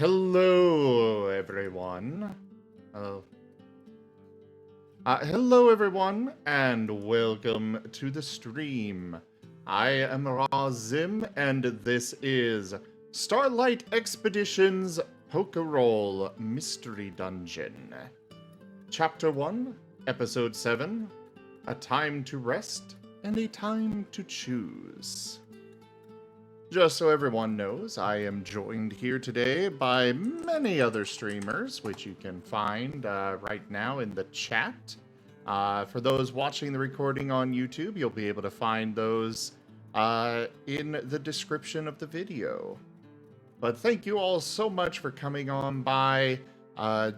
Hello, everyone. Oh. Hello, everyone, and welcome to the stream. I am Razim, and this is Starlight Expedition's Pokerole Mystery Dungeon. Chapter 1, Episode 7, A Time to Rest and a Time to Choose. Just so everyone knows, I am joined here today by many other streamers, which you can find right now in the chat. For those watching the recording on YouTube, you'll be able to find those in the description of the video. But thank you all so much for coming on by.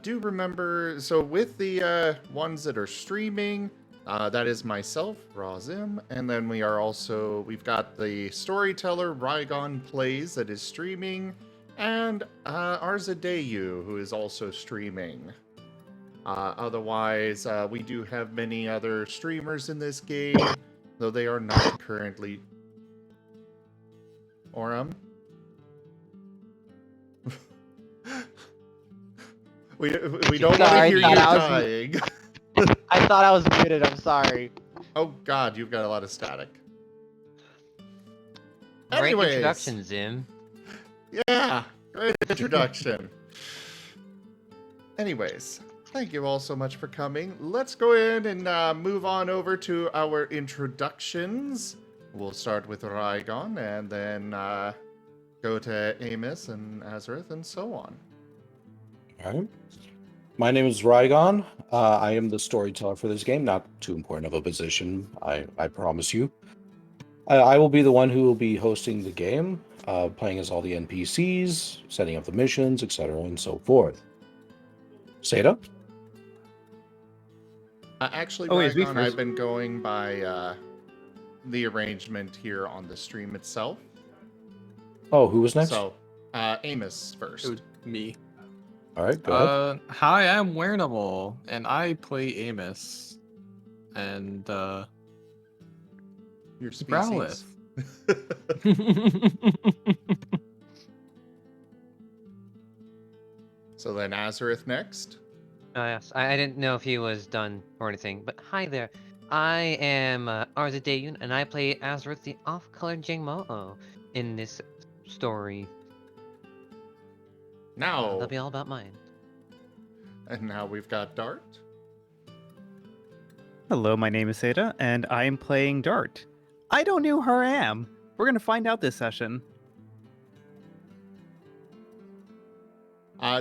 Do remember, so with the ones that are streaming, that is myself, Razim, and then we've got the storyteller, Rygon Plays, that is streaming, and Arzadeyu, who is also streaming. Otherwise, we do have many other streamers in this game, though they are not currently... Oram? we don't want to hear you dying. I thought I was muted, I'm sorry. Oh god, you've got a lot of static. Great Anyways, introduction, Zim. Yeah, great introduction. Anyways, thank you all so much for coming. Let's go ahead and move on over to our introductions. We'll start with Rygon and then go to Amos and Azurith and so on. Alright. My name is Rygon. I am the storyteller for this game. Not too important of a position, I promise you. I will be the one who will be hosting the game, playing as all the NPCs, setting up the missions, etc., and so forth. Seda? Actually, Rygon, I've been going by the arrangement here on the stream itself. Oh, who was next? So, Amos first. It was me. Alright, go ahead. Hi, I'm Wearnable, and I play Amos. And, Your species. Growlithe. So then Azurith next. Oh, yes, I didn't know if he was done or anything, but hi there. I am Arzadeyu, and I play Azurith, the off-color jangmo-o, in this story. Now, That'll be all about mine. and now we've got Dart. Hello, my name is Seda, and I am playing Dart. I don't know who I am. We're gonna find out this session.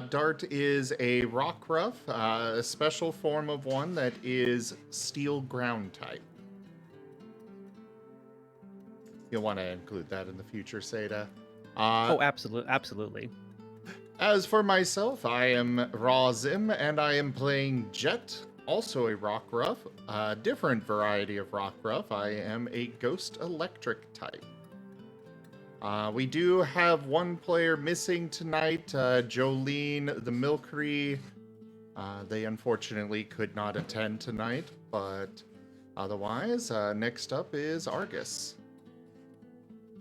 Dart is a Rockruff, a special form of one that is Steel Ground type. You'll want to include that in the future, Seda. Oh, absolutely. As for myself, I am Razim, and I am playing Jet, also a Rockruff, a different variety of Rockruff. I am a Ghost Electric type. We do have one player missing tonight, Jolene the Milkery. They unfortunately could not attend tonight, but otherwise, next up is Argus.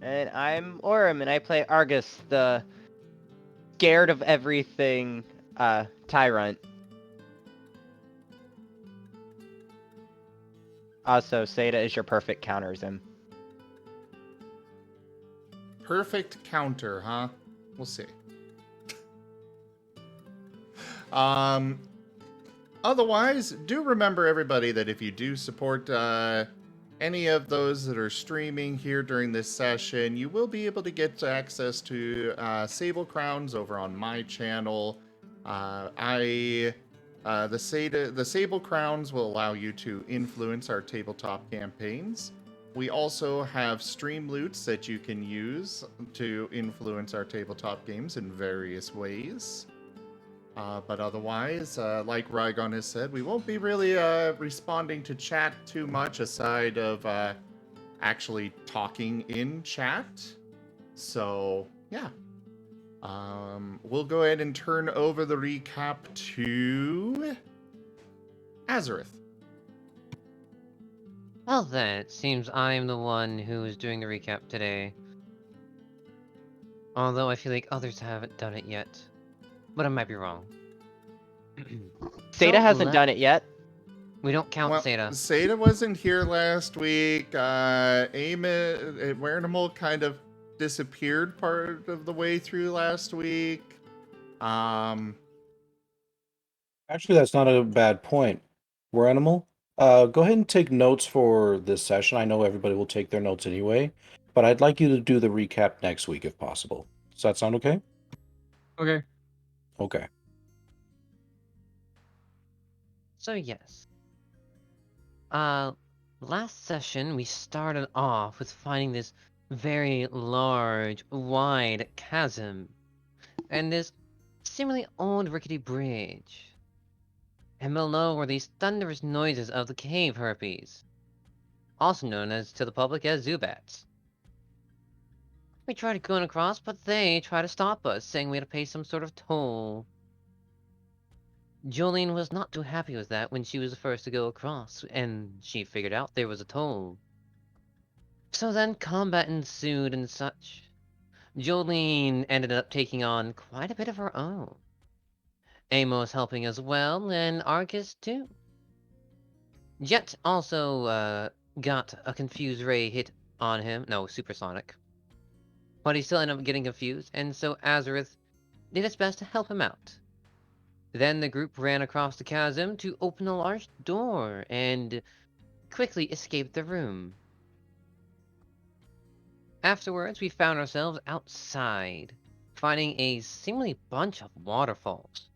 And I'm Oram, and I play Argus, the scared of everything tyrant. Also, Seda is your perfect counter, Zim. Perfect counter, huh? We'll see. Otherwise, do remember, everybody, that if you do support any of those that are streaming here during this session, you will be able to get access to Sable Crowns over on my channel. The Sable Crowns will allow you to influence our tabletop campaigns. We also have stream loots that you can use to influence our tabletop games in various ways. But otherwise, like Rygon has said, we won't be really responding to chat too much aside of actually talking in chat. So, yeah. We'll go ahead and turn over the recap to Azurith. Well then, it seems I'm the one who is doing the recap today. Although I feel like others haven't done it yet. but I might be wrong. Seda hasn't done it yet. We don't count Well, Seda. Seda wasn't here last week. Animal kind of disappeared part of the way through last week. Actually, that's not a bad point. We're Animal. Go ahead and take notes for this session. I know everybody will take their notes anyway, but I'd like you to do the recap next week if possible. Does that sound okay? Okay. Okay. So yes. Last session we started off with finding this very large, wide chasm, and this seemingly old rickety bridge. And below were these thunderous noises of the cave harpies, also known as to the public as zubats. We tried going across, but they tried to stop us, saying we had to pay some sort of toll. Jolene was not too happy with that when she was the first to go across, and she figured out there was a toll. So then combat ensued and such. Jolene ended up taking on quite a bit of her own. Amos helping as well, and Argus too. Jet also got a confused ray hit on him, no, supersonic. But he still ended up getting confused, and so Azurith did its best to help him out. Then the group ran across the chasm to open a large door and quickly escaped the room. Afterwards, we found ourselves outside, finding a seemingly bunch of waterfalls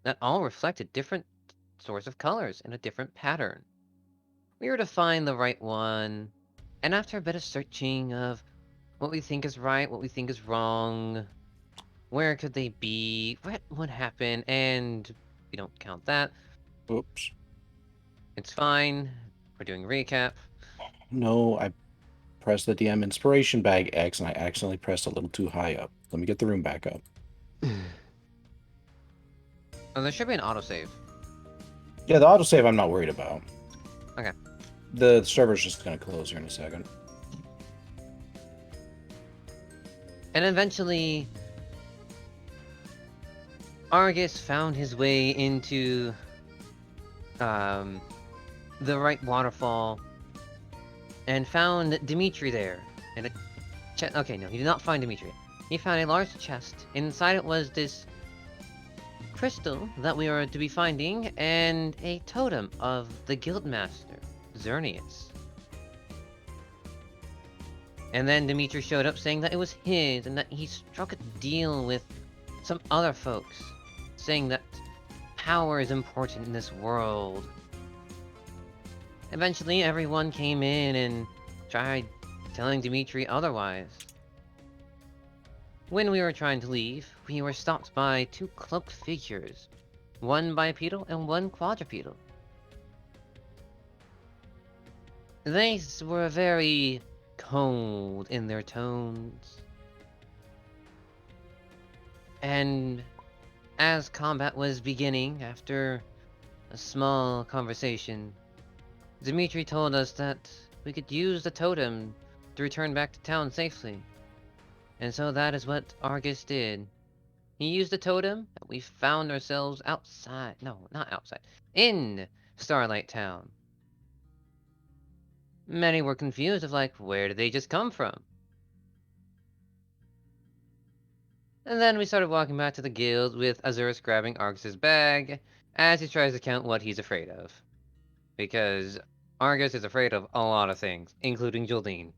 that all reflected different sorts of colors in a different pattern. We were to find the right one, and after a bit of searching of what we think is right, what we think is wrong, where could they be, what would happen, and we don't count that. Oops. It's fine. We're doing a recap. No, I pressed the DM inspiration bag X and I accidentally pressed a little too high up. Let me get the room back up. Oh, there should be an autosave. Yeah, the autosave I'm not worried about. Okay. The server's just going to close here in a second. And eventually, Argus found his way into the right waterfall and found Dimitri there. And okay, no, he did not find Dimitri. He found a large chest. Inside it was this crystal that we were to be finding and a totem of the Guildmaster, Xerneas. And then Dimitri showed up saying that it was his and that he struck a deal with some other folks, saying that power is important in this world. Eventually, everyone came in and tried telling Dimitri otherwise. When we were trying to leave, we were stopped by two cloaked figures, one bipedal and one quadrupedal. They were very cold in their tones. And as combat was beginning, after a small conversation, Dimitri told us that we could use the totem to return back to town safely. And so that is what Argus did. He used the totem, and we found ourselves outside. No, not outside. In Starlight Town. Many were confused of like, where did they just come from? And then we started walking back to the guild with Azurith grabbing Argus's bag as he tries to count what he's afraid of. Because Argus is afraid of a lot of things, including Jolene.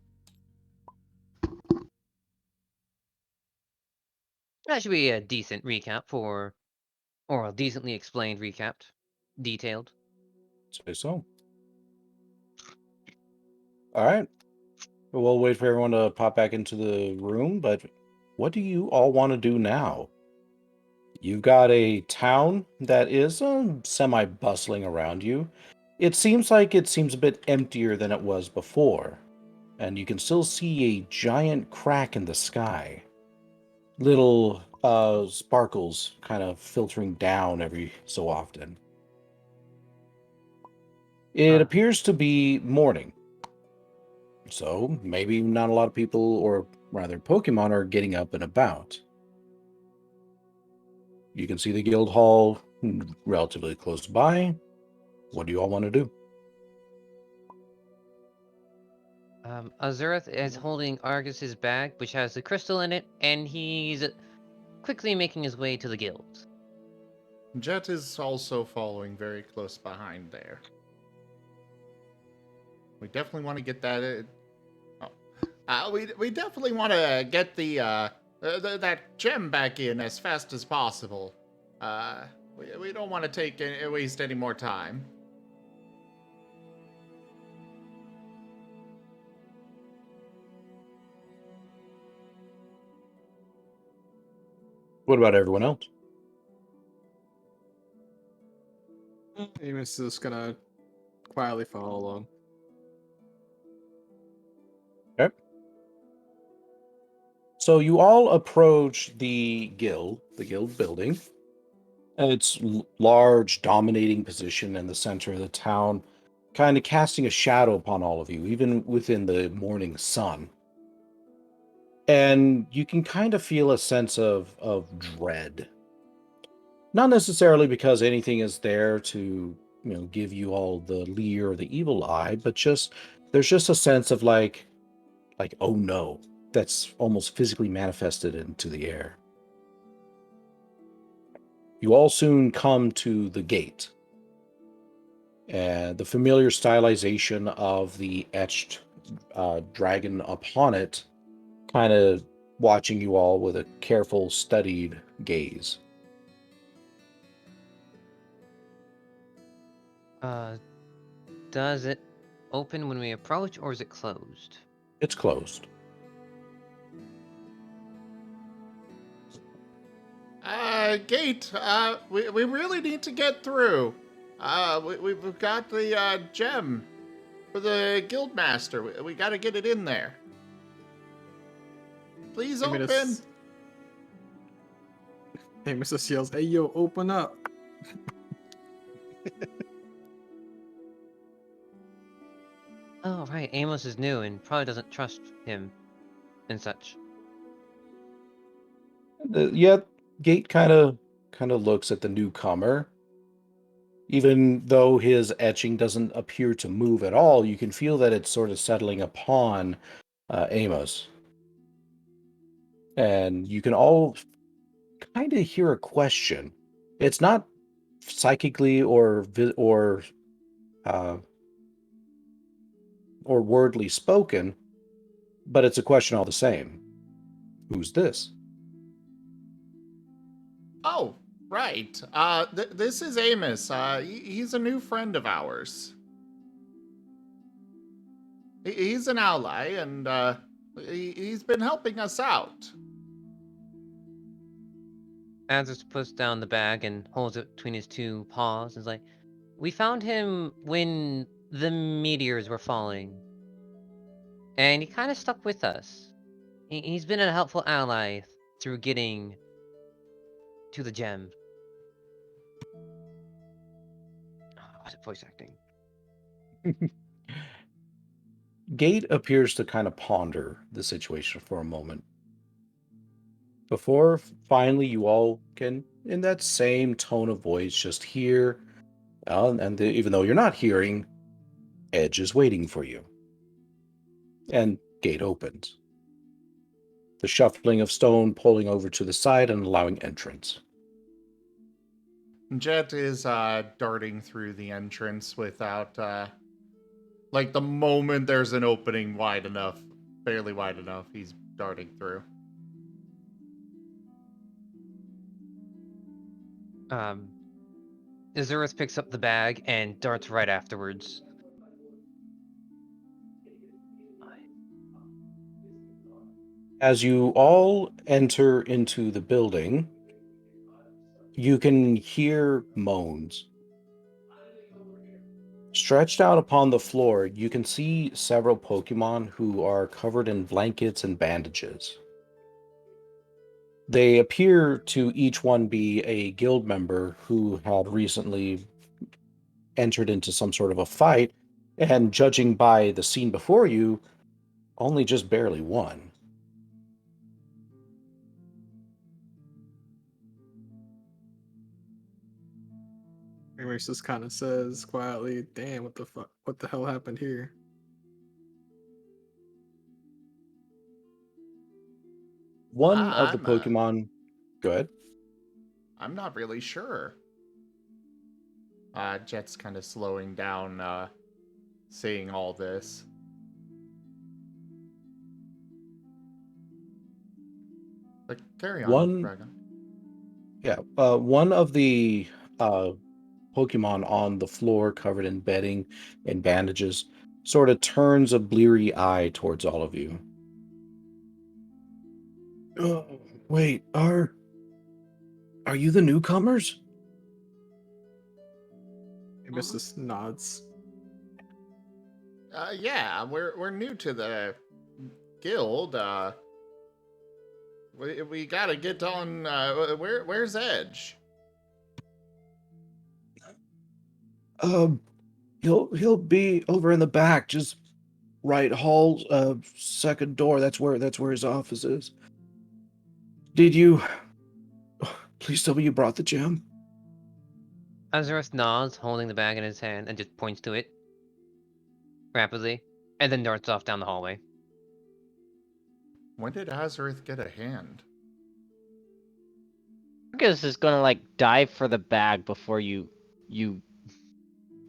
That should be a decent recap or a decently explained recap. Detailed. Say so. All right. We'll wait for everyone to pop back into the room, but what do you all want to do now? You've got a town that is semi-bustling around you. It seems like it seems a bit emptier than it was before, and you can still see a giant crack in the sky. Little sparkles kind of filtering down every so often. It appears to be morning. So maybe not a lot of people, or rather Pokemon, are getting up and about. You can see the guild hall relatively close by. What do you all want to do? Azurith is holding Argus's bag, which has the crystal in it, and he's quickly making his way to the guild. Jet is also following very close behind there. We definitely want to get that. We definitely want to get that gem back in as fast as possible. We don't want to waste any more time. What about everyone else? Amos is gonna quietly follow along. Okay. So you all approach the guild building. And its large, dominating position in the center of the town, kind of casting a shadow upon all of you, even within the morning sun. And you can kind of feel a sense of dread. Not necessarily because anything is there to, give you all the leer or the evil eye, but there's just a sense of like, oh no, that's almost physically manifested into the air. You all soon come to the gate. And the familiar stylization of the etched dragon upon it, kind of watching you all with a careful, studied gaze. Does it open when we approach, or is it closed? It's closed. Gate, we really need to get through. We've got the gem for the guildmaster. We got to get it in there. Please open. Amos just yells, "Hey yo, open up!" Oh, right. Amos is new and probably doesn't trust him and such. Gate kind of looks at the newcomer. Even though his etching doesn't appear to move at all, you can feel that it's sort of settling upon Amos. And you can all kind of hear a question. It's not psychically or wordly spoken, but it's a question all the same. Who's this? Oh, right. This is Amos. He's a new friend of ours. He's an ally, and he's been helping us out. Azurith puts down the bag and holds it between his two paws and is like, we found him when the meteors were falling. And he kind of stuck with us. He's been a helpful ally through getting to the gem. Was it voice acting? Gate appears to kind of ponder the situation for a moment. Before finally you all can, in that same tone of voice, just hear, even though you're not hearing, Edge is waiting for you. And gate opens. The shuffling of stone pulling over to the side and allowing entrance. Jet is darting through the entrance without, the moment there's an opening wide enough, barely wide enough, he's darting through. Azurith picks up the bag and darts right afterwards. As you all enter into the building, you can hear moans. Stretched out upon the floor, you can see several Pokémon who are covered in blankets and bandages. They appear to each one be a guild member who had recently entered into some sort of a fight, and judging by the scene before you, only just barely won. Amos just kind of says quietly, "Damn, what the fuck? What the hell happened here?" One of the I'm Pokemon. Go ahead. I'm not really sure. Jet's kind of slowing down, seeing all this. But carry on, One, Dragon. one of the Pokemon on the floor, covered in bedding and bandages, sort of turns a bleary eye towards all of you. Wait, are you the newcomers? Amos just nods. Yeah, we're new to the guild. We gotta get on. Where's Edge? He'll be over in the back, just right hall, second door. That's where his office is. Did you? Please tell me you brought the gem. Azurith nods, holding the bag in his hand, and just points to it rapidly, and then darts off down the hallway. When did Azurith get a hand? Argus is gonna like dive for the bag before you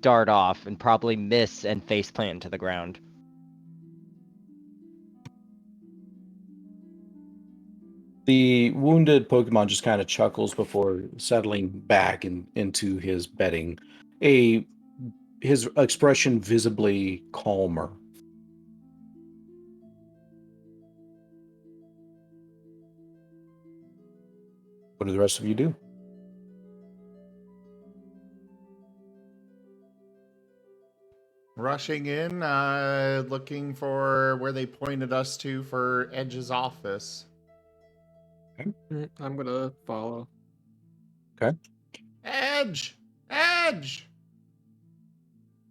dart off and probably miss and faceplant to the ground. The wounded Pokemon just kind of chuckles before settling back into his bedding. His expression visibly calmer. What do the rest of you do? Rushing in, looking for where they pointed us to for Edge's office. I'm gonna follow. Okay. Edge! Edge!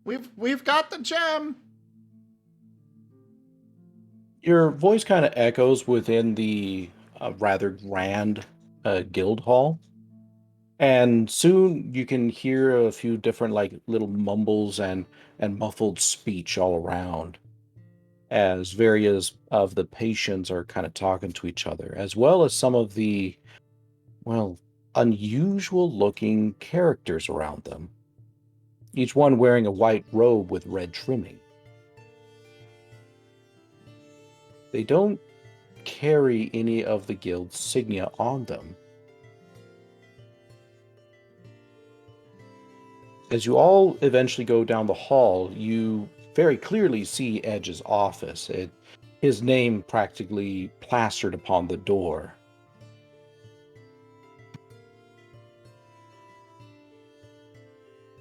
We've got the gem! Your voice kind of echoes within the rather grand guild hall. And soon you can hear a few different like little mumbles and muffled speech all around, as various of the patients are kind of talking to each other, as well as some of the, well, unusual looking characters around them, each one wearing a white robe with red trimming. They don't carry any of the guild's insignia on them. As you all eventually go down the hall, you very clearly see Edge's office. His name practically plastered upon the door.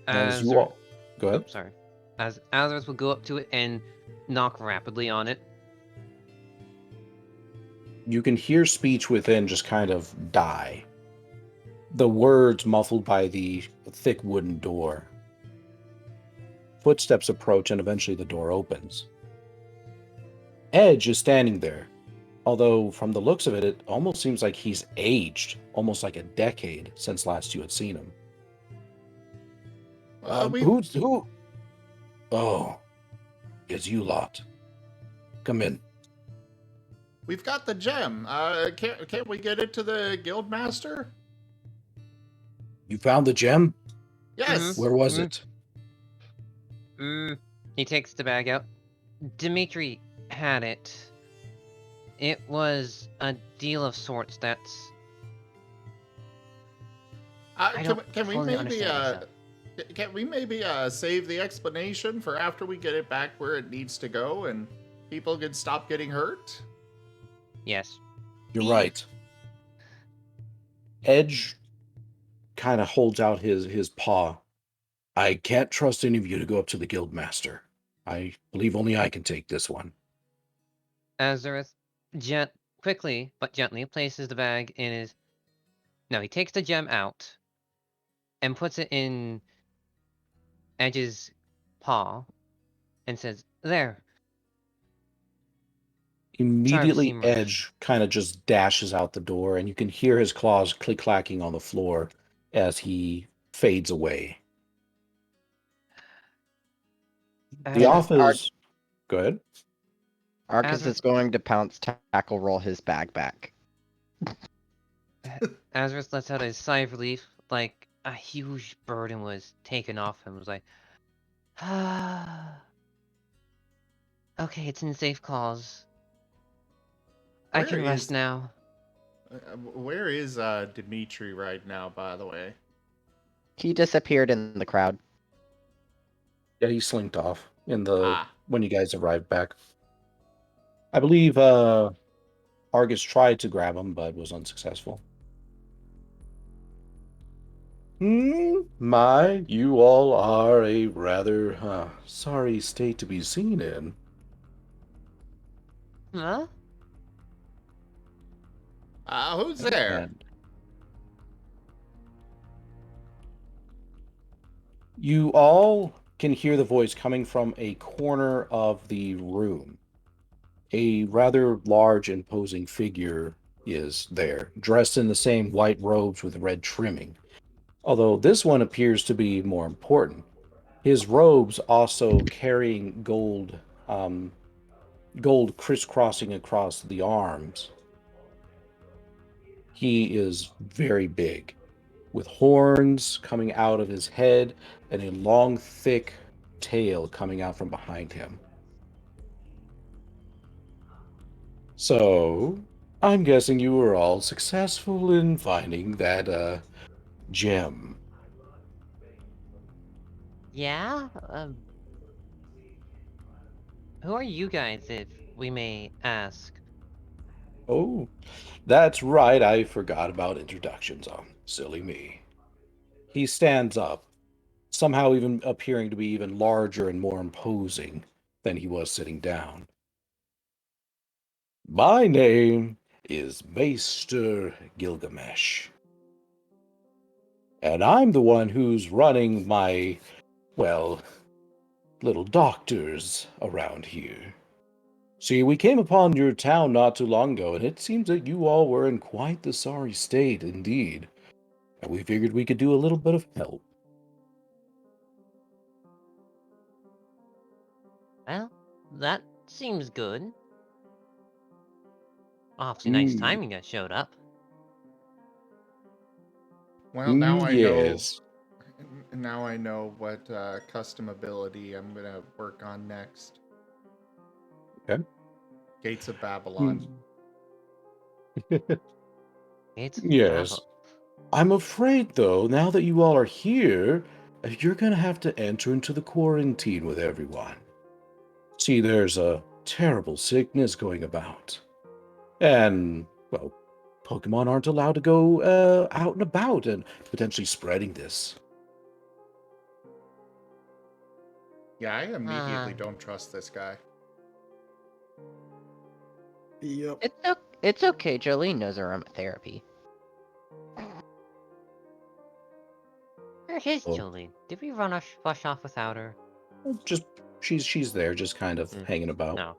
As you all... Go ahead. Oh, sorry. As Azurith will go up to it and knock rapidly on it. You can hear speech within just kind of die. The words muffled by the thick wooden door. Footsteps approach and eventually the door opens. Edge is standing there, although from the looks of it, it almost seems like he's aged, almost like a decade since last you had seen him. Who? Oh, it's you lot. Come in. We've got the gem. Can't we get it to the guild master? You found the gem? Yes. Where was it? He takes the bag out. Dimitri had it. It was a deal of sorts. That's. Can we fully maybe understand myself. can we maybe save the explanation for after we get it back where it needs to go and people can stop getting hurt? Yes. You're right. Edge kind of holds out his paw. I can't trust any of you to go up to the guild master. I believe only I can take this one. Azurith quickly but gently places the bag in his. No, he takes the gem out and puts it in Edge's paw and says, "There." Immediately, seem rushed. Edge kind of just dashes out the door, and you can hear his claws click-clacking on the floor as he fades away. The Uh, office. Go ahead. Argus Azurith, is going to pounce tackle roll his bag back. Azurith lets out a sigh of relief, like a huge burden was taken off him. Was like, ah, okay, it's in safe claws. I Where can rest is now. where is Dimitri right now, by the way? He disappeared in the crowd. Yeah, he slinked off Ah, when you guys arrived back. I believe Argus tried to grab him, but was unsuccessful. My, you all are a rather sorry state to be seen in. Huh? who's there? And you all can hear the voice coming from a corner of the room. A rather large, imposing figure is there, dressed in the same white robes with red trimming. Although this one appears to be more important. His robes also carrying gold crisscrossing across the arms. He is very big, with horns coming out of his head and a long, thick tail coming out from behind him. So, I'm guessing you were all successful in finding that gem. Yeah? Who are you guys, if we may ask? Oh, that's right, I forgot about introductions. Silly me. He stands up, somehow even appearing to be even larger and more imposing than he was sitting down. My name is Maester Gilgamesh. And I'm the one who's running my, well, little doctors around here. See, we came upon your town not too long ago, and it seems that you all were in quite the sorry state indeed. And we figured we could do a little bit of help. Well, that seems good. Awfully nice timing I showed up. Well, now I know. Yes. Now I know what custom ability I'm gonna work on next. Okay. Gates of Babylon. It's Yes. I'm afraid, though, now that you all are here, you're going to have to enter into the quarantine with everyone. See, there's a terrible sickness going about. And, well, Pokemon aren't allowed to go out and about and potentially spreading this. Yeah, I immediately don't trust this guy. Yep. It's okay. Jolene knows aromatherapy. Where is Oh. Jolene? Did we rush off without her? Just, she's there, just kind of hanging about. No.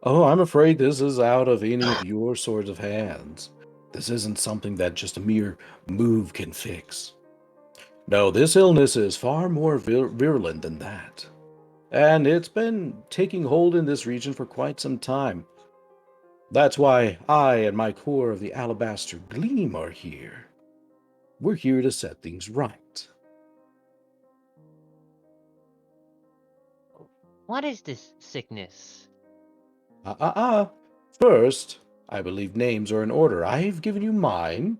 Oh, I'm afraid this is out of any of your sorts of hands. This isn't something that just a mere move can fix. No, this illness is far more virulent than that. And it's been taking hold in this region for quite some time. That's why I and my core of the Alabaster Gleam are here. We're here to set things right. What is this sickness? First, I believe names are in order. I've given you mine.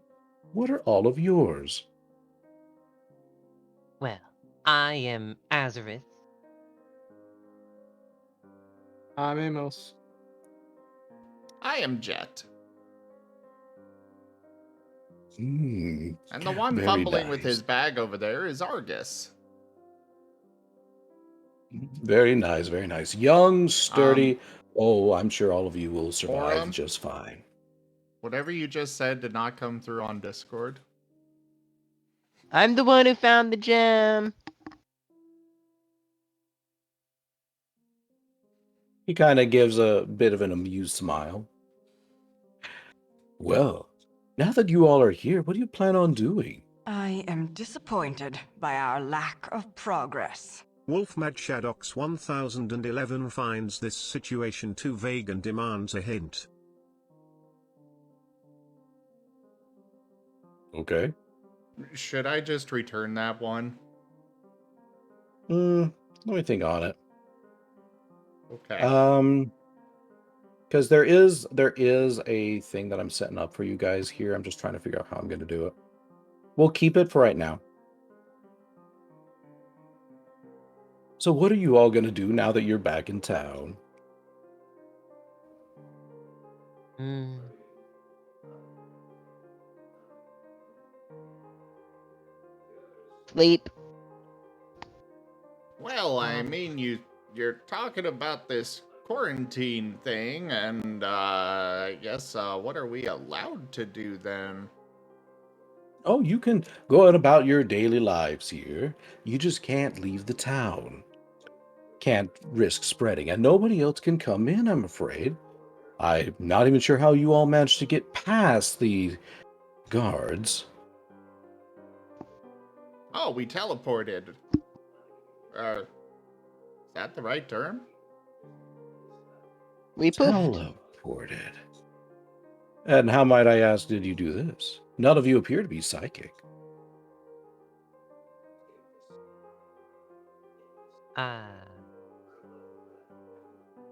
What are all of yours? Well, I am Azurith. I'm Amos. I am Jet. Hmm. And the one Very fumbling with nice. his bag over there is Argus. Very nice, very nice. Young, sturdy. Oh, I'm sure all of you will survive Forum? just fine. Whatever you just said did not come through on Discord. I'm the one who found the gem. He kind of gives a bit of an amused smile. Well, now that you all are here, what do you plan on doing? I am disappointed by our lack of progress. Wolfmadshadox 1011 finds this situation too vague and demands a hint. Okay. Should I just return that one? Let me think on it. Okay. Because there is a thing that I'm setting up for you guys here. I'm just trying to figure out how I'm going to do it. We'll keep it for right now. So what are you all going to do now that you're back in town? Sleep. Well, I mean, you're talking about this quarantine thing, and I guess what are we allowed to do then? Oh, you can go out about your daily lives here. You just can't leave the town. Can't risk spreading, and nobody else can come in, I'm afraid. I'm not even sure how you all managed to get past the guards. Oh, we teleported. Is that the right term? We poofed. Teleported. And how, might I ask, did you do this? None of you appear to be psychic.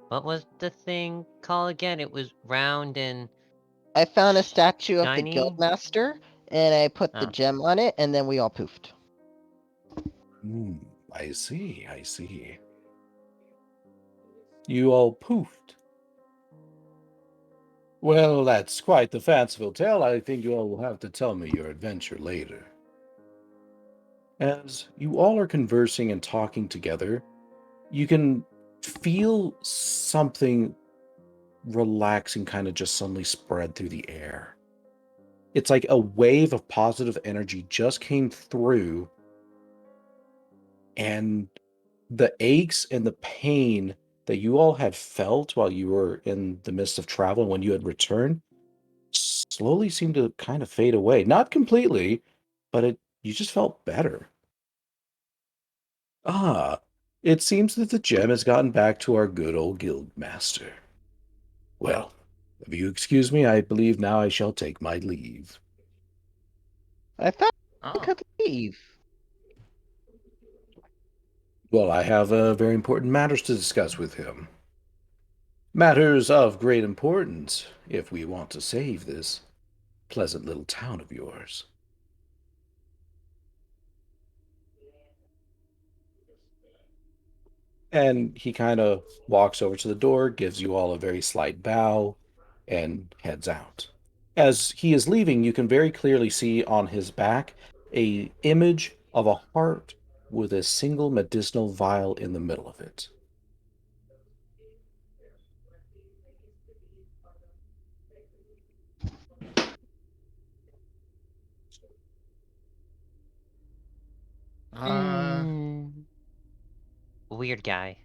What was the thing called again? It was round and I found a statue of the shiny? guildmaster, and I put the Oh. gem on it, and then we all poofed. I see, I see. You all poofed. Well, that's quite the fanciful tale. I think you all will have to tell me your adventure later. As you all are conversing and talking together, you can feel something relaxing kind of just suddenly spread through the air. It's like a wave of positive energy just came through, and the aches and the pain that you all had felt while you were in the midst of travel when you had returned slowly seemed to kind of fade away. Not completely, but you just felt better. Ah, it seems that the gem has gotten back to our good old guild master. Well, if you excuse me, I believe now I shall take my leave. I thought I Oh, could leave. Well, I have very important matters to discuss with him. Matters of great importance, if we want to save this pleasant little town of yours. And he kind of walks over to the door, gives you all a very slight bow, and heads out. As he is leaving, you can very clearly see on his back a image of a heart with a single medicinal vial in the middle of it. Weird guy.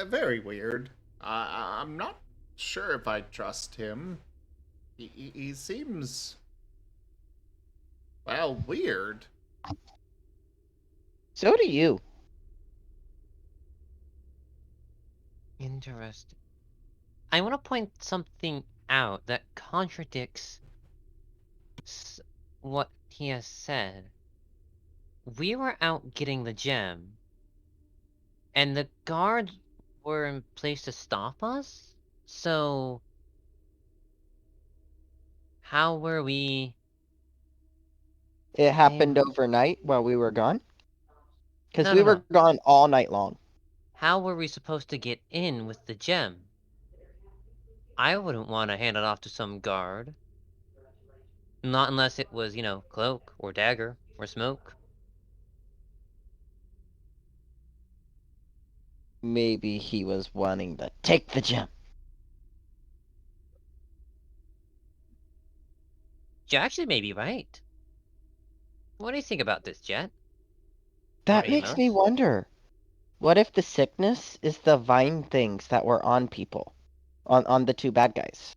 very weird. I'm not sure if I trust him. He seems, well, weird. So do you. Interesting. I want to point something out that contradicts what he has said. We were out getting the gem, and the guards were in place to stop us? So, how were we... It happened able... overnight while we were gone. Because No, we no, were no. gone all night long. How were we supposed to get in with the gem? I wouldn't want to hand it off to some guard. Not unless it was, you know, cloak, or dagger, or smoke. Maybe he was wanting to take the gem. You actually may be right. What do you think about this, Jet? That Or makes me Amos? wonder. What if the sickness is the vine things that were on people? On the two bad guys?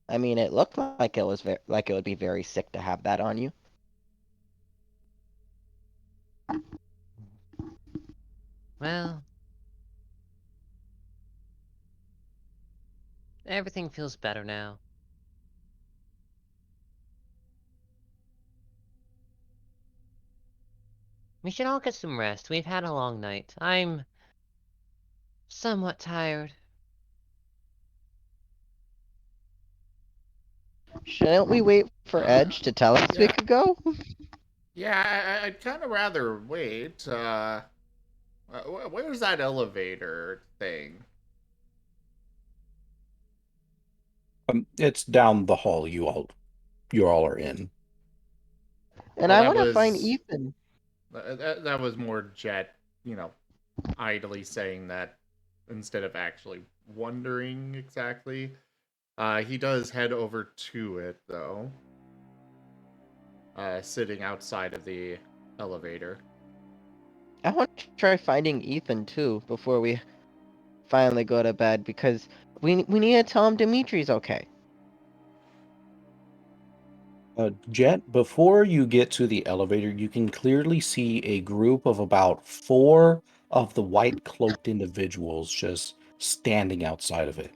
I mean, it looked like it was like it would be very sick to have that on you. Well, everything feels better now. We should all get some rest. We've had a long night. I'm somewhat tired. Shouldn't we wait for Edge to tell us we Yeah. could go? Yeah, I'd kind of rather wait. Where's that elevator thing? It's down the hall. You all are in. And Well, I that want to find was Ethan. that was more Jet, idly saying that instead of actually wondering exactly. He does head over to it though. Sitting outside of the elevator. I want to try finding Ethan too before we finally go to bed because we need to tell him Dimitri's okay. Jet, before you get to the elevator, you can clearly see a group of about 4 of the white cloaked individuals just standing outside of it.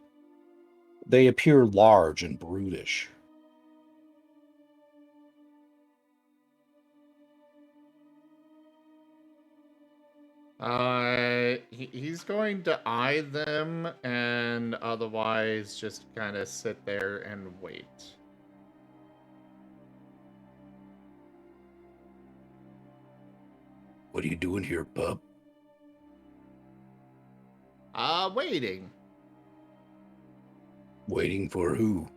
They appear large and brutish. He's going to eye them and otherwise just kind of sit there and wait. What are you doing here, bub? Waiting. Waiting for who?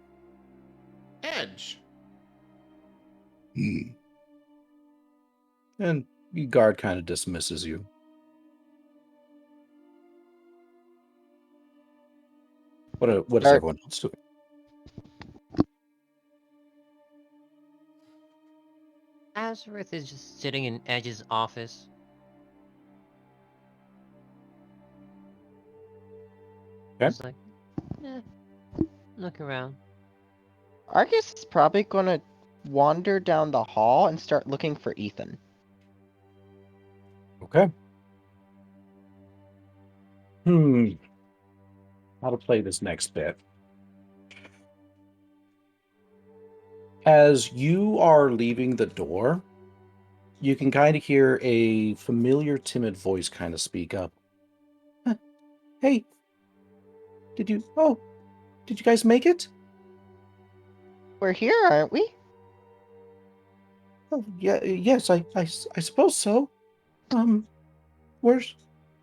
Edge. Hmm. And the guard kind of dismisses you. What is Dart, everyone else doing? Azurith is just sitting in Edge's office. Okay. Just like, eh, look around. Argus is probably gonna wander down the hall and start looking for Ethan. Okay. How to play this next bit. As you are leaving the door, you can kind of hear a familiar, timid voice kind of speak up. Hey, did you guys make it? We're here, aren't we? Oh, yeah, yes, I suppose so. Where's...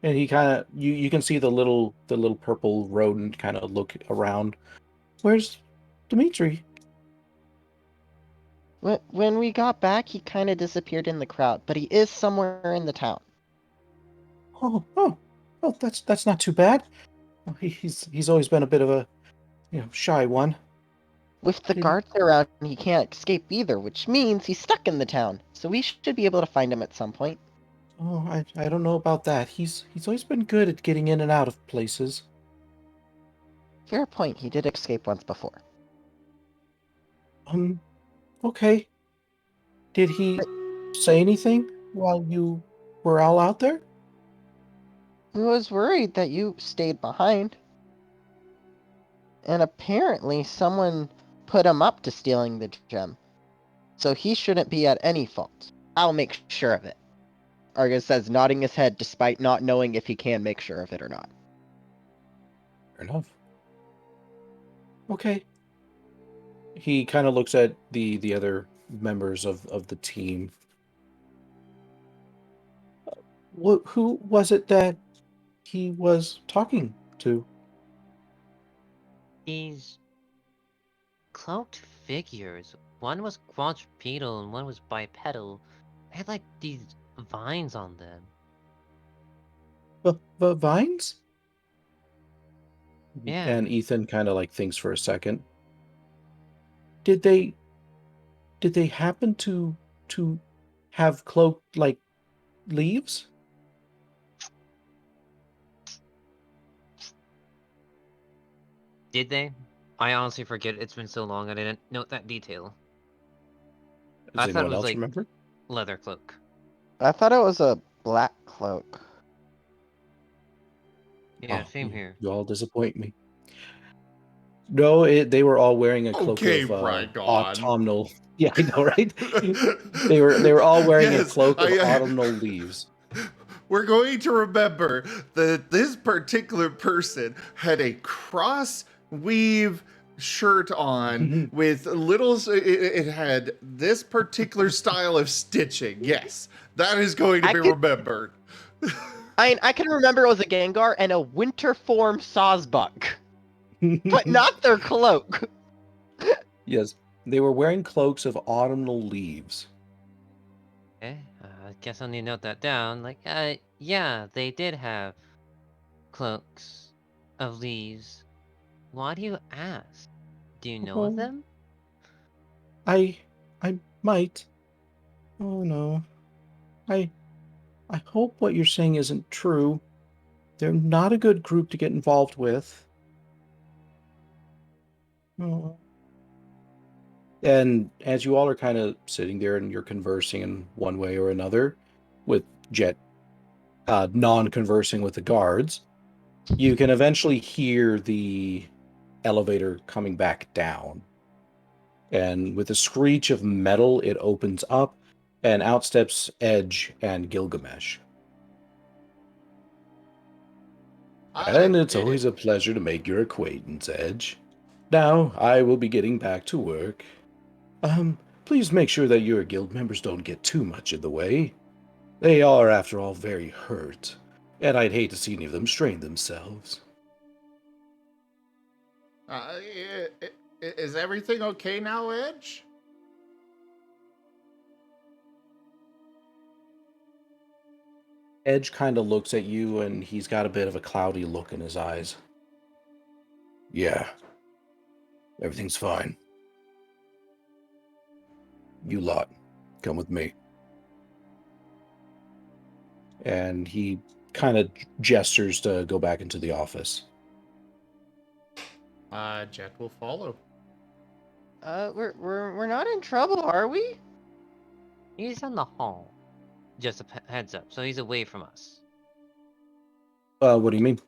And he kind of, you can see the little purple rodent kind of look around. Where's Dimitri? When we got back, he kind of disappeared in the crowd, but he is somewhere in the town. Oh, that's not too bad. He's always been a bit of a, shy one. With the Did he... guards around, he can't escape either, which means he's stuck in the town. So we should be able to find him at some point. Oh, I don't know about that. He's always been good at getting in and out of places. Fair point, he did escape once before. Okay. Did he say anything while you were all out there? I was worried that you stayed behind. And apparently someone put him up to stealing the gem. So he shouldn't be at any fault. I'll make sure of it. Argus says, nodding his head despite not knowing if he can make sure of it or not. Fair enough. Okay. He kind of looks at the other members of the team. Who was it that he was talking to? These cloaked figures. One was quadrupedal and one was bipedal. They had like these vines on them. Vines? Yeah. And Ethan kind of like thinks for a second. Did they happen to have cloaked like leaves? Did they? I honestly forget. It's been so long. I didn't note that detail. Does I thought it anyone was else like remember? leather cloak. I thought it was a black cloak. Yeah, Oh, same here. you all disappoint me. No, they were all wearing a cloak Okay, of Rygon. autumnal. Yeah, I know, right? They were all wearing a Yes, cloak of I- autumnal leaves. We're going to remember that this particular person had a cross weave shirt on with little. It had this particular style of stitching. Yes, that is going to I be could- remembered. I can remember it was a Gengar and a winter form Sawsbuck, but not their cloak. Yes, they were wearing cloaks of autumnal leaves. Okay, I guess I'll need to note that down. Like, yeah, they did have cloaks of leaves. Why do you ask? Do you know of Oh. them? I might. Oh no. I hope what you're saying isn't true. They're not a good group to get involved with. Oh. And as you all are kind of sitting there and you're conversing in one way or another, with Jet non-conversing with the guards, you can eventually hear the elevator coming back down. And with a screech of metal, it opens up, and out steps Edge and Gilgamesh. And it's always a pleasure to make your acquaintance, Edge. Now, I will be getting back to work. Please make sure that your guild members don't get too much in the way. They are, after all, very hurt, and I'd hate to see any of them strain themselves. Is everything okay now, Edge? Edge kind of looks at you, and he's got a bit of a cloudy look in his eyes. Yeah, everything's fine. You lot, come with me. And he kind of gestures to go back into the office. Jet will follow. We're not in trouble, are we? He's in the hall. Just a heads up, so he's away from us. What do you mean?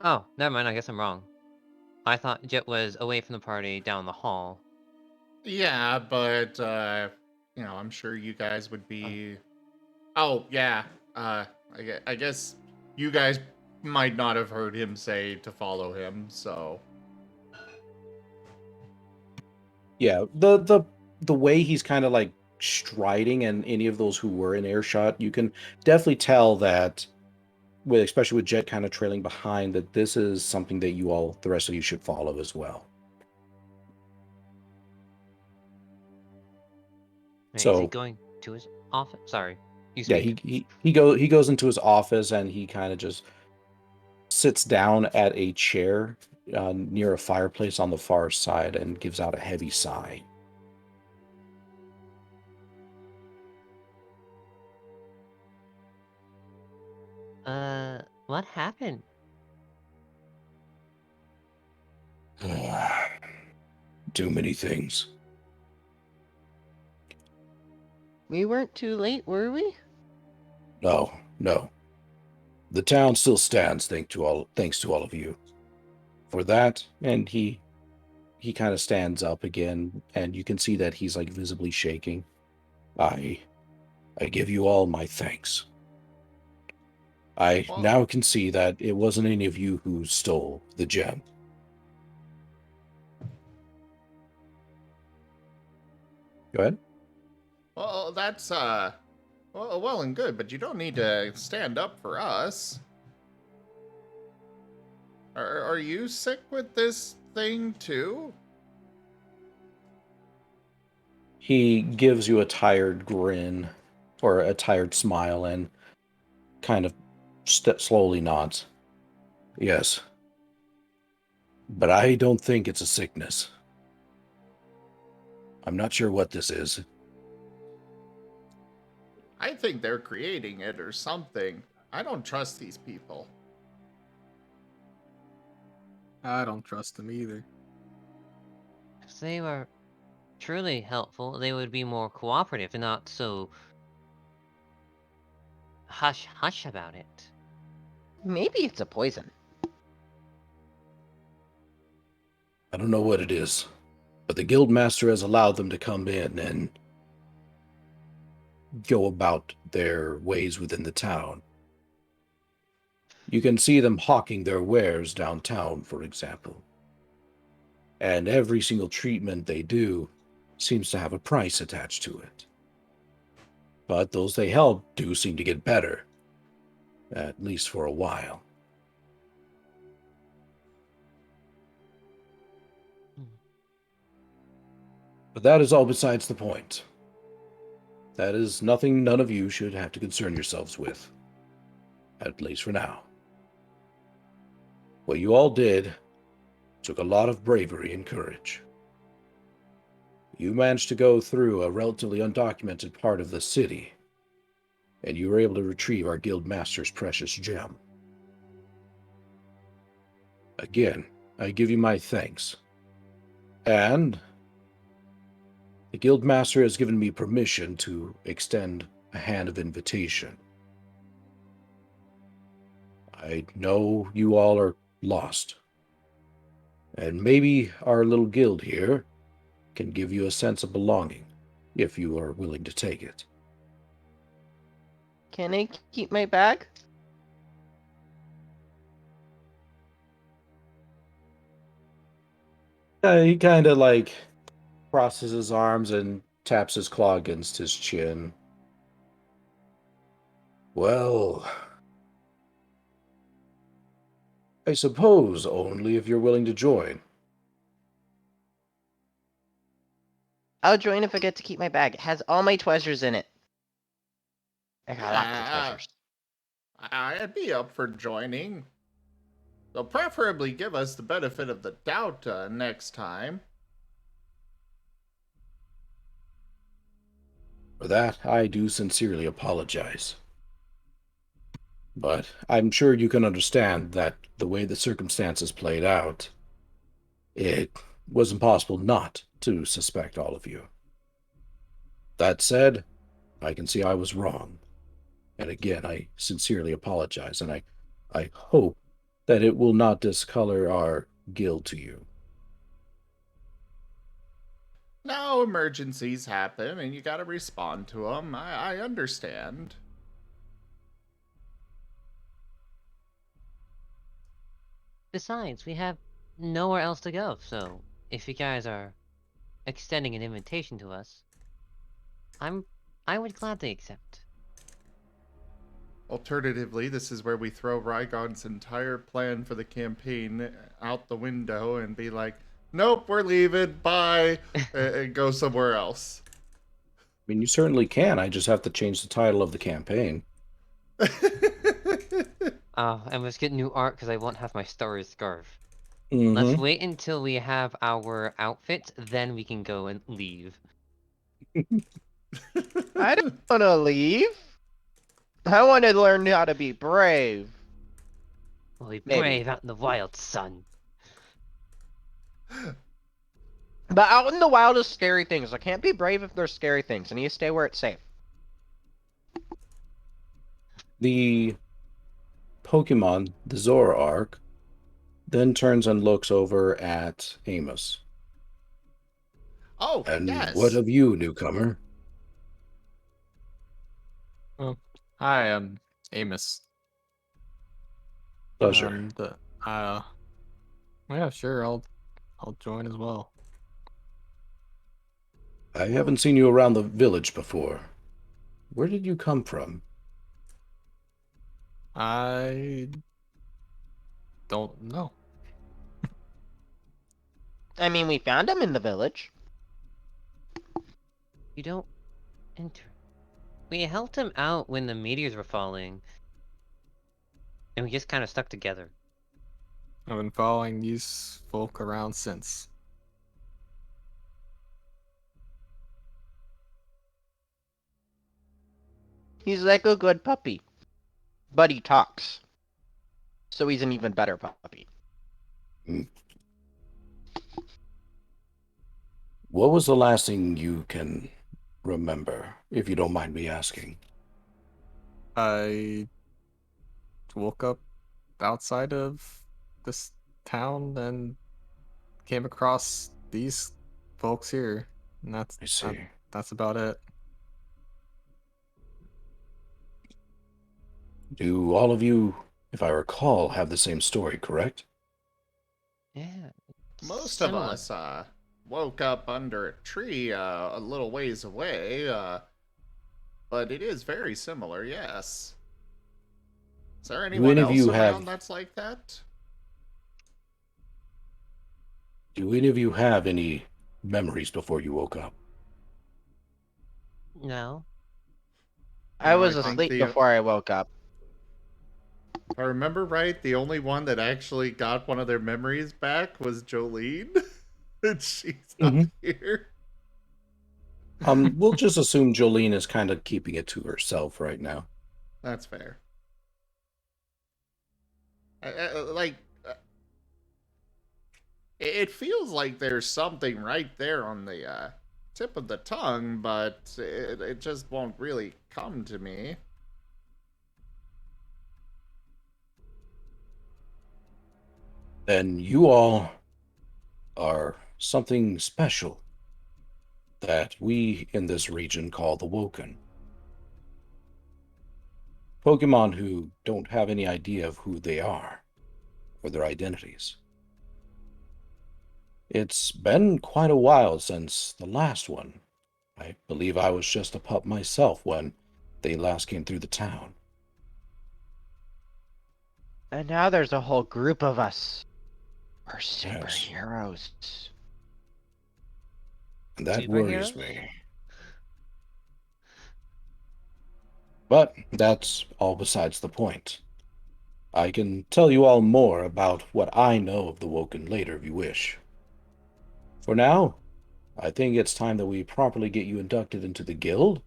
Oh, never mind. I guess I'm wrong. I thought Jet was away from the party down the hall. Yeah, but I'm sure you guys would be. Oh yeah. I guess you guys might not have heard him say to follow him, so. Yeah, the way he's kind of like striding, and any of those who were in earshot, you can definitely tell that, especially with Jet kind of trailing behind, that this is something that the rest of you should follow as well. Wait, So is he going to his office? Sorry. You yeah, speak. he goes into his office, and he kind of just sits down at a chair near a fireplace on the far side and gives out a heavy sigh. What happened? Too many things. We weren't too late, were we? No. The town still stands thanks to all of you. For that, and he kind of stands up again, and you can see that he's like visibly shaking. I give you all my thanks. I now can see that it wasn't any of you who stole the gem. Go ahead. Well, that's well and good, but you don't need to stand up for us. Are you sick with this thing too? He gives you a tired grin, or a tired smile, and kind of slowly nods. Yes. But I don't think it's a sickness. I'm not sure what this is. I think they're creating it or something. I don't trust these people. I don't trust them either. If they were truly helpful, they would be more cooperative and not so hush-hush about it. Maybe it's a poison. I don't know what it is, but the guildmaster has allowed them to come in and go about their ways within the town. You can see them hawking their wares downtown, for example. And every single treatment they do seems to have a price attached to it. But those they help do seem to get better, at least for a while. But that is all besides the point. That is nothing none of you should have to concern yourselves with. At least for now. What you all did took a lot of bravery and courage. You managed to go through a relatively undocumented part of the city, and you were able to retrieve our guild master's precious gem. Again, I give you my thanks. And the guild master has given me permission to extend a hand of invitation. I know you all are lost, and maybe our little guild here can give you a sense of belonging, if you are willing to take it. Can I keep my bag? He kind of like crosses his arms and taps his claw against his chin. Well, I suppose only if you're willing to join. I'll join if I get to keep my bag. It has all my treasures in it. I got lots of treasures. I'd be up for joining. They'll preferably give us the benefit of the doubt next time. For that, I do sincerely apologize. But I'm sure you can understand that the way the circumstances played out, it was impossible not to suspect all of you. That said, I can see I was wrong. And again, I sincerely apologize, and I hope that it will not discolor our guild to you. No, emergencies happen, and you gotta respond to them. I understand. Besides, we have nowhere else to go, so if you guys are extending an invitation to us, I would gladly accept. Alternatively, this is where we throw Rygon's entire plan for the campaign out the window and be like, nope, we're leaving, bye, and go somewhere else. I mean, you certainly can. I just have to change the title of the campaign. I must get new art because I won't have my starry scarf. Mm-hmm. Let's wait until we have our outfits, then we can go and leave. I don't want to leave. I want to learn how to be brave. We'll be Maybe. brave out in the wild, son. But out in the wild is scary things. I can't be brave if there's scary things. I need to stay where it's safe. The Pokemon, the Zoroark, then turns and looks over at Amos. Oh, And yes. what of you, newcomer? Hi, I'm Amos. Pleasure. And, yeah, sure, I'll join as well. I haven't seen you around the village before. Where did you come from? I don't know. I mean, we found him in the village. You don't enter. We helped him out when the meteors were falling. And we just kind of stuck together. I've been following these folk around since. He's like a good puppy. But he talks. So he's an even better puppy. Mm. What was the last thing you can remember, if you don't mind me asking? I woke up outside of this town and came across these folks here, and I see. that's about it. Do all of you, if I recall, have the same story, correct? Yeah. Most of Similar. us woke up under a tree a little ways away, but it is very similar, yes. Is there Do anyone any of else you around have that's like that? Do any of you have any memories before you woke up? No. I was I think asleep before I woke up. if I remember right, the only one that actually got one of their memories back was Jolene. And she's not Mhm. here. We'll just assume Jolene is kind of keeping it to herself right now. That's fair. Like, it feels like there's something right there on the tip of the tongue, but it just won't really come to me. Then you all are something special that we in this region call the Woken. Pokemon who don't have any idea of who they are or their identities. It's been quite a while since the last one. I believe I was just a pup myself when they last came through the town. And now there's a whole group of us. We're Yes, superheroes. and that worries Superheroes? me. But that's all besides the point. I can tell you all more about what I know of the Woken later if you wish. For now, I think it's time that we properly get you inducted into the guild,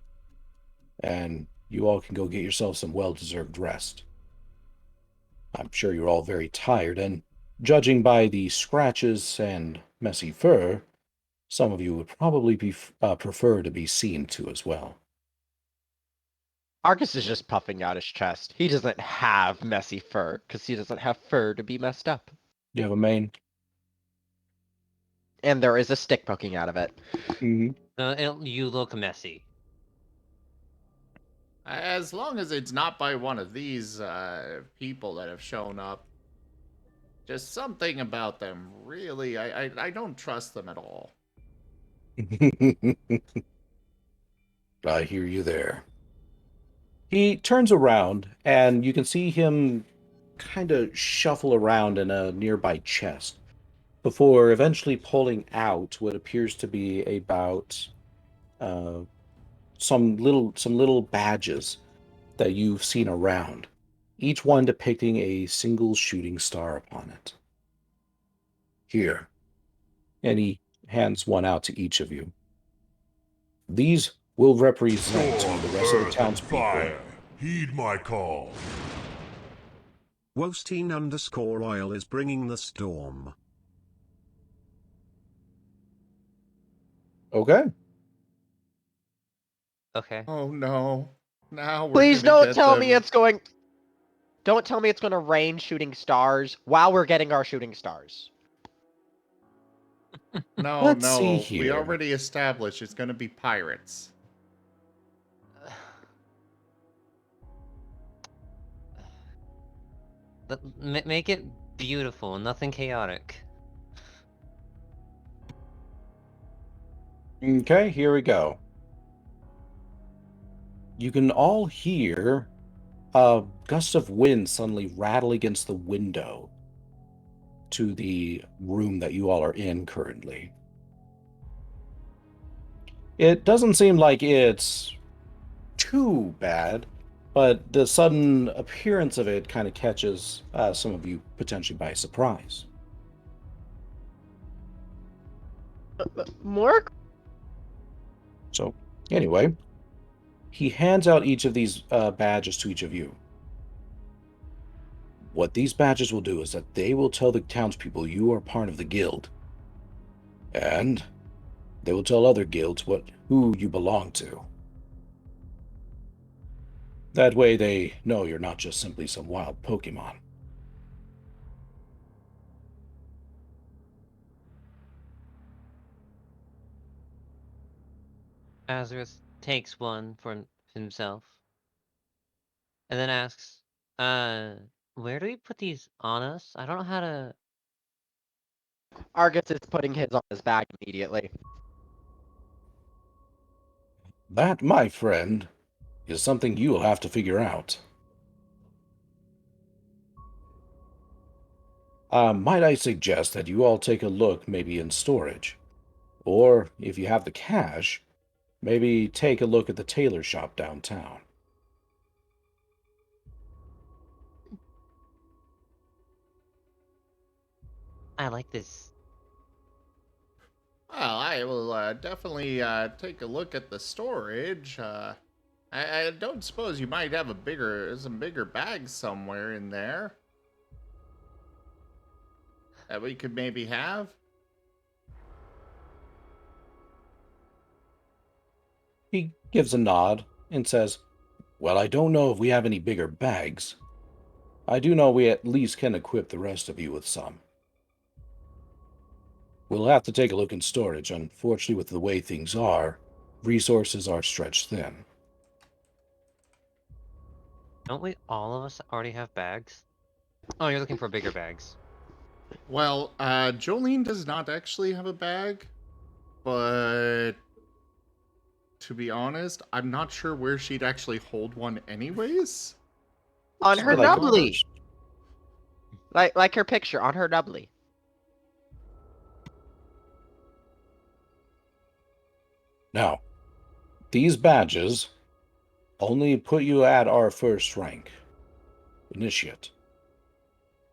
and you all can go get yourself some well-deserved rest. I'm sure you're all very tired, and judging by the scratches and messy fur, some of you would probably prefer to be seen to as well. Argus is just puffing out his chest. He doesn't have messy fur, because he doesn't have fur to be messed up. You have a main? And there is a stick poking out of it. You look messy. As long as it's not by one of these people that have shown up. Just something about them, really, I don't trust them at all. I hear you there. He turns around, and you can see him kind of shuffle around in a nearby chest before eventually pulling out what appears to be about uh, some little badges that you've seen around, each one depicting a single shooting star upon it. Here, and he hands one out to each of you. These will represent to the rest of the townspeople. Heed my call. Wosteen_oil is bringing the storm. Okay. Okay. Oh no. Now we're Please gonna don't get tell them. me it's going... Don't tell me it's going to rain shooting stars while we're getting our shooting stars. No, Let's see no. We here. already established it's gonna be pirates. Make it beautiful, nothing chaotic. Okay, here we go. You can all hear a gust of wind suddenly rattle against the window to the room that you all are in currently. It doesn't seem like it's too bad, but the sudden appearance of it kind of catches some of you potentially by surprise. More? So, anyway, he hands out each of these badges to each of you. What these badges will do is that they will tell the townspeople you are part of the guild. And they will tell other guilds who you belong to. That way they know you're not just simply some wild Pokémon. Azurith takes one for himself. And then asks, where do we put these on us? I don't know how to... Argus is putting his on his bag immediately. That, my friend, is something you'll have to figure out. Might I suggest that you all take a look maybe in storage? Or, if you have the cash, maybe take a look at the tailor shop downtown. I like this. Well, I will definitely take a look at the storage. I don't suppose you might have some bigger bags somewhere in there that we could maybe have. He gives a nod and says, "Well, I don't know if we have any bigger bags. I do know we at least can equip the rest of you with some. We'll have to take a look in storage. Unfortunately, with the way things are, resources are stretched thin." Don't we all of us already have bags? Oh, you're looking for bigger bags. Well, Jolene does not actually have a bag, but to be honest, I'm not sure where she'd actually hold one anyways. On her But I can nubbly! first- Like her picture, on her nubbly. Now, these badges only put you at our first rank, Initiate.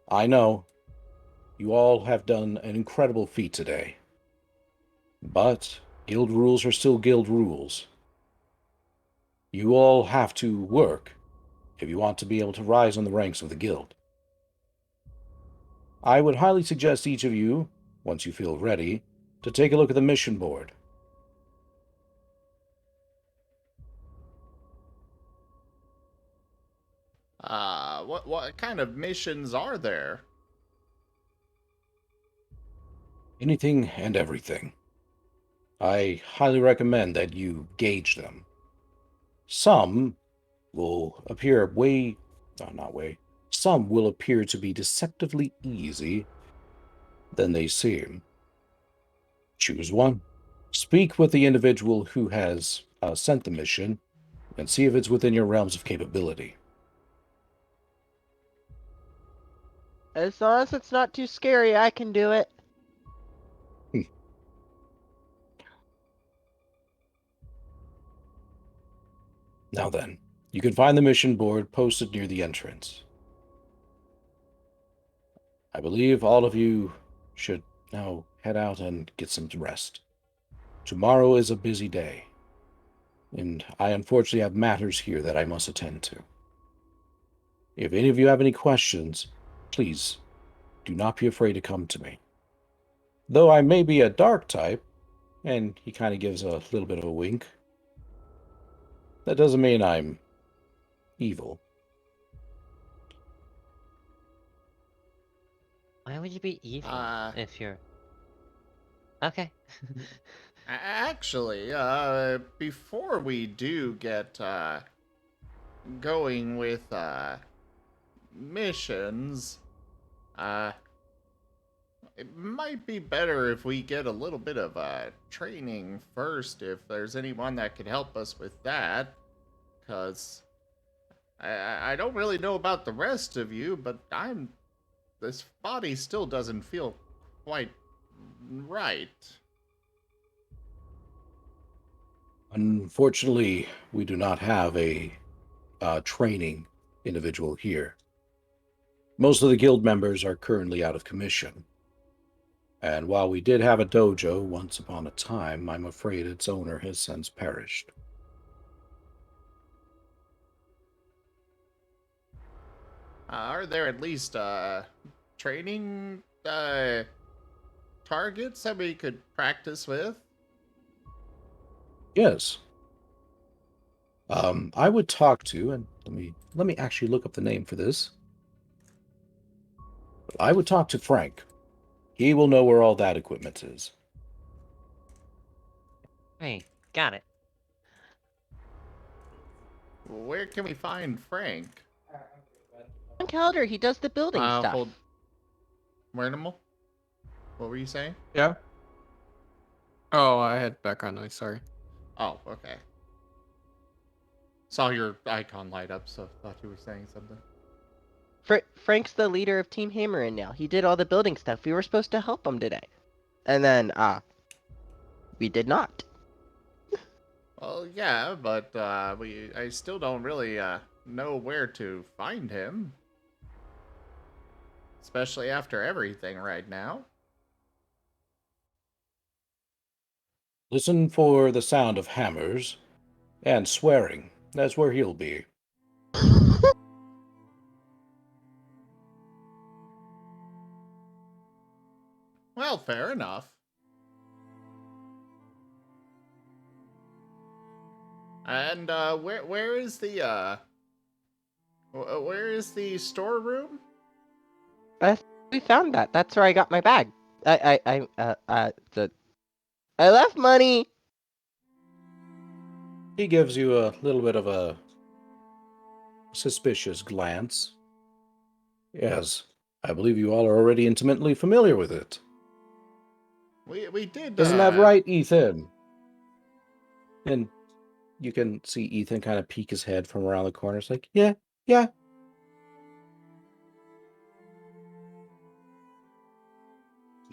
I know you all have done an incredible feat today, but guild rules are still guild rules. You all have to work if you want to be able to rise on the ranks of the guild. I would highly suggest each of you, once you feel ready, to take a look at the mission board. What kind of missions are there? Anything and everything. I highly recommend that you gauge them. Some will appear some will appear to be deceptively easy than they seem. Choose one. Speak with the individual who has sent the mission and see if it's within your realms of capability. As long as it's not too scary, I can do it. Now then, you can find the mission board posted near the entrance. I believe all of you should now head out and get some rest. Tomorrow is a busy day, and I unfortunately have matters here that I must attend to. If any of you have any questions, please do not be afraid to come to me. Though I may be a dark type, and he kind of gives a little bit of a wink, that doesn't mean I'm evil. Why would you be evil if you're... Okay. Actually, before we do get going with missions, it might be better if we get a little bit of training first, if there's anyone that could help us with that, because I don't really know about the rest of you, but this body still doesn't feel quite right. Unfortunately, we do not have a training individual here. Most of the guild members are currently out of commission. And while we did have a dojo once upon a time, I'm afraid its owner has since perished. Are there at least training targets that we could practice with? Yes. I would talk to, and let me actually look up the name for this. I would talk to Frank. He will know where all that equipment is. Hey, got it. Where can we find Frank? On Calendar, he does the building stuff. Hold. Wernimal? What were you saying? Yeah. Oh, I had background noise. Sorry. Oh, okay. Saw your icon light up, so thought you were saying something. Frank's the leader of Team Hammerin now. He did all the building stuff. We were supposed to help him today. And then, we did not. Well, yeah, but I still don't really know where to find him. Especially after everything right now. Listen for the sound of hammers and swearing. That's where he'll be. Well, fair enough. And where is the storeroom? We found that. That's where I got my bag. I left money. He gives you a little bit of a suspicious glance. Yes, I believe you all are already intimately familiar with it. We did. Isn't that right, Ethan? And you can see Ethan kind of peek his head from around the corner. It's like, yeah.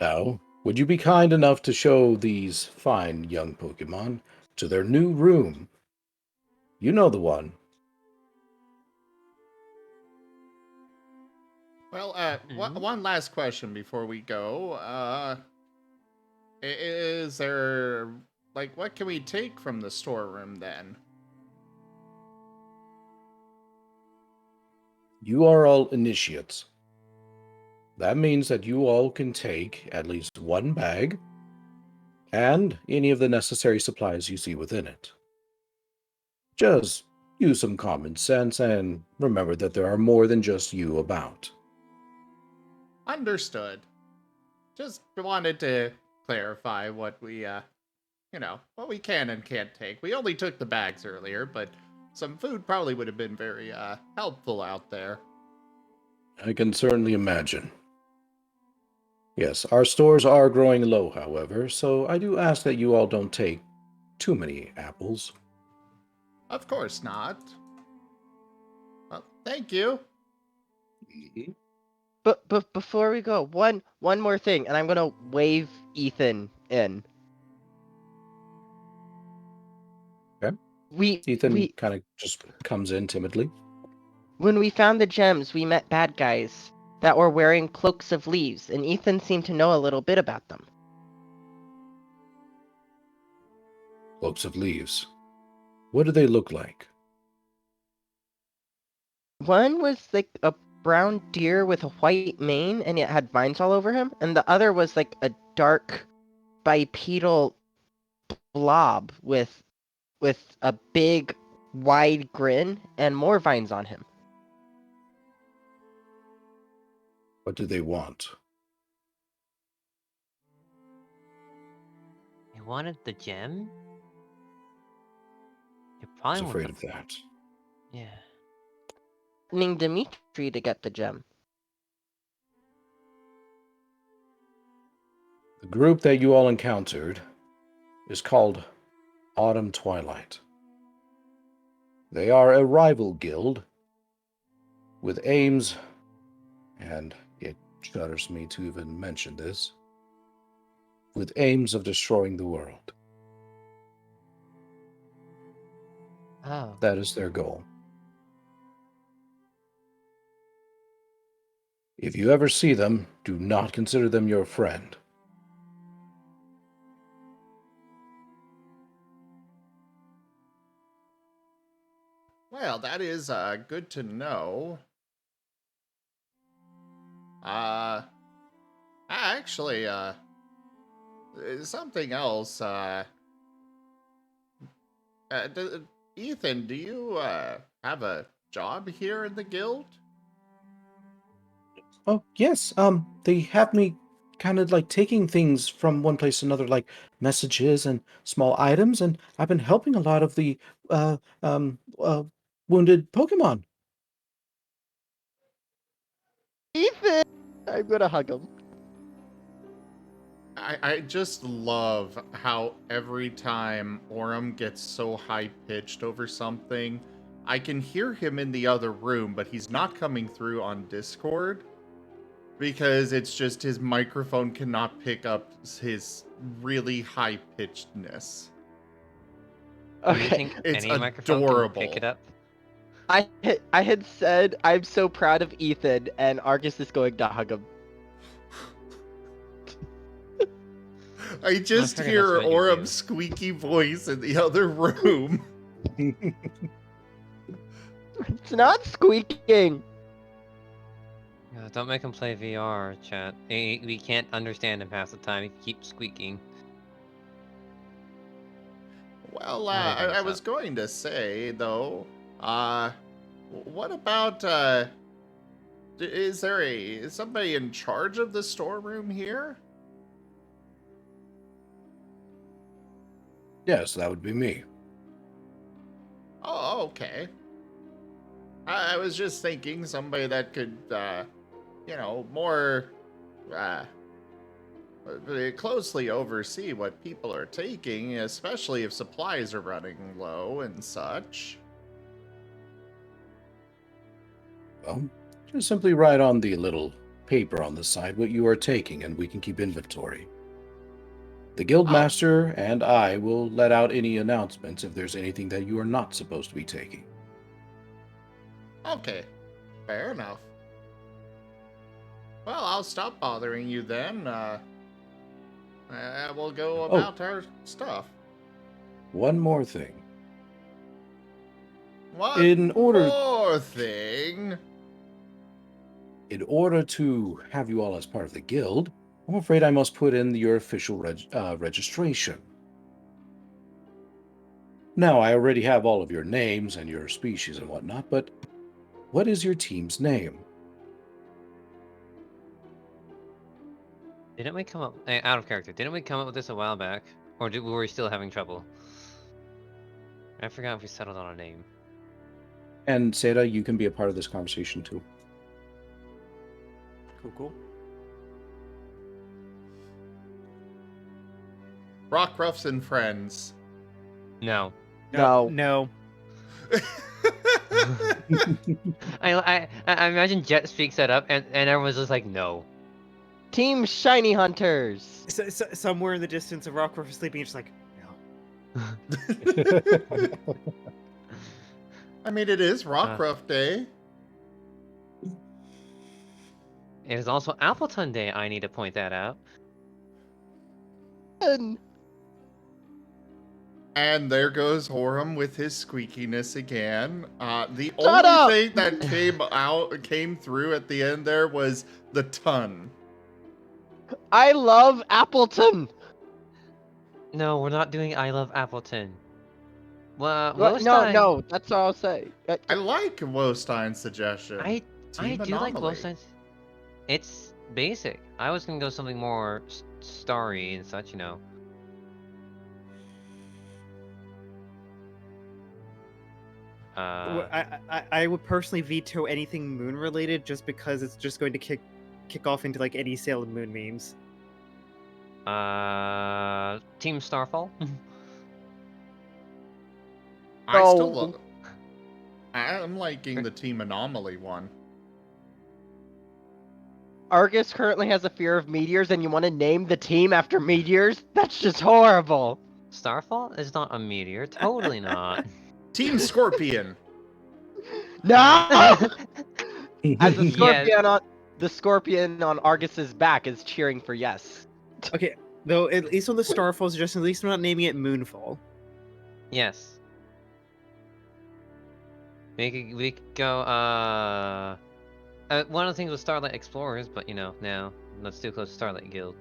Now, would you be kind enough to show these fine young Pokemon to their new room? You know the one. Well, one last question before we go. Is there, like, what can we take from the storeroom then? You are all initiates. That means that you all can take at least one bag and any of the necessary supplies you see within it. Just use some common sense and remember that there are more than just you about. Understood. Just wanted to clarify what we, what we can and can't take. We only took the bags earlier, but some food probably would have been very, helpful out there. I can certainly imagine. Yes, our stores are growing low, however, so I do ask that you all don't take too many apples. Of course not. Well, thank you. But before we go, one more thing, and I'm gonna wave Ethan in. Okay. Ethan kind of just comes in timidly. When we found the gems, we met bad guys that were wearing cloaks of leaves, and Ethan seemed to know a little bit about them. Cloaks of leaves. What do they look like? One was like a brown deer with a white mane, and it had vines all over him, and the other was like a dark bipedal blob with a big wide grin and more vines on him. What do they want? They wanted the gem? You I probably was want afraid the... of that. Yeah. Threatening Dimitri to get the gem. The group that you all encountered is called Autumn Twilight. They are a rival guild with aims, and it shudders me to even mention this, with aims of destroying the world. Oh. That is their goal. If you ever see them, do not consider them your friend. Well, that is good to know. Actually, something else, Ethan, do you, have a job here in the guild? Oh, yes. They have me kind of like taking things from one place to another, like messages and small items, and I've been helping a lot of the uh, um, uh, wounded Pokemon. Ethan! I'm gonna hug him. I just love how every time Orem gets so high-pitched over something, I can hear him in the other room, but he's not coming through on Discord because it's just his microphone cannot pick up his really high-pitchedness. Do you Okay. think It's any microphone can pick adorable. it up? I had said I'm so proud of Ethan, and Argus is going to hug him. I just figured hear that's what you do. Orem's squeaky voice in the other room. It's not squeaking. Don't make him play VR, chat. We can't understand him half the time. He keeps squeaking. Well, What did I I mess was up? going to say, though, what about, is there somebody in charge of the storeroom here? Yes, that would be me. Oh, okay. I was just thinking somebody that could, more, closely oversee what people are taking, especially if supplies are running low and such. Well, just simply write on the little paper on the side what you are taking, and we can keep inventory. The guildmaster and I will let out any announcements if there's anything that you are not supposed to be taking. Okay, fair enough. Well, I'll stop bothering you then. We'll go about our stuff. One more thing. One more thing. In order to have you all as part of the guild, I'm afraid I must put in your official registration. Now, I already have all of your names and your species and whatnot, but what is your team's name? Didn't we come up out of character? Didn't we come up with this a while back, or were we still having trouble? I forgot if we settled on a name. And Seda, you can be a part of this conversation too. Cool. Rockruffs and Friends. No. No. I imagine Jet speaks that up, and everyone's just like, no. Team Shiny Hunters. So, somewhere in the distance, a Rockruff is sleeping. It's like, no. I mean, it is Rockruff Day. It is also Appleton Day. I need to point that out. And there goes Orem with his squeakiness again. The Shut up! only thing that came through at the end there was the ton. I love Appleton. No, we're not doing I Love Appleton. Well, No, that's what I'll say. I like Wostein's suggestion. I Team do like Anomaly. Wolfstein's. It's basic. I was gonna go something more starry and such, you know. I would personally veto anything moon related, just because it's just going to kick off into like any Sailor Moon memes. Team Starfall. I'm liking the Team Anomaly one. Argus currently has a fear of meteors, and you want to name the team after meteors? That's just horrible. Starfall is not a meteor. Totally not. Team Scorpion. No! As the Yes. scorpion on Argus's back is cheering for yes. Okay, though at least on the Starfall suggestion, at least I'm not naming it Moonfall. Yes. We could go one of the things with Starlight Explorers, but now that's too close to Starlight Guild.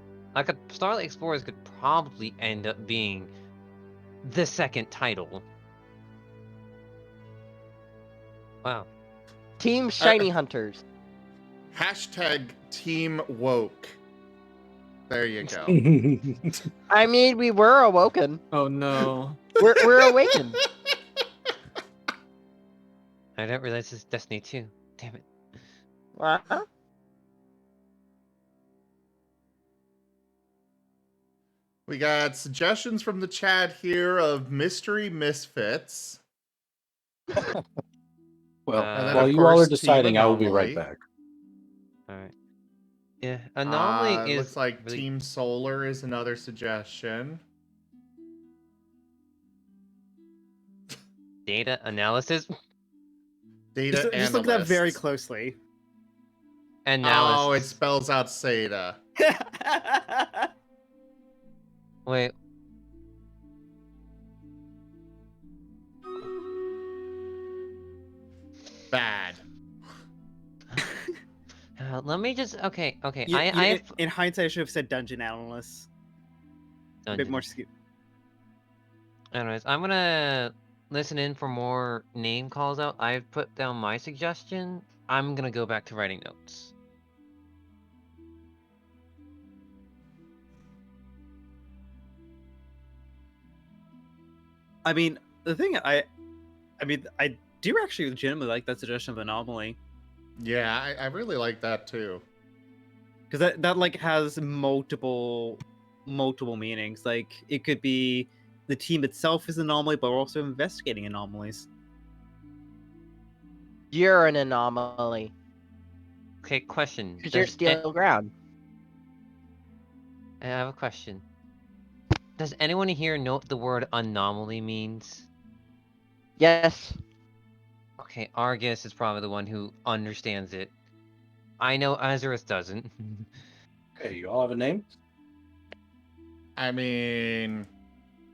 Starlight Explorers could probably end up being the second title. Wow. Team Shiny Hunters. Hashtag Team Woke. There you go. I mean, we were awoken. Oh no. We're awakened. I didn't realize it's Destiny 2. Damn it. What? We got suggestions from the chat here of mystery misfits. Well, And then, while of you all course, are deciding, Team I will be right Anomaly. back. Alright. Yeah, Anomaly is... Looks like really... Team Solar is another suggestion. Data analysis? Data Just look at that very analyst. closely. Analysis. Oh, it spells out SATA. Wait. Bad. Let me just... Okay. In hindsight, I should have said dungeon analyst. A bit more skew. Anyways, I'm gonna listen in for more name calls out. I've put down my suggestion. I'm gonna go back to writing notes. I mean, the thing I do actually legitimately like that suggestion of anomaly. Yeah, I really like that too. Because that like has multiple meanings. Like it could be the team itself is an anomaly, but we're also investigating anomalies. You're an anomaly. Okay, question. Because you're stealing ground. I have a question. Does anyone here know what the word anomaly means? Yes. Okay, Argus is probably the one who understands it. I know Azurith doesn't. Okay, you all have a name? I mean,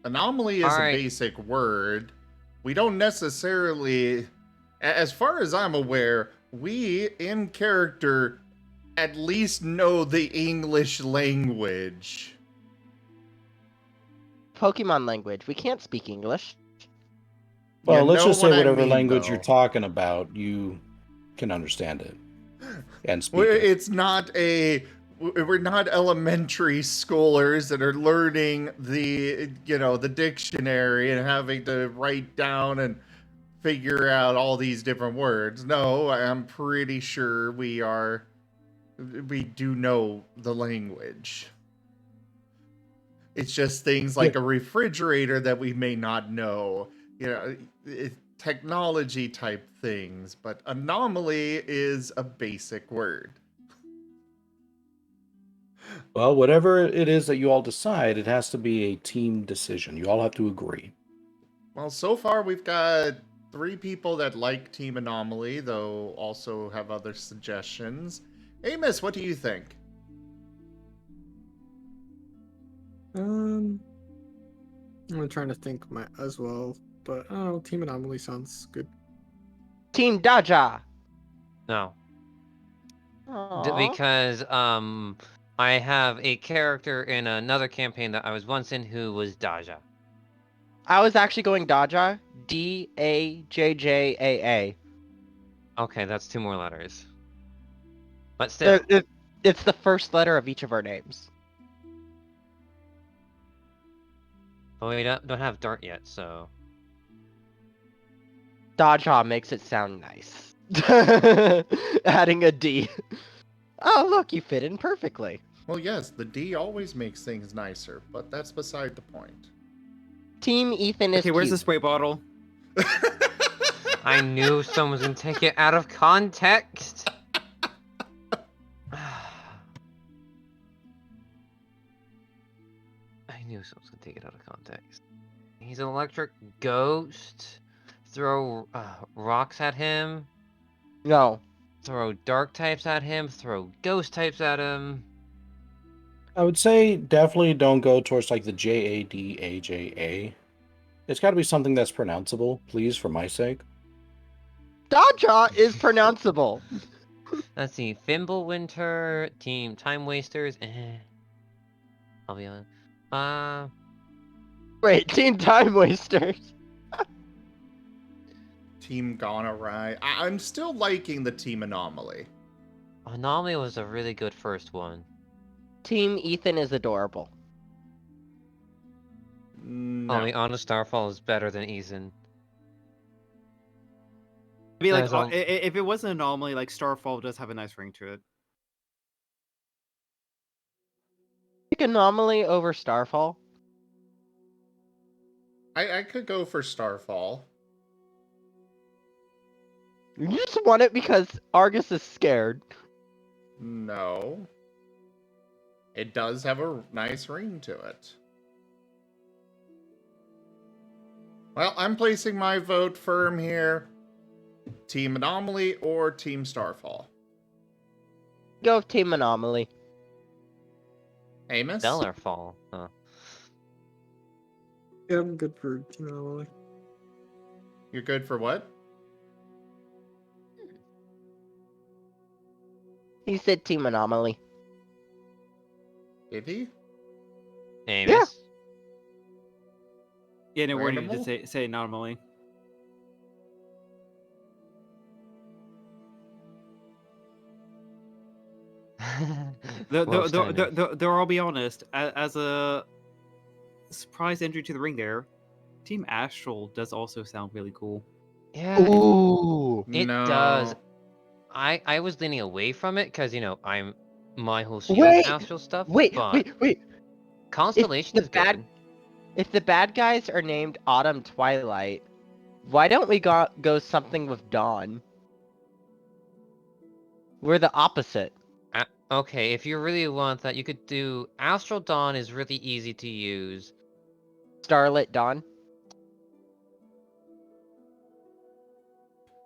anomaly is a Alright. basic word. We don't necessarily, as far as I'm aware, we in character at least know the English language. Pokemon language. We can't speak English. Well, You let's know just say what I whatever mean, language you're though. talking about, you can understand it and speak it. It's not we're not elementary schoolers that are learning the dictionary and having to write down and figure out all these different words. No, I'm pretty sure we do know the language. It's just things like a refrigerator that we may not know, technology type things, but anomaly is a basic word. Well, whatever it is that you all decide, it has to be a team decision. You all have to agree. Well, so far we've got 3 people that like Team Anomaly, though also have other suggestions. Amos, what do you think? I'm trying to think as well, but Team Anomaly sounds good. Team Daja. No. Aww. Because I have a character in another campaign that I was once in who was Daja. I was actually going Daja. Dajjaa. Okay, that's 2 more letters. But still. It's the first letter of each of our names. But we don't have Dart yet, so... Daja makes it sound nice. Adding a D. Oh, look, you fit in perfectly. Well, yes, the D always makes things nicer, but that's beside the point. Team Ethan is Okay, where's the cute. spray bottle? I knew someone was gonna take it out of context. I knew someone was gonna take it out of context. He's an electric ghost. Throw rocks at him. No. Throw dark types at him. Throw ghost types at him. I would say definitely don't go towards like the Jadaja. It's got to be something that's pronounceable, please, for my sake. Daja is pronounceable. Let's see. Fimbulwinter, Team Time Wasters. I'll be on. Wait, Team Time Wasters. Team Gone Awry. I'm still liking the Team Anomaly. Anomaly was a really good first one. Team Ethan is adorable. No. I'll be honest, Starfall is better than Ethan. I mean, like, There's a- if it was an anomaly, like Starfall does have a nice ring to it. Pick Anomaly over Starfall. I could go for Starfall. You just want it because Argus is scared. No. It does have a nice ring to it. Well, I'm placing my vote firm here. Team Anomaly or Team Starfall? Go with Team Anomaly. Amos? Stellarfall. Huh. Yeah, I'm good for Team Anomaly. You're good for what? He said Team Anomaly. Did he? Amos. Yeah, no, we're going to Randomal? say anomaly. Well standing. Though I'll be honest, as a surprise entry to the ring there, Team Astral does also sound really cool. Yeah, Ooh. it No. does. I was leaning away from it because, you know, my whole shield Wait! astral stuff. Wait, but wait. Constellation is good. If the bad guys are named Autumn Twilight, why don't we go something with Dawn? We're the opposite. Okay, if you really want that, you could do Astral Dawn is really easy to use. Starlit Dawn.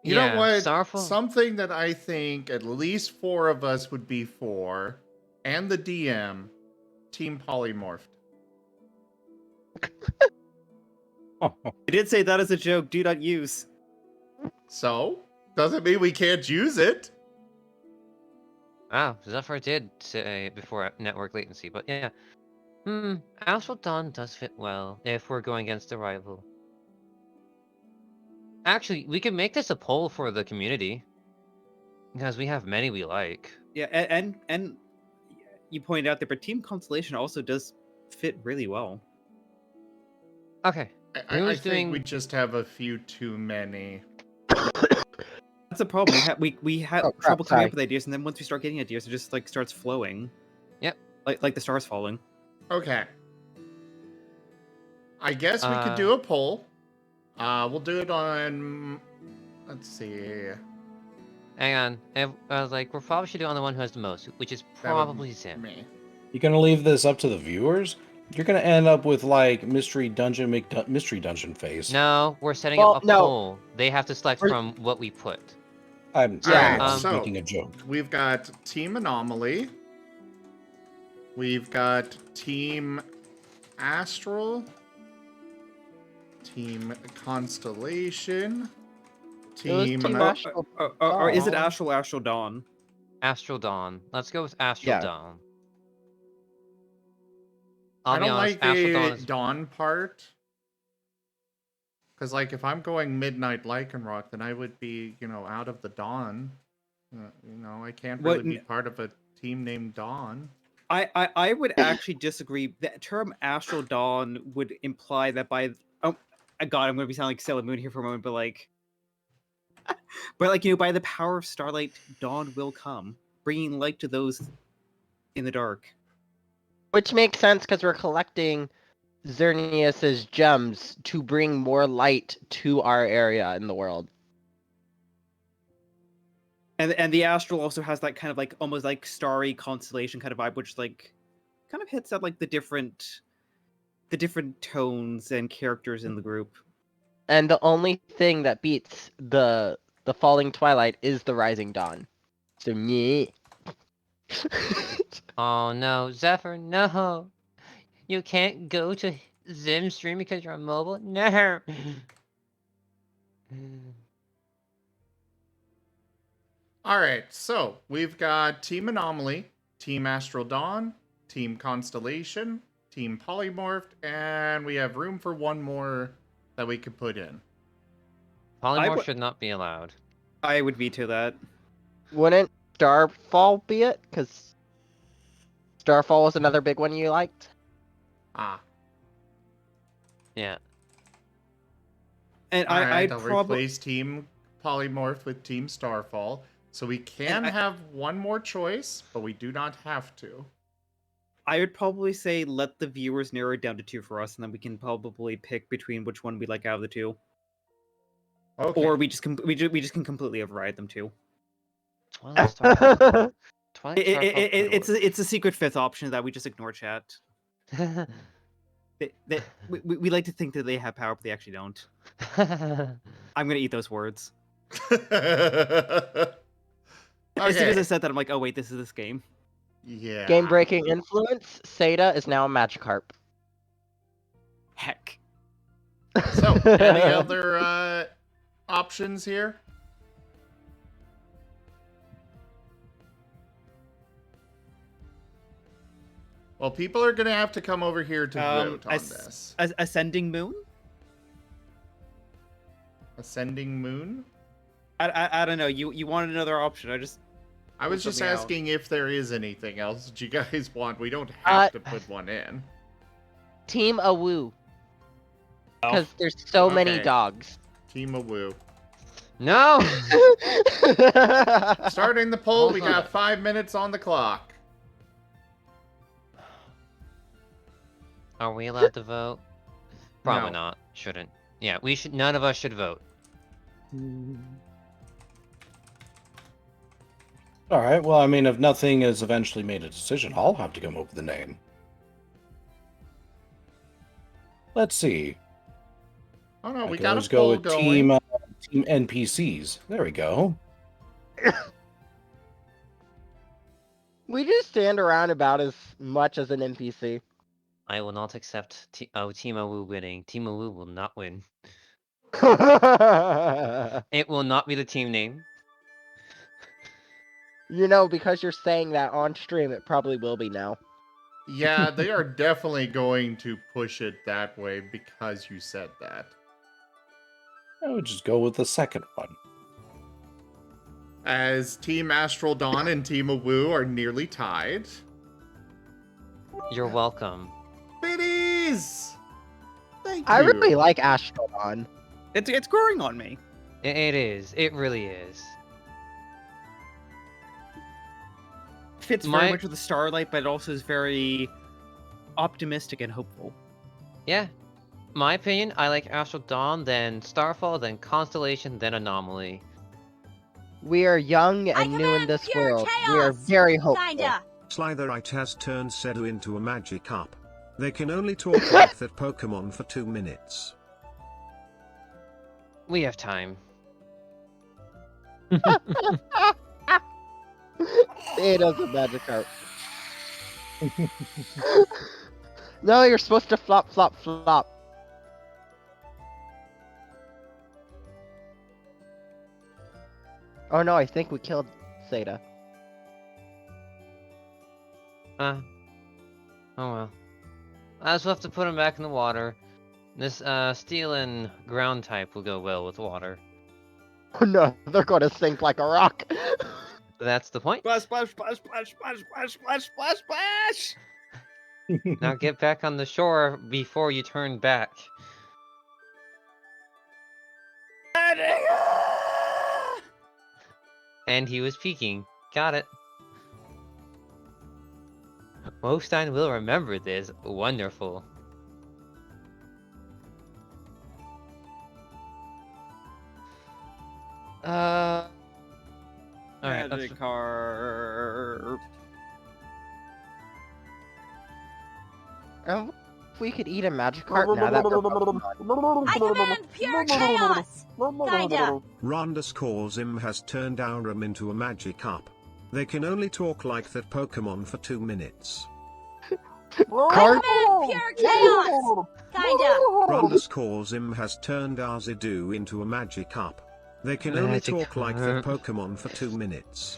You know what? Starfall. Something that I think at least 4 of us would be for, and the DM, Team Polymorphed. I did say that as a joke. Do not use. So? Doesn't mean we can't use it. Wow, Zephyr did say before network latency, but yeah. Astral Dawn does fit well if we're going against a rival. Actually, we can make this a poll for the community. Because we have many we like. Yeah, and you pointed out that, but Team Constellation also does fit really well. Okay. I think we just have a few too many. That's a problem. We have Oh, crap, trouble coming sorry. up with ideas, and then once we start getting ideas, it just like starts flowing. Yep. Like the stars falling. Okay. I guess we could do a poll. We'll do it on... Let's see. Hang on. I was like, we probably should do it on the one who has the most, which is probably Zim. Me. You're gonna leave this up to the viewers? You're gonna end up with like mystery dungeon face. No, we're setting Well, up a no. poll. They have to select We're- from what we put. I'm Alright, so making a joke. we've got Team Anomaly. We've got Team Astral. Team Constellation. It was Team... Team Astral. Or is it Dawn. Astral Dawn? Astral Dawn. Let's go with Astral Yeah. Dawn. I I'll be don't honest, like Astral the Dawn is... dawn part. Because, like, if I'm going Midnight Lycanroc, then I would be, you know, out of the dawn. You know, I can't really be part of a team named Dawn. I would actually disagree. The term Astral Dawn would imply that by... Oh, God, I'm going to be sounding like Sailor Moon here for a moment, but like... But like, you know, by the power of Starlight, dawn will come, bringing light to those in the dark. Which makes sense because we're collecting Xerneas's gems to bring more light to our area in the world. And the Astral also has that kind of like almost like starry constellation kind of vibe, which like kind of hits at like the different tones and characters in the group. And the only thing that beats the falling twilight is the rising dawn. So yeah. Oh no, Zephyr, no! You can't go to Zim stream because you're on mobile? No! Alright, so we've got Team Anomaly, Team Astral Dawn, Team Constellation, Team Polymorphed, and we have room for one more that we could put in. Polymorph should not be allowed. I would veto that. Wouldn't Starfall be it? Because Starfall was another big one you liked. Ah. Yeah. And Alright, I'd I'll probably replace Team Polymorph with Team Starfall. So we can have one more choice, but we do not have to. I would probably say let the viewers narrow it down to 2 for us, and then we can probably pick between which one we like out of the 2. Okay. Or we just can completely override them too. Twilight Starfall. Twilight Starfall It's a secret 5th option that we just ignore, chat. We like to think that they have power, but they actually don't. I'm gonna eat those words. As soon as I said that, I'm like, oh wait, this is this game. Yeah. Game-breaking influence. Seda is now a Magikarp. Heck. So, any other options here? Well, people are gonna have to come over here to vote on this. Ascending Moon? Ascending Moon? I don't know. You wanted another option. I was just something out. asking if there is anything else that you guys want. We don't have to put one in. Team Awoo. Because there's so many Okay. dogs. Team Awoo. No! Starting the poll, Hold we on. got 5 minutes on the clock. Are we allowed to vote? Probably No. not. Shouldn't. Yeah, we should. None of us should vote. All right. Well, I mean, if nothing has eventually made a decision, I'll have to come up with a name. Let's see. Oh no, I we could got a always go poll with going. team NPCs. There we go. We just stand around about as much as an NPC. I will not accept Team Awoo winning. Team Awoo will not win. It will not be the team name. You know, because you're saying that on stream, it probably will be now. Yeah, they are definitely going to push it that way because you said that. I would just go with the second one. As Team Astral Dawn and Team Awoo are nearly tied. You're welcome. Biddies! Thank you. I really like Astrodon. It's growing on me. It is. It really is. Fits very much with the Starlight, but it also is very optimistic and hopeful. Yeah. My opinion, I like Astral Dawn, then Starfall, then Constellation, then Anomaly. We are young and new in this world. We are very hopeful. Slytherite has turned Sedu into a Magikarp. They can only talk like that Pokemon for 2 minutes. We have time. It is a Magikarp. No, you're supposed to flop, flop, flop. Oh no, I think we killed Seda. Oh well. I just have to put him back in the water. This steel and ground type will go well with water. Oh no, they're gonna sink like a rock. That's the point. Splash, splash, splash, splash, splash, splash, splash, splash, splash! Now get back on the shore before you turn back. And he was peeking. Got it. Wolfstein will remember this. Wonderful. Alright, Magikarp. If we could eat a Magikarp now that we're Pokemon. I command pure chaos! Kinda. Ronda_Zim has turned Aurum into a Magikarp. They can only talk like that Pokemon for 2 minutes. Carp? I command pure chaos! Kinda. Ronda_Zim has turned Arzidu into a Magikarp. They can only Magic talk like the carp. Pokémon for 2 minutes.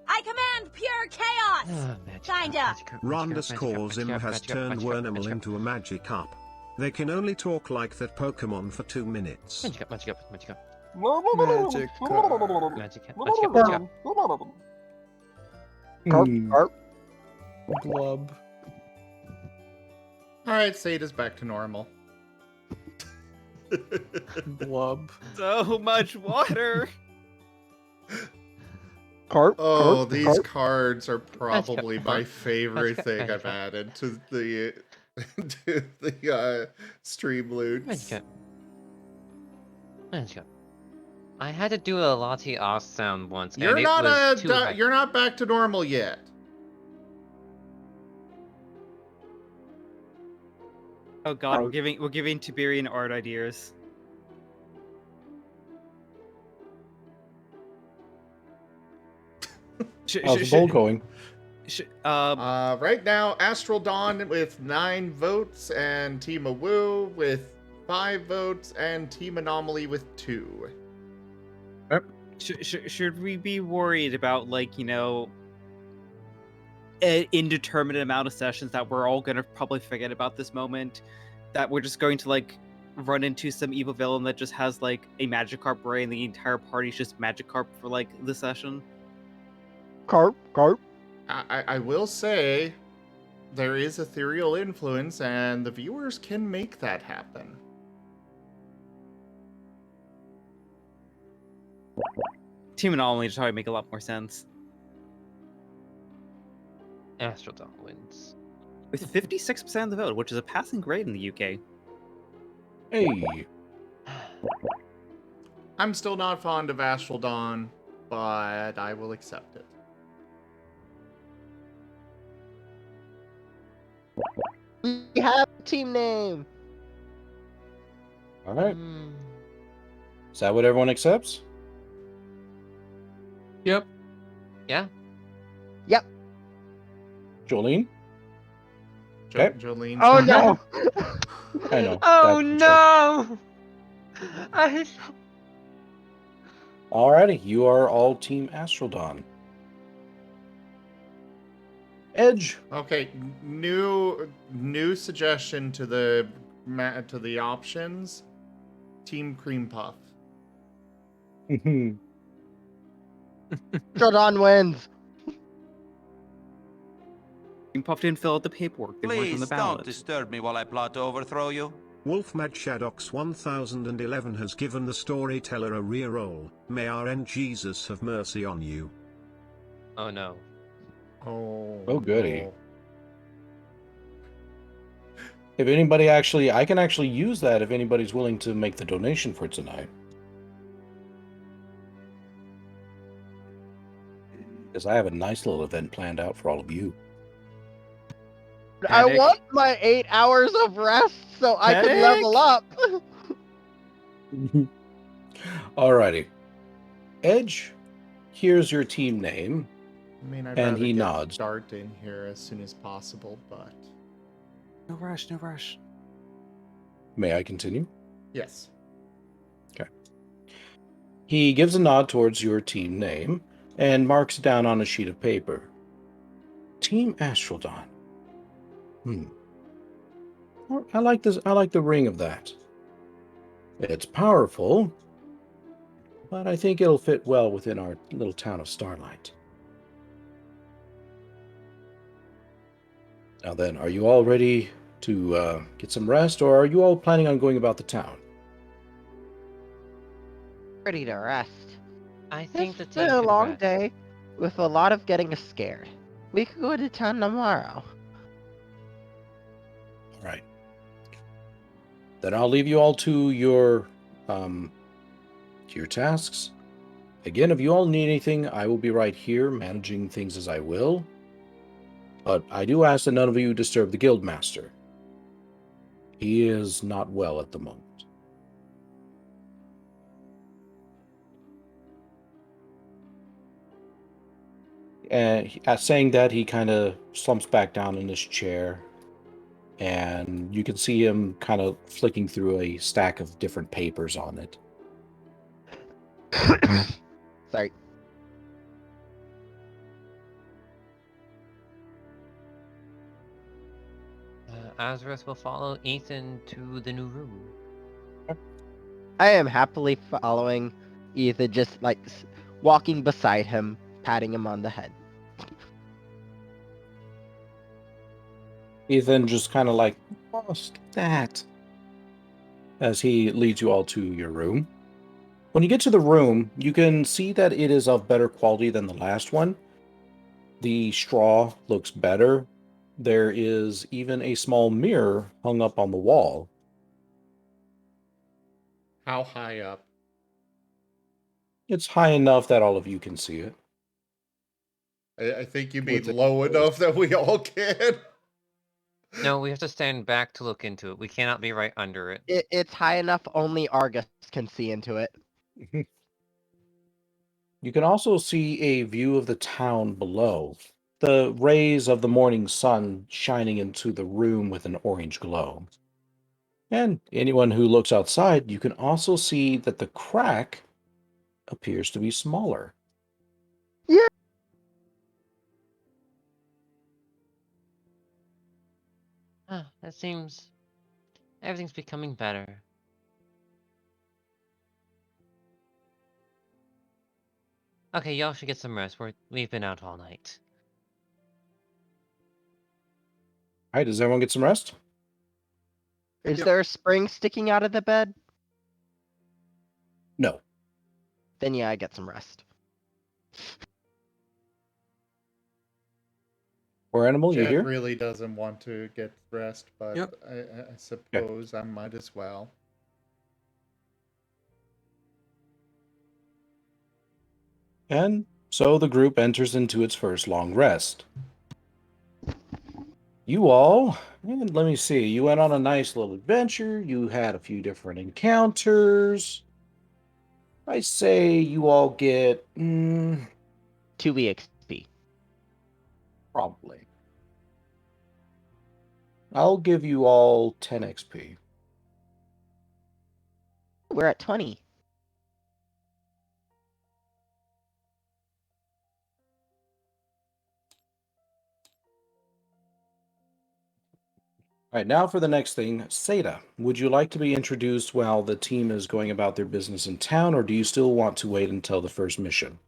I command pure chaos! Kinda. Rondus Corzim has turned Wornimal into a Magikarp. They can only talk like that Pokemon for 2 minutes. Magic. Magic. Carp, Hmm. carp. Blub. Alright, Sada's back to normal. Blub. So much water. Carp. Oh, carp, these carp. cards are probably my Magic favorite carp. thing Magic I've carp. added to the to the stream loots. Magic. I had to do a Lottie off sound once, You're and it not was too high. you're not back to normal yet. Oh god, we're giving Tiberian art ideas. How's the poll going? Right now, Astral Dawn with 9 votes, and Team Awoo with 5 votes, and Team Anomaly with 2. Should we be worried about, like, you know, an indeterminate amount of sessions that we're all gonna probably forget about this moment? That we're just going to, like, run into some evil villain that just has, like, a Magikarp ray and the entire party's just Magikarp for, like, the session? Carp, carp. I will say, there is ethereal influence, and the viewers can make that happen. Team Anomaly just probably make a lot more sense. Astral Dawn wins. With 56% of the vote, which is a passing grade in the UK. Hey. I'm still not fond of Astral Dawn, but I will accept it. We have a team name. All right. Mm. Is that what everyone accepts? Yep. Yeah. Jolene? Okay. Jolene. Oh no! I know. Oh that's a joke. no! Alrighty, you are all Team Astral Dawn. Edge. Okay, new suggestion to the options. Team Cream Puff. Jordan wins. Team Puff didn't fill out the paperwork. They weren't on Please the don't ballot. disturb me while I plot to overthrow you. Wolfmad Shadox 1011 has given the storyteller a reroll. May our end Jesus have mercy on you. Oh no. Oh, goody. If anybody I can actually use that if anybody's willing to make the donation for tonight. Because I have a nice little event planned out for all of you. I Panic. want my 8 hours of rest so I can level up. Alrighty. Edge, here's your team name. I mean, I'd And rather he get nods. Dart in here as soon as possible, but No rush, no rush. May I continue? yes. He gives a nod towards your team name and marks down on a sheet of paper. Team Astral Dawn. I like this. I like the ring of that. It's powerful, but I think it'll fit well within our little town of Starlight. Now then, are you all ready to get some rest, or are you all planning on going about the town? Ready to rest. I think the It's team been a can long rest. day with a lot of getting scared. We could go to town tomorrow. All right. Then I'll leave you all to your tasks. Again, if you all need anything, I will be right here managing things as I will. But I do ask that none of you disturb the Guildmaster. He is not well at the moment. And saying that, he kind of slumps back down in his chair. And you can see him kind of flicking through a stack of different papers on it. Sorry. Azurith will follow Ethan to the new room. I am happily following Ethan, just like walking beside him, patting him on the head. Ethan just kind of like, lost that, as he leads you all to your room. When you get to the room, you can see that it is of better quality than the last one. The straw looks better. There is even a small mirror hung up on the wall. How high up? It's high enough that all of you can see it. I think you mean With it- low enough that we all can. No, we have to stand back to look into it. We cannot be right under it. It's high enough only Argus can see into it. You can also see a view of the town below. The rays of the morning sun shining into the room with an orange glow. And anyone who looks outside, you can also see that the crack appears to be smaller. Yeah. That seems... Everything's becoming better. Okay, y'all should get some rest. We've been out all night. All right, does everyone get some rest? Is Yep. there a spring sticking out of the bed? No. Then yeah, I get some rest. Or animal, you Jet here? really doesn't want to get rest, but Yep. I suppose I might as well. And so the group enters into its first long rest. You all, and let me see, you went on a nice little adventure. You had a few different encounters. I say you all get 2 EXP. probably. I'll give you all 10 XP. We're at 20. All right, now for the next thing, Seda. Would you like to be introduced while the team is going about their business in town, or do you still want to wait until the first mission?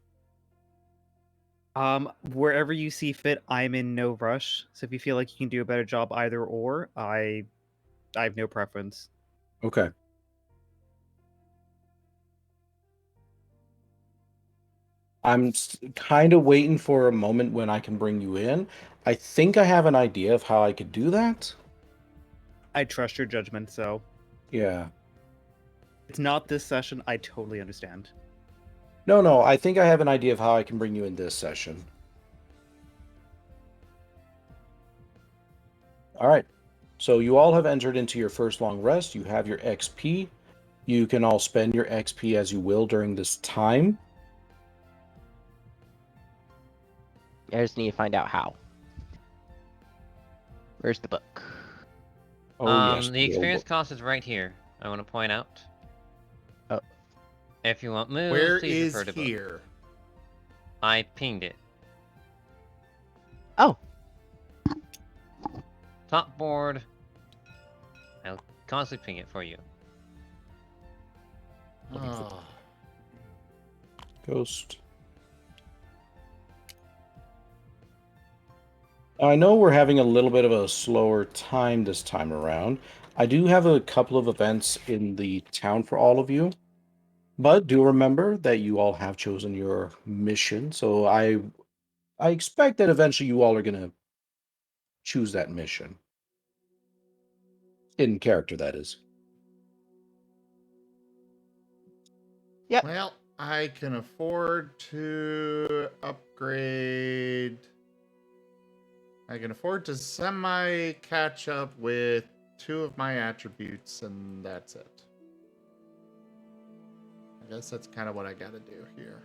Wherever you see fit, I'm in no rush. So if you feel like you can do a better job either or, I have no preference. Okay. I'm kind of waiting for a moment when I can bring you in. I think I have an idea of how I could do that. I trust your judgment, so Yeah. it's not this session. I totally understand. No, I think I have an idea of how I can bring you in this session. All right. So you all have entered into your first long rest. You have your XP. You can all spend your XP as you will during this time. I just need to find out how. Where's the book? Oh, yes. The experience cost is right here. I want to point out. Oh. If you want moves, Where please is refer to book. here? I pinged it. Oh. Top board. I'll constantly ping it for you. Oh. Ghost. I know we're having a little bit of a slower time this time around. I do have a couple of events in the town for all of you, but do remember that you all have chosen your mission. So I expect that eventually you all are going to choose that mission. In character, that is. Yep. Well, I can afford to upgrade. I can afford to semi catch up with 2 of my attributes, and that's it. I guess that's kind of what I gotta do here.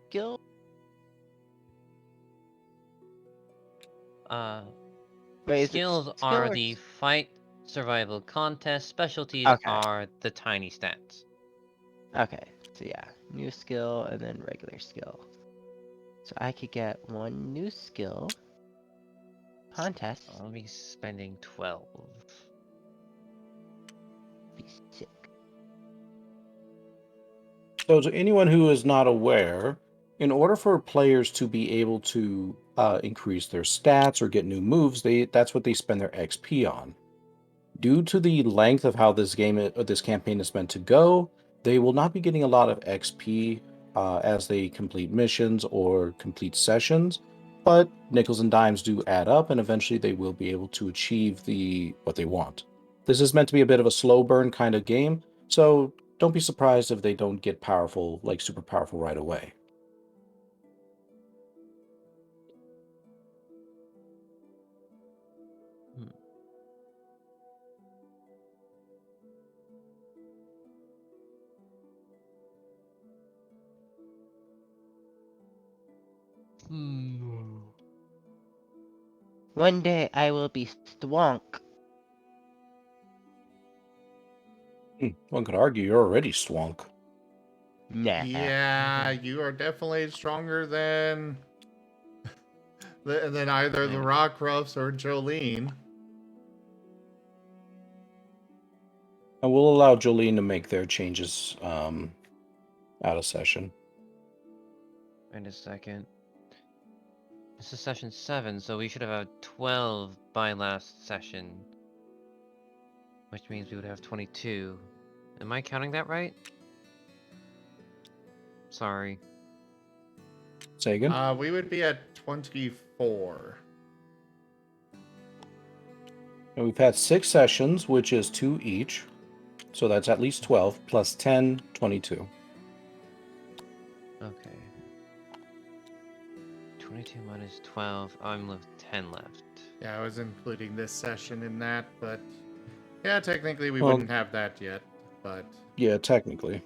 Skill. Wait, is it Skills skill are or the s- fight, survival, contest. Specialties Okay. are the tiny stats. Okay, so yeah, new skill and then regular skill. So I could get one new skill. Contest. I'll be spending 12. Be sick. So, to anyone who is not aware, in order for players to be able to increase their stats or get new moves, that's what they spend their XP on. Due to the length of how this this campaign is meant to go, they will not be getting a lot of XP as they complete missions or complete sessions. But nickels and dimes do add up, and eventually they will be able to achieve what they want. This is meant to be a bit of a slow burn kind of game, so don't be surprised if they don't get powerful, like super powerful right away. One day I will be Thwonk. One could argue you're already Swonk. Nah. Yeah, you are definitely stronger than either the Rockruffs or Jolene. And we'll allow Jolene to make their changes out of session. Wait a second. This is session 7, so we should have had 12 by last session. Which means we would have 22. Am I counting that right? Sorry. Say again? We would be at 24. And we've had 6 sessions, which is 2 each. So that's at least 12, plus 10, 22. Okay. 22 minus 12. I'm left 10 left. Yeah, I was including this session in that, but yeah, technically we Well, wouldn't have that yet, but yeah, technically.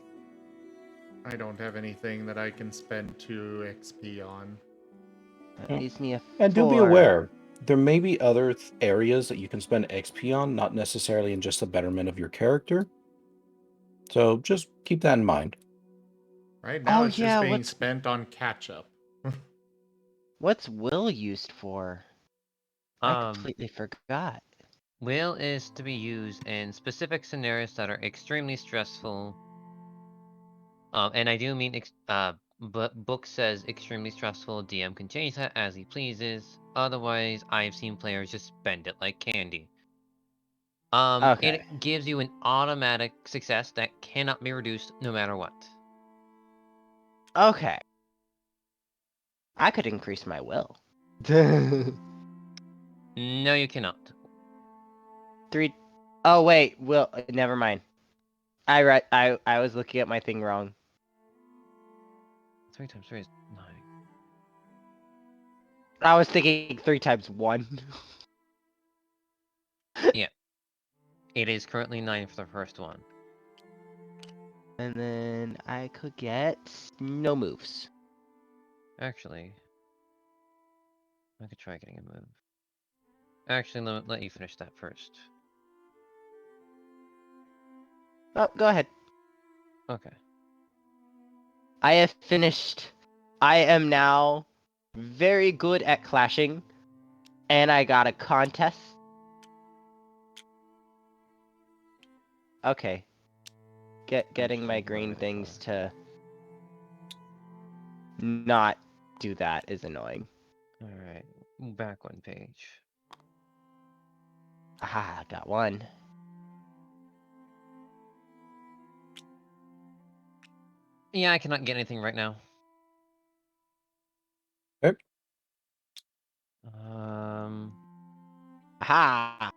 I don't have anything that I can spend 2 XP on. That leaves me a 4. And do be aware, there may be other areas that you can spend XP on, not necessarily in just the betterment of your character. So just keep that in mind. Right now Oh, it's yeah, just being spent on catch-up. What's will used for? I completely forgot. Will is to be used in specific scenarios that are extremely stressful. And I do mean, but book says extremely stressful. DM can change that as he pleases. Otherwise, I've seen players just spend it like candy. Okay. It gives you an automatic success that cannot be reduced no matter what. Okay. I could increase my will. No, you cannot. 3. Oh wait, will. Never mind. I was looking at my thing wrong. 3 times 3 is 9. I was thinking 3 times 1. Yeah. It is currently 9 for the first one. And then I could get no moves. Actually, I could try getting a move. Actually, let you finish that first. Oh, go ahead. Okay. I have finished. I am now very good at clashing. And I got a contest. Okay. Getting my green things to not do that is annoying. Alright. Back one page. Ah, got one. Yeah, I cannot get anything right now. Okay. Aha!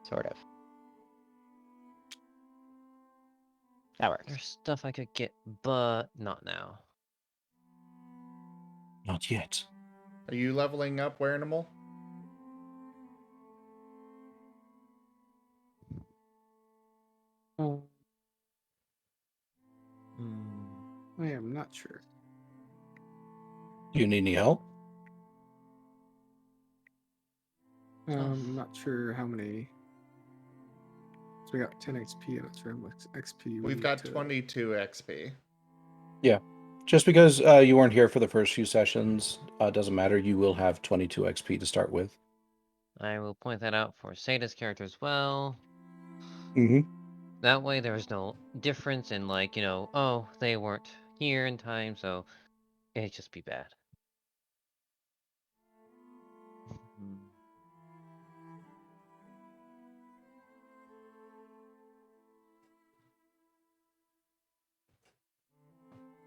Sort of. That works. There's stuff I could get, but not now. Not yet. Are you leveling up, Werenimal? Wait, I'm not sure. Do you need any help? I'm not sure how many. So we got 10 XP. I'm not sure how much XP We've need got to... 22 XP. Yeah. Just because you weren't here for the first few sessions, doesn't matter. You will have 22 XP to start with. I will point that out for Sada's character as well. Mm-hmm. That way there's no difference in, like, you know, oh, they weren't here in time, so it'd just be bad.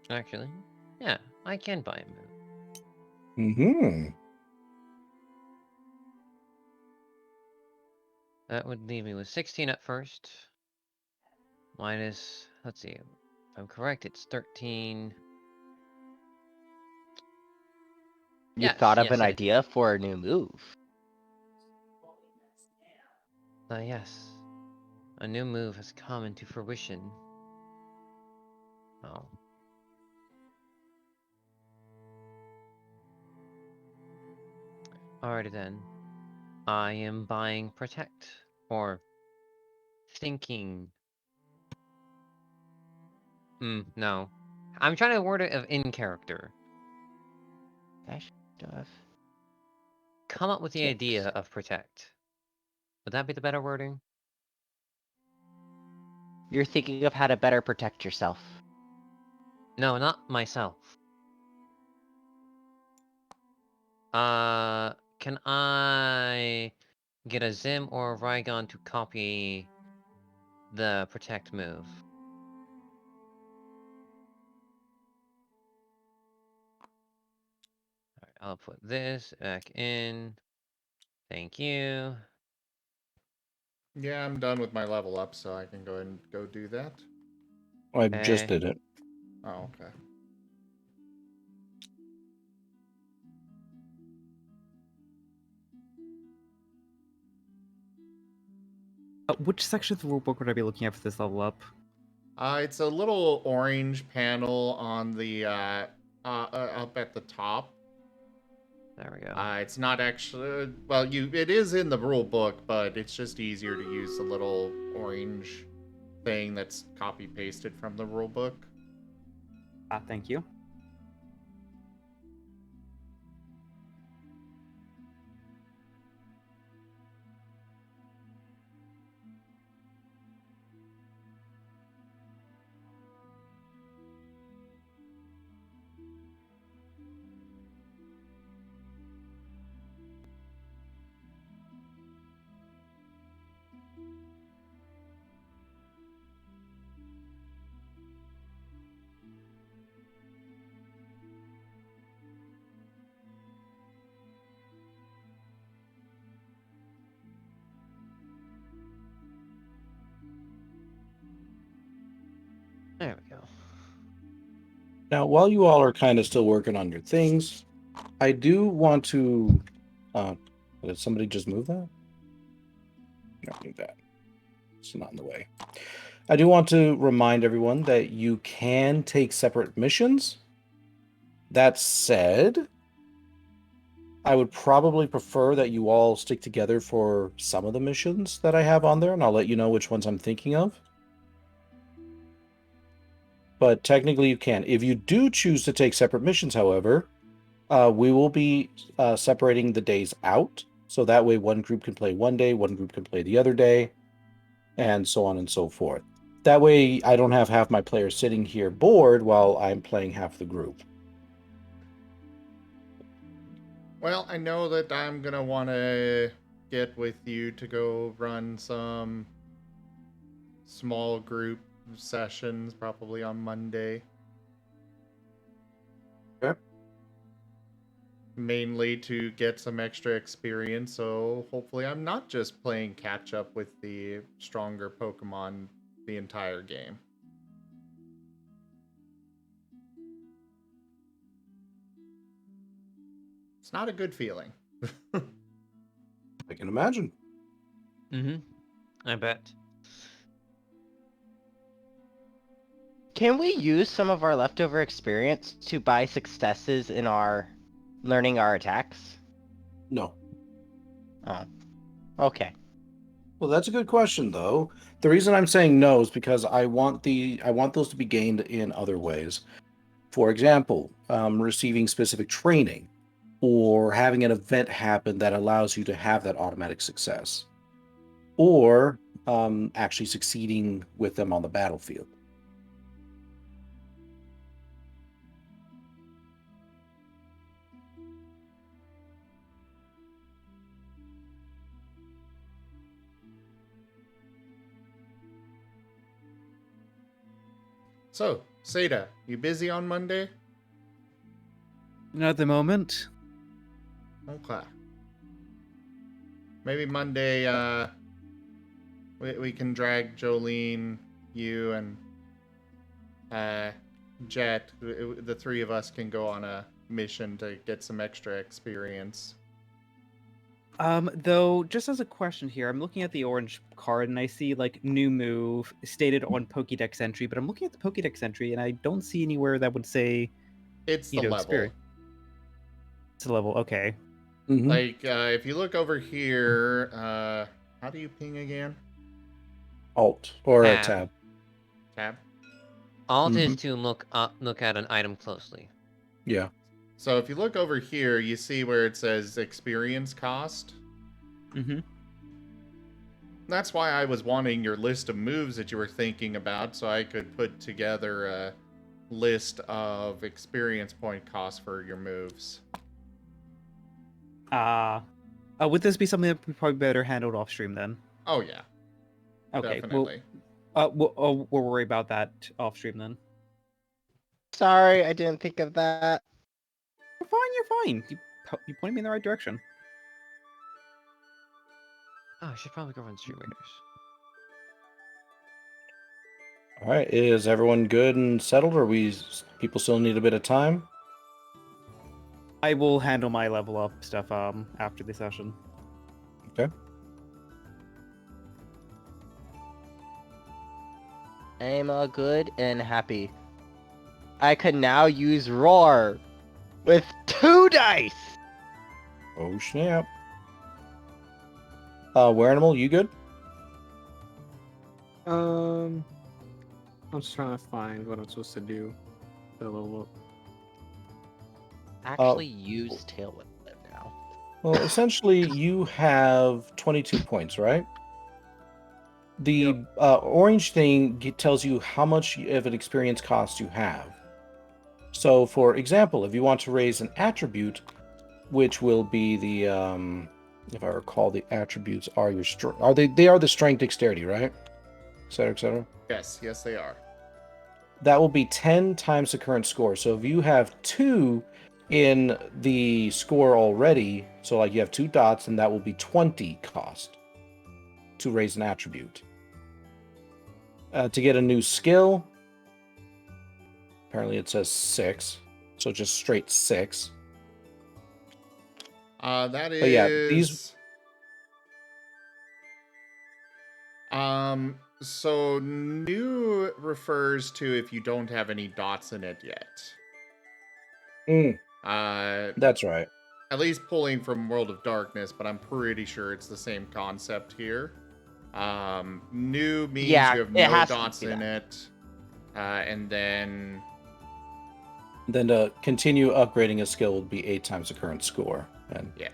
Actually, yeah, I can buy a move. Mm-hmm. That would leave me with 16 at first. Minus, let's see, if I'm correct, it's 13. You Yes, thought of yes, an it is. idea for a new move. Yes. A new move has come into fruition. Oh. Alrighty then. I am buying Protect. Or thinking. No. I'm trying to word it of in character. I should have. Come up with the idea of Protect. Would that be the better wording? You're thinking of how to better protect yourself. No, not myself. Can I get a Zim or a Rygon to copy the Protect move? Alright, I'll put this back in. Thank you. Yeah, I'm done with my level up, so I can go ahead and go do that. I just did it. Oh, okay. Which section of the rulebook would I be looking at for this level up? It's a little orange panel on the up at the top. There we go. It's not actually well, it is in the rule book, but it's just easier to use the little orange thing that's copy pasted from the rule book. Thank you. There we go. Now, while you all are kind of still working on your things, I do want to... did somebody just move that? Not do that. It's not in the way. I do want to remind everyone that you can take separate missions. That said, I would probably prefer that you all stick together for some of the missions that I have on there, and I'll let you know which ones I'm thinking of. But technically you can. If you do choose to take separate missions, however, we will be separating the days out. So that way one group can play one day, one group can play the other day, and so on and so forth. That way I don't have half my players sitting here bored while I'm playing half the group. Well, I know that I'm gonna want to get with you to go run some small group sessions, probably on Monday. Okay. Mainly to get some extra experience, so hopefully I'm not just playing catch up with the stronger Pokemon the entire game. It's not a good feeling. I can imagine. I bet. Can we use some of our leftover experience to buy successes in our learning our attacks? No. Oh. Okay. Well, that's a good question, though. The reason I'm saying no is because I want those to be gained in other ways. For example, receiving specific training, or having an event happen that allows you to have that automatic success, or actually succeeding with them on the battlefield. So, Seda, you busy on Monday? Not at the moment. Okay. Maybe Monday, we can drag Jolene, you, and Jet. The three of us can go on a mission to get some extra experience. Though, just as a question here, I'm looking at the orange card and I see like new move stated on Pokédex entry, but I'm looking at the Pokédex entry and I don't see anywhere that would say It's the level. experience. It's a level, okay. Mm-hmm. Like, if you look over here, how do you ping again? Alt or a Tab. tab. Tab? Alt is Mhm. to look at an item closely. Yeah. So if you look over here, you see where it says experience cost. Mm-hmm. That's why I was wanting your list of moves that you were thinking about, so I could put together a list of experience point costs for your moves. Would this be something that would probably better handled off stream then? Oh yeah, Okay, definitely. we'll worry about that off stream then. Sorry, I didn't think of that. You're fine. You pointed me in the right direction. Oh, I should probably go run Street Raiders. All right. Is everyone good and settled, or people still need a bit of time? I will handle my level up stuff after the session. Okay. I'm good and happy. I can now use Roar with 2 dice! Oh snap. Animal, you good? I'm just trying to find what I'm supposed to do. A little. Actually use Tail Whip now. Well, essentially, you have 22 points, right? The orange thing tells you how much of an experience cost you have. So, for example, if you want to raise an attribute, which will be the, if I recall, the attributes are your they are the strength, dexterity, right? Et cetera. Yes, they are. That will be 10 times the current score. So if you have 2 in the score already, so like you have 2 dots, and that will be 20 cost to raise an attribute. To get a new skill, apparently it says 6, so just straight 6. That is. But yeah, these. So new refers to if you don't have any dots in it yet. That's right. At least pulling from World of Darkness, but I'm pretty sure it's the same concept here. New means you have no dots in it. And then to continue upgrading a skill would be 8 times the current score. And yeah.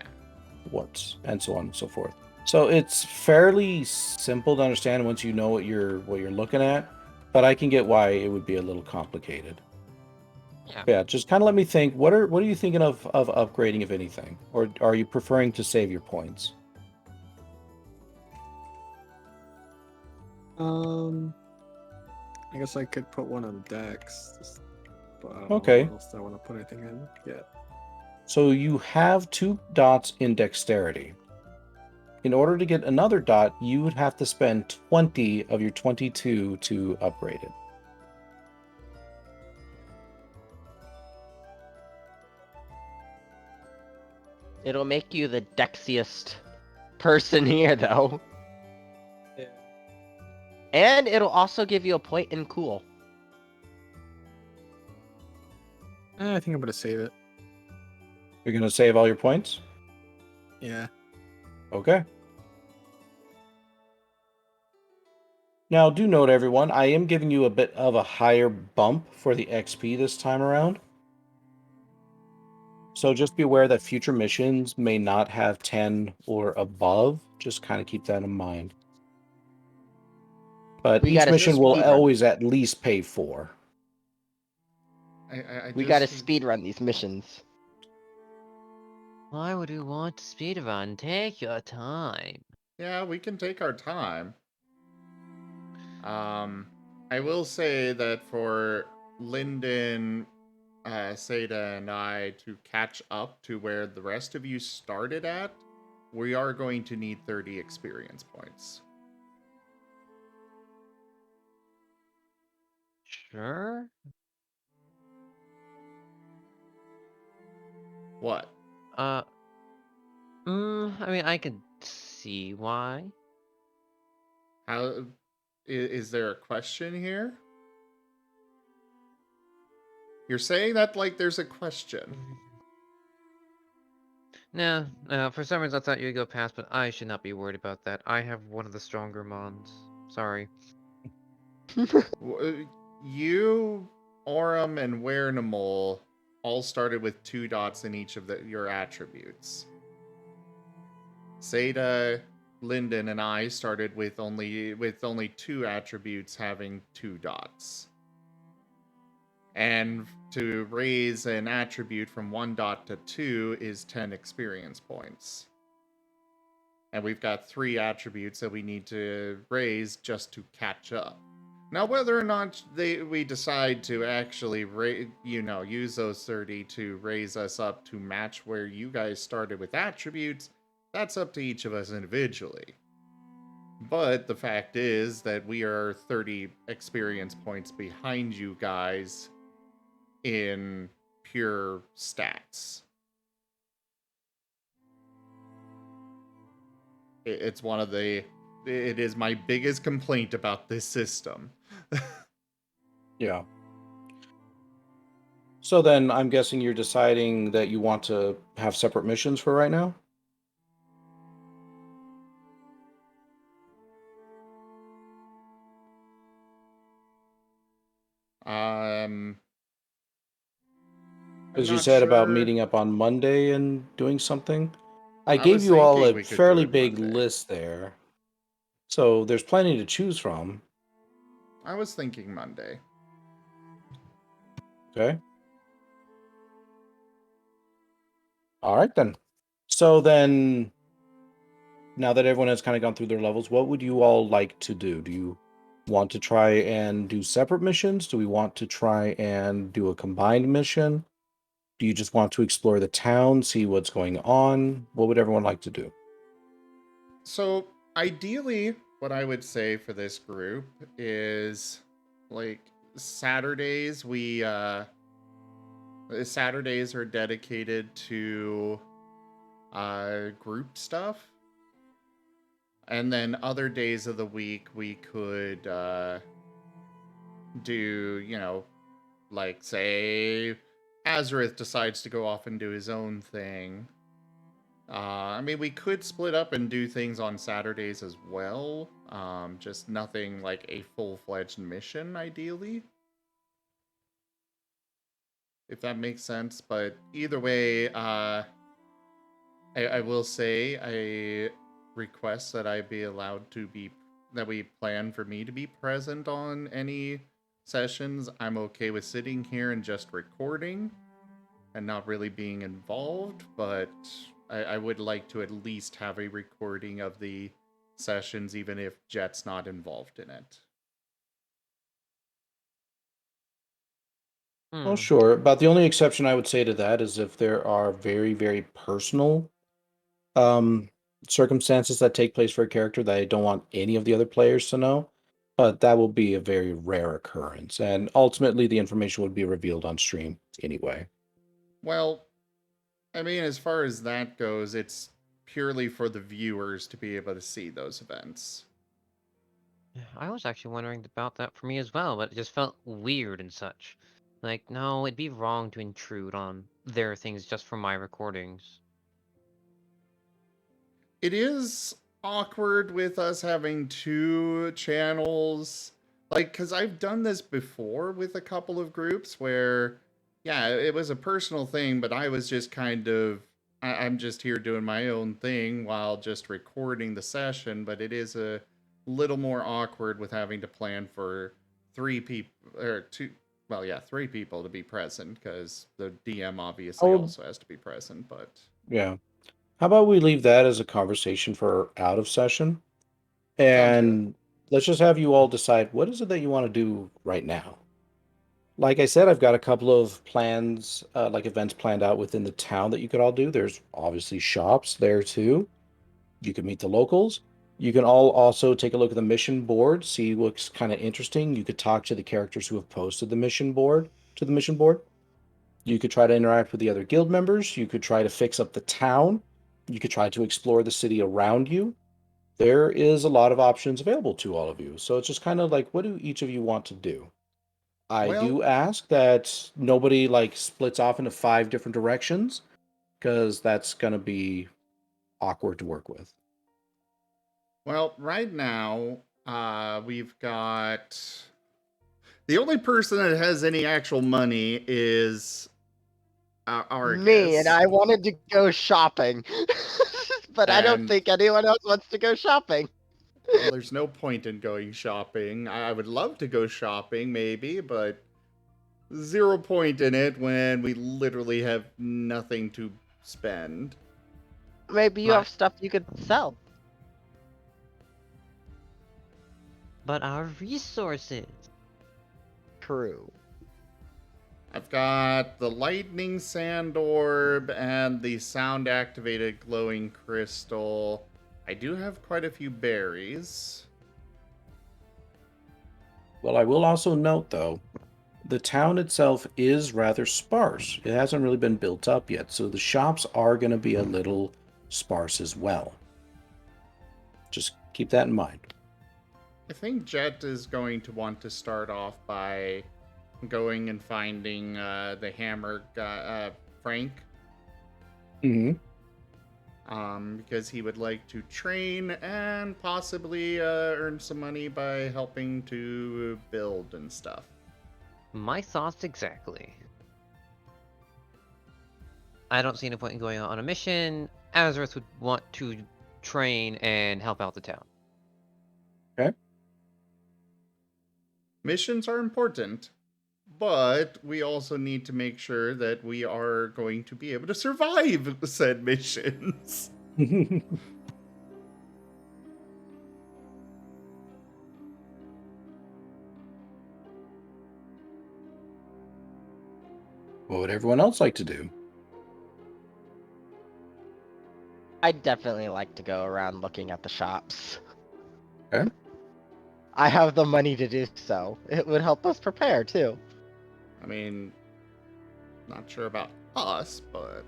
And so on and so forth. So it's fairly simple to understand once you know what you're looking at, but I can get why it would be a little complicated. Yeah, just kind of let me think. What are you thinking of upgrading, if anything, or are you preferring to save your points? I guess I could put one on Dex. But I don't know what else I want to put anything in yet. So you have 2 dots in dexterity. In order to get another dot, you would have to spend 20 of your 22 to upgrade it. It'll make you the dexiest person here, though. Yeah. And it'll also give you a point in cool. I think I'm gonna save it. You're gonna save all your points? Yeah. Okay. Now, do note, everyone, I am giving you a bit of a higher bump for the XP this time around. So just be aware that future missions may not have 10 or above. Just kind of keep that in mind. But We each got a mission will speed run. always at least pay 4. We gotta speed run these missions. Why would you want to speedrun? Take your time. Yeah, we can take our time. I will say that for Lyndon, Seda, and I to catch up to where the rest of you started at, we are going to need 30 experience points. Sure. What? I mean, I could see why. How is there a question here? You're saying that like there's a question. No, for some reason I thought you'd go past, but I should not be worried about that. I have one of the stronger mons. Sorry. You, Aurum, and Wernimal all started with 2 dots in each of your attributes. Seda, Lyndon, and I started with only 2 attributes having 2 dots. And to raise an attribute from 1 dot to 2 is 10 experience points. And we've got 3 attributes that we need to raise just to catch up. Now, whether or not we decide to actually use those 30 to raise us up to match where you guys started with attributes, that's up to each of us individually. But the fact is that we are 30 experience points behind you guys in pure stats. It's one of the... It is my biggest complaint about this system. Yeah. So then I'm guessing you're deciding that you want to have separate missions for right now? As you said about meeting up on Monday and doing something? I gave you all a fairly big list there. So there's plenty to choose from. I was thinking Monday. Okay. All right, then. So then, now that everyone has kind of gone through their levels, what would you all like to do? Do you want to try and do separate missions? Do we want to try and do a combined mission? Do you just want to explore the town, see what's going on? What would everyone like to do? So, ideally, what I would say for this group is, like, Saturdays, Saturdays are dedicated to group stuff. And then other days of the week, we could do, like, say, Azurith decides to go off and do his own thing. I mean, we could split up and do things on Saturdays as well. Just nothing like a full-fledged mission, ideally. If that makes sense. But either way, I will say I request that I be allowed to be... that we plan for me to be present on any sessions. I'm okay with sitting here and just recording and not really being involved, but I would like to at least have a recording of the sessions, even if Jet's not involved in it. Well, sure. About the only exception I would say to that is if there are very, very personal circumstances that take place for a character that I don't want any of the other players to know. But that will be a very rare occurrence, and ultimately the information would be revealed on stream anyway. Well, I mean, as far as that goes, it's purely for the viewers to be able to see those events. I was actually wondering about that for me as well, but it just felt weird and such. Like, no, it'd be wrong to intrude on their things just for my recordings. It is awkward with us having two channels. Like, because I've done this before with a couple of groups where, yeah, it was a personal thing, but I was just kind of, I'm just here doing my own thing while just recording the session, but it is a little more awkward with having to plan for three people, or two, well, yeah, three people to be present, because the DM obviously also has to be present, but... Yeah. How about we leave that as a conversation for out of session? And let's just have you all decide what is it that you want to do right now. Like I said, I've got a couple of plans, like events planned out within the town that you could all do. There's obviously shops there too. You can meet the locals. You can all also take a look at the mission board, see what's kind of interesting. You could talk to the characters who have posted the mission board to the mission board. You could try to interact with the other guild members. You could try to fix up the town. You could try to explore the city around you. There is a lot of options available to all of you. So it's just kind of like, what do each of you want to do? I do ask that nobody like splits off into 5 different directions, because that's going to be awkward to work with. Well, right now, we've got... The only person that has any actual money is Argus. Me, and I wanted to go shopping. But I don't think anyone else wants to go shopping. Well, there's no point in going shopping. I would love to go shopping, maybe, but 0 point in it when we literally have nothing to spend. Maybe you have stuff you could sell. But our resources. True. I've got the lightning sand orb and the sound activated glowing crystal. I do have quite a few berries. Well, I will also note, though, the town itself is rather sparse. It hasn't really been built up yet, so the shops are going to be a little sparse as well. Just keep that in mind. I think Jet is going to want to start off by going and finding the hammer guy, Frank. Mm-hmm. Because he would like to train and possibly earn some money by helping to build and stuff. My thoughts exactly. I don't see any point in going on a mission. Azurith would want to train and help out the town. Okay. Missions are important, but we also need to make sure that we are going to be able to survive said missions. What would everyone else like to do? I'd definitely like to go around looking at the shops. Okay. I have the money to do so. It would help us prepare, too. I mean, not sure about us, but...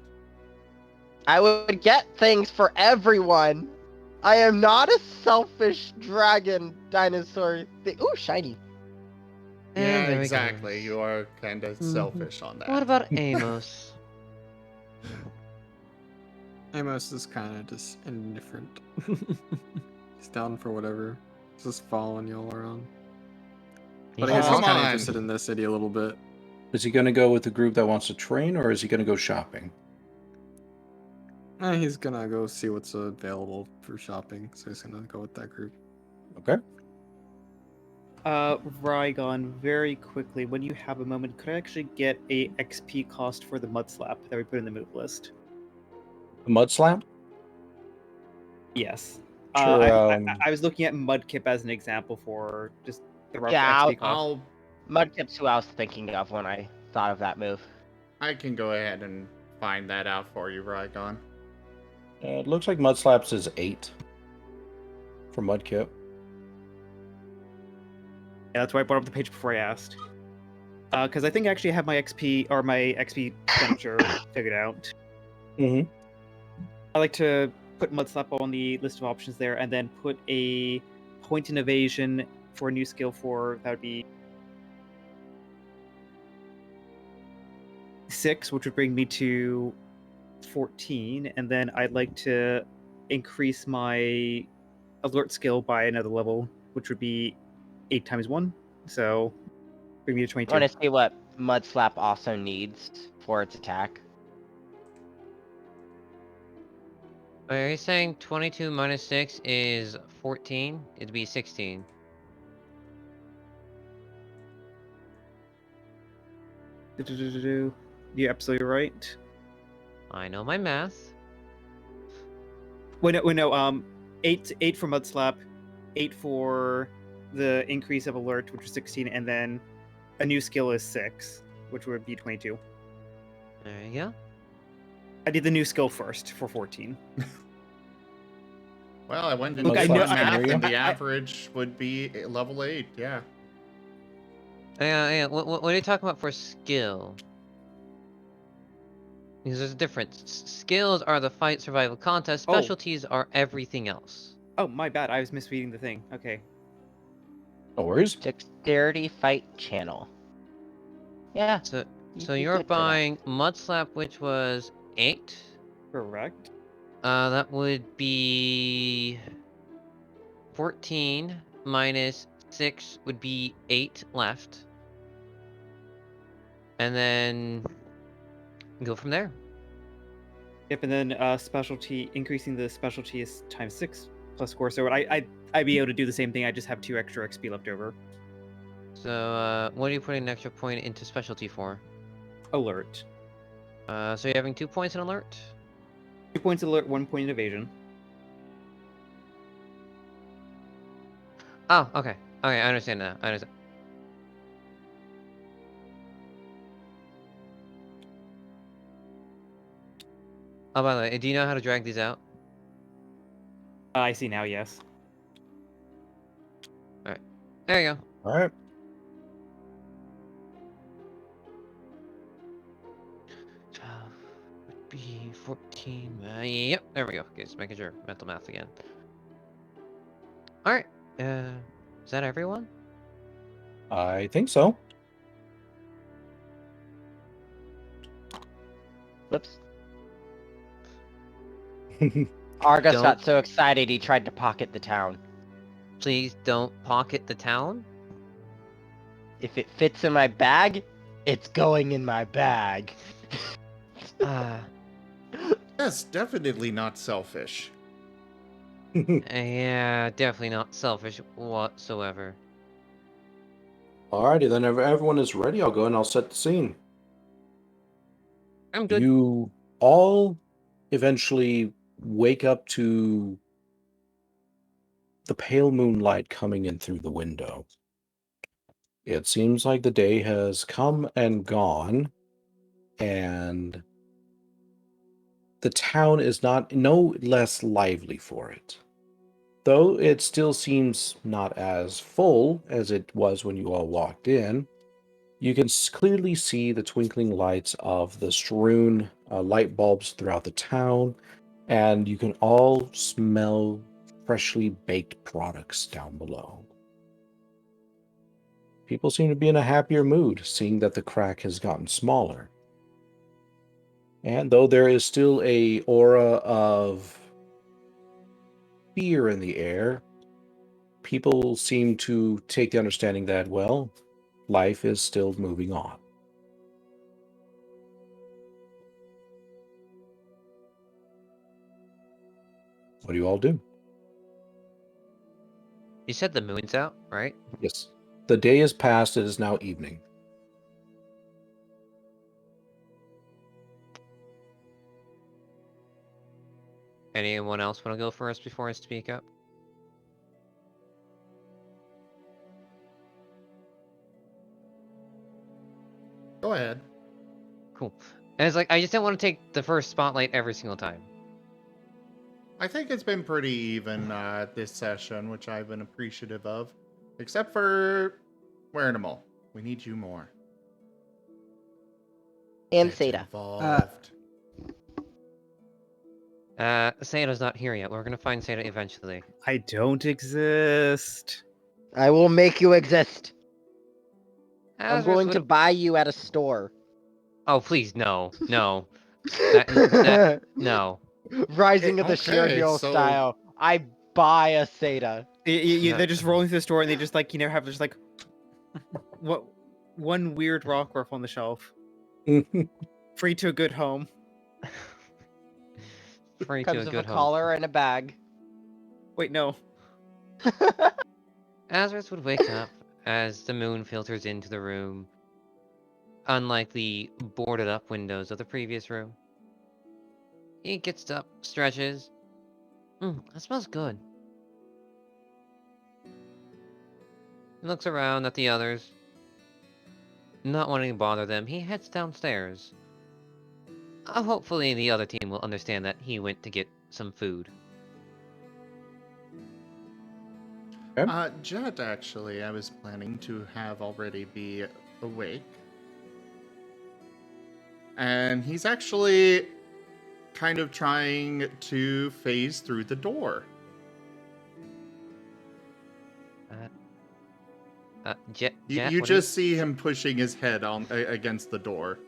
I would get things for everyone! I am not a selfish dragon dinosaur thing. Ooh, shiny. Yeah, exactly. You are kind of selfish on that. What about Amos? Amos is kind of just indifferent. He's down for whatever. He's just following y'all around. But I guess he's kind of interested in the city a little bit. Is he going to go with the group that wants to train, or is he going to go shopping? He's gonna go see what's available for shopping, so he's gonna go with that group. Okay. Rygon, very quickly, when you have a moment, could I actually get a XP cost for the mud slap that we put in the move list? The mud slap? Yes. Sure, I was looking at Mudkip as an example for just the rough Yeah, XP cost. Mudkip's who I was thinking of when I thought of that move. I can go ahead and find that out for you, Rygon. It looks like Mud Slaps is 8 for Mudkip. Yeah, that's why I brought up the page before I asked. Because I think I actually have my XP or my XP expenditure figured out. Mm-hmm. I like to put Mudslap on the list of options there, and then put a point in evasion for a new skill for that would be 6, which would bring me to 14, and then I'd like to increase my alert skill by another level, which would be 8 times 1. So bring me to 22. I want to see what Mud Slap also needs for its attack. Are you saying 22 minus 6 is 14? It'd be 16. You're absolutely right. I know my math. Wait, no. 8 for Mud Slap, 8 for the increase of alert, which is 16, and then a new skill is 6, which would be 22. There you go. I did the new skill first for 14. Well, I went and Look, did I know- my math, and the I- average would be level 8, yeah. Yeah. What are you talking about for skill? Because there's a difference. Skills are the fight survival contest. Oh. Specialties are everything else. Oh, my bad. I was misreading the thing. Okay. No worries. Dexterity fight channel. Yeah. So you'd so be you're good for that. buying Mud Slap, which was 8. Correct. That would be 14 minus 6 would be 8 left. And then go from there. Yep, and then specialty, increasing the specialty is times 6 plus score. So I'd be able to do the same thing. I just have 2 extra XP left over. So what are you putting an extra point into specialty for? Alert. So you're having 2 points in alert? 2 points alert, 1 point in evasion. Oh, okay. Okay, I understand now. I understand. Oh, by the way, do you know how to drag these out? I see now, yes. There you go. All right. 12 would be 14. Yep, there we go. Okay, just making sure. Mental math again. Alright. Is that everyone? I think so. Whoops. Argus Don't- got so excited he tried to pocket the town. Please don't pocket the town. If it fits in my bag, it's going in my bag. Yes, definitely not selfish. Yeah, definitely not selfish whatsoever. Alrighty, then if everyone is ready, I'll go and I'll set the scene. I'm good. You all eventually wake up to the pale moonlight coming in through the window. It seems like the day has come and gone, and the town is no less lively for it. Though it still seems not as full as it was when you all walked in, you can clearly see the twinkling lights of the strewn light bulbs throughout the town, and you can all smell freshly baked products down below. People seem to be in a happier mood, seeing that the crack has gotten smaller. And though there is still an aura of fear in the air, people seem to take the understanding that, well, life is still moving on. What do you all do? You said the moon's out, right? Yes. The day is past. It is now evening. Anyone else want to go first before I speak up? Go ahead. Cool. And it's like, I just didn't want to take the first spotlight every single time. I think it's been pretty even this session, which I've been appreciative of. Except for Wernimal. We need you more. And Get Seda. involved. Sada's not here yet. We're gonna find Sada eventually. I don't exist. I will make you exist. I'm Azurith going to would- buy you at a store. Oh, please, no. No. that, no. Rising of the Okay, Shirgirl so- style. I buy a Seda. They're just rolling through the store and they just like have just like what one weird rock orf on the shelf. Free to a good home. Free to Comes a with good a home. collar and a bag. Wait, no. Azurith would wake up as the moon filters into the room, unlike the boarded up windows of the previous room. He gets up, stretches. That smells good. Looks around at the others. Not wanting to bother them, he heads downstairs. Hopefully the other team will understand that he went to get some food. Jet, actually, I was planning to have already be awake. And he's actually kind of trying to phase through the door. Jet, you just see him pushing his head on against the door.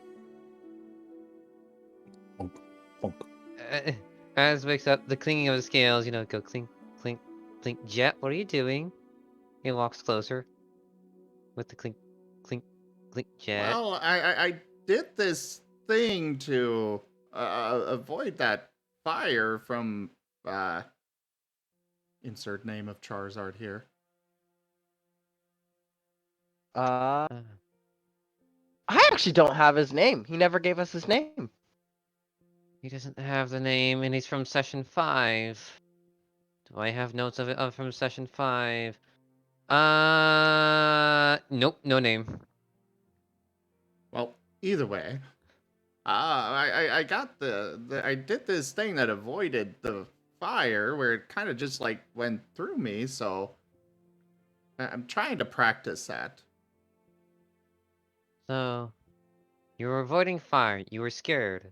As wakes up, the clinking of the scales, go clink, clink, clink. Jet, what are you doing? He walks closer with the clink, clink, clink. Jet. Well, I did this thing to avoid that fire from insert name of Charizard here. I actually don't have his name. He never gave us his name. He doesn't have the name, and he's from session 5. Do I have notes of it from session 5? Nope, no name. Well, either way, I got I did this thing that avoided the fire, where it kind of just like went through me. So I'm trying to practice that. So, you were avoiding fire. You were scared.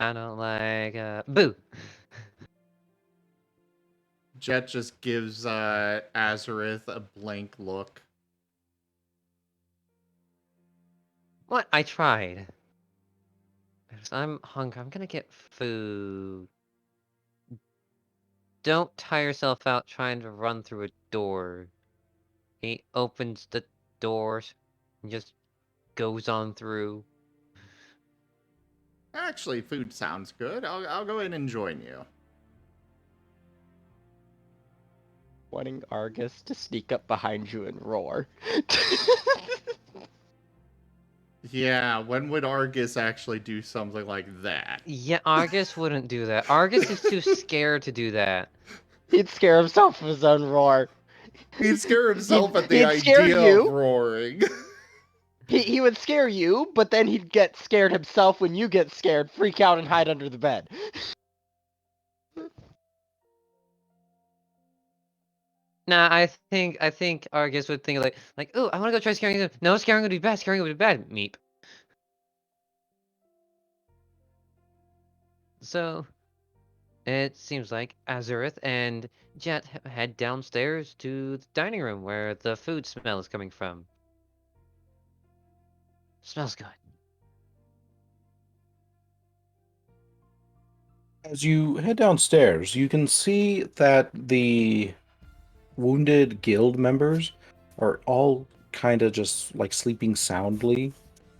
I don't like, boo! Jet just gives Azurith a blank look. What? I tried. I'm hungry. I'm gonna get food. Don't tire yourself out trying to run through a door. He opens the doors and just goes on through. Actually, food sounds good. I'll go in and join you. Wanting Argus to sneak up behind you and roar. Yeah, when would Argus actually do something like that? Yeah, Argus wouldn't do that. Argus is too scared to do that. He'd scare himself of his own roar. He'd scare himself at the idea of roaring. He would scare you, but then he'd get scared himself when you get scared, freak out, and hide under the bed. Nah, I think Argus would think like, oh, I want to go try scaring him. No, scaring would be bad. Scaring would be bad. Meep. So, it seems like Azurith and Jet head downstairs to the dining room where the food smell is coming from. Smells good. As you head downstairs, you can see that the wounded guild members are all kind of just like sleeping soundly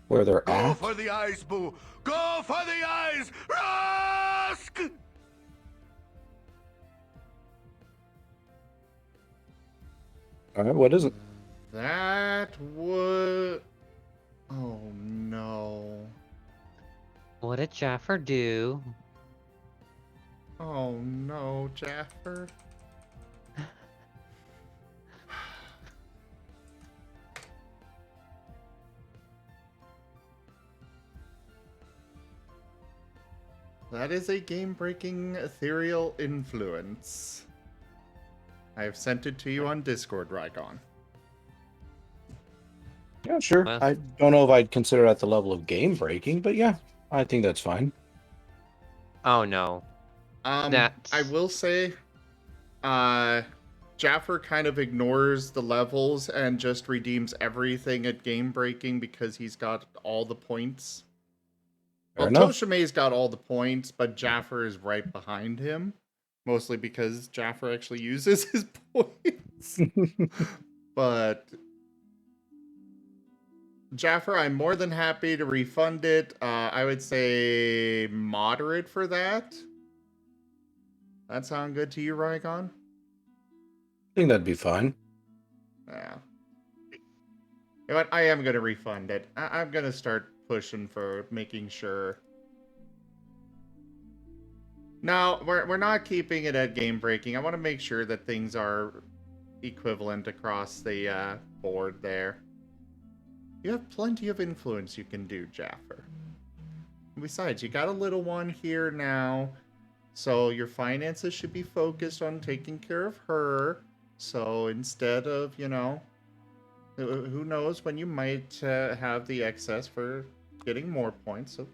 where they're Go at. for the eyes, Boo! Go for the eyes! Rusk! Alright, what is it? That would... Oh no. What did Jaffer do? Oh no, Jaffer. That is a game-breaking ethereal influence. I have sent it to you on Discord, Rygon. Yeah, sure. Well, I don't know if I'd consider that the level of game breaking, but yeah, I think that's fine. Oh no. I will say, Jaffer kind of ignores the levels and just redeems everything at game breaking because he's got all the points. Fair Well, enough. Toshime's got all the points, but Jaffer is right behind him. Mostly because Jaffer actually uses his points. But Jaffer, I'm more than happy to refund it. I would say moderate for that. That sound good to you, Rygon? I think that'd be fine. Yeah. You know what? I am going to refund it. I'm going to start pushing for making sure. No, we're not keeping it at game breaking. I want to make sure that things are equivalent across the board there. You have plenty of influence you can do, Jaffer. Besides, you got a little one here now, so your finances should be focused on taking care of her. So instead of, you know, who knows when you might have the excess for getting more points, so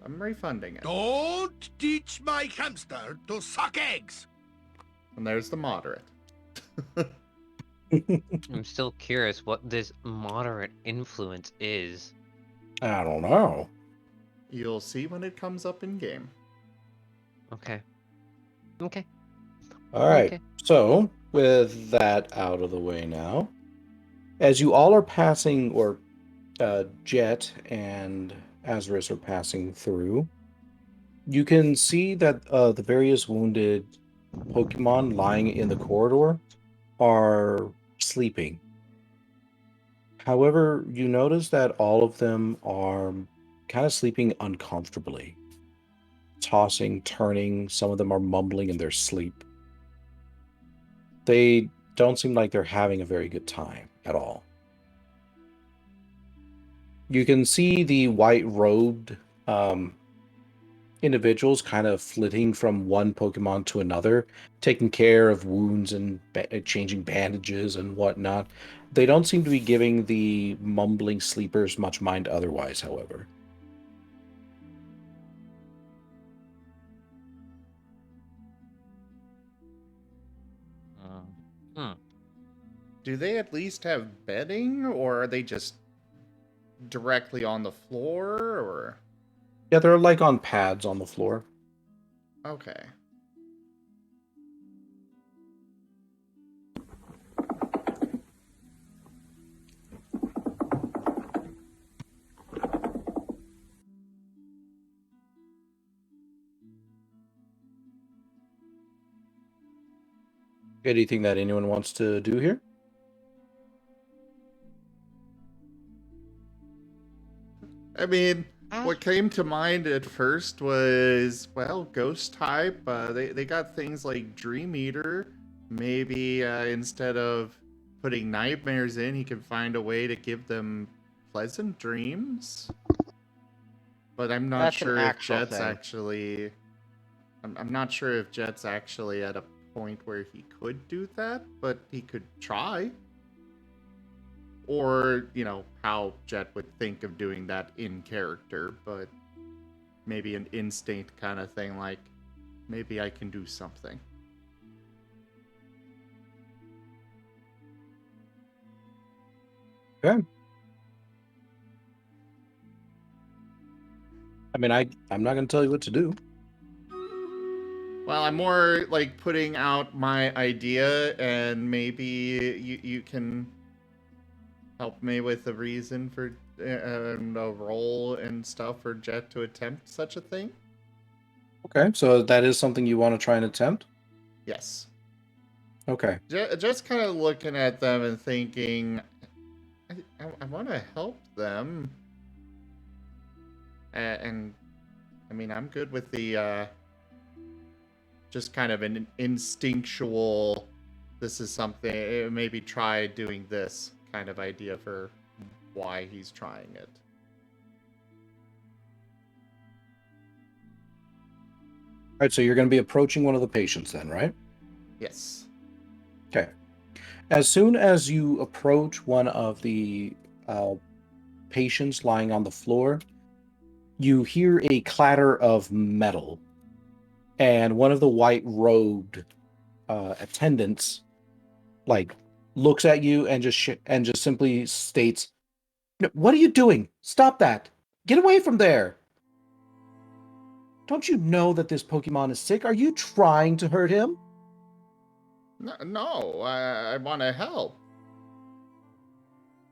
I'm refunding it. Don't teach my hamster to suck eggs! And there's the moderate. I'm still curious what this moderate influence is. I don't know. You'll see when it comes up in game. Okay. Okay. All right. Okay. So, with that out of the way now, as you all are passing, or Jet and Azurith are passing through, you can see that the various wounded Pokemon lying in the corridor are sleeping. However, you notice that all of them are kind of sleeping uncomfortably, tossing, turning. Some of them are mumbling in their sleep. They don't seem like they're having a very good time at all. You can see the white-robed individuals kind of flitting from one Pokemon to another, taking care of wounds and changing bandages and whatnot. They don't seem to be giving the mumbling sleepers much mind otherwise, however. Do they at least have bedding, or are they just directly on the floor, or? Yeah, they're like on pads on the floor. Okay. Anything that anyone wants to do here? I mean, what came to mind at first was, well, ghost type. They got things like Dream Eater. Maybe instead of putting nightmares in, he can find a way to give them pleasant dreams. But I'm not sure if Jet's actually... I'm not sure if Jet's actually at a point where he could do that, but he could try. Or, you know, how Jet would think of doing that in character, but maybe an instinct kind of thing, like, maybe I can do something. Okay. I mean, I'm not going to tell you what to do. Well, I'm more like putting out my idea, and maybe you can help me with a reason for a role and stuff for Jet to attempt such a thing. Okay, so that is something you want to try and attempt? Yes. Okay. Just kind of looking at them and thinking, I want to help them. And I mean, I'm good with the just kind of an instinctual, this is something, maybe try doing this kind of idea for why he's trying it. All right, so you're going to be approaching one of the patients then, right? Yes. Okay. As soon as you approach one of the patients lying on the floor, you hear a clatter of metal, and one of the white-robed attendants, like, looks at you and just simply states, "What are you doing? Stop that! Get away from there!" Don't you know that this Pokemon is sick? Are you trying to hurt him? No, I want to help.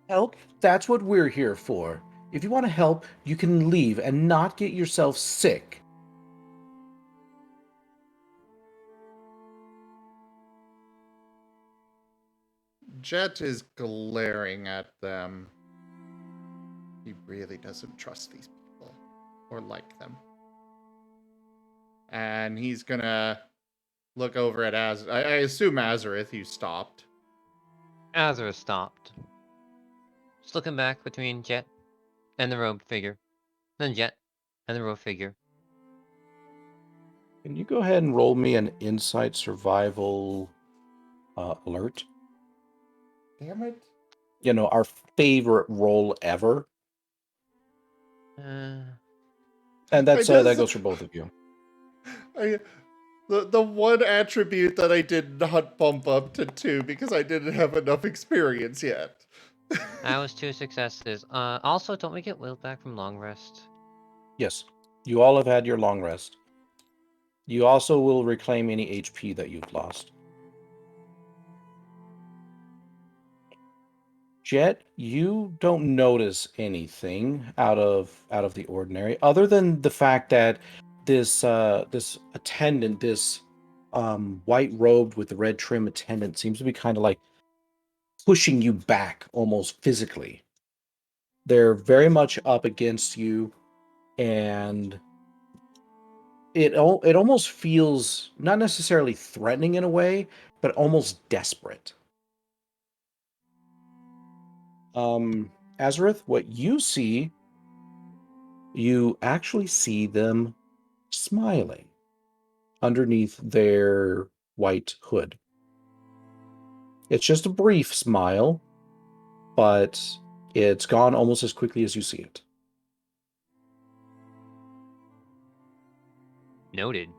Help? That's what we're here for. If you want to help, you can leave and not get yourself sick. Jet is glaring at them. He really doesn't trust these people or like them. And he's gonna look over at I assume Azurith, you stopped. Azurith stopped. Just looking back between Jet and the robed figure. Then Jet and the robed figure. Can you go ahead and roll me an insight survival alert? Damn it. You know, our favorite roll ever. And that's that goes for both of you. The one attribute that I did not bump up to 2 because I didn't have enough experience yet. That was 2 successes. Also, don't we get willed back from long rest? Yes. You all have had your long rest. You also will reclaim any HP that you've lost. Jet, you don't notice anything out of the ordinary, other than the fact that this attendant, this white robed with the red trim attendant, seems to be kind of like pushing you back almost physically. They're very much up against you, and it almost feels not necessarily threatening in a way, but almost desperate. Azurith, what you see, you actually see them smiling underneath their white hood. It's just a brief smile, but it's gone almost as quickly as you see it. Noted.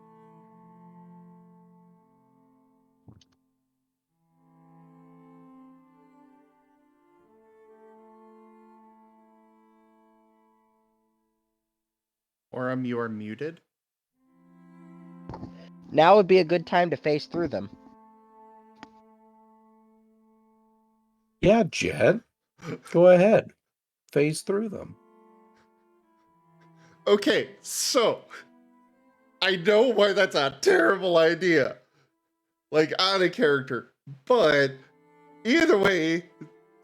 Orim, you are muted. Now would be a good time to face through them. Yeah, Jet. Go ahead. Phase through them. Okay, so I know why that's a terrible idea. Like, out of character. But either way,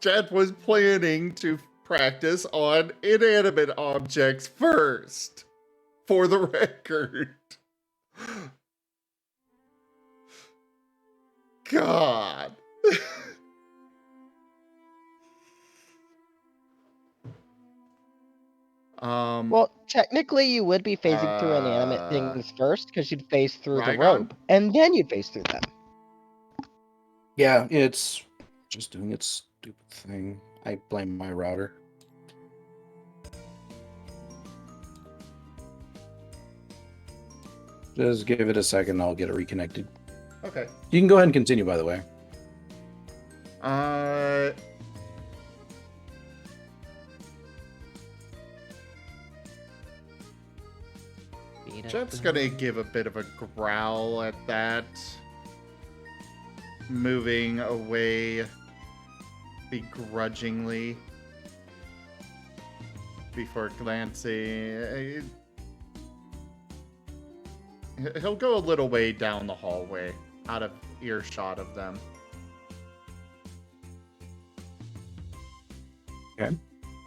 Jet was planning to practice on inanimate objects first. For the record. God. Well, technically you would be phasing through inanimate things first, because you'd phase through the Rygon? robe, and then you'd phase through them. Yeah, it's just doing its stupid thing. I blame my router. Just give it a second, I'll get it reconnected. Okay. You can go ahead and continue, by the way. Jet's gonna give a bit of a growl at that. Moving away begrudgingly before glancing. He'll go a little way down the hallway, out of earshot of them. Okay.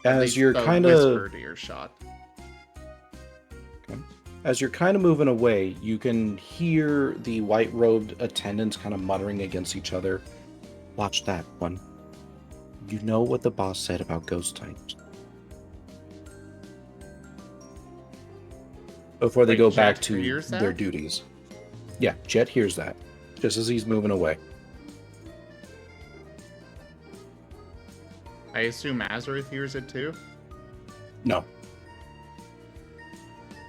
At As least you're the kind whispered of earshot. Okay. As you're kind of moving away, you can hear the white-robed attendants kind of muttering against each other. Watch that one. You know what the boss said about ghost types. Before they Wait, go Jet back to hears their that? duties. Yeah, Jet hears that, just as he's moving away. I assume Azurith hears it too? No.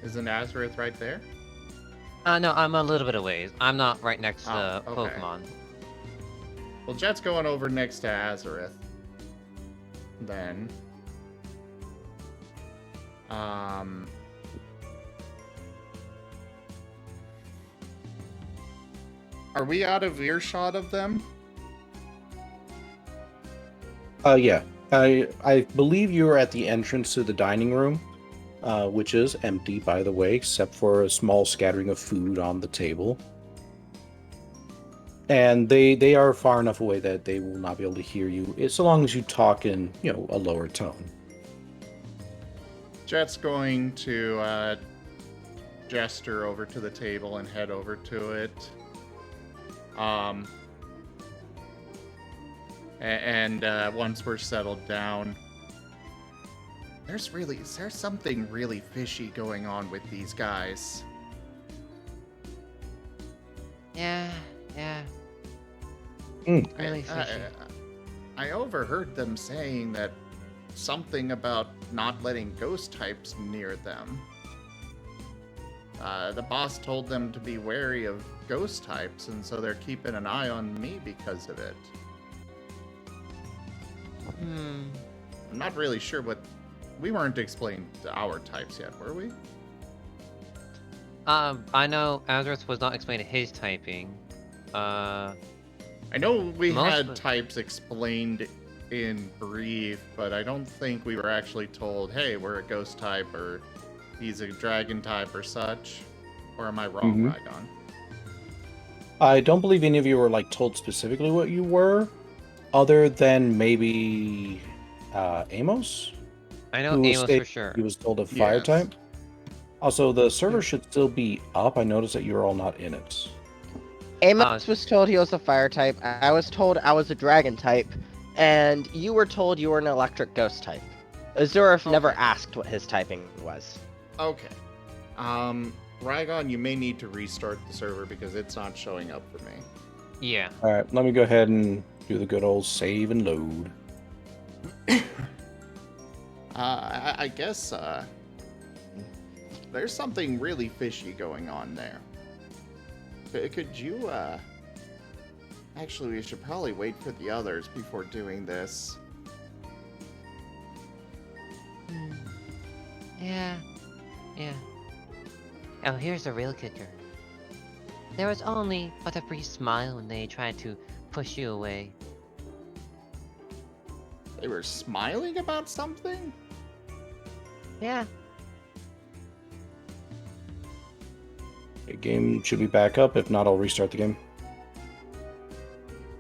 Isn't Azurith right there? No, I'm a little bit away. I'm not right next to Oh, okay. Pokemon. Well, Jet's going over next to Azurith. Then. Are we out of earshot of them? Yeah. I believe you are at the entrance to the dining room, which is empty, by the way, except for a small scattering of food on the table. And they are far enough away that they will not be able to hear you, so long as you talk in, a lower tone. Jet's going to gesture over to the table and head over to it. And once we're settled down, there's something really fishy going on with these guys. Yeah. Really fishy. I overheard them saying that something about not letting ghost types near them. The boss told them to be wary of ghost types, and so they're keeping an eye on me because of it. I'm not really sure what... We weren't explained our types yet, were we? I know Azurith was not explaining his typing. I know we had Most- types explained in brief, but I don't think we were actually told, hey, we're a ghost type, or he's a dragon type, or such. Or am I wrong, Rygon? I don't believe any of you were told specifically what you were, other than maybe Amos. I know who Amos stated for sure. He was told a fire Yes. type. Also, the server should still be up. I noticed that you're all not in it. Amos was told he was a fire type. I was told I was a dragon type, and you were told you were an electric ghost type. Azurith never asked what his typing was. Okay. Rygon, you may need to restart the server because it's not showing up for me. Yeah. All right, let me go ahead and do the good old save and load. I guess, there's something really fishy going on there. Could you, Actually, we should probably wait for the others before doing this. Yeah. Oh, here's the real kicker. There was only but a brief smile when they tried to push you away. They were smiling about something? Yeah. The game should be back up. If not, I'll restart the game.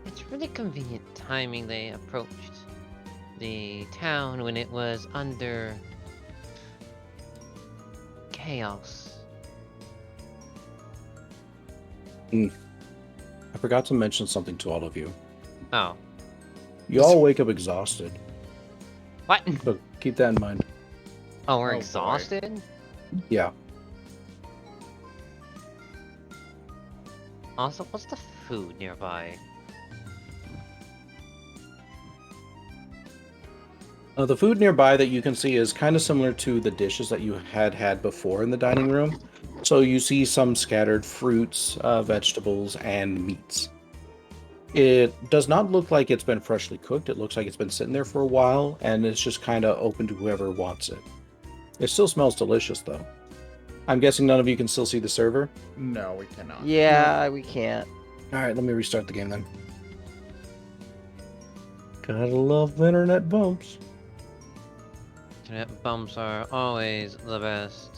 It's really convenient timing they approached the town when it was under chaos. I forgot to mention something to all of you. Oh. You all wake up exhausted. What? So keep that in mind. Oh, we're Oh, boy. exhausted? Yeah. Also, what's the food nearby? The food nearby that you can see is kind of similar to the dishes that you had before in the dining room. So you see some scattered fruits, vegetables, and meats. It does not look like it's been freshly cooked. It looks like it's been sitting there for a while, and it's just kind of open to whoever wants it. It still smells delicious, though. I'm guessing none of you can still see the server? No, we cannot. Yeah, we can't. Alright, let me restart the game then. Gotta love the internet bumps. Internet bumps are always the best.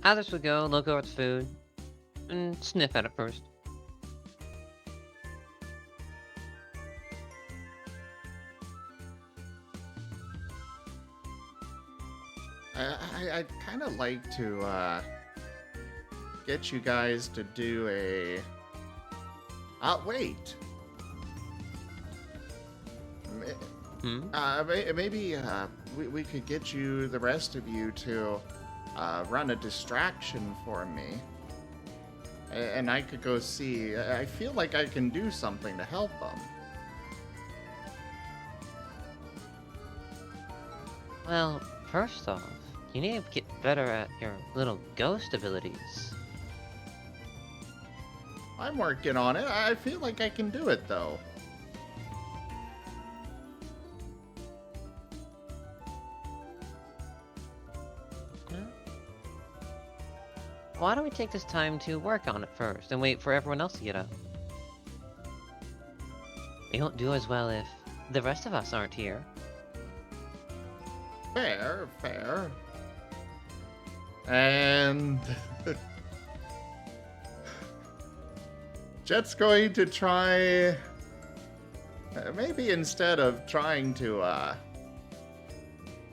Others would go look over the food and sniff at it first. I'd kind of like to get you guys to do a... wait. Maybe we could get you, the rest of you, to run a distraction for me. And I could go see. I feel like I can do something to help them. Well, first off, you need to get better at your little ghost abilities. I'm working on it. I feel like I can do it, though. Why don't we take this time to work on it first and wait for everyone else to get up? We won't do as well if the rest of us aren't here. Fair, fair. And Jet's going to try, maybe instead of trying to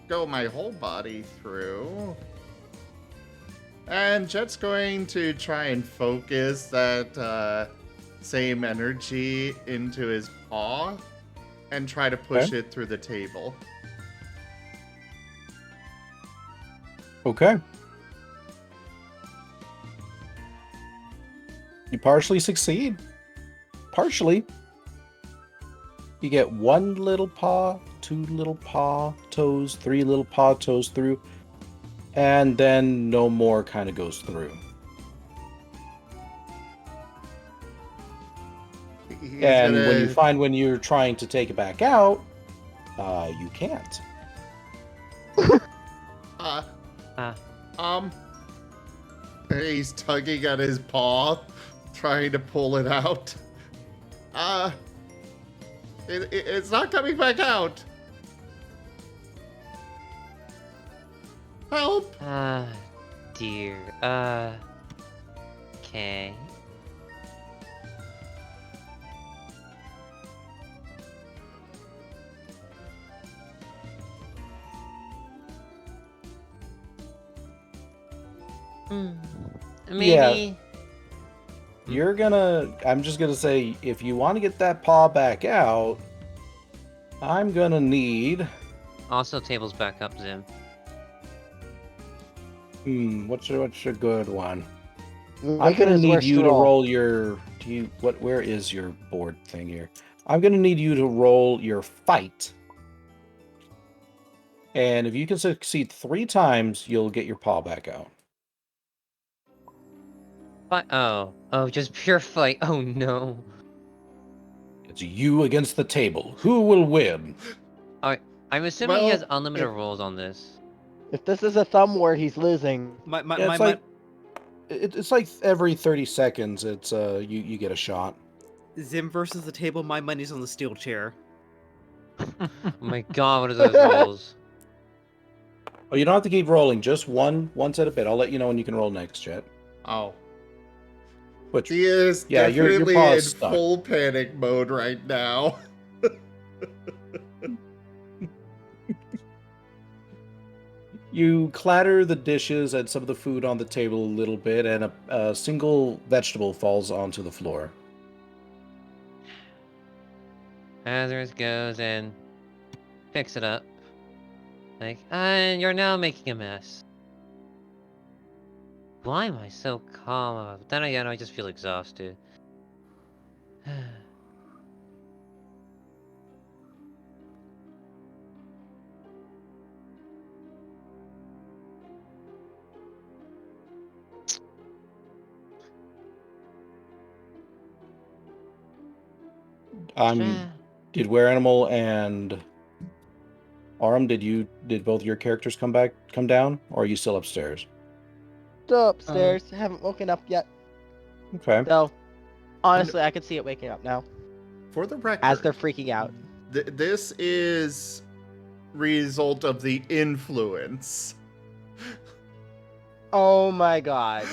go my whole body through, and Jet's going to try and focus that same energy into his paw and try to push it through the table. Okay. You partially succeed. Partially. You get 1 little paw, 2 little paw toes, 3 little paw toes through, and then no more kind of goes through. And when you find when you're trying to take it back out, you can't. He's tugging at his paw, trying to pull it out. It's not coming back out. Help! Dear. Okay. Maybe. Yeah. I'm just gonna say, if you want to get that paw back out, I'm gonna need. Also, tables back up, Zim. What's a good one? Make I'm it gonna his need worst you to roll. roll your. Where is your board thing here? I'm gonna need you to roll your fight. And if you can succeed 3 times, you'll get your paw back out. Oh, just pure fight. Oh no. It's you against the table. Who will win? Alright, I'm assuming he has unlimited rolls on this. If this is a thumb ward, he's losing. It's like every 30 seconds. It's you get a shot. Zim versus the table. My money's on the steel chair. Oh my god, what are those rolls? Oh, you don't have to keep rolling. Just one set a bit. I'll let you know when you can roll next, Jet. Oh. Which, He is your definitely paw in is stuck. full panic mode right now. You clatter the dishes and some of the food on the table a little bit, and a single vegetable falls onto the floor. Azurith goes and picks it up. Like, and you're now making a mess. Why am I so calm? But then again, I just feel exhausted. Did Were Animal and Aram, did both your characters come down, or are you still upstairs? Still upstairs. Haven't woken up yet. Okay. So, honestly, I could see it waking up now. For the record, as they're freaking out. This is result of the influence. Oh my god.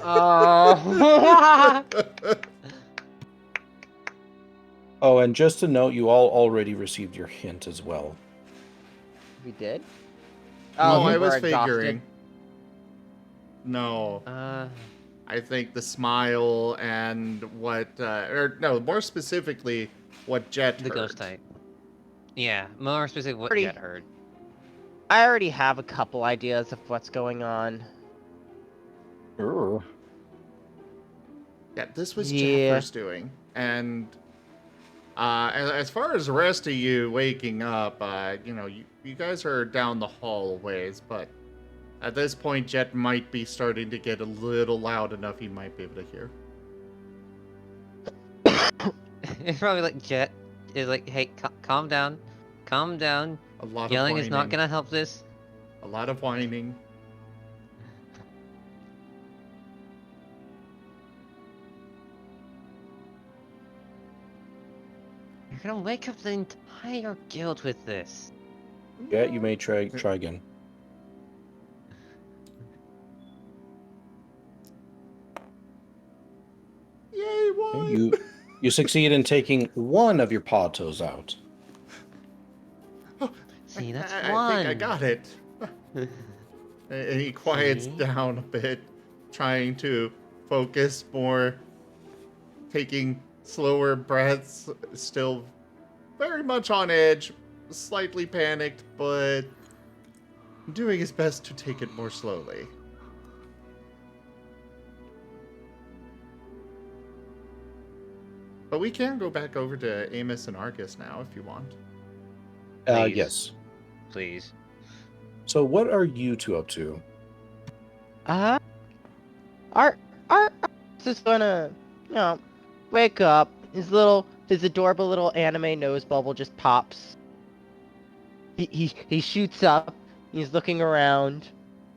Oh. Oh, and just to note, you all already received your hint as well. We did? Oh, I we're was exhausted. figuring. No. I think the smile and what, or no, more specifically, what Jet The heard. ghost type. Yeah, more specific what Jet heard. I already have a couple ideas of what's going on. Sure. Yeah, this was Jaffer's doing, and As far as the rest of you waking up, you guys are down the hallways, but at this point, Jet might be starting to get a little loud enough he might be able to hear. It's probably like Jet is like, hey, calm down. Calm down. A lot Yelling of whining. is not gonna help this. A lot of whining. You're gonna wake up the entire guild with this. Yeah, you may try again. Yay, one! You succeed in taking one of your paw toes out. See, that's I one. think I got it. And he quiets down a bit, trying to focus more, taking slower breaths, still very much on edge, slightly panicked, but doing his best to take it more slowly. But we can go back over to Amos and Argus now if you want. Please. Yes. Please. So what are you two up to? Art is gonna, wake up. His adorable little anime nose bubble just pops. He shoots up. He's looking around,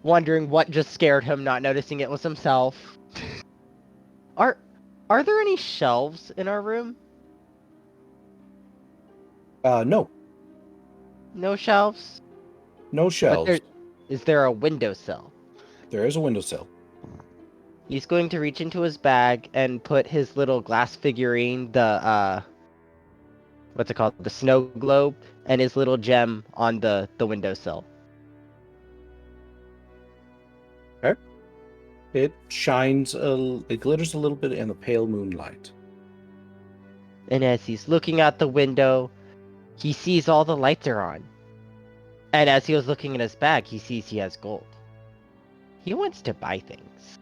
wondering what just scared him, not noticing it was himself. Are there any shelves in our room? No. No shelves? No shelves. Is there a windowsill? There is a windowsill. He's going to reach into his bag and put his little glass figurine, the what's it called? The snow globe, and his little gem on the windowsill. Okay. It shines, it glitters a little bit in the pale moonlight. And as he's looking out the window, he sees all the lights are on. And as he was looking in his bag, he sees he has gold. He wants to buy things.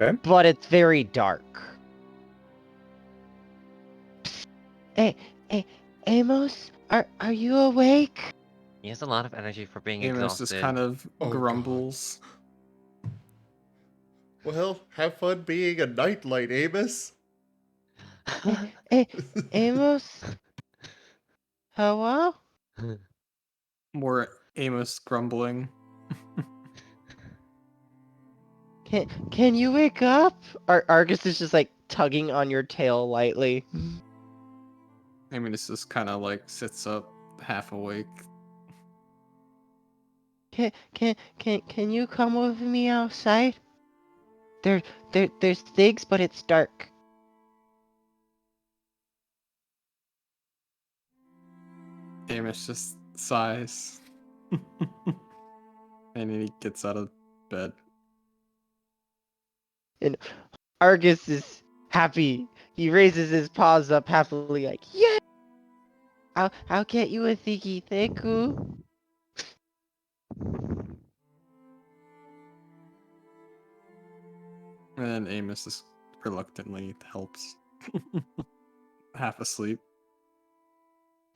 Okay. But it's very dark. Hey, Amos, are you awake? He has a lot of energy for being Amos exhausted. just kind of grumbles. Well, have fun being a nightlight, Amos. Hey, Amos? Hello? More Amos grumbling. Can you wake up? Argus is just like tugging on your tail lightly. Amos just kind of like sits up, half awake. Can you come with me outside? There's things, but it's dark. Amos just sighs. And he gets out of bed. And Argus is happy. He raises his paws up happily, like, yeah! I'll get you a thingy thanku. And Amos just reluctantly helps. Half asleep.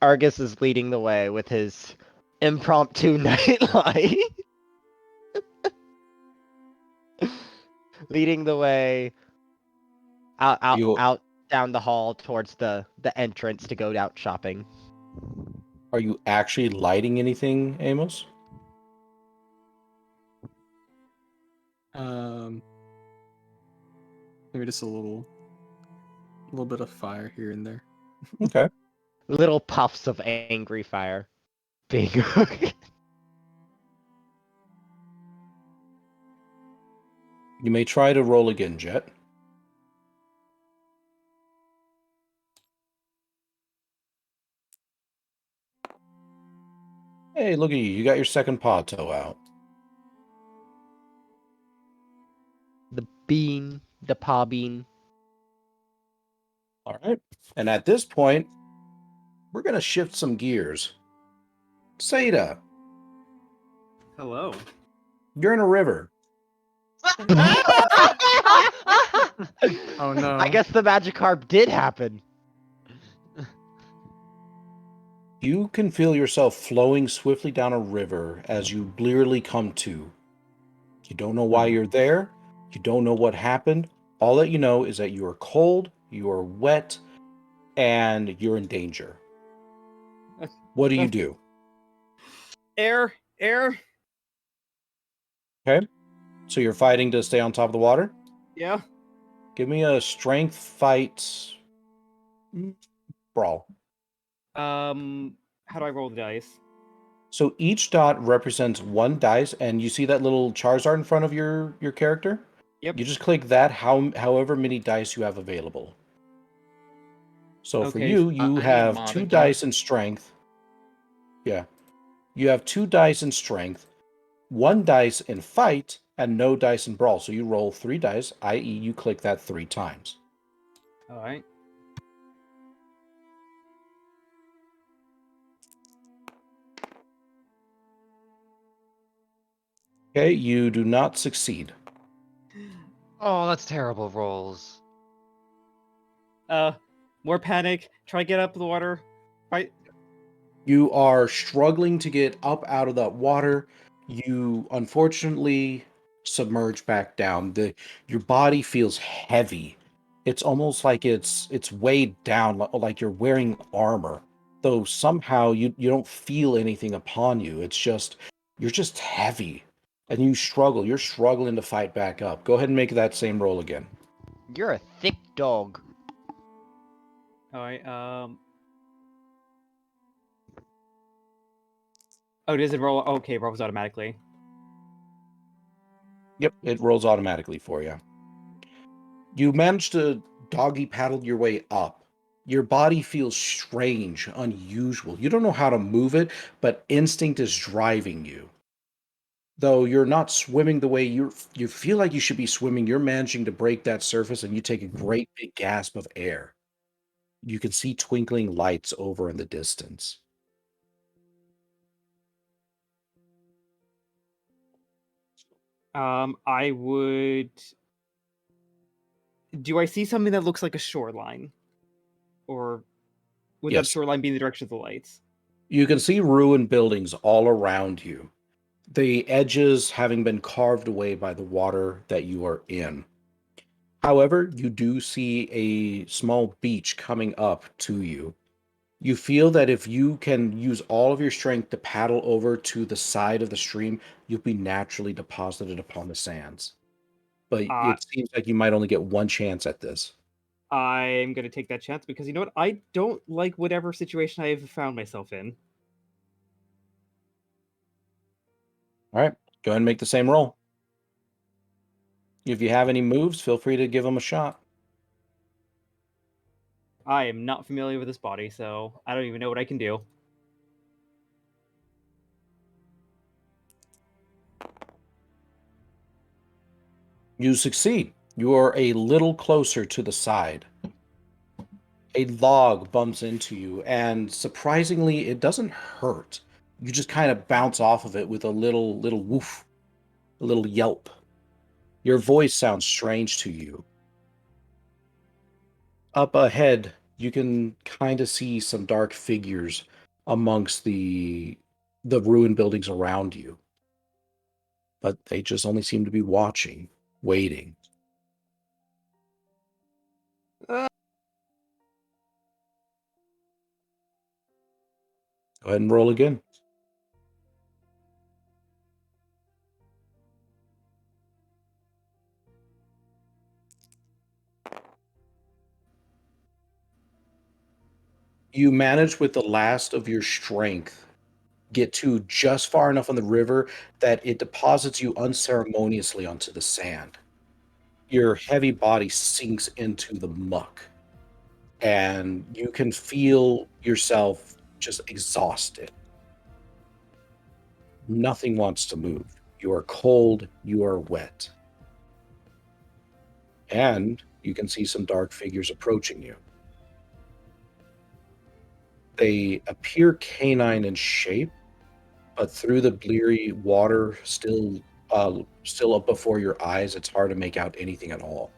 Argus is leading the way with his impromptu nightlight. Leading the way out down the hall towards the entrance to go out shopping. Are you actually lighting anything, Amos? Maybe just a little bit of fire here and there. Okay. Little puffs of angry fire. Big. You may try to roll again, Jet. Hey, look at you. You got your second paw toe out. The paw bean. All right. And at this point, we're going to shift some gears. Seda, Hello. you're in a river. Oh no. I guess the Magikarp did happen. You can feel yourself flowing swiftly down a river as you blearily come to. You don't know why you're there. You don't know what happened. All that you know is that you are cold, you are wet, and you're in danger. What do you do? Air. Okay. So you're fighting to stay on top of the water? Yeah. Give me a strength fight brawl. How do I roll the dice? So each dot represents one dice, and you see that little Charizard in front of your character? Yep. You just click that however many dice you have available. So for Okay, you, I you need have mod 2 again. dice in strength. Yeah. You have 2 dice in strength, 1 dice in fight, and no dice in brawl. So you roll 3 dice, i.e. you click that 3 times. All right. Okay, you do not succeed. Oh, that's terrible rolls. More panic. Try to get up the water. Right. You are struggling to get up out of that water. You unfortunately submerge back down. Your body feels heavy. It's almost like it's weighed down, like you're wearing armor. Though somehow you don't feel anything upon you. You're just heavy. And you struggle. You're struggling to fight back up. Go ahead and make that same roll again. You're a thick dog. All right. Oh, does it roll? Okay, it rolls automatically. Yep, it rolls automatically for you. You manage to doggy paddle your way up. Your body feels strange, unusual. You don't know how to move it, but instinct is driving you. Though you're not swimming the way you feel like you should be swimming, you're managing to break that surface and you take a great big gasp of air. You can see twinkling lights over in the distance. I would. Do I see something that looks like a shoreline, or would that Yes. shoreline be in the direction of the lights? You can see ruined buildings all around you, the edges having been carved away by the water that you are in. However, you do see a small beach coming up to you. You feel that if you can use all of your strength to paddle over to the side of the stream, you'll be naturally deposited upon the sands. But it seems like you might only get one chance at this. I'm gonna take that chance because you know what? I don't like whatever situation I've found myself in. All right, go ahead and make the same roll. If you have any moves, feel free to give them a shot. I am not familiar with this body, so I don't even know what I can do. You succeed. You are a little closer to the side. A log bumps into you, and surprisingly, it doesn't hurt. You just kind of bounce off of it with a little woof, a little yelp. Your voice sounds strange to you. Up ahead, you can kind of see some dark figures amongst the ruined buildings around you. But they just only seem to be watching, waiting. Go ahead and roll again. You manage with the last of your strength get to just far enough on the river that it deposits you unceremoniously onto the sand. Your heavy body sinks into the muck, and you can feel yourself just exhausted. Nothing wants to move. You are cold, you are wet. And you can see some dark figures approaching you. They appear canine in shape, but through the bleary water still up before your eyes, it's hard to make out anything at all.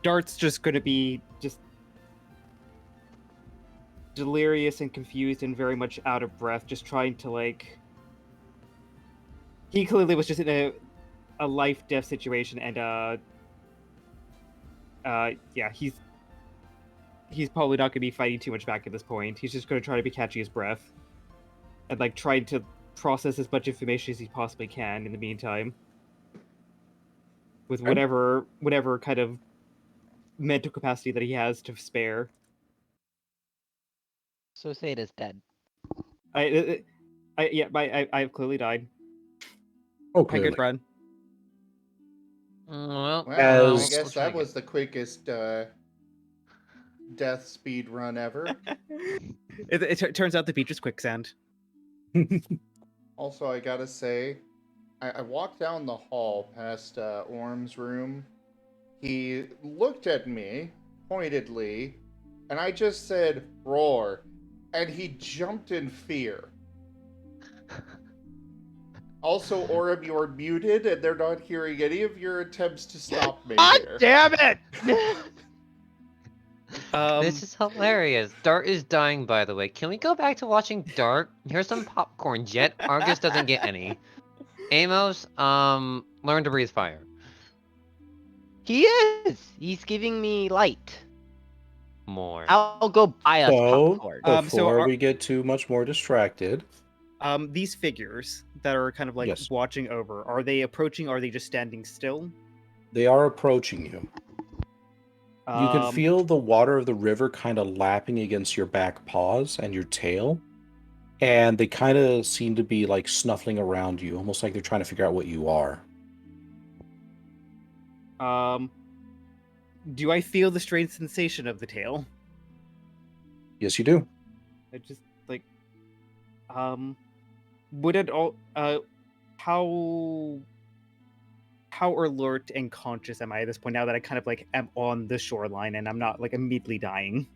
Dart's just going to be just delirious and confused and very much out of breath, just trying to, like... He clearly was just in a life-death situation, and, yeah, he's probably not going to be fighting too much back at this point. He's just going to try to be catching his breath. And, like, trying to process as much information as he possibly can in the meantime. With whatever kind of mental capacity that he has to spare. So Sada's dead. I've clearly died. Oh, Had a good clearly. run. Well, Well, I As- guess that was the quickest death speed run ever. It turns out the beach is quicksand. Also, I gotta say, I walked down the hall past Orm's room. He looked at me pointedly, and I just said, "Roar," and he jumped in fear. Also, Orem, you're muted, and they're not hearing any of your attempts to stop me here. Damn it! This is hilarious. Dart is dying, by the way. Can we go back to watching Dart? Here's some popcorn, Jet. Argus doesn't get any. Amos, learn to breathe fire. He is! He's giving me light. More. I'll go buy us So, popcorn. before we get too much more distracted... These figures that are kind of like Yes. watching over, are they approaching, or are they just standing still? They are approaching you. You can feel the water of the river kind of lapping against your back paws and your tail. And they kind of seem to be like snuffling around you, almost like they're trying to figure out what you are. Do I feel the strange sensation of the tail? Yes, you do. I just, like, would it all, how alert and conscious am I at this point now that I kind of, like, am on the shoreline and I'm not, like, immediately dying?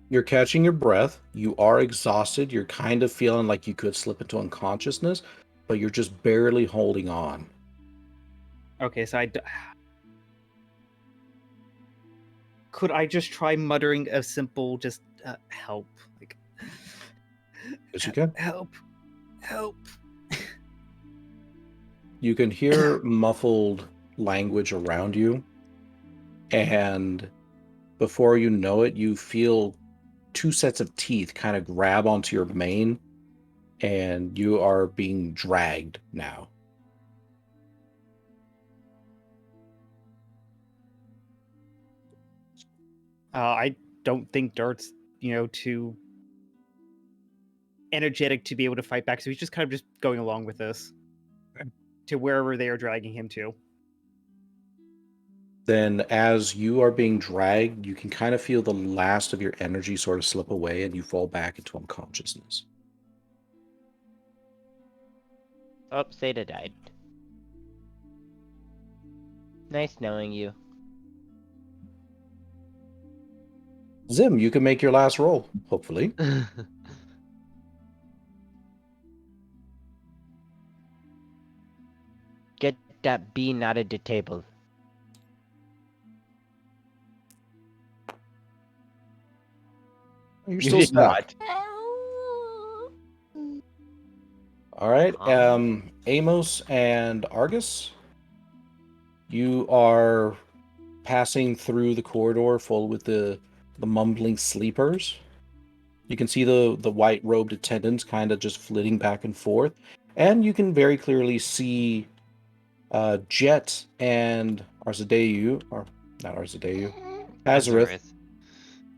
You're catching your breath. You are exhausted. You're kind of feeling like you could slip into unconsciousness, but you're just barely holding on. Okay, so could I just try muttering a simple, just, help? Like, Yes, you can. help. You can hear muffled language around you, and before you know it, you feel two sets of teeth kind of grab onto your mane, and you are being dragged now. I don't think Dart's, too energetic to be able to fight back, so he's just kind of just going along with this to wherever they are dragging him to. Then as you are being dragged, you can kind of feel the last of your energy sort of slip away, and you fall back into unconsciousness. Oh, Sada died. Nice knowing you. Zim, you can make your last roll, hopefully. Get that bean out of the table. You're You still did stuck. not. All right, Amos and Argus, you are passing through the corridor full with the mumbling sleepers. You can see the white-robed attendants kind of just flitting back and forth, and you can very clearly see Jet and Azurith, or not Azurith, Azurith,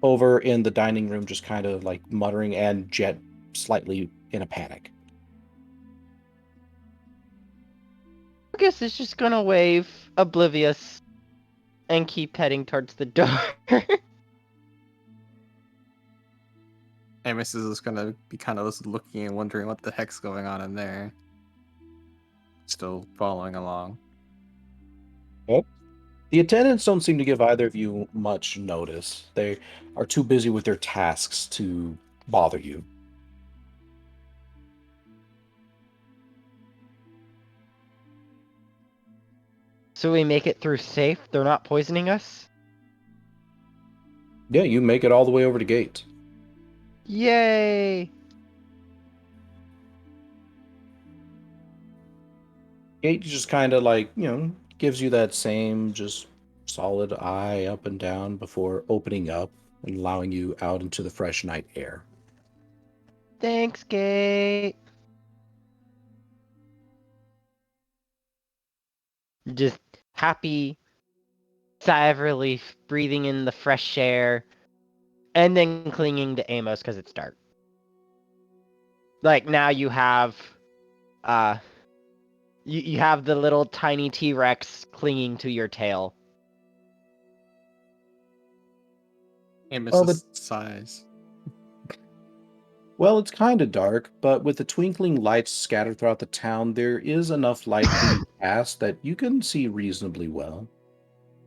over in the dining room, just kind of like muttering, and Jet slightly in a panic. I guess it's just gonna wave, oblivious, and keep heading towards the door. Amos is just gonna be kind of just looking and wondering what the heck's going on in there. Still following along. Oh. The attendants don't seem to give either of you much notice. They are too busy with their tasks to bother you. So we make it through safe? They're not poisoning us? Yeah, you make it all the way over to gate. Yay! Gate just kind of like, gives you that same just solid eye up and down before opening up and allowing you out into the fresh night air. Thanks, Gate. Just happy, sigh of relief, breathing in the fresh air, and then clinging to Amos because it's dark. Like now you have, you have the little tiny T-Rex clinging to your tail. Amos's size. Well, it's kind of dark, but with the twinkling lights scattered throughout the town, there is enough light being cast that you can see reasonably well.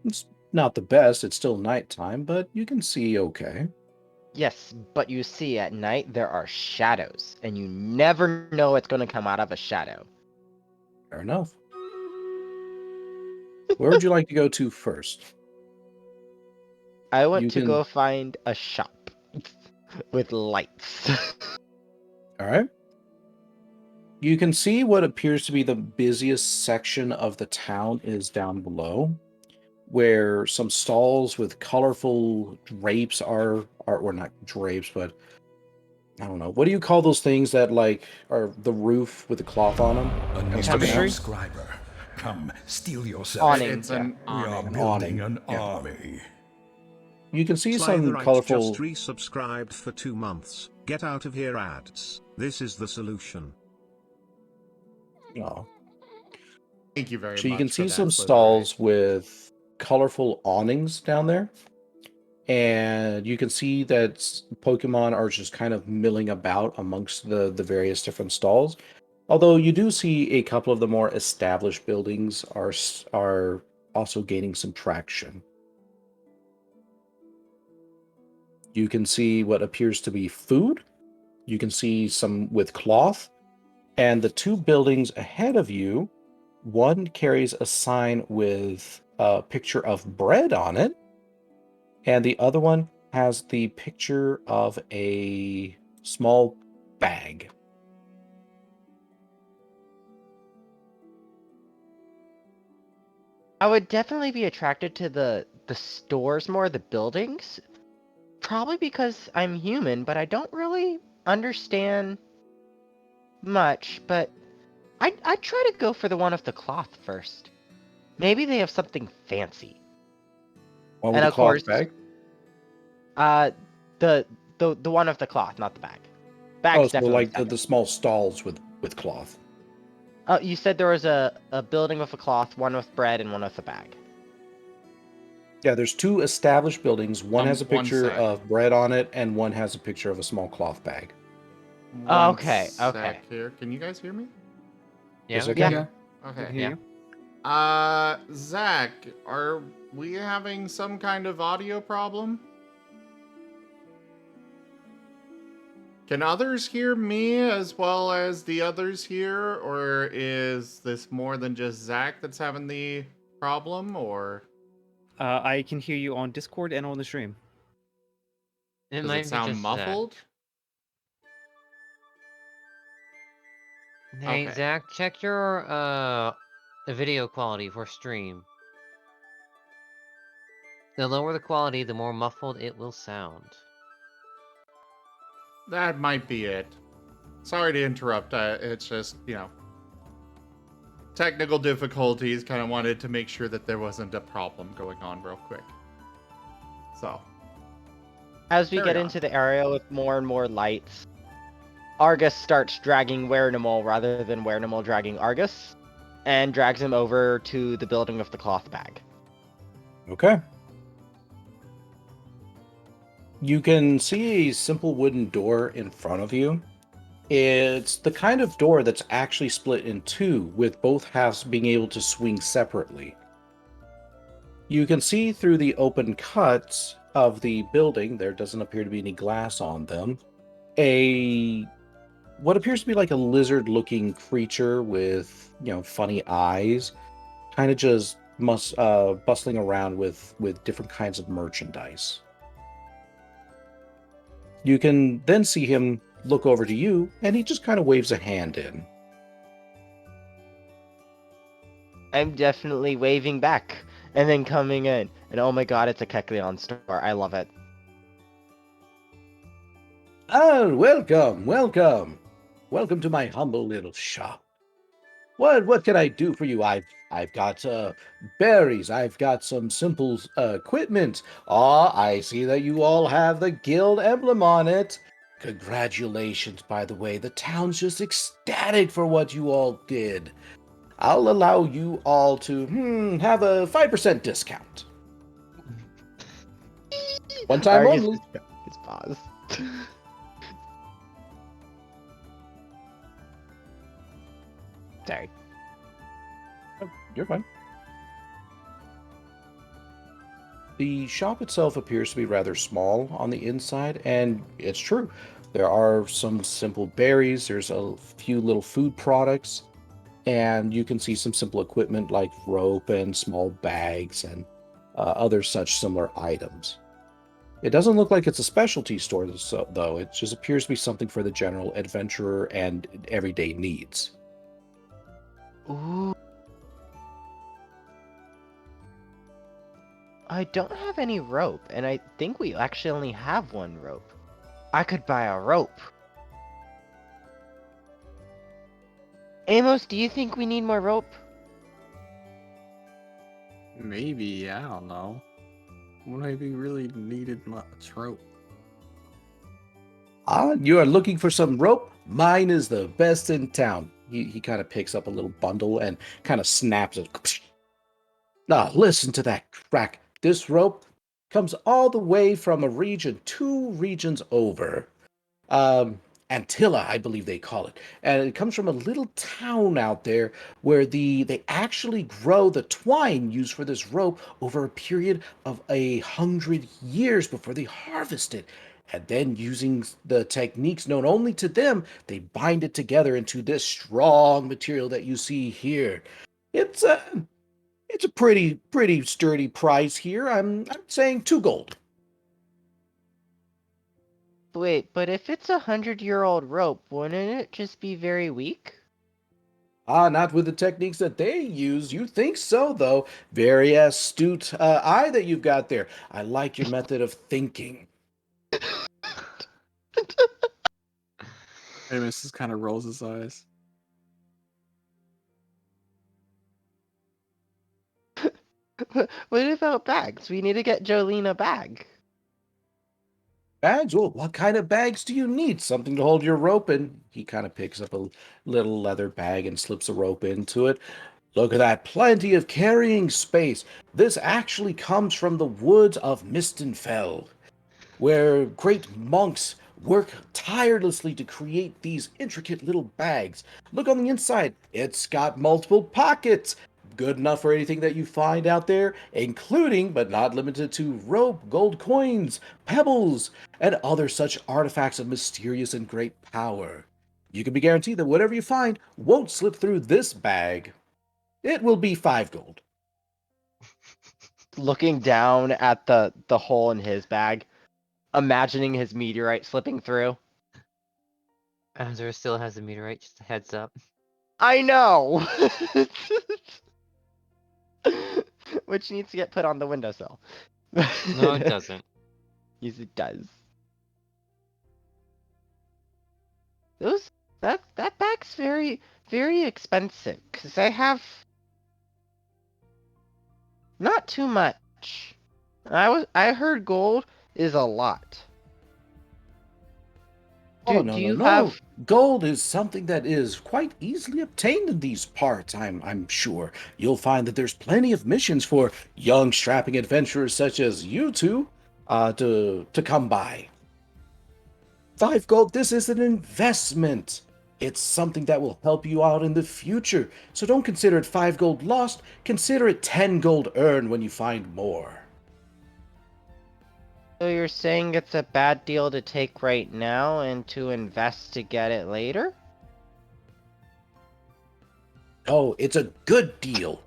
It's not the best, it's still nighttime, but you can see okay. Yes, but you see, at night there are shadows, and you never know what's going to come out of a shadow. Fair enough. Where would you like to go to first? I want to go find a shop with lights. All right. You can see what appears to be the busiest section of the town is down below, where some stalls with colorful drapes are or not drapes, but I don't know. What do you call those things that like are the roof with the cloth on them? A new subscriber. Come, steal yourself. Awning. It's an We are awning. building an army. You can see some Slytherite colorful. just resubscribed for 2 months. Get out of here, ads. This is the solution. Oh. Thank you very much. So you can for see that, some Slytherite. stalls with colorful awnings down there. And you can see that Pokemon are just kind of milling about amongst the various different stalls. Although you do see a couple of the more established buildings are also gaining some traction. You can see what appears to be food. You can see some with cloth. And the two buildings ahead of you, one carries a sign with a picture of bread on it. And the other one has the picture of a small bag. I would definitely be attracted to the stores more, the buildings. Probably because I'm human, but I don't really understand much. But I'd try to go for the one with the cloth first. Maybe they have something fancy. One with And a of cloth course, bag? the one with the cloth, not the bag. Bag's Oh, so definitely like second. the small stalls with cloth. Oh, you said there was a building with a cloth, one with bread, and one with a bag. Yeah, there's two established buildings. One has a one picture sec. of bread on it, and one has a picture of a small cloth bag. One Okay, sec okay. Here. Can you guys hear me? Yeah, Yes, we I can. can. Okay. Yeah. Zach, are we having some kind of audio problem? Can others hear me as well as the others here, or is this more than just Zach that's having the problem, or I can hear you on Discord and on the stream. It does might it be sound just muffled? Zach. Hey, Okay. Zach, check your video quality for stream. The lower the quality, the more muffled it will sound. That might be it. Sorry to interrupt. It's just, technical difficulties. Kind of wanted to make sure that there wasn't a problem going on real quick. So. As we Carry get on. into the area with more and more lights, Argus starts dragging Werenimal rather than Werenimal dragging Argus, and drags him over to the building with the cloth bag. Okay. You can see a simple wooden door in front of you. It's the kind of door that's actually split in two, with both halves being able to swing separately. You can see through the open cuts of the building, there doesn't appear to be any glass on them, what appears to be like a lizard-looking creature with, funny eyes, kind of just bustling around with different kinds of merchandise. You can then see him look over to you, and he just kind of waves a hand in. I'm definitely waving back and then coming in. And oh my god, it's a Kecleon store. I love it. Oh, welcome, welcome. Welcome to my humble little shop. What can I do for you? I've got berries. I've got some simple equipment. Ah, I see that you all have the guild emblem on it. Congratulations, by the way. The town's just ecstatic for what you all did. I'll allow you all to have a 5% discount. One time Argus only. His pause. Sorry. Oh, you're fine. The shop itself appears to be rather small on the inside, and it's true. There are some simple berries, there's a few little food products, and you can see some simple equipment like rope and small bags and other such similar items. It doesn't look like it's a specialty store, though. It just appears to be something for the general adventurer and everyday needs. Ooh. I don't have any rope, and I think we actually only have one rope. I could buy a rope. Amos, do you think we need more rope? Maybe, I don't know. Maybe really needed much rope. You are looking for some rope? Mine is the best in town. He kind of picks up a little bundle and kind of snaps it. Now, listen to that crack. This rope comes all the way from a region, 2 regions over. Antilla, I believe they call it. And it comes from a little town out there where they actually grow the twine used for this rope over a period of 100 years before they harvest it. And then using the techniques known only to them, they bind it together into this strong material that you see here. It's a pretty sturdy price here. I'm saying 2 gold. Wait, but if it's 100-year-old rope, wouldn't it just be very weak? Not with the techniques that they use. You think so, though. Very astute eye that you've got there. I like your method of thinking. Amos just kind of rolls his eyes. What about bags? We need to get Jolene a bag. Bags? Well, what kind of bags do you need? Something to hold your rope in. He kind of picks up a little leather bag and slips a rope into it. Look at that, plenty of carrying space. This actually comes from the woods of Mistenfell, where great monks work tirelessly to create these intricate little bags. Look on the inside. It's got multiple pockets. Good enough for anything that you find out there, including, but not limited to, rope, gold coins, pebbles, and other such artifacts of mysterious and great power. You can be guaranteed that whatever you find won't slip through this bag. It will be 5 gold. Looking down at the hole in his bag, imagining his meteorite slipping through. Azurith still has a meteorite, just a heads up. I know! Which needs to get put on the windowsill. No, it doesn't. Yes, it does. That bag's very, very expensive, because I have not too much. I heard gold is a lot. Oh, no. Gold is something that is quite easily obtained in these parts, I'm sure. You'll find that there's plenty of missions for young, strapping adventurers such as you two to come by. 5 gold, this is an investment. It's something that will help you out in the future. So don't consider it 5 gold lost. Consider it 10 gold earned when you find more. So you're saying it's a bad deal to take right now and to invest to get it later? Oh, it's a good deal.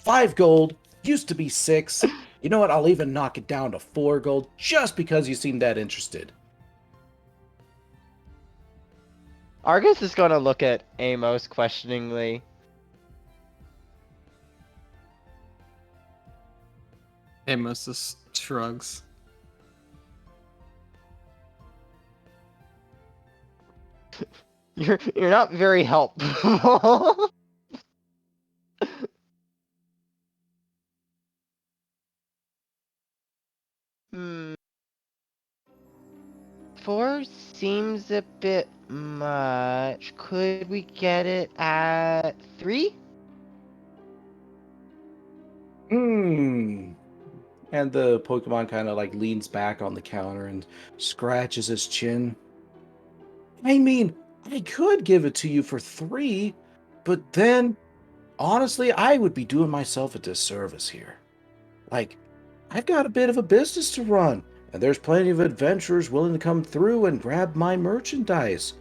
5 gold. Used to be 6. You know what? I'll even knock it down to 4 gold just because you seem that interested. Argus is gonna look at Amos questioningly. Amos just shrugs. You're not very helpful. Hmm. 4 seems a bit much. Could we get it at 3? And the Pokemon kind of like leans back on the counter and scratches his chin. I mean, I could give it to you for 3, but then, honestly, I would be doing myself a disservice here. Like, I've got a bit of a business to run, and there's plenty of adventurers willing to come through and grab my merchandise,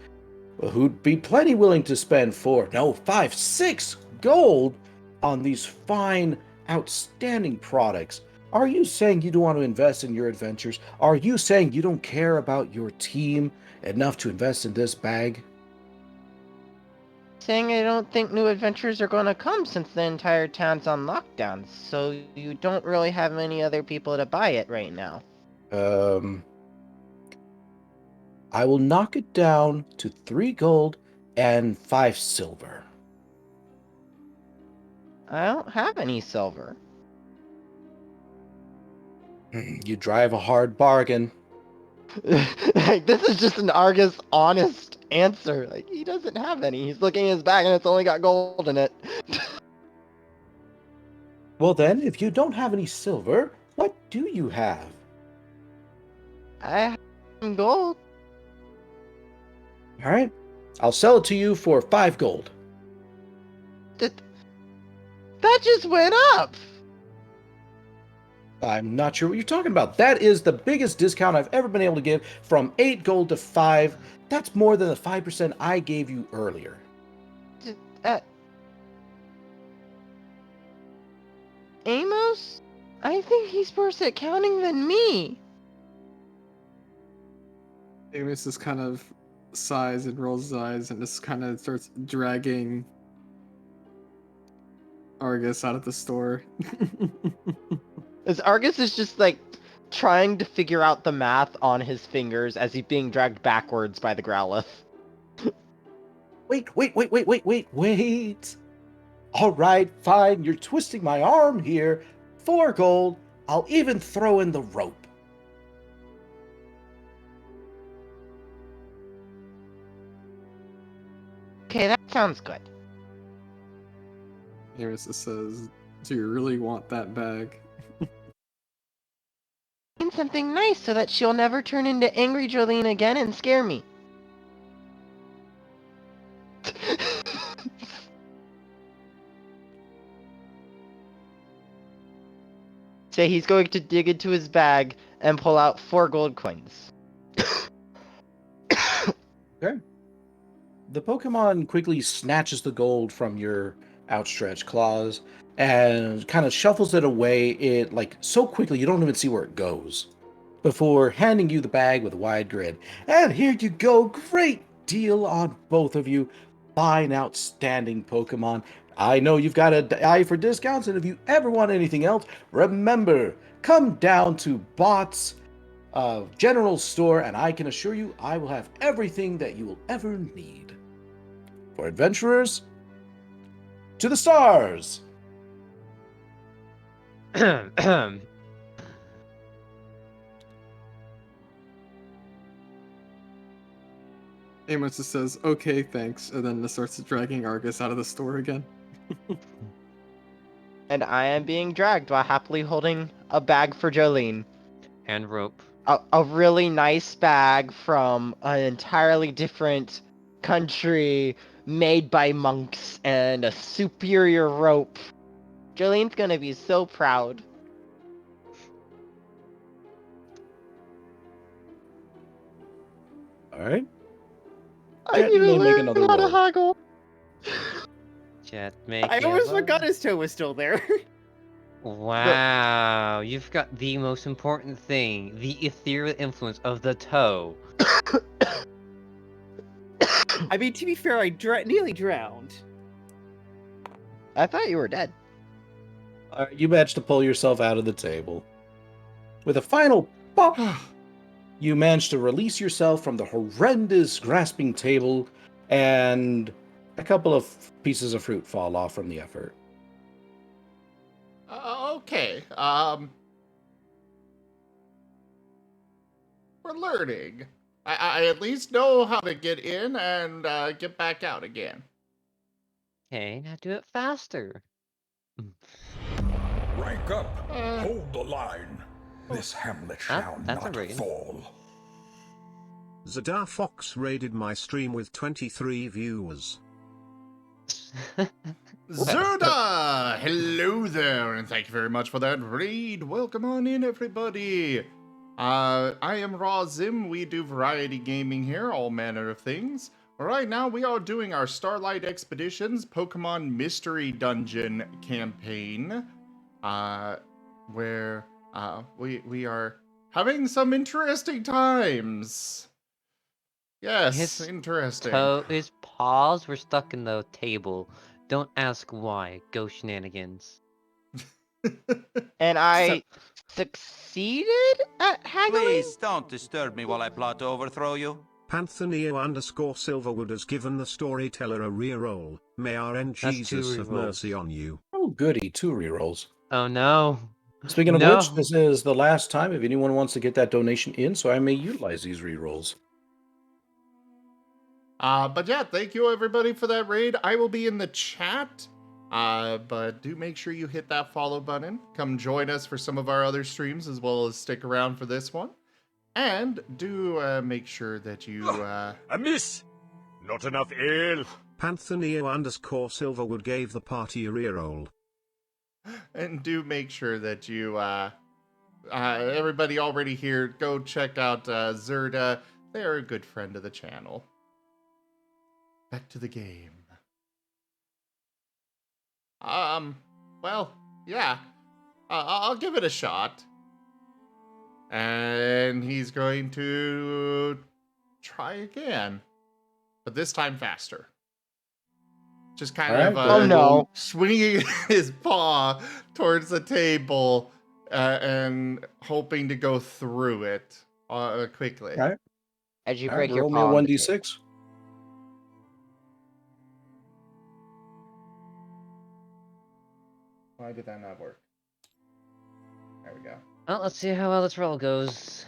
who'd be plenty willing to spend 5, 6 gold on these fine, outstanding products. Are you saying you don't want to invest in your adventures? Are you saying you don't care about your team enough to invest in this bag? Saying I don't think new adventures are gonna come since the entire town's on lockdown, so you don't really have many other people to buy it right now. I will knock it down to 3 gold and 5 silver. I don't have any silver. You drive a hard bargain. Like, this is just an Argus honest answer. Like, he doesn't have any. He's looking in his bag and it's only got gold in it. Well then, if you don't have any silver, what do you have? I have some gold. Alright, I'll sell it to you for 5 gold. That just went up! I'm not sure what you're talking about. That is the biggest discount I've ever been able to give, from 8 gold to 5. That's more than the 5% I gave you earlier. Amos? I think he's worse at counting than me. Amos just kind of sighs and rolls his eyes and just kind of starts dragging Argus out of the store. As Argus is just like trying to figure out the math on his fingers as he's being dragged backwards by the Growlithe. Wait. All right, fine. You're twisting my arm here. 4 gold. I'll even throw in the rope. Okay, that sounds good. Amos says, "Do you really want that bag?" Something nice so that she'll never turn into angry Jolene again and scare me. So he's going to dig into his bag and pull out 4 gold coins. Okay. The Pokemon quickly snatches the gold from your outstretched claws and kind of shuffles it away, it like so quickly you don't even see where it goes, before handing you the bag with a wide grin. And here you go. Great deal on both of you. Fine, outstanding Pokemon. I know you've got an eye for discounts, and if you ever want anything else, remember, come down to Bot's general store, and I can assure you I will have everything that you will ever need. For adventurers, to the stars! Amos just says, "Okay, thanks," and then starts dragging Argus out of the store again. And I am being dragged while happily holding a bag for Jolene. And rope. A really nice bag from an entirely different country, made by monks, and a superior rope. Jolene's gonna be so proud. Alright. I need to learn how to haggle. Jet, make I it almost work. forgot his toe was still there. Wow, you forgot the most important thing, the ethereal influence of the toe. I mean, to be fair, I nearly drowned. I thought you were dead. You managed to pull yourself out of the table. With a final pop, you managed to release yourself from the horrendous grasping table, and a couple of pieces of fruit fall off from the effort. Okay. We're learning. I at least know how to get in and get back out again. Okay, now do it faster. Rank up. Hold the line. This hamlet shall that's not a ring. fall. Zadar Fox raided my stream with 23 viewers. Zerda! Hello there, and thank you very much for that raid. Welcome on in, everybody. I am Zim. We do variety gaming here, all manner of things. Right now, we are doing our Starlight Expeditions Pokemon Mystery Dungeon campaign, where we are having some interesting times. Yes, interesting. His paws were stuck in the table. Don't ask why. Go shenanigans. And I succeeded at haggling? Please don't disturb me while I plot to overthrow you. Pantheneo_Silverwood has given the storyteller a reroll. May RN Jesus have mercy on you. Oh, goody, 2 rerolls. Oh no. Speaking of which, this is the last time if anyone wants to get that donation in, so I may utilize these rerolls. But yeah, thank you everybody for that raid. I will be in the chat, but do make sure you hit that follow button. Come join us for some of our other streams, as well as stick around for this one. And do make sure that you... A miss! Not enough ale! Pantheneo_Silverwood gave the party a reroll. And do make sure that you, everybody already here, go check out Zerda. They are a good friend of the channel. Back to the game. Well, yeah. I'll give it a shot. And he's going to try again. But this time faster. Just kind of swinging his paw towards the table and hoping to go through it quickly. All right. As you break your roll paw. me a 1d6. Why did that not work? There we go. Well, let's see how well this roll goes.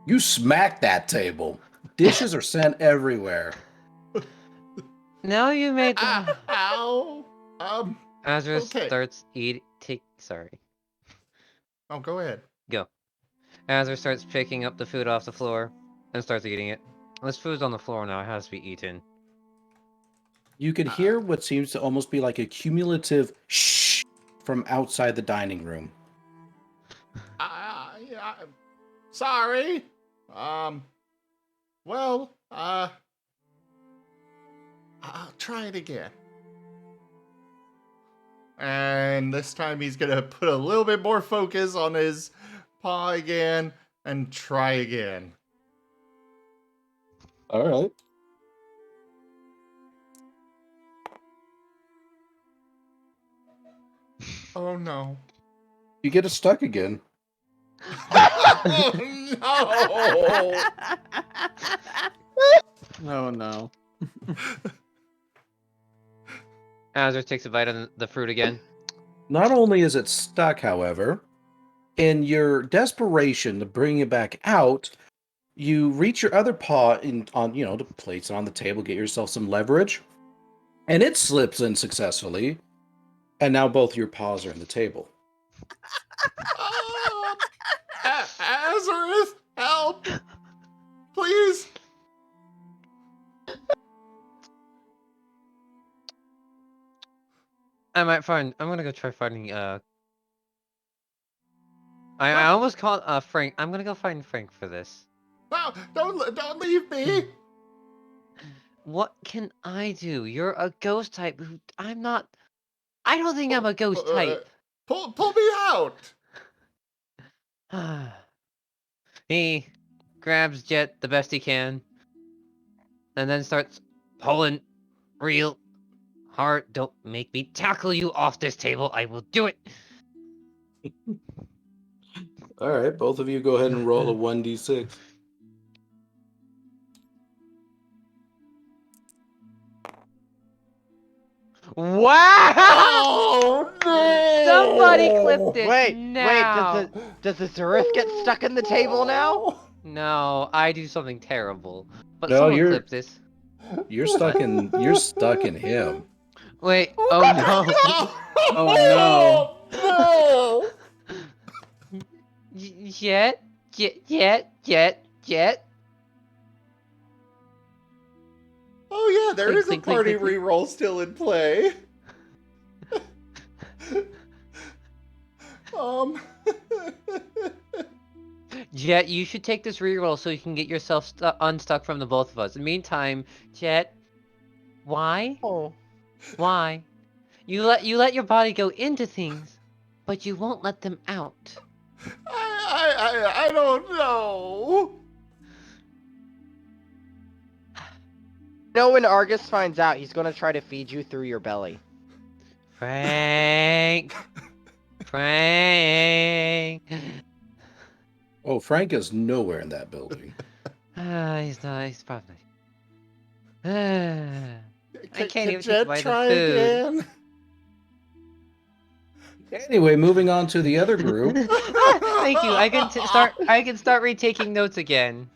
You smacked that table. Dishes are sent everywhere. Now you made. Ow! Azurith starts eating. Sorry. Oh, go ahead. Go. Azurith starts picking up the food off the floor and starts eating it. This food's on the floor now. It has to be eaten. You could hear what seems to almost be like a cumulative shh from outside the dining room. Sorry. Well, I'll try it again. And this time he's gonna put a little bit more focus on his paw again and try again. All right. Oh no. You get it stuck again. Oh no! Oh no. Azurith takes a bite of the fruit again. Not only is it stuck, however, in your desperation to bring it back out, you reach your other paw on to place it on the table, get yourself some leverage, and it slips in successfully. And now both your paws are on the table. Azurith, help! Please! I'm gonna go try finding, I almost called, Frank. I'm gonna go find Frank for this. No, don't leave me! What can I do? You're a ghost type who I'm not... I don't think I'm a ghost type. Pull me out! He grabs Jet the best he can, and then starts pulling real hard. Don't make me tackle you off this table. I will do it. All right, both of you go ahead and roll a 1d6. Wow! Oh no! Somebody clipped it. Wait, now. does the Azurith get stuck in the table now? No, I do something terrible. But No, someone clip this. You're stuck in him. Wait. Oh no. Oh no! Jet. Oh yeah, there Clink, is a clink, clink, party clink, clink. reroll still in play. Jet, you should take this reroll so you can get yourself unstuck from the both of us. In the meantime, Jet, why? Oh. Why? You let your body go into things, but you won't let them out. I don't know. When Argus finds out, he's gonna try to feed you through your belly. Frank. Frank. Oh, Frank is nowhere in that building. He's not. He's probably. I can't Can even Jet take a try bite of food. again? Anyway, moving on to the other group. Thank you. I can start retaking notes again.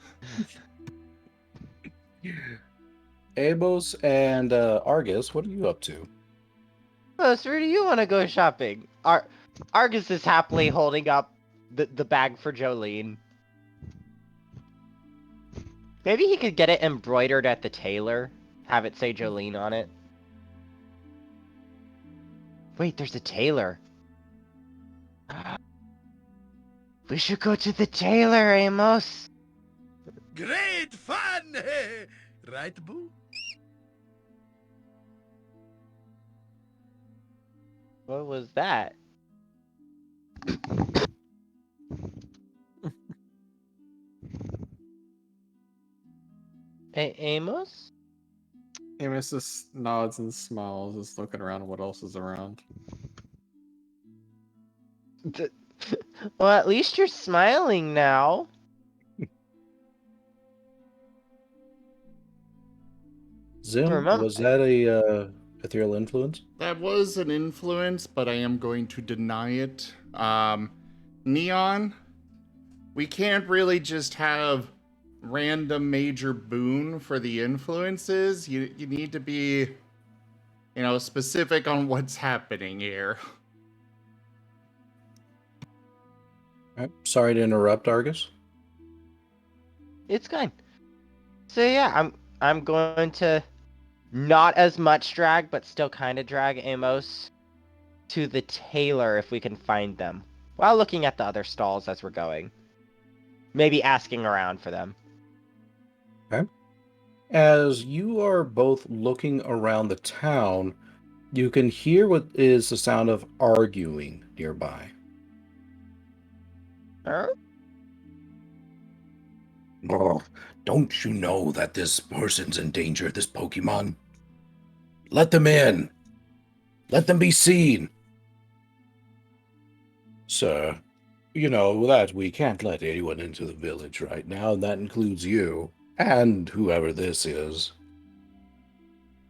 Amos and Argus, what are you up to? Oh, sir, do you want to go shopping? Argus is happily holding up the bag for Jolene. Maybe he could get it embroidered at the tailor. Have it say Jolene on it. Wait, there's a tailor. We should go to the tailor, Amos. Great fun! Right, boo? What was that? Amos? Amos just nods and smiles, just looking around at what else is around. Well, at least you're smiling now. Zim, Remember- was that a ethereal influence? That was an influence, but I am going to deny it. Neon, we can't really just have random major boon for the influences. You need to be, specific on what's happening here. Sorry to interrupt, Argus. It's fine. So yeah, I'm going to not as much drag, but still kind of drag Amos to the tailor if we can find them, while looking at the other stalls as we're going. Maybe asking around for them. Okay. As you are both looking around the town, you can hear what is the sound of arguing nearby. Oh, don't you know that this person's endangered, this Pokemon? Let them in. Let them be seen. Sir, you know that we can't let anyone into the village right now, and that includes you, and whoever this is.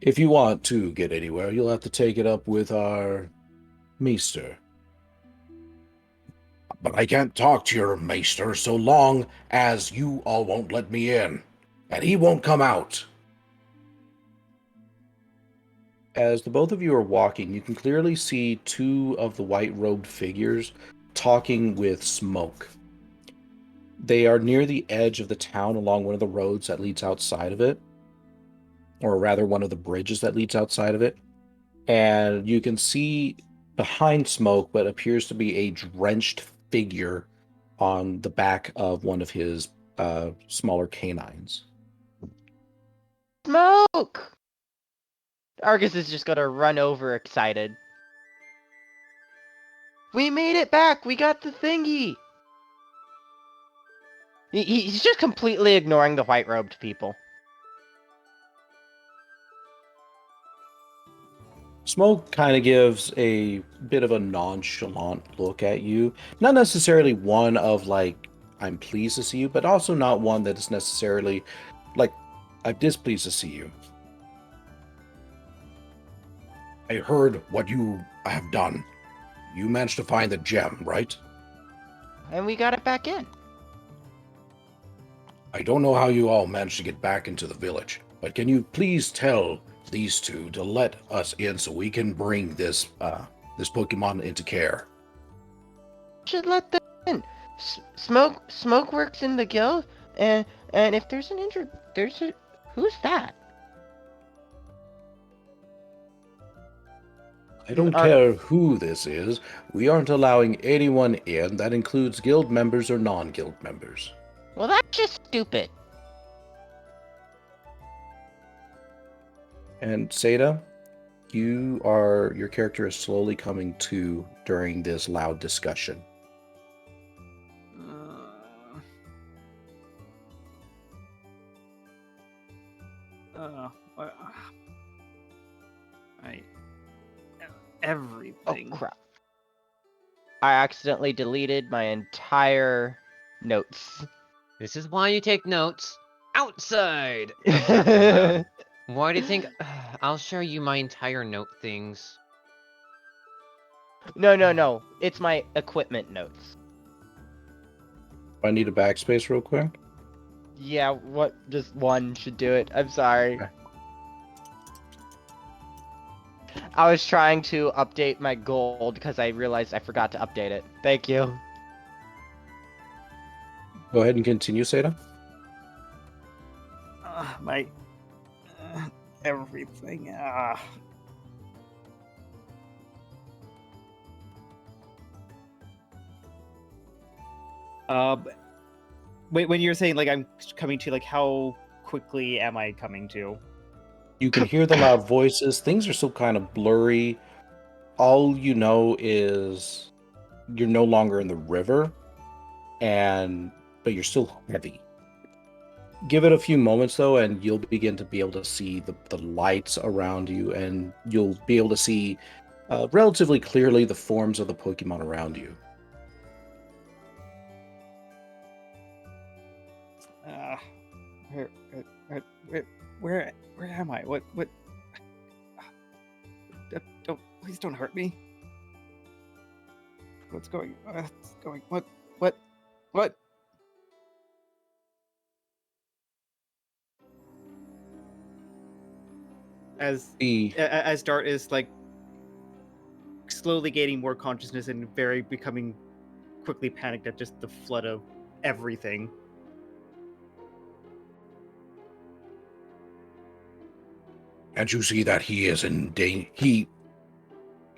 If you want to get anywhere, you'll have to take it up with our Maester. But I can't talk to your Maester so long as you all won't let me in, and he won't come out. As the both of you are walking, you can clearly see two of the white-robed figures talking with smoke. They are near the edge of the town along one of the roads that leads outside of it, or rather one of the bridges that leads outside of it. And you can see behind smoke what appears to be a drenched figure on the back of one of his smaller canines. Smoke! Argus is just gonna run over excited. We made it back! We got the thingy! He's just completely ignoring the white-robed people. Smoke kind of gives a bit of a nonchalant look at you. Not necessarily one of, like, I'm pleased to see you, but also not one that is necessarily, like, I'm displeased to see you. I heard what you have done. You managed to find the gem, right? And we got it back in. I don't know how you all managed to get back into the village, but can you please tell these two to let us in so we can bring this this Pokemon into care? Should let them in. Smoke works in the guild, and if there's an injured, who's that? I don't care who this is. We aren't allowing anyone in. That includes guild members or non-guild members. Well, that's just stupid. And Seda, your character is slowly coming to during this loud discussion. Everything. Oh crap! I accidentally deleted my entire notes. This is why you take notes outside. Why do you think? I'll show you my entire note things. No. It's my equipment notes. I need a backspace real quick. Yeah, what? Just one should do it. I'm sorry. Okay. I was trying to update my gold because I realized I forgot to update it. Thank you. Go ahead and continue, Seda. My everything. Wait, when you're saying like I'm coming to, like, how quickly am I coming to? You can hear the loud voices. Things are still kind of blurry. All you know is you're no longer in the river, but you're still heavy. Give it a few moments though, and you'll begin to be able to see the lights around you, and you'll be able to see relatively clearly the forms of the Pokemon around you. Where am I? What? Please don't hurt me. What's going? What? As Dart is like slowly gaining more consciousness and becoming quickly panicked at just the flood of everything. Can't you see that he is in he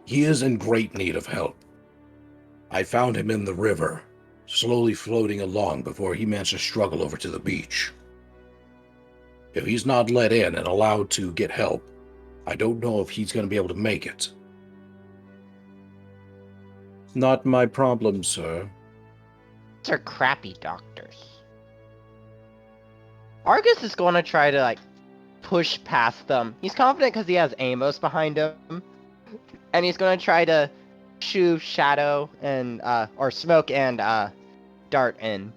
is in great need of help? I found him in the river, slowly floating along before he managed to struggle over to the beach. If he's not let in and allowed to get help, I don't know if he's going to be able to make it. Not my problem, sir. These are crappy doctors. Argus is going to try to, like, push past them. He's confident because he has Amos behind him. And he's going to try to shoo Shadow and, or Smoke and, Dart in.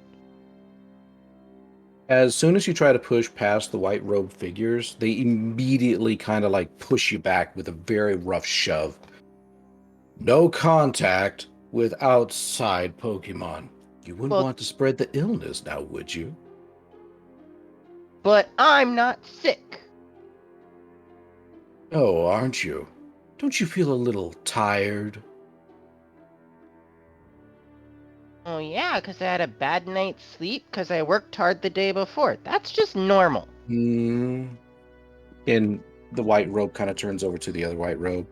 As soon as you try to push past the white-robed figures, they immediately kind of like push you back with a very rough shove. No contact with outside Pokemon. You wouldn't want to spread the illness now, would you? But I'm not sick. Oh, aren't you? Don't you feel a little tired? Oh yeah, because I had a bad night's sleep because I worked hard the day before. That's just normal. And the white robe kind of turns over to the other white robe.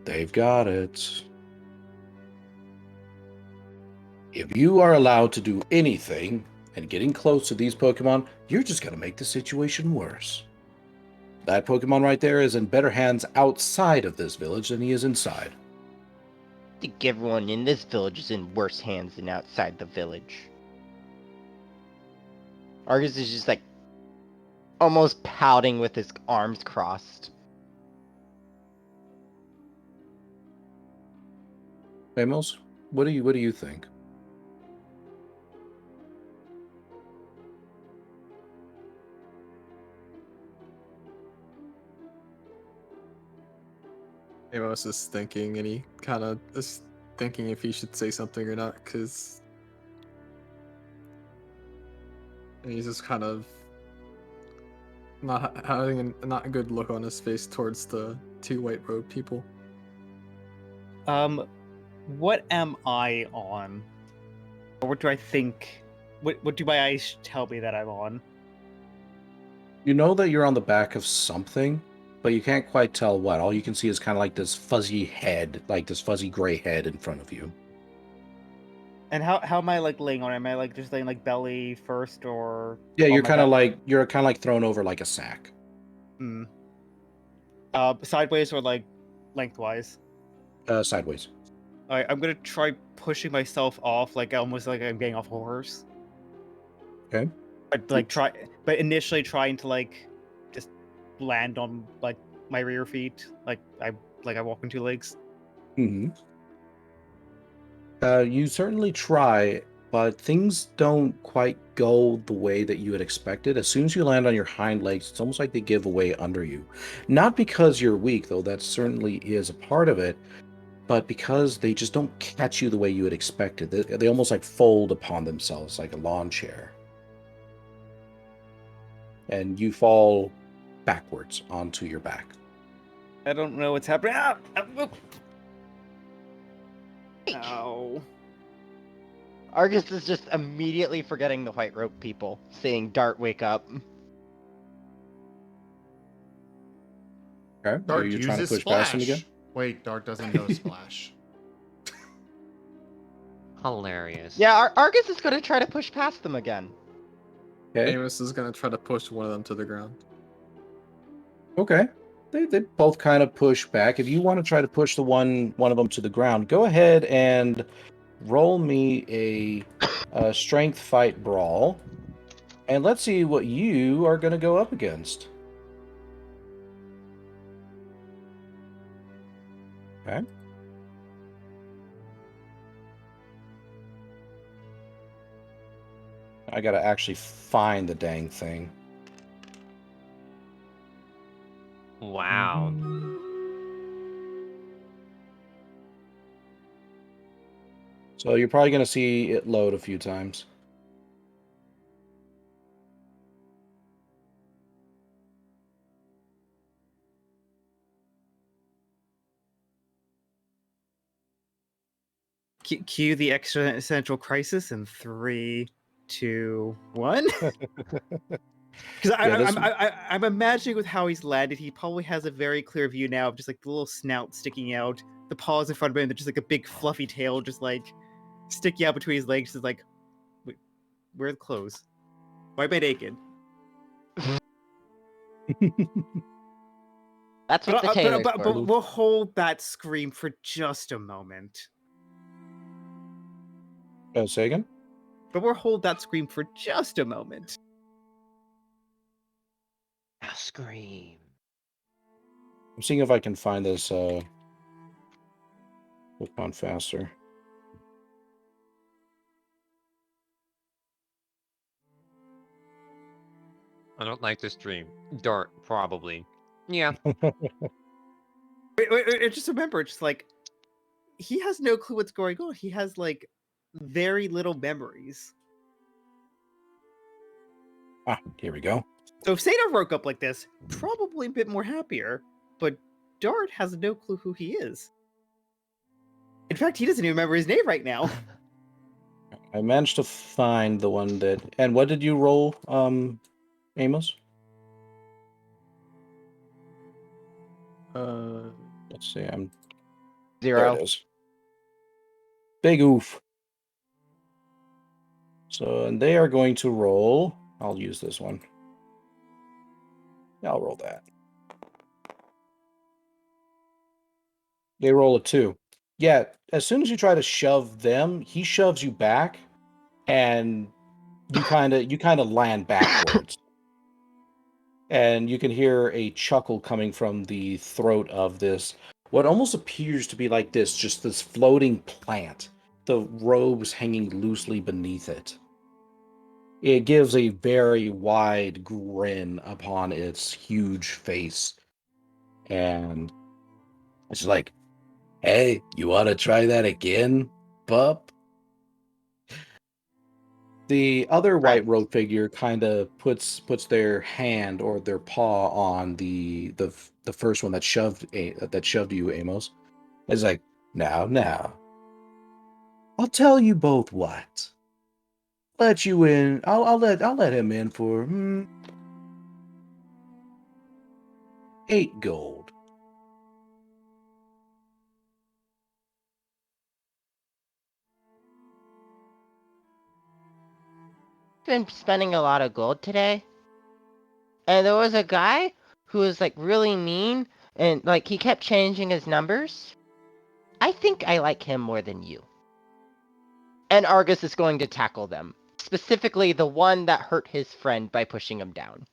They've got it. If you are allowed to do anything and getting close to these Pokemon, you're just going to make the situation worse. That Pokemon right there is in better hands outside of this village than he is inside. think everyone in this village is in worse hands than outside the village. Argus is just like almost pouting with his arms crossed. Amos, what do you think? Amos is thinking, and he kind of is thinking if he should say something or not, because he's just kind of not having not a good look on his face towards the two white robe people. What am I on? Or what do I think? What do my eyes tell me that I'm on? You know that you're on the back of something, but you can't quite tell what. All you can see is kind of like this fuzzy head, like this fuzzy gray head in front of you. And how am I like laying on it? Am I like just laying like belly first or? Yeah, on you're my kind of back? like thrown over like a sack. Hmm. Sideways or like lengthwise? Sideways. Alright, I'm gonna try pushing myself off, like almost like I'm getting off a horse. Okay. But initially trying to like just land on like my rear feet, like I walk on two legs. Mm-hmm. You certainly try, but things don't quite go the way that you had expected. As soon as you land on your hind legs, it's almost like they give away under you. Not because you're weak, though that certainly is a part of it, but because they just don't catch you the way you had expected. They almost like fold upon themselves like a lawn chair. And you fall backwards onto your back. I don't know what's happening. Ow. Argus is just immediately forgetting the white rope people, saying, "Dart, wake up." Okay. Dart Are you trying to uses push splash. past him again? Wait, Dart doesn't know splash. Hilarious. Yeah, Argus is going to try to push past them again. Okay. Amos is gonna try to push one of them to the ground. Okay. They both kind of push back. If you want to try to push the one of them to the ground, go ahead and roll me a strength fight brawl, and let's see what you are going to go up against. Okay. I gotta actually find the dang thing. Wow. So you're probably gonna see it load a few times. Cue the existential crisis in 3, 2, 1. Because I'm imagining with how he's landed, he probably has a very clear view now of just like the little snout sticking out, the paws in front of him, and just like a big fluffy tail just like sticking out between his legs. Just like, wait, where are the clothes? Why am I naked? That's what the tailor's for. But we'll hold that scream for just a moment. Say again? But we'll hold that scream for just a moment. Now scream. I'm seeing if I can find this Pokemon faster. I don't like this dream. Dart, probably. Yeah. Wait, just remember, just like, he has no clue what's going on. He has, like, very little memories. Ah, here we go. So if Sadar woke up like this, probably a bit more happier, but Dart has no clue who he is. In fact, he doesn't even remember his name right now. I managed to find the one that... And what did you roll, Amos? Let's see, I'm... 0. There it is. Big oof. So, and they are going to roll... I'll use this one. Yeah, I'll roll that. They roll a 2. Yeah, as soon as you try to shove them, he shoves you back, and you kind of land backwards. And you can hear a chuckle coming from the throat of this, what almost appears to be like this, just this floating plant, the robes hanging loosely beneath it. It gives a very wide grin upon its huge face. And it's like, hey, you want to try that again, pup? The other white robed figure kind of puts their hand or their paw on the first one that shoved you, Amos. It's like, now, I'll tell you both what. Let you in. I'll let him in for 8 gold. Been spending a lot of gold today, and there was a guy who was like really mean, and like he kept changing his numbers. I think I like him more than you. And Argus is going to tackle them, specifically the one that hurt his friend by pushing him down.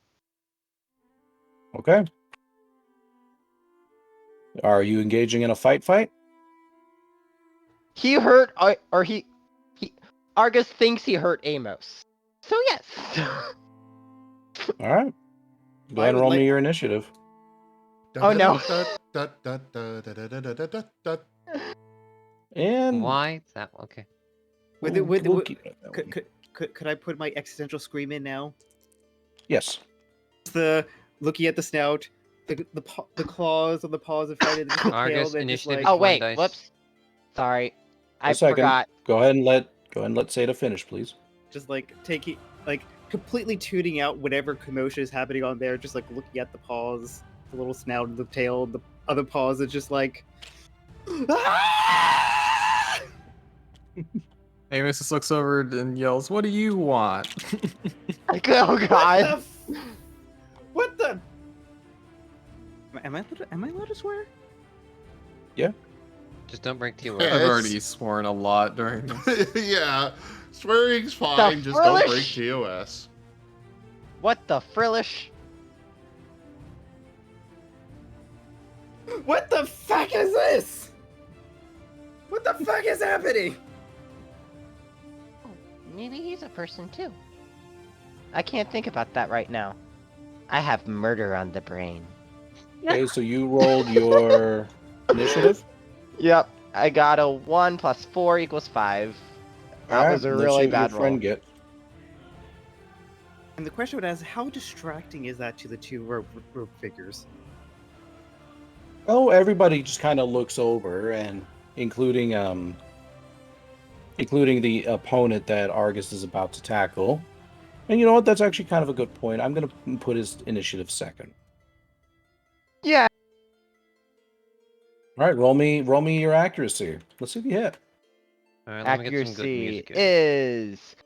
Okay. Are you engaging in a fight? He hurt, or he Argus thinks he hurt Amos. So yes. All right. Go ahead and roll me your initiative. Oh no. And why that? Okay. Could I put my existential scream in now? Yes. The looking at the snout, the claws on the paws of fighting the Argus, tail. initiative. Like, Oh wait, whoops. Sorry, I forgot. Go ahead and let Seda finish, please. Just like taking, like completely tuning out whatever commotion is happening on there. Just like looking at the paws, the little snout, and the tail, the other paws. It's just like. Amos just looks over and yells, "What do you want?" Oh god! What the? Am I allowed to swear? Yeah. Just don't break TOS. Yeah, I've already sworn a lot during this. Yeah, swearing's fine. Just don't break TOS. What the frillish? What the fuck is this? What the fuck is happening? Maybe he's a person too. I can't think about that right now. I have murder on the brain. Okay, so you rolled your initiative? Yep, I got a 1 + 4 = 5. That was a really bad roll. Get. And the question would ask, how distracting is that to the two rope figures? Oh, everybody just kind of looks over, and including the opponent that Argus is about to tackle. And you know what? That's actually kind of a good point. I'm going to put his initiative second. Yeah. All right, roll me your accuracy. Let's see if you hit. All right, let me get some good Accuracy music here. is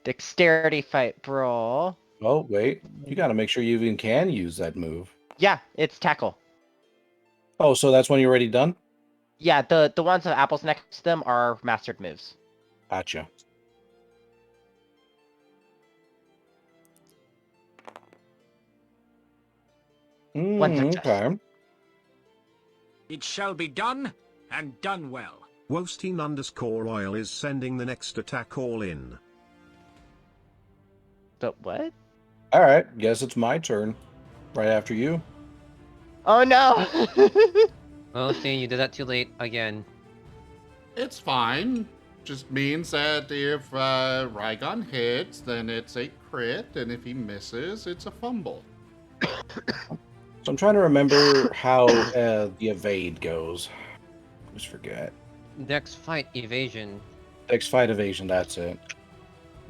dexterity fight brawl. Oh, wait. You got to make sure you even can use that move. Yeah, it's tackle. Oh, so that's when you're already done? Yeah, the ones with apples next to them are mastered moves. Gotcha. Okay. It shall be done, and done well. Wosteen_oil is sending the next attack all in. So what? All right, guess it's my turn. Right after you. Oh no! Oh, see, you did that too late again. It's fine. Just means that if Rygon hits, then it's a crit, and if he misses, it's a fumble. So I'm trying to remember how the evade goes. I just forget. Dex fight evasion. Dex fight evasion, that's it.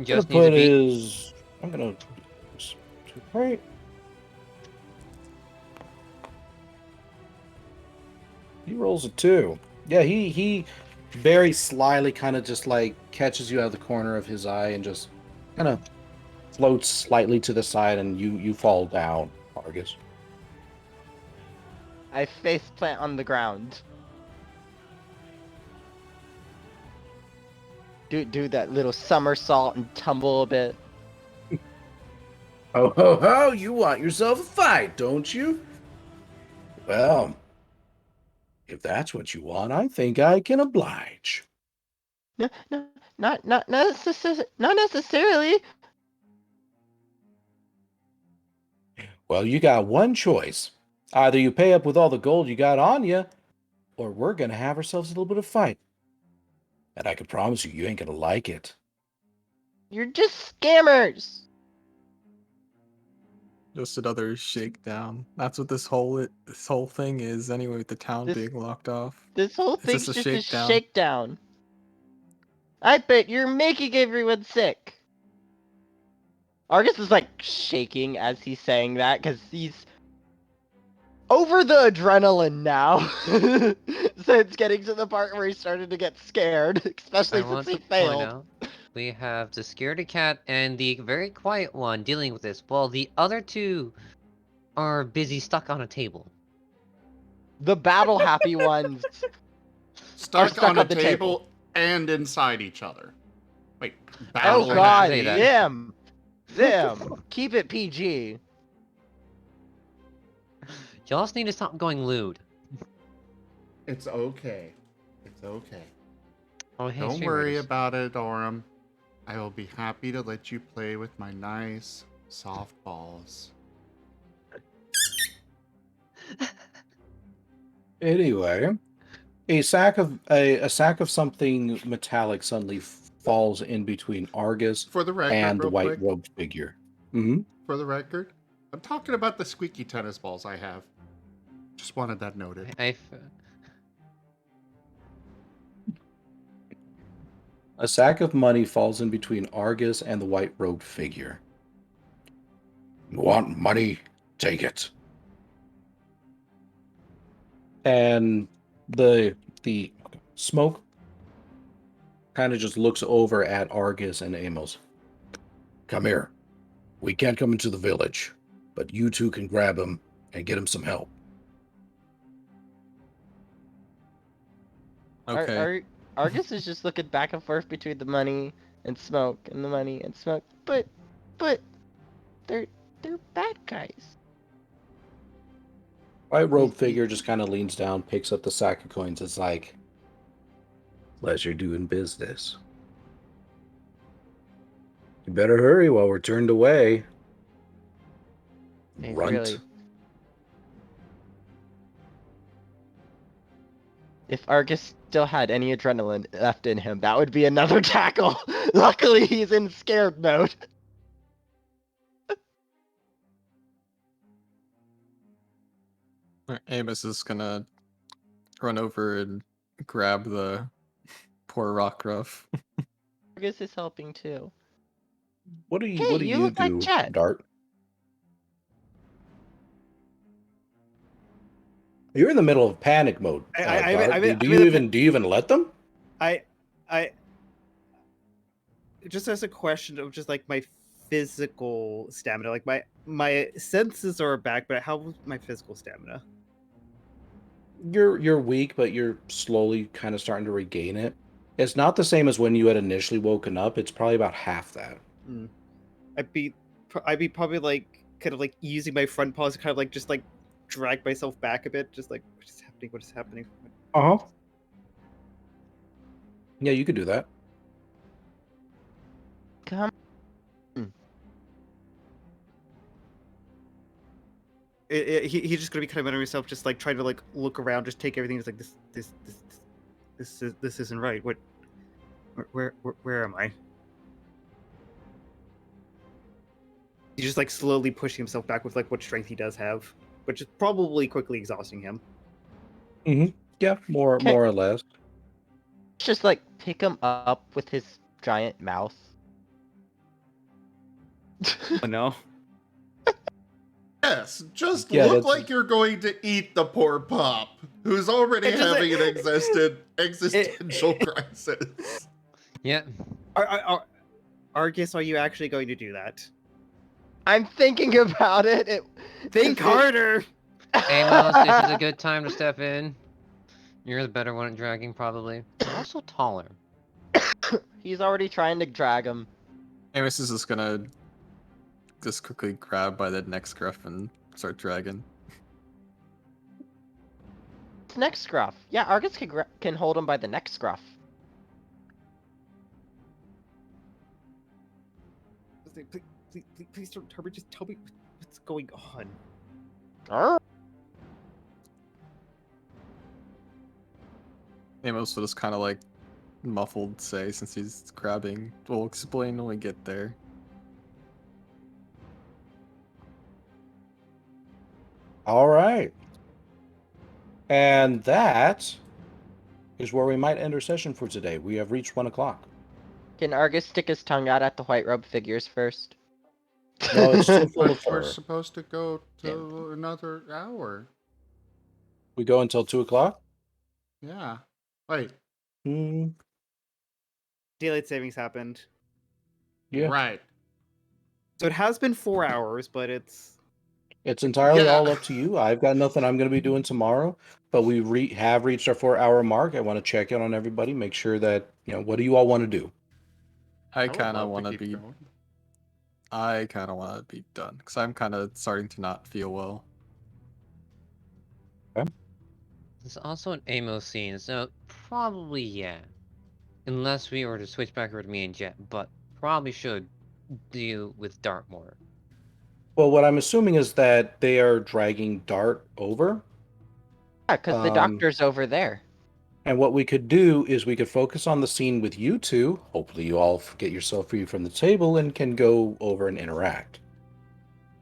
Just I'm gonna need to beat. I'm gonna right. He rolls a 2. Yeah, he very slyly kind of just like catches you out of the corner of his eye and just kind of floats slightly to the side, and you fall down, Argus. I face plant on the ground. do that little somersault and tumble a bit. Ho ho ho! You want yourself a fight, don't you? Well, if that's what you want, I think I can oblige. No, not necessarily. Well, you got one choice. Either you pay up with all the gold you got on you, or we're gonna have ourselves a little bit of fight. And I can promise you, you ain't gonna like it. You're just scammers. Just another shakedown. That's what this whole thing is anyway, with the town being locked off. This whole It's thing's just just a a shakedown. shakedown. I bet you're making everyone sick. Argus is like shaking as he's saying that because he's over the adrenaline now. So it's getting to the part where he started to get scared, especially since he failed. We have the scaredy cat and the very quiet one dealing with this, while the other two are busy stuck on a table. The battle happy ones Stuck on a table and inside each other. Wait, battle oh god, happy? Zim, keep it PG. Y'all just need to stop going lewd. It's okay. It's okay. Oh, hey, Don't worry about it, Aurum. I will be happy to let you play with my nice, soft balls. Anyway, a sack of something metallic suddenly falls in between Argus For the record, and the real white quick. robed figure. Mm-hmm. For the record, I'm talking about the squeaky tennis balls I have. Just wanted that noted. A sack of money falls in between Argus and the white robed figure. You want money? Take it. And the smoke kind of just looks over at Argus and Amos. Come here. We can't come into the village, but you two can grab him and get him some help. Okay. Argus is just looking back and forth between the money and smoke and the money and smoke, but they're bad guys. White robed figure just kind of leans down, picks up the sack of coins. It's like, pleasure doing business. You better hurry while we're turned away. Hey, Runt. really. If Argus still had any adrenaline left in him, that would be another tackle. Luckily, he's in scared mode. Amos is gonna run over and grab the poor Rockruff. Argus is helping too. What do you Hey, what do you you look like do, Jet. Dart? You're in the middle of panic mode. Dart. Do you even let them? I just as a question of just like my physical stamina, like my senses are back, but how's my physical stamina? You're weak, but you're slowly kind of starting to regain it. It's not the same as when you had initially woken up. It's probably about half that. I'd be probably like kind of like using my front paws to kind of like just like drag myself back a bit, just like what is happening? What is happening? Uh-huh. Yeah, you could do that. Come. He's just gonna be kind of under himself, just like trying to like look around, just take everything. Just like this isn't right. What? Where am I? He's just like slowly pushing himself back with like what strength he does have, which is probably quickly exhausting him. Yeah, more or less. Just like pick him up with his giant mouth. Oh no. Yes, just Yeah, look that's- like you're going to eat the poor pup, who's already It's just having like- an existential crisis. Yeah. Argus, are you actually going to do that? I'm thinking about it. Think harder. Amos, this is a good time to step in. You're the better one at dragging, probably. You're also taller. He's already trying to drag him. Amos is just gonna just quickly grab by the neck scruff and start dragging. Neck scruff. Yeah, Argus can hold him by the neck scruff. Please, Turbo, just tell me what's going on. Amos will just kind of like muffled say, since he's grabbing. We'll explain when we get there. All right. And that is where we might end our session for today. We have reached 1 o'clock. Can Argus stick his tongue out at the white robe figures first? No, it's still full of We're fur. supposed to go to another hour. We go until 2 o'clock? Yeah. Wait. Daylight savings happened. Yeah. Right. So it has been 4 hours, but it's entirely all up to you. I've got nothing I'm going to be doing tomorrow, but we have reached our 4-hour mark. I want to check in on everybody, make sure that, what do you all want to do? I kind of want to be done because I'm kind of starting to not feel well. Okay. There's also an Amos scene, so probably yeah. Unless we were to switch back over to me and Jet, but probably should deal with Dartmoor. Well, what I'm assuming is that they are dragging Dart over. Yeah, because the doctor's over there. And what we could do is we could focus on the scene with you two. Hopefully you all get yourself free from the table and can go over and interact.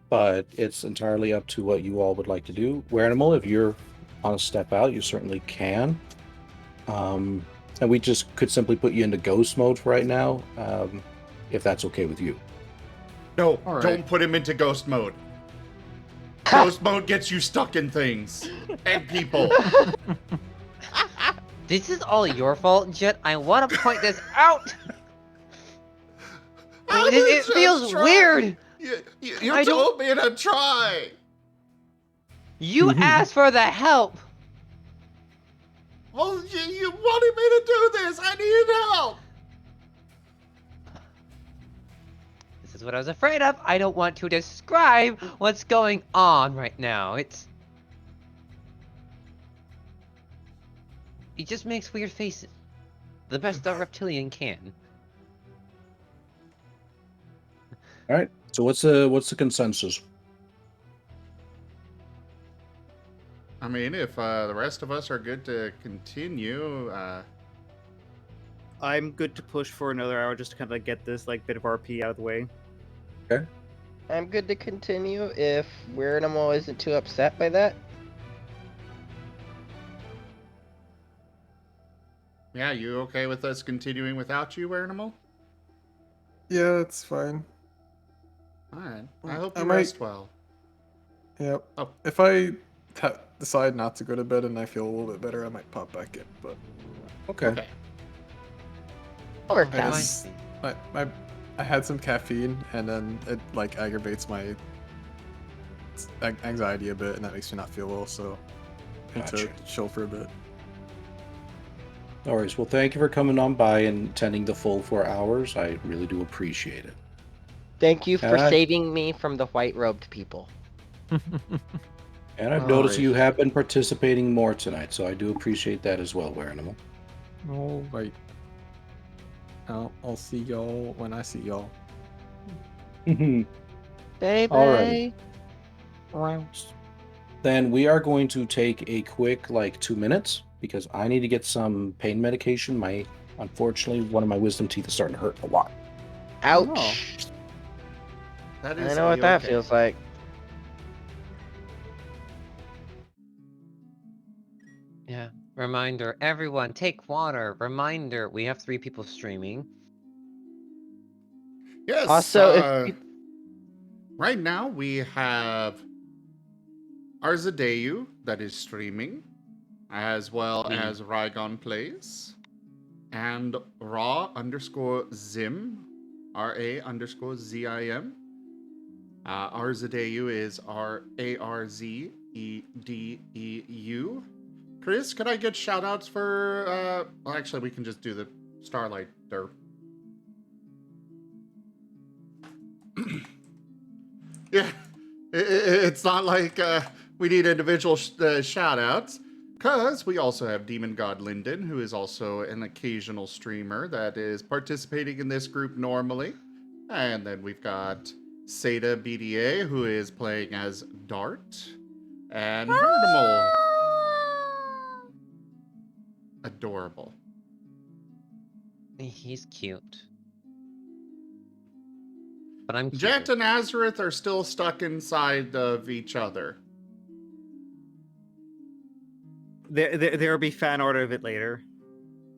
But it's entirely up to what you all would like to do. Werenimal, if you're on a step out, you certainly can. And we just could simply put you into ghost mode for right now, if that's okay with you. No, don't put him into ghost mode. Ghost mode gets you stuck in things and people. This is all your fault, Jet. I want to point this out. It feels weird. You told me to try. You asked for the help. Well, you wanted me to do this. I needed help. This is what I was afraid of. I don't want to describe what's going on right now. It just makes weird faces. The best a reptilian can. All right. So what's the consensus? I mean, if the rest of us are good to continue, I'm good to push for another hour just to kind of get this bit of RP out of the way. Okay. I'm good to continue if Werenimal isn't too upset by that. Yeah, you okay with us continuing without you, Werenimal? Yeah, it's fine. Alright. I hope I you might- rest well. Yep. Oh. If I decide not to go to bed and I feel a little bit better, I might pop back in. But Okay. I had some caffeine and then it aggravates my anxiety a bit, and that makes me not feel well. So I need to chill for a bit. No worries. Well, thank you for coming on by and attending the full 4 hours. I really do appreciate it. Thank you for Alright. saving me from the white-robed people. And I've noticed you have been participating more tonight, so I do appreciate that as well, Werenimal. All right. I'll see y'all when I see y'all. Baby. Alrighty. Then we are going to take a quick 2 minutes because I need to get some pain medication. Unfortunately, one of my wisdom teeth is starting to hurt a lot. Ouch. That I know what that feels like. Yeah. Reminder, everyone, take water. Reminder, we have 3 people streaming. Yes. Also, right now we have Arzadeyu that is streaming, as well as Rygon Plays, and Raw_Zim, RA_ZIM. Arzadeyu is RARZEDEU. Chris, could I get shout outs for, actually we can just do the Starlight character. Yeah, it's not like we need individual shout-outs, because we also have Demon God Linden, who is also an occasional streamer that is participating in this group normally. And then we've got Seda BDA, who is playing as Dart. And Herdimal. Adorable. He's cute. But I'm Jet cuter. and Azurith are still stuck inside of each other. There'll be fan art of it later.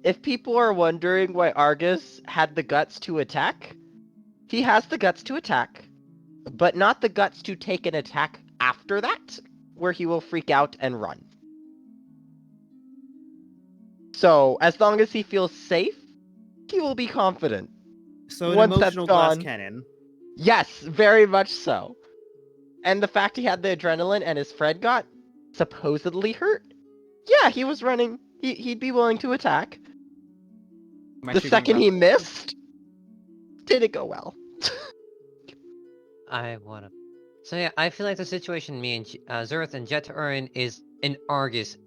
If people are wondering why Argus had the guts to attack, he has the guts to attack, but not the guts to take an attack after that, where he will freak out and run. So, as long as he feels safe, he will be confident. So an Once that's emotional glass gone- cannon. Yes, very much so. And the fact he had the adrenaline and his friend got supposedly hurt, yeah, he was running. He'd be willing to attack. The second he missed, didn't go well. I wanna. So yeah, I feel like the situation me and Azurith and Jet are in is an Argus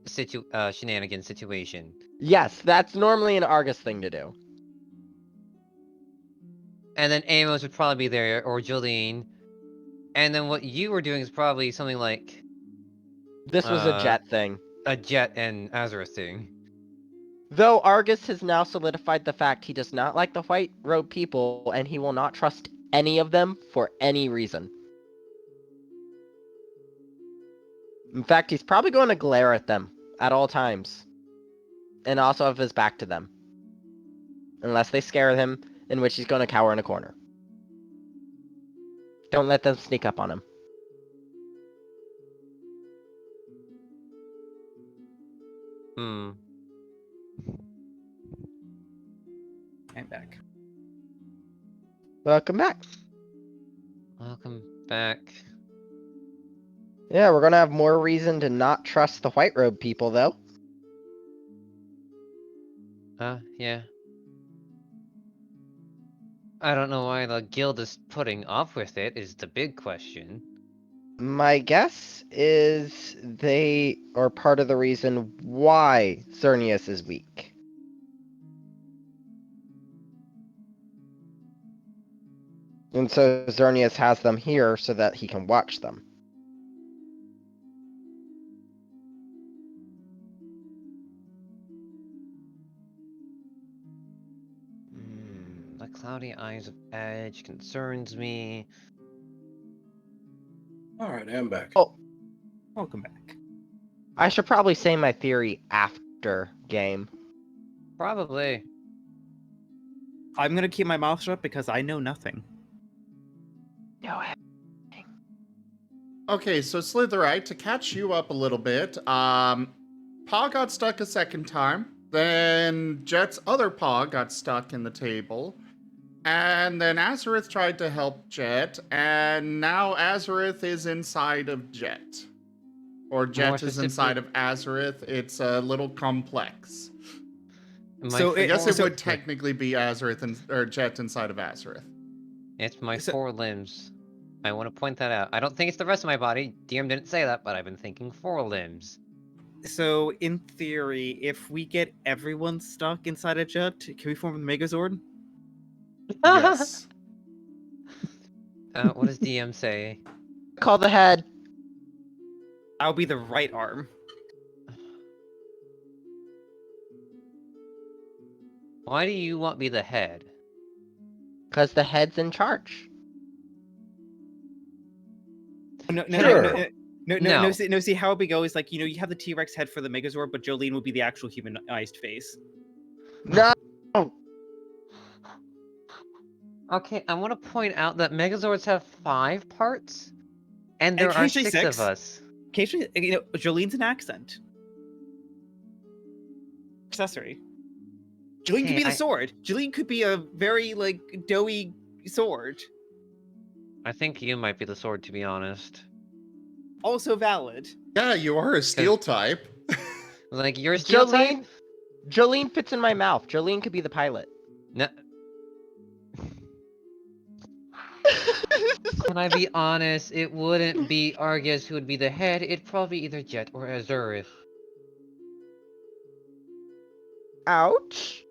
shenanigan situation. Yes, that's normally an Argus thing to do. And then Amos would probably be there, or Jolene. And then what you were doing is probably something like... This was a Jet thing. A Jet and Azurith thing. Though Argus has now solidified the fact he does not like the white robe people, and he will not trust any of them for any reason. In fact, he's probably going to glare at them at all times. And also have his back to them. Unless they scare him, in which he's going to cower in a corner. Don't let them sneak up on him. Hmm. I'm back. Welcome back. Welcome back. Yeah, we're going to have more reason to not trust the white robe people, though. Yeah. I don't know why the guild is putting up with it, is the big question. My guess is they are part of the reason why Xerneas is weak. And so Xerneas has them here so that he can watch them. The cloudy eyes of Edge concerns me. Alright, I'm back. Oh, Welcome back. I should probably say my theory after game. Probably. I'm gonna keep my mouth shut because I know nothing. No. Okay, so Slitherite, to catch you up a little bit, Paw got stuck a second time. Then Jet's other paw got stuck in the table. And then Azurith tried to help Jet, and now Azurith is inside of Jet. Or Jet is inside of Azurith. It's a little complex. So I guess it would technically be Azurith or Jet inside of Azurith. It's my four limbs. I want to point that out. I don't think it's the rest of my body. DM didn't say that, but I've been thinking 4 limbs. So, in theory, if we get everyone stuck inside a Jet, can we form the Megazord? Yes. What does DM say? Call the head. I'll be the right arm. Why do you want to be the head? Because the head's in charge. No, see, how it goes, like, you have the T-Rex head for the Megazord, but Jolene would be the actual humanized face. No! Okay, I want to point out that Megazords have 5 parts, and there are 6 of us. Occasionally, Jolene's an accent. Accessory. Jolene could be the sword. Jolene could be a very, doughy sword. I think you might be the sword, to be honest. Also valid. Yeah, you are a steel type. You're a steel type? Jolene fits in my mouth. Jolene could be the pilot. No. Can I be honest? It wouldn't be Argus who would be the head. It'd probably either Jet or Azurith. Ouch.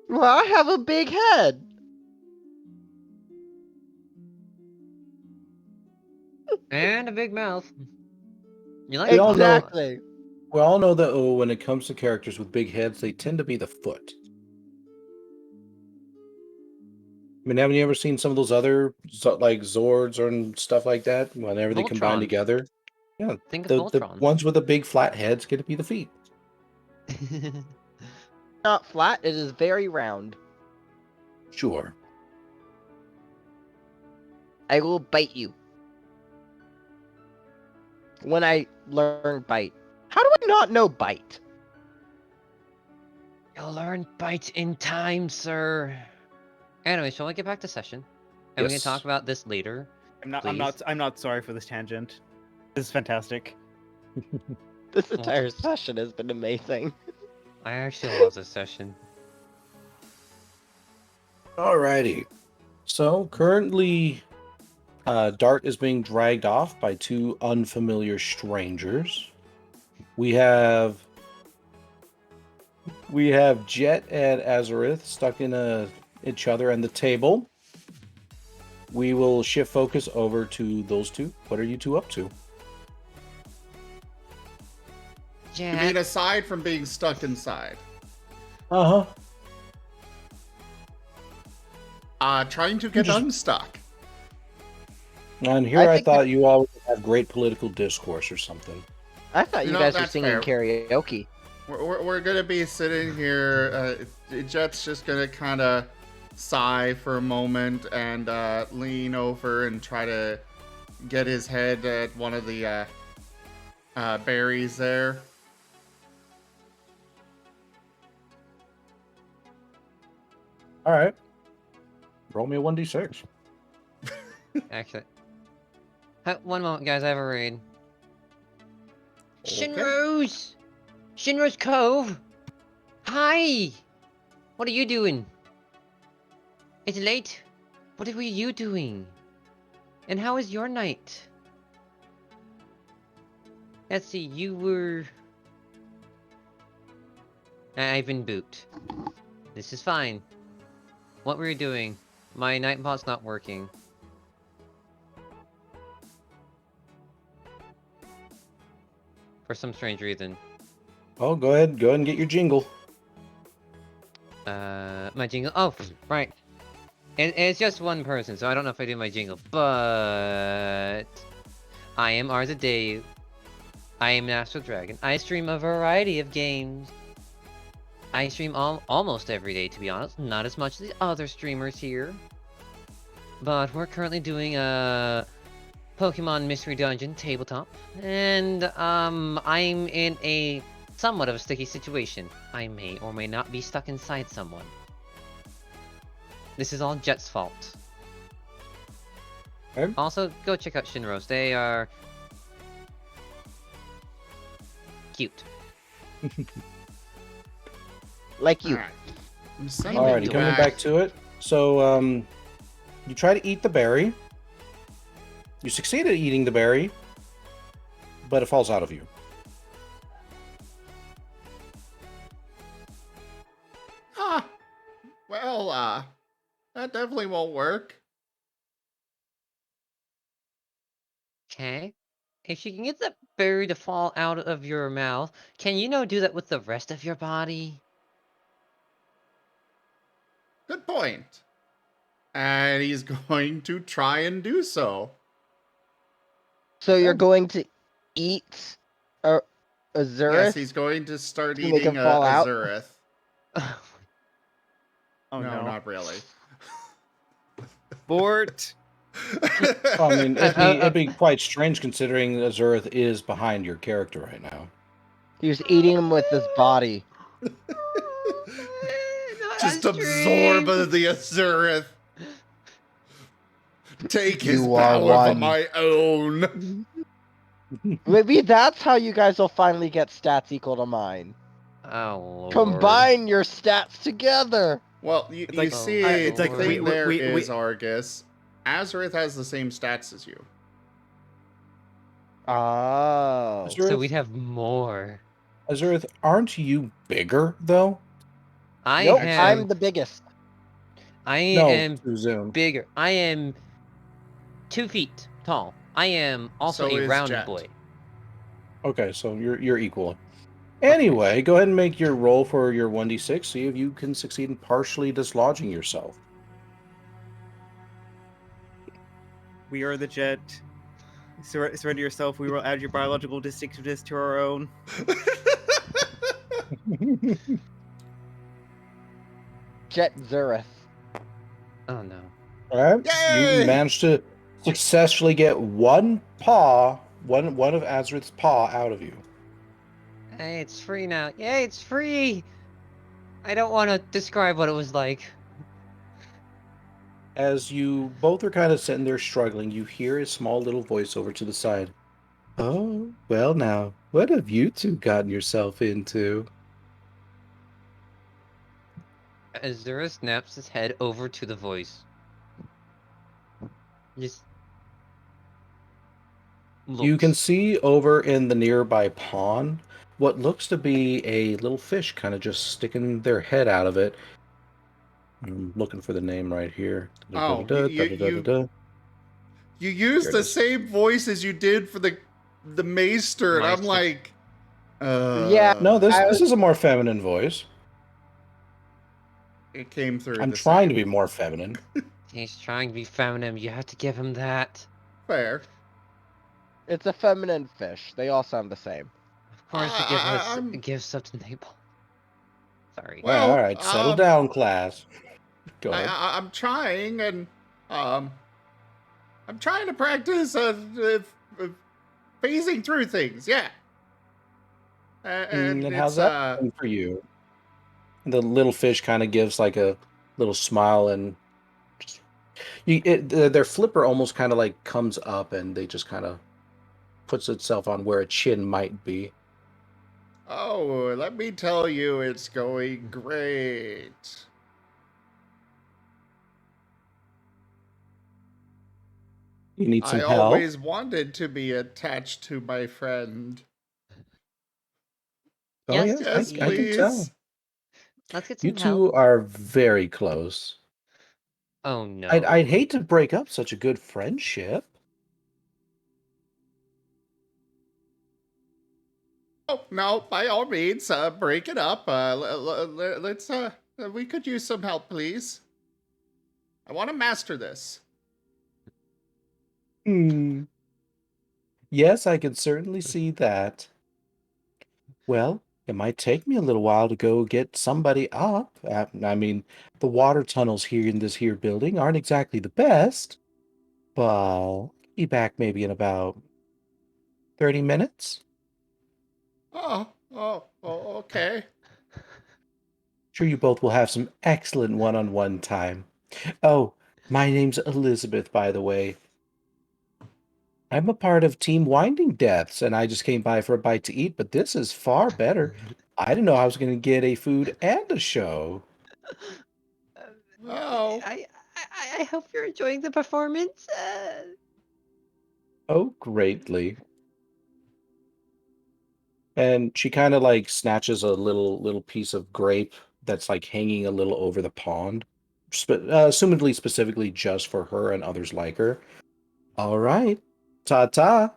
Well, I have a big head. And a big mouth. You like We all know- Exactly. We all know that when it comes to characters with big heads, they tend to be the foot. I mean, haven't you ever seen some of those other like Zords and stuff like that? Whenever they combine Voltron. together, yeah, Think of the Voltron. ones with the big flat heads get to be the feet. Not flat, it is very round. Sure. I will bite you. When I learn bite. How do I not know bite? You'll learn bite in time, sir. Anyway, shall we get back to session? And we can Yes. talk about this later. I'm not sorry for this tangent. This is fantastic. This entire session has been amazing. I actually love this session. Alrighty. So currently, Dart is being dragged off by two unfamiliar strangers. We have Jet and Azurith stuck in each other and the table. We will shift focus over to those two. What are you two up to? You mean aside from being stuck inside? Uh-huh. Trying to get unstuck. And here I thought you all would have great political discourse or something. I thought you No, guys were that's singing fair. karaoke. We're gonna be sitting here. Jet's just gonna kind of sigh for a moment and lean over and try to get his head at one of the berries there. All right. Roll me a 1d6. Actually. One moment, guys, I have a raid. Okay. Shinrose! Shinrose Cove! Hi! What are you doing? It's late. What were you doing? And how is your night? Let's see, you were... I've been booped. This is fine. What were you doing? My nightbot's not working. For some strange reason. Oh, go ahead and get your jingle. My jingle. Oh, right. It's just one person, so I don't know if I do my jingle. But I am Arza Dave. I am an Astral Dragon. I stream a variety of games. I stream almost every day, to be honest. Not as much as the other streamers here. But we're currently doing a Pokemon Mystery Dungeon tabletop. And I'm in a somewhat of a sticky situation. I may or may not be stuck inside someone. This is all Jet's fault. Okay. Also, go check out Shinrose. They are cute. Like you. Alright. I'm sending Alrighty, you coming back to it. So, you try to eat the berry. You succeed at eating the berry, but it falls out of you. Well, that definitely won't work. Okay. If you can get the berry to fall out of your mouth, can you do that with the rest of your body? Good point. And he's going to try and do so. So you're going to eat Azurith? Yes, he's going to start to make eating him fall out? Azurith. Oh no, no. not really. Bort. Well, I mean, it'd be quite strange considering Azurith is behind your character right now. He was eating him with his body. Just absorb the Azurith. Take his You are power for one. my own. Maybe that's how you guys will finally get stats equal to mine. Oh, Lord. Combine your stats together. Well, you like- see, it's the like, thing wait, there wait, is, wait. Argus, Azurith has the same stats as you. Oh. So Azurith, we'd have more. Azurith, aren't you bigger though? I Nope, am. I'm the biggest. I No, am to Zoom. bigger. I am 2 feet tall. I am also So a is round Jet. boy. Okay, so you're equal. Anyway, go ahead and make your roll for your 1d6. See if you can succeed in partially dislodging yourself. We are the Jet. Surrender yourself. We will add your biological distinctiveness to our own. Jet Zurith. Oh no. All right, Yay! you managed to successfully get one of Azurith's paw out of you. Hey, it's free now. Yay, it's free! I don't want to describe what it was like. As you both are kind of sitting there struggling, you hear a small little voice over to the side. Oh, well now, what have you two gotten yourself into? Azura snaps his head over to the voice. Just You can looks. see over in the nearby pond what looks to be a little fish kind of just sticking their head out of it. I'm looking for the name right here. Oh, Da-da-da-da-da-da-da-da. you use Here it the is. same voice as you did for the Maester, and I'm Meister. like, Yeah. No, this I this is a more feminine voice. it came through. I'm the trying to same. be more feminine. He's trying to be feminine. You have to give him that. Fair. It's a feminine fish. They all sound the same. Of course, to give us I'm- give stuff to Naples. Sorry. Well, All right, settle down, class. Go ahead. I'm trying, and I'm trying to practice phasing through things. Yeah. And how's it's that going for you? The little fish kind of gives like a little smile, and just, their flipper almost kind of like comes up, and they just kind of puts itself on where a chin might be. Oh, let me tell you, it's going great. You need some I help? always wanted to be attached to my friend. Oh, Yes, Yes, I can tell. please. Let's get You some help. two are very close. Oh no. I'd hate to break up such a good friendship. Oh, no, by all means, break it up. Let's, we could use some help, please. I want to master this. Yes, I can certainly see that. Well, it might take me a little while to go get somebody up. I mean, the water tunnels here in this here building aren't exactly the best, but I'll be back maybe in about 30 minutes. Oh, okay. Sure, you both will have some excellent one-on-one time. Oh, my name's Elizabeth, by the way. I'm a part of Team Winding Deaths, and I just came by for a bite to eat, but this is far better. I didn't know I was going to get a food and a show. Oh. I hope you're enjoying the performance. Oh, greatly. And she kind of like snatches a little piece of grape that's like hanging a little over the pond, assumedly specifically just for her and others like her. All right, ta-ta.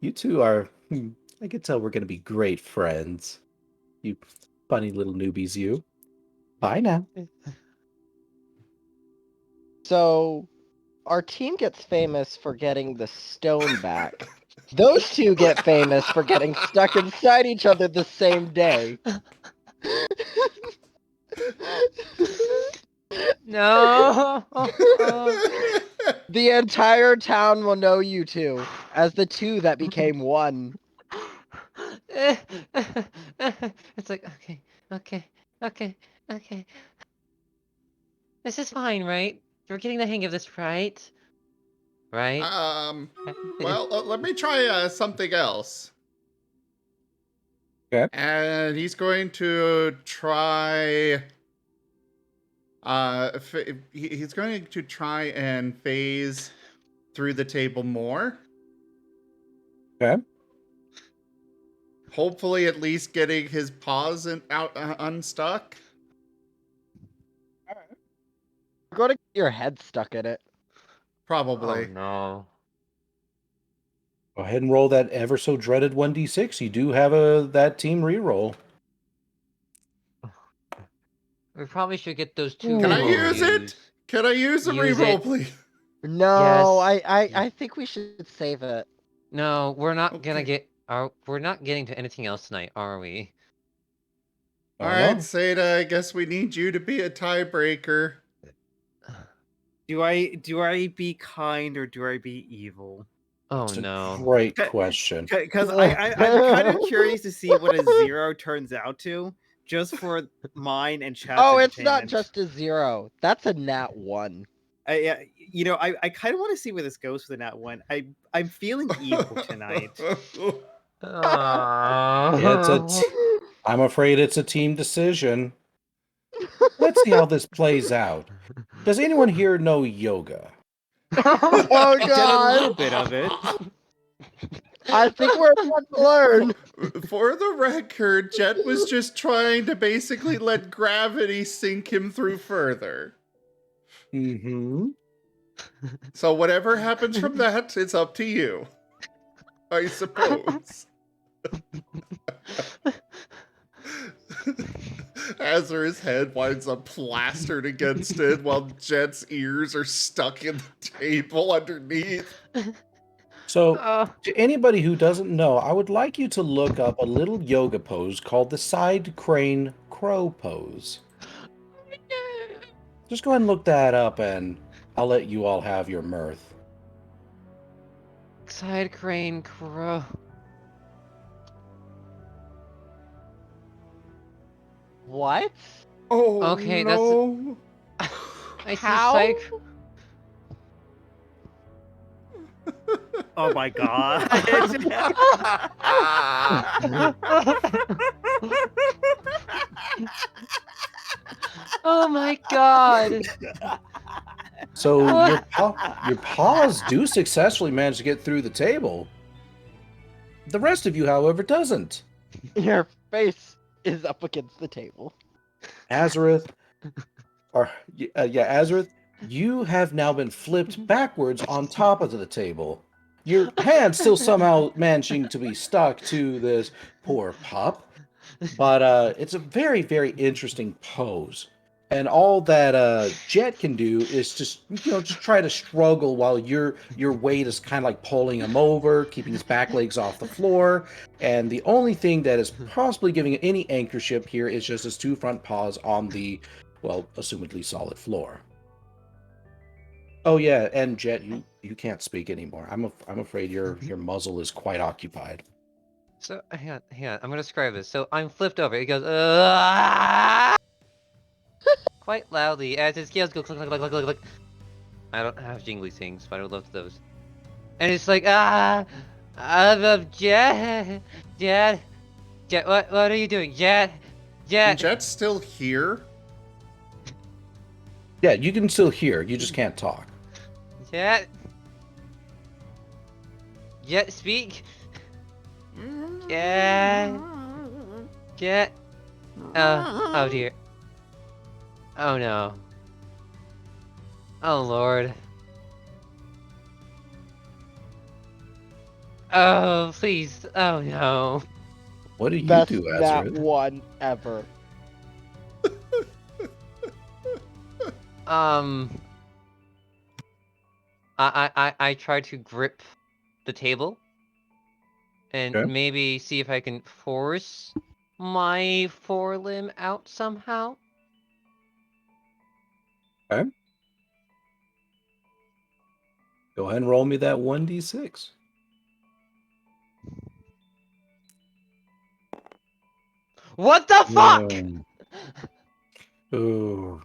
You two are, I can tell we're going to be great friends. You funny little newbies, you. Bye now. So, our team gets famous for getting the stone back. Those two get famous for getting stuck inside each other the same day. No. The entire town will know you two as the two that became one. It's like, okay. This is fine, right? We're getting the hang of this, right? Right? Well, let me try something else. Okay. And he's going to try. He's going to try and phase through the table more. Okay. Hopefully, at least getting his paws unstuck. You're going to get your head stuck in it. Probably. Oh no. Go ahead and roll that ever so dreaded 1d6. You do have that team reroll. We probably should get those two. Can I rerolls use it? used. Can I use a Use reroll, it. please? No, Yes. I think we should save it. No, we're not gonna Okay. get. We're not getting to anything else tonight, are we? All Oh, right, no. Seda, I guess we need you to be a tiebreaker. Do I be kind or do I be evil? Oh That's a no. great question. Because I'm kind of curious to see what a 0 turns out to, just for mine and chat's Oh, it's not entertainment. just a 0. That's a nat 1. Yeah, I kind of want to see where this goes for the nat 1. I'm feeling evil tonight. I'm afraid it's a team decision. Let's see how this plays out. Does anyone here know yoga? Oh I did a god! little bit of it. I think we're about to learn. For the record, Jet was just trying to basically let gravity sink him through further. Mm-hmm. So whatever happens from that, it's up to you. I suppose. Azurith's head winds up plastered against it while Jet's ears are stuck in the table underneath. So, to anybody who doesn't know, I would like you to look up a little yoga pose called the side crane crow pose. Just go ahead and look that up, and I'll let you all have your mirth. Side crane crow. What? Oh, Okay, no. that's. I see How? side. Oh my god. Oh my god. So your paws do successfully manage to get through the table. The rest of you, however, doesn't. Your face is up against the table. Azurith, Azurith, you have now been flipped backwards on top of the table. Your hand still somehow managing to be stuck to this poor pup, but it's a very, very interesting pose. And all that Jet can do is just try to struggle while your weight is kind of like pulling him over, keeping his back legs off the floor. And the only thing that is possibly giving it any anchorship here is just his two front paws on the, well, assumedly solid floor. Oh yeah, and Jet, you can't speak anymore. I'm afraid your muzzle is quite occupied. So hang on. I'm gonna describe this. So I'm flipped over. It goes "Ah!" quite loudly as his scales go click click click click click click. I don't have jingly things, but I would love those. And it's like I love Jet. What are you doing, Jet? Jet's still here. Yeah, you can still hear. You just can't talk. Jet, speak. Jet. Oh dear. Oh no. Oh lord. Oh please. Oh no. What do you Best do, nat Azurith? 1 ever. I try to grip the table and Okay. maybe see if I can force my forelimb out somehow. Okay. Go ahead and roll me that 1d6. What the fuck? Ooh.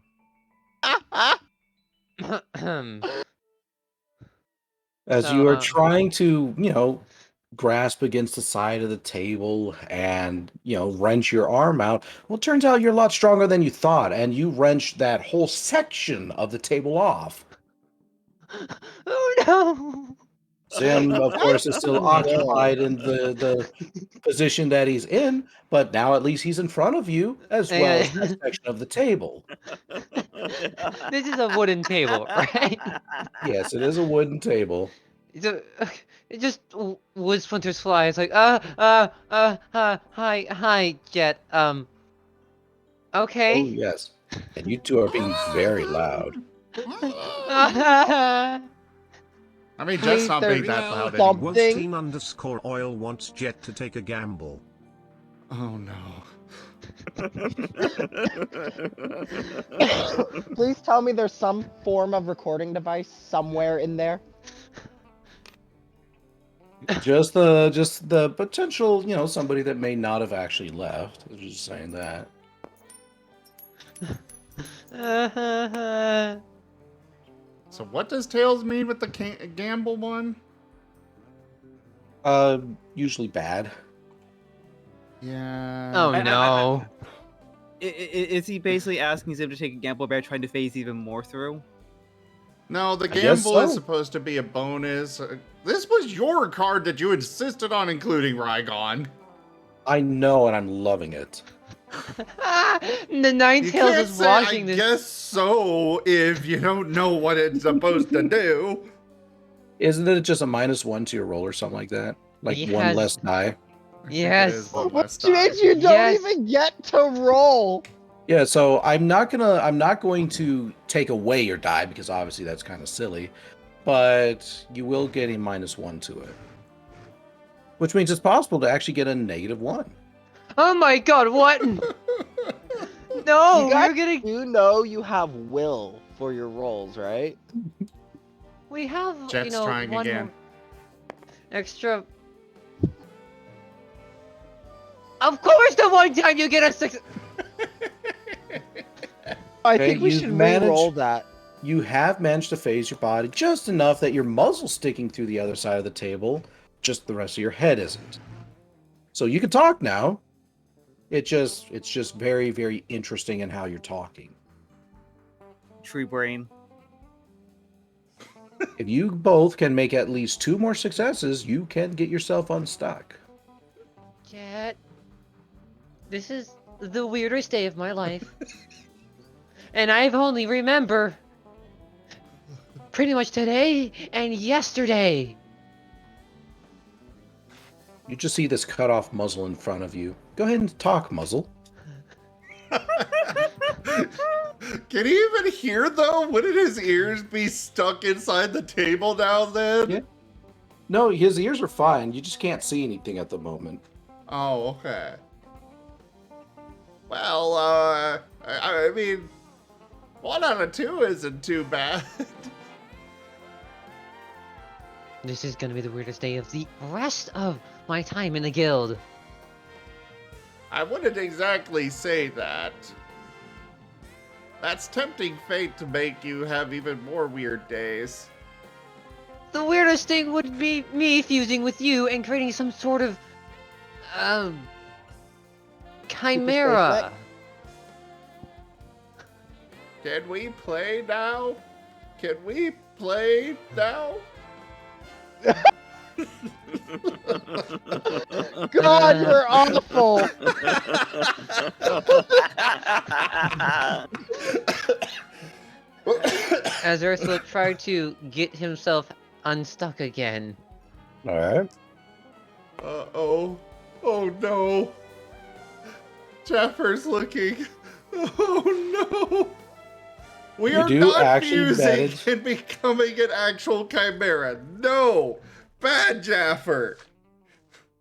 As So, you are trying to, grasp against the side of the table and, wrench your arm out. Well, it turns out you're a lot stronger than you thought, and you wrench that whole section of the table off. Oh no! Zim, of course, is still Oh, no. occupied in the position that he's in, but now at least he's in front of you, as well as that section of the table. This is a wooden table, right? Yes, it is a wooden table. So, it just wood splinters fly. It's like, hi, Jet. Okay. Oh, yes. And you two are being very loud. I mean, Jet's not being that loud anymore. Was team_oil wants Jet to take a gamble. Oh no. Please tell me there's some form of recording device somewhere in there. Just the potential, somebody that may not have actually left. I was just saying that. So what does Tails mean with the gamble one? Usually bad. Yeah. Oh no. Is he basically asking him to take a gamble by trying to phase even more through? No, the I guess gamble is so. supposed to be a bonus. This was your card that you insisted on including, Rygon. I know, and I'm loving it. The Ninetales is watching this. I guess so, if you don't know what it's supposed to do. Isn't it just a -1 to your roll or something like that? Like He one has- less die? Yes. Which means you don't even get to roll. Yeah, so I'm not going to take away your die because obviously that's kind of silly, but you will get a -1 to it. Which means it's possible to actually get a -1. Oh my god, what? No, you you're gonna. You know you have will for your rolls, right? We have, Jet's trying one again. extra. Of course, the one time you get a 6. I Okay, think we you've should managed- re-roll that. You have managed to phase your body just enough that your muzzle's sticking through the other side of the table, just the rest of your head isn't. So you can talk now. It's just very, very interesting in how you're talking. Tree brain. If you both can make at least 2 more successes, you can get yourself unstuck. Jet, this is the weirdest day of my life. And I've only remember pretty much today and yesterday. You just see this cut off muzzle in front of you. Go ahead and talk, muzzle. Can he even hear, though? Wouldn't his ears be stuck inside the table now, then? Yeah. No, his ears are fine. You just can't see anything at the moment. Oh, okay. Well, I mean, 1 out of 2 isn't too bad. This is gonna be the weirdest day of the rest of my time in the guild. I wouldn't exactly say that. That's tempting fate to make you have even more weird days. The weirdest thing would be me fusing with you and creating some sort of, chimera. Can we play now? Can we play now? God, you're awful. Azurith will try to get himself unstuck again. Alright. Uh-oh. Oh no. Jaffer's looking. Oh no. We You are do not actually fusing manage- and becoming an actual chimera. No. Bad Jaffer.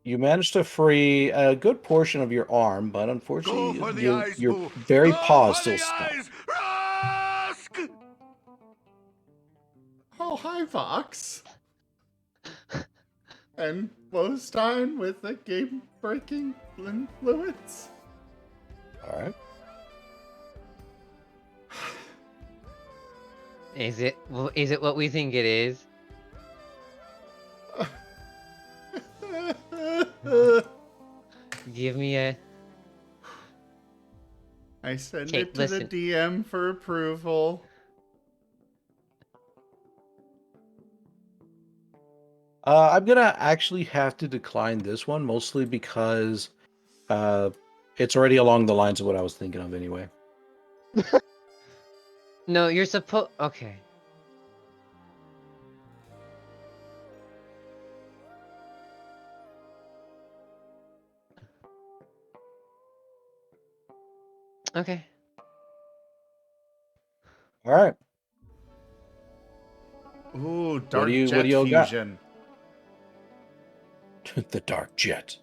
You managed to free a good portion of your arm, but unfortunately, Go for the your, eyes, your Boo. very Go paw is for still the stuck. eyes. Rusk! Oh, hi, Fox. And Wostein with the game-breaking influence. Alright. Is it what we think it is? I send Okay, it to listen. the DM for approval. I'm gonna actually have to decline this one, mostly because it's already along the lines of what I was thinking of anyway. No, you're supposed. Okay. Okay. All right. Ooh, What dark do you jet all got? fusion. The dark jet.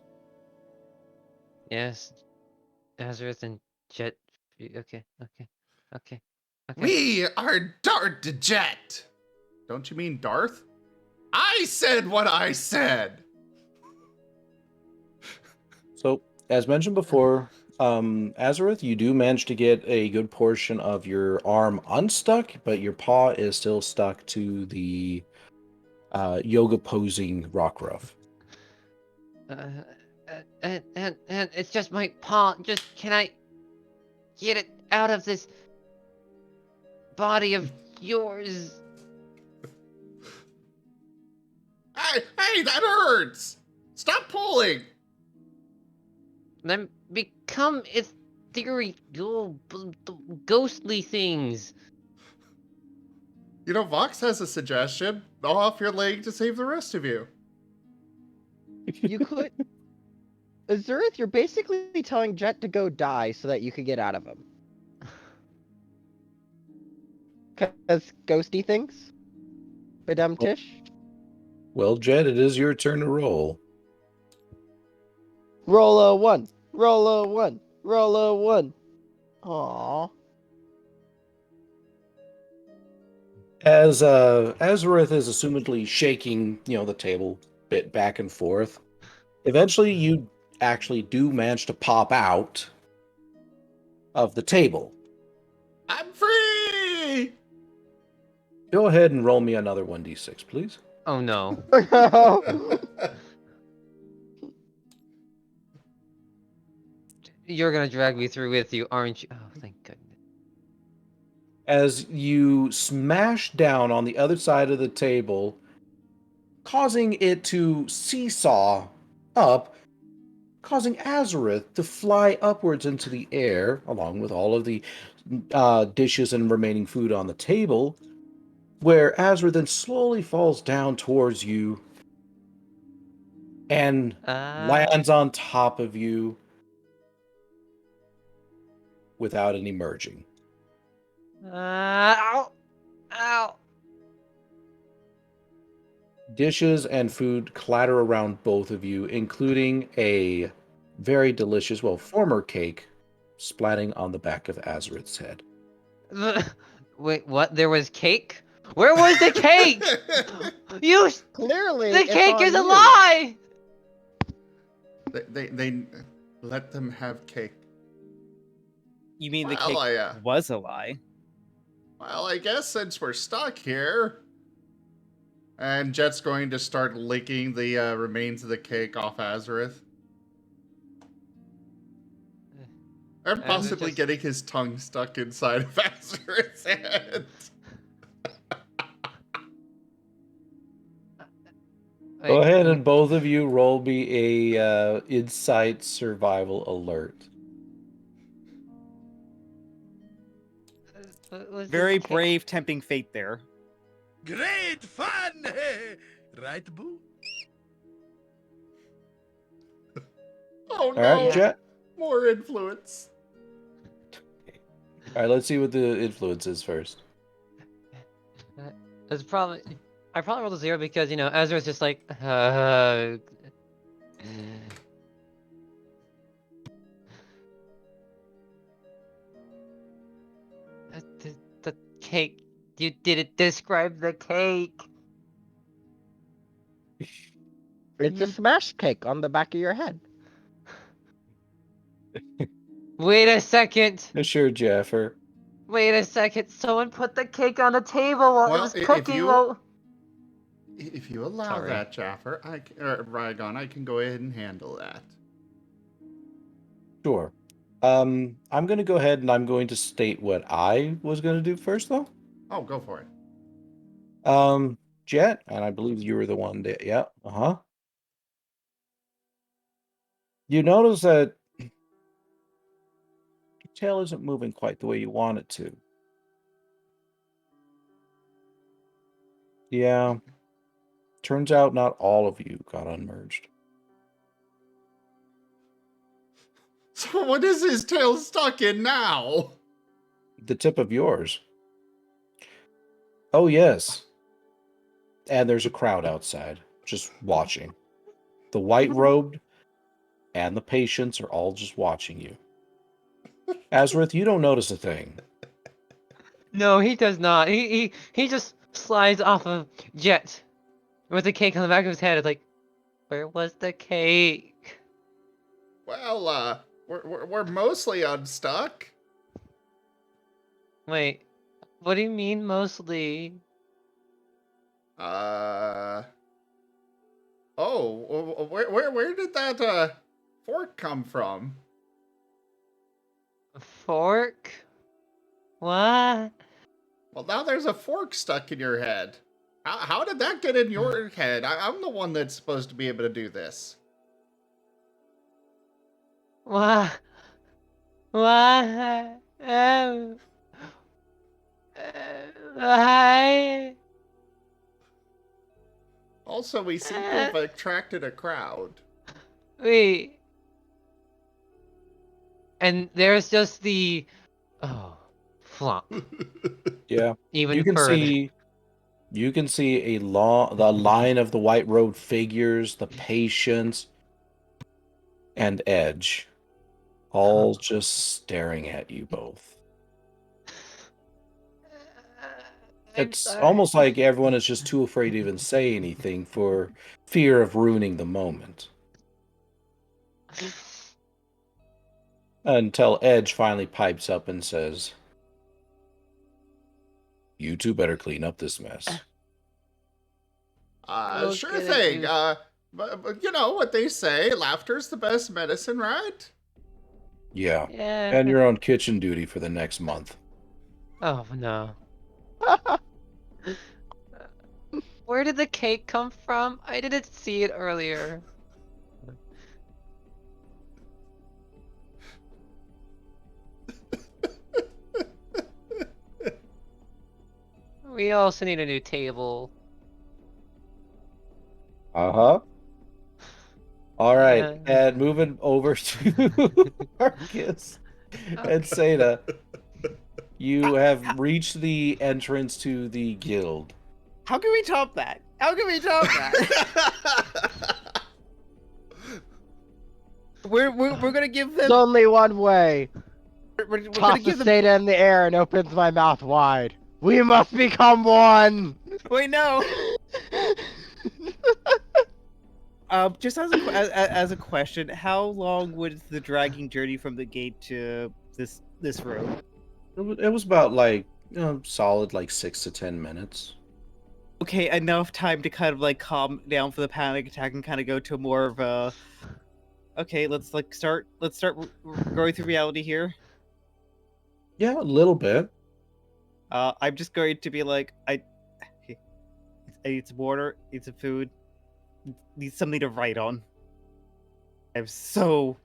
Yes. Azurith and Jet. Okay. Okay. Okay. Okay. We are Darth Jet. Don't you mean Darth? I said what I said. So, as mentioned before, Azurith, you do manage to get a good portion of your arm unstuck, but your paw is still stuck to the yoga posing rock ruff. And it's just my paw. Just can I get it out of this body of yours? Hey, that hurts. Stop pulling. Then become ethereal, ghostly things. You know, Vox has a suggestion. Go off your leg to save the rest of you. You could. Azurith, you're basically telling Jet to go die so that you could get out of him. Because ghosty things? Madame Tish? Well, Jet, it is your turn to roll. Roll a 1. Roll a 1. Roll a 1. Aww. As Azurith is assumedly shaking, the table bit back and forth, eventually you actually do manage to pop out of the table. I'm free! Go ahead and roll me another 1d6, please. Oh no. You're gonna drag me through with you, aren't you? Oh, thank goodness. As you smash down on the other side of the table, causing it to seesaw up, causing Azurith to fly upwards into the air, along with all of the dishes and remaining food on the table, where Azurith then slowly falls down towards you and lands on top of you without any merging. Ow! Ow! Dishes and food clatter around both of you, including a very delicious, former cake splatting on the back of Azurith's head. Wait, what? There was cake? Where was the cake? You clearly the cake is a lie. They let them have cake. You mean the cake was a lie? Well, I guess since we're stuck here, and Jet's going to start licking the remains of the cake off Azurith. And possibly getting his tongue stuck inside of Azurith's head. Go ahead and both of you roll me a insight survival alert. Very brave, tempting fate there. Great fun! Right, boo? Oh no! All right, Jet. More influence. All right, let's see what the influence is first. It's probably... I probably rolled a 0 because, Azurith's just like... The cake. You didn't describe the cake. It's a smash cake on the back of your head. Wait a second. Sure, Jaffer. Wait a second. Someone put the cake on the table while it was cooking. If you allow that, Jaffer, Rygon, I can go ahead and handle that. Sure. I'm going to go ahead and I'm going to state what I was going to do first, though. Oh, go for it. Jet, and I believe you were the one that, yeah, You notice that your tail isn't moving quite the way you want it to. Yeah. Turns out not all of you got unmerged. So what is his tail stuck in now? The tip of yours. Oh, yes. And there's a crowd outside, just watching. The white-robed and the patients are all just watching you. Azurith, you don't notice a thing. No, he does not. He just slides off of Jet with the cake on the back of his head. It's like, where was the cake? Well, we're mostly unstuck. Wait, what do you mean mostly? Oh, where did that fork come from? A fork? What? Well, now there's a fork stuck in your head. How did that get in your head? I'm the one that's supposed to be able to do this. What? What? Why? Also, we seem to have attracted a crowd. Wait. And there's just the... Oh. Flop. Yeah. Even you can further. You can see the line of the white-robed figures, the patients, and Edge, all just staring at you both. It's almost like everyone is just too afraid to even say anything for fear of ruining the moment. Until Edge finally pipes up and says, "You two better clean up this mess." Sure thing. But you know what they say, laughter's the best medicine, right? Yeah. And you're on kitchen duty for the next month. Oh, no. Where did the cake come from? I didn't see it earlier. We also need a new table. Uh-huh. All right, and moving over to Argus and Seda. You have reached the entrance to the guild. How can we top that? How can we top that? we're gonna give them. There's only one way. We're Toss gonna the give them. Seda in the air and opens my mouth wide. We must become one. Wait, no. Just as a question, how long was the dragging journey from the gate to this road? It was about like solid like 6 to 10 minutes. Okay, enough time to kind of like calm down for the panic attack and kind of go to more of a. Okay, let's start going through reality here. Yeah, a little bit. I'm just going to be like, I need some water, need some food, need something to write on. I have so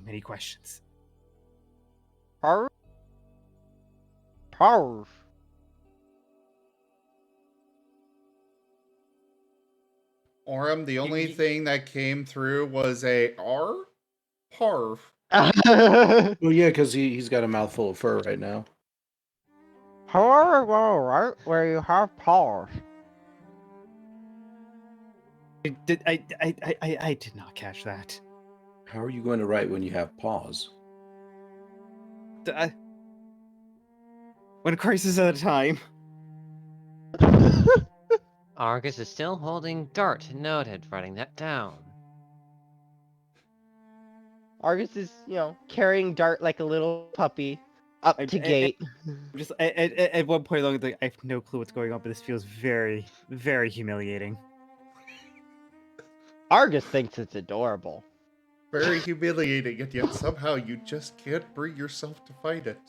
many questions. Power. Orem, the only thing that came through was a R? Parf. Well, yeah, because he's got a mouthful of fur right now. Power, right where you have power. I did not catch that. How are you going to write when you have paws? One crisis at a time. Argus is still holding Dart. Noted. Writing that down. Argus is, carrying Dart like a little puppy up to gate. Just at one point, I have no clue what's going on, but this feels very, very humiliating. Argus thinks it's adorable. Very humiliating, and yet somehow you just can't bring yourself to fight it.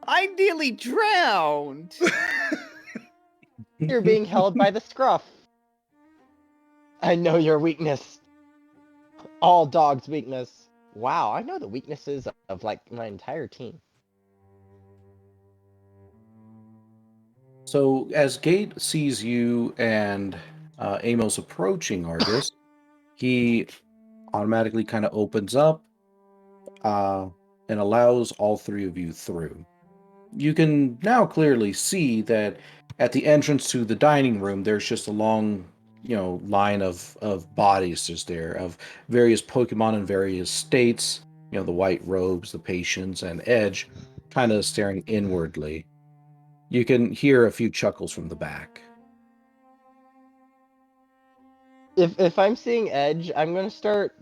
I nearly drowned! You're being held by the scruff. I know your weakness. All dogs' weakness. Wow, I know the weaknesses of, like, my entire team. So as Gate sees you and Amos approaching Argus, he automatically kind of opens up and allows all three of you through. You can now clearly see that at the entrance to the dining room, there's just a long, line of bodies just there of various Pokemon in various states. The white robes, the patients, and Edge kind of staring inwardly. You can hear a few chuckles from the back. If I'm seeing Edge, I'm gonna start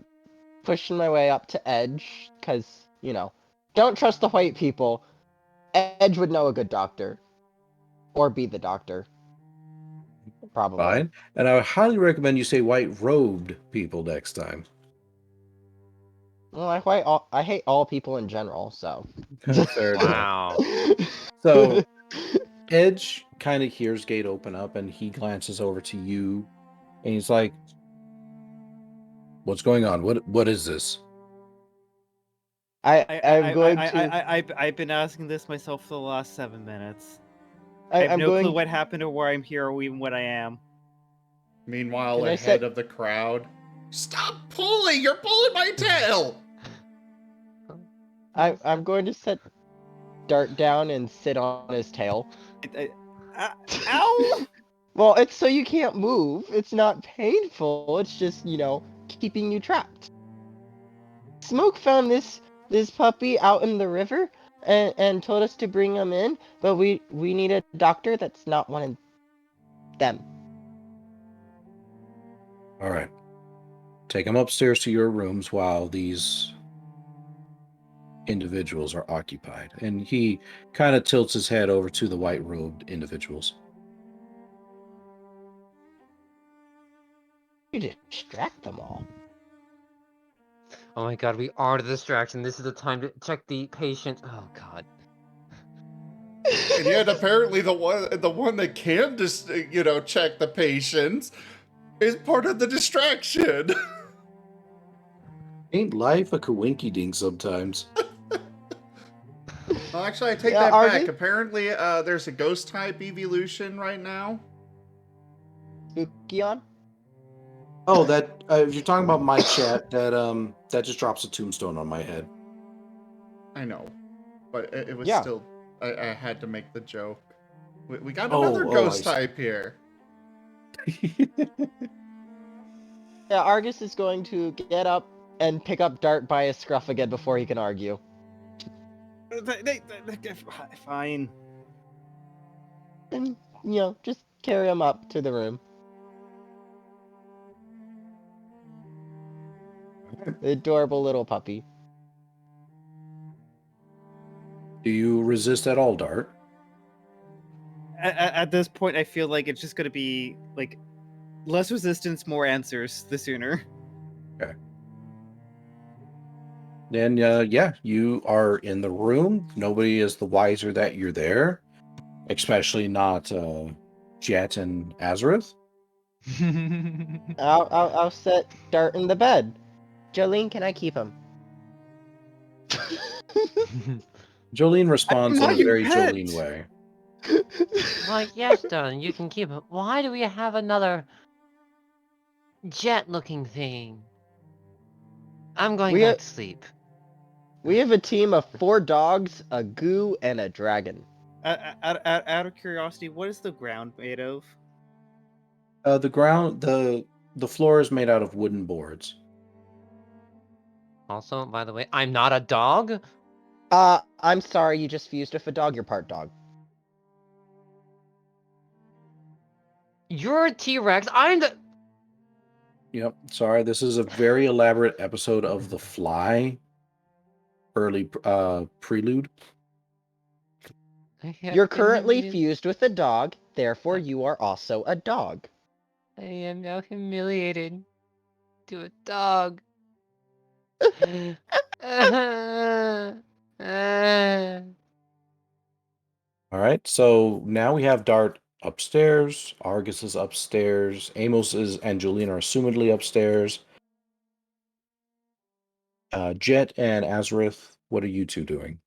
pushing my way up to Edge, because, don't trust the white people. Edge would know a good doctor. Or be the doctor. Probably. Fine. And I would highly recommend you say white-robed people next time. Well, I hate all people in general, so. Fair enough. Wow. So, Edge kind of hears Gate open up, and he glances over to you, and he's like, "What's going on? What is this?" I've been asking this myself for the last 7 minutes. I have no clue what happened or where I'm here or even what I am. Meanwhile, ahead of the crowd, stop pulling! You're pulling my tail! I'm going to set Dart down and sit on his tail. Ow! Well, it's so you can't move. It's not painful. It's just, keeping you trapped. Smoke found this puppy out in the river and told us to bring him in, but we need a doctor that's not one of them. All right. Take him upstairs to your rooms while these individuals are occupied. And he kind of tilts his head over to the white-robed individuals. You distract them all. Oh my god, we are the distraction. This is the time to check the patient. Oh god. And yet apparently the one that can just, check the patients is part of the distraction. Ain't life a coinky-dink sometimes? Well, actually, I take that back. Apparently, there's a ghost-type evolution right now. Spookion? Oh, that if you're talking about my chat, that just drops a tombstone on my head. I know, but it was still. I had to make the joke. We got another ghost type here. Yeah, Argus is going to get up and pick up Dart by his scruff again before he can argue. Fine. And, just carry him up to the room. The adorable little puppy. Do you resist at all, Dart? At this point, I feel like it's just going to be, like, less resistance, more answers, the sooner. Okay. Then, you are in the room. Nobody is the wiser that you're there. Especially not Jet and Azurith. I'll set Dart in the bed. Jolene, can I keep him? Jolene responds in a very Jolene way. Like, yes, darling, you can keep it. Why do we have another jet-looking thing? I'm going back to sleep. We have a team of 4 dogs, a goo, and a dragon. Out of curiosity, what is the ground made of? The floor is made out of wooden boards. Also, by the way, I'm not a dog. I'm sorry, you just fused with a dog. You're part dog. You're a T-Rex. I'm the... Yep, sorry. This is a very elaborate episode of The Fly. Early prelude. You're currently fused with a dog, therefore you are also a dog. I am now humiliated to a dog. All right, so now we have Dart upstairs, Argus is upstairs, Amos is and Jolene are assumedly upstairs. Jet and Azurith, what are you two doing?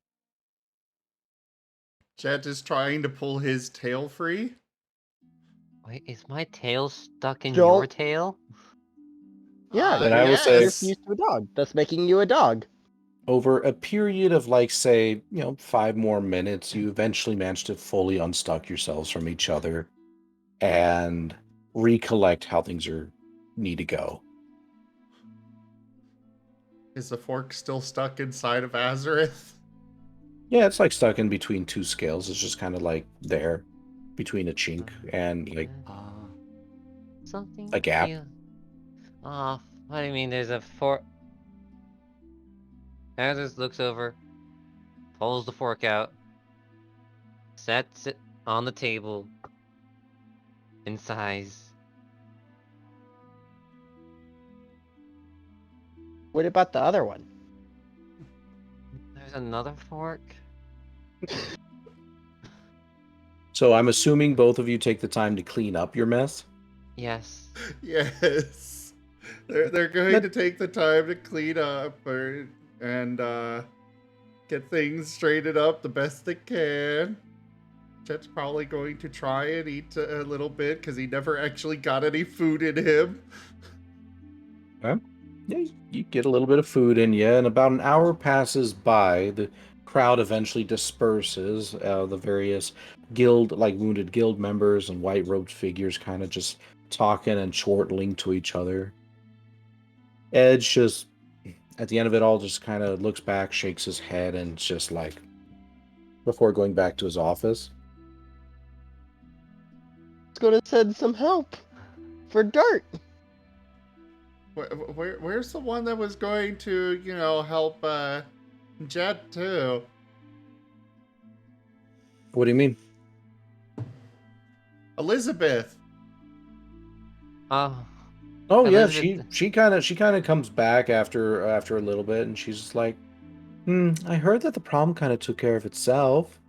Jet is trying to pull his tail free. Wait, is my tail stuck in Joel- your tail? Yeah, Then I will say- you're fused to a dog. That's making you a dog. Over a period of, like, say, 5 more minutes, you eventually manage to fully unstuck yourselves from each other and recollect how things need to go. Is the fork still stuck inside of Azurith? Yeah, it's like stuck in between two scales. It's just kind of like there, between a chink and like Something a gap. Oh, what do you mean there's a fork? Azurith looks over, pulls the fork out, sets it on the table, and sighs. What about the other one? There's another fork? So I'm assuming both of you take the time to clean up your mess. Yes. Yes. They're going to take the time to clean up and get things straightened up the best they can. Jet's probably going to try and eat a little bit because he never actually got any food in him. Okay. Yeah, you get a little bit of food in you, and about an hour passes by. The crowd eventually disperses. The various wounded guild members and white-robed figures kind of just talking and chortling to each other. Edge just, at the end of it all, just kind of looks back, shakes his head, and just like, before going back to his office. Let's go to send some help for Dart. Where's the one that was going to, help Jet too? What do you mean? Elizabeth. Oh yeah, Elizabeth- she kind of comes back after a little bit, and she's just like, I heard that the problem kind of took care of itself.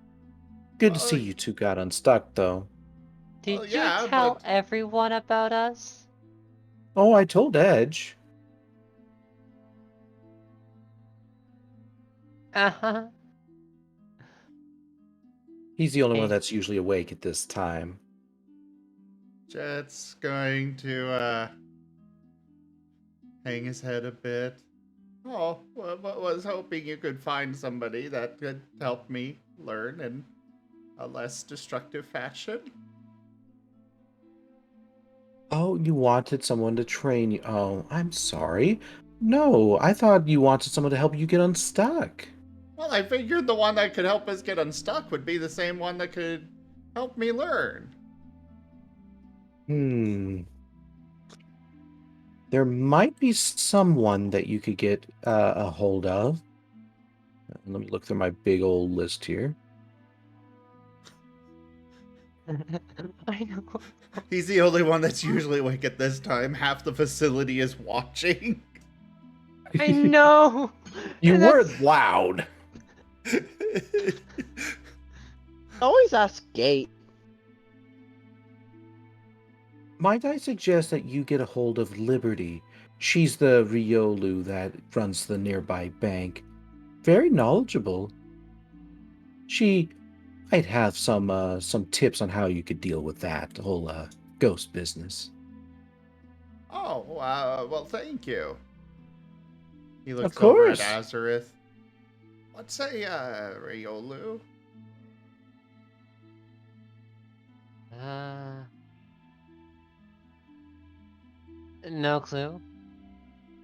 Good to see you two got unstuck, though. Did yeah, you tell but- everyone about us? Oh, I told Edge. Uh-huh. He's the only Hey. one that's usually awake at this time. Jet's going to hang his head a bit. Oh, was hoping you could find somebody that could help me learn in a less destructive fashion. Oh, you wanted someone to train you. Oh, I'm sorry. No, I thought you wanted someone to help you get unstuck. Well, I figured the one that could help us get unstuck would be the same one that could help me learn. There might be someone that you could get a hold of. Let me look through my big old list here. I know. He's the only one that's usually awake at this time. Half the facility is watching. I know. You And were that's- loud. Always ask Gate. Might I suggest that you get a hold of Liberty? She's the Riolu that runs the nearby bank. Very knowledgeable. She might have some tips on how you could deal with that whole ghost business. Oh, well, thank you. He looks Of over at course. Azurith. What's a Riolu? No clue.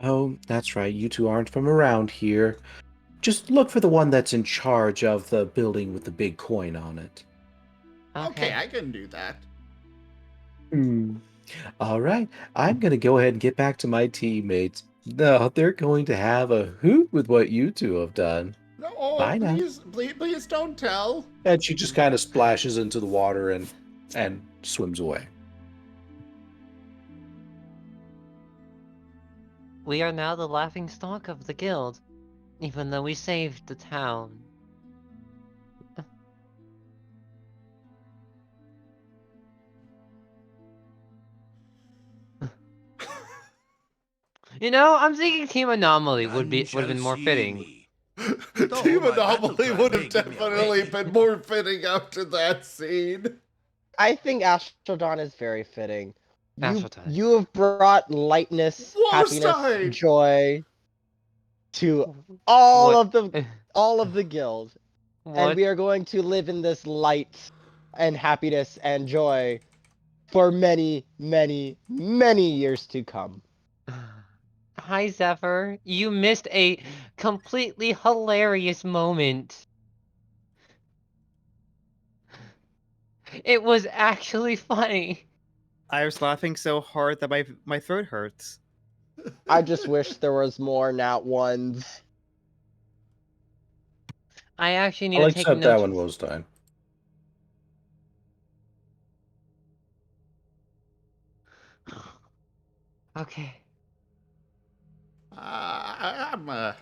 Oh, that's right. You two aren't from around here. Just look for the one that's in charge of the building with the big coin on it. Okay, I can do that. All right. I'm going to go ahead and get back to my teammates. No, they're going to have a hoot with what you two have done. No, Bye now. please don't tell. And she just kind of splashes into the water and swims away. we are now the laughing stock of the guild, even though we saved the town. You know, I'm thinking Team Anomaly would have been more fitting. Team Anomaly would have definitely been more fitting after that scene. I think Astrodon is very fitting. Astrodon. You have brought lightness, happiness, joy to all of the guild. And we are going to live in this light and happiness and joy for many, many, many years to come. Hi, Zephyr. You missed a completely hilarious moment. It was actually funny. I was laughing so hard that my throat hurts. I just wish there was more Nat ones. I actually need I'll to take accept notes. that one, Wolstein. Okay. I'm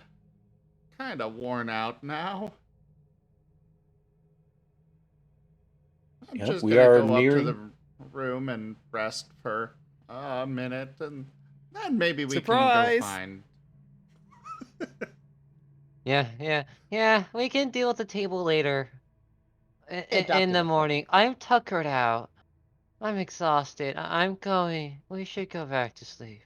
kind of worn out now. I'm Yep, just we gonna are go up to nearing- the room and rest for a minute, and then maybe we can Surprise! go find. Yeah, we can deal with the table later. In the morning. I'm tuckered out. I'm exhausted. I'm going. We should go back to sleep.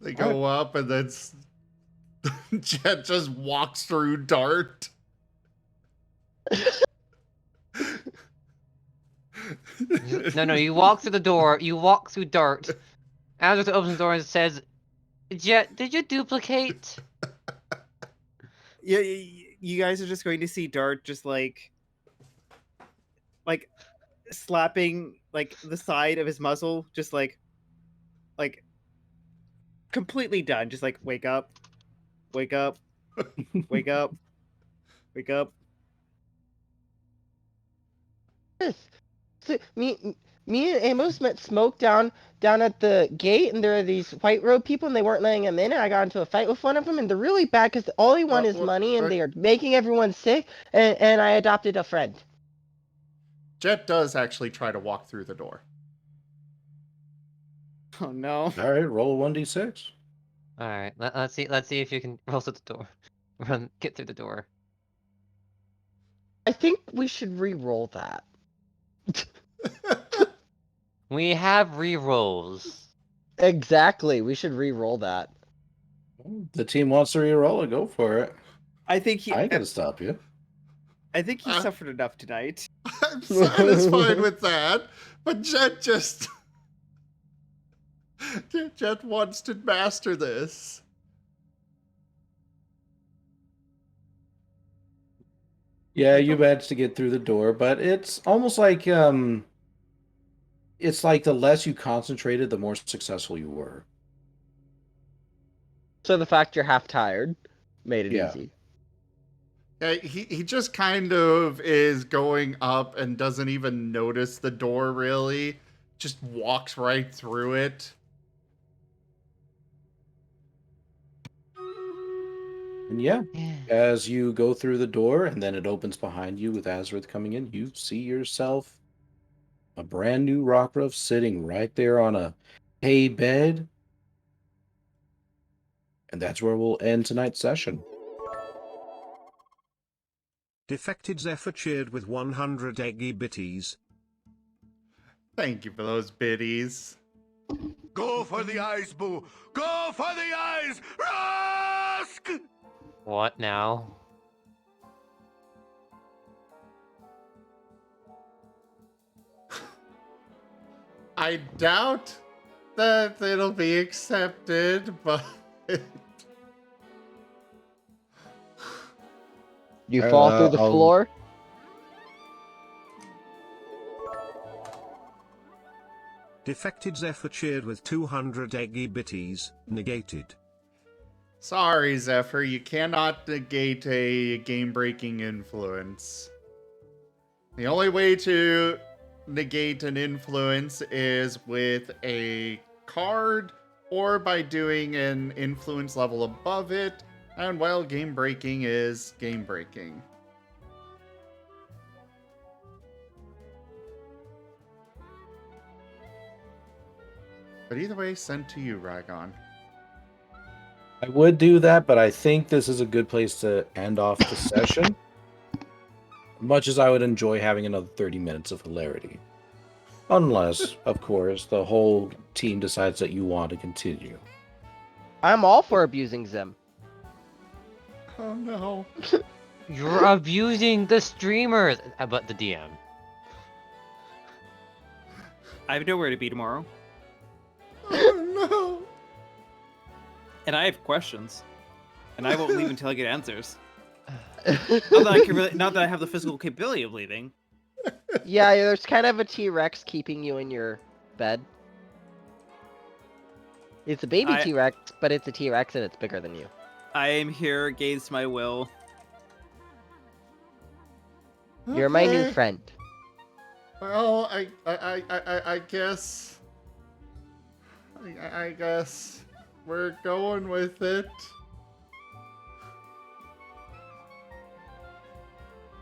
They go up, and then Jet just walks through Dart. No, you walk through the door. You walk through Dart. Azurith opens the door and says, Jet, did you duplicate? Yeah, you guys are just going to see Dart just like slapping like the side of his muzzle, just like completely done. Just like wake up, wake up, wake up, wake up. So, me and Amos met Smoke down at the gate, and there are these white robe people, and they weren't letting him in, and I got into a fight with one of them, and they're really bad because all they want is money, and they are making everyone sick, and I adopted a friend. Jet does actually try to walk through the door. Oh no. Alright, roll a 1d6. Alright, let's see if you can roll through the door. Get through the door. I think we should re-roll that. We have re-rolls. Exactly, we should re-roll that. The team wants to re-roll it, go for it. I think he. I ain't gonna stop you. I think he suffered enough tonight. I'm satisfied with that, but Jet just... Jet wants to master this. Yeah, you managed to get through the door, but it's almost like it's like the less you concentrated, the more successful you were. So the fact you're half tired made it easy. Yeah, he just kind of is going up and doesn't even notice the door, really. Just walks right through it. And yeah, as you go through the door and then it opens behind you with Azurith coming in, you see yourself a brand new Rockruff sitting right there on a hay bed. And that's where we'll end tonight's session. Defected Zephyr cheered with 100 eggy bitties. Thank you for those biddies. Go for the eyes, boo! Go for the eyes! Rusk! What now? I doubt that it'll be accepted, but... You fall through the floor? Defected Zephyr cheered with 200 eggy bitties, negated. Sorry, Zephyr, you cannot negate a game-breaking influence. The only way to negate an influence is with a card or by doing an influence level above it. And well, game breaking is game breaking. But either way, sent to you, Ragon. I would do that, but I think this is a good place to end off the session. Much as I would enjoy having another 30 minutes of hilarity. Unless, of course, the whole team decides that you want to continue. I'm all for abusing Zim. Oh no. You're abusing the streamers, but the DM. I have nowhere to be tomorrow. Oh no. And I have questions. And I won't leave until I get answers. Not that I have the physical capability of leaving. Yeah, there's kind of a T-Rex keeping you in your bed. It's a baby T-Rex, but it's a T-Rex and it's bigger than you. I am here against my will. You're my new friend. Well, I guess... I guess we're going with it.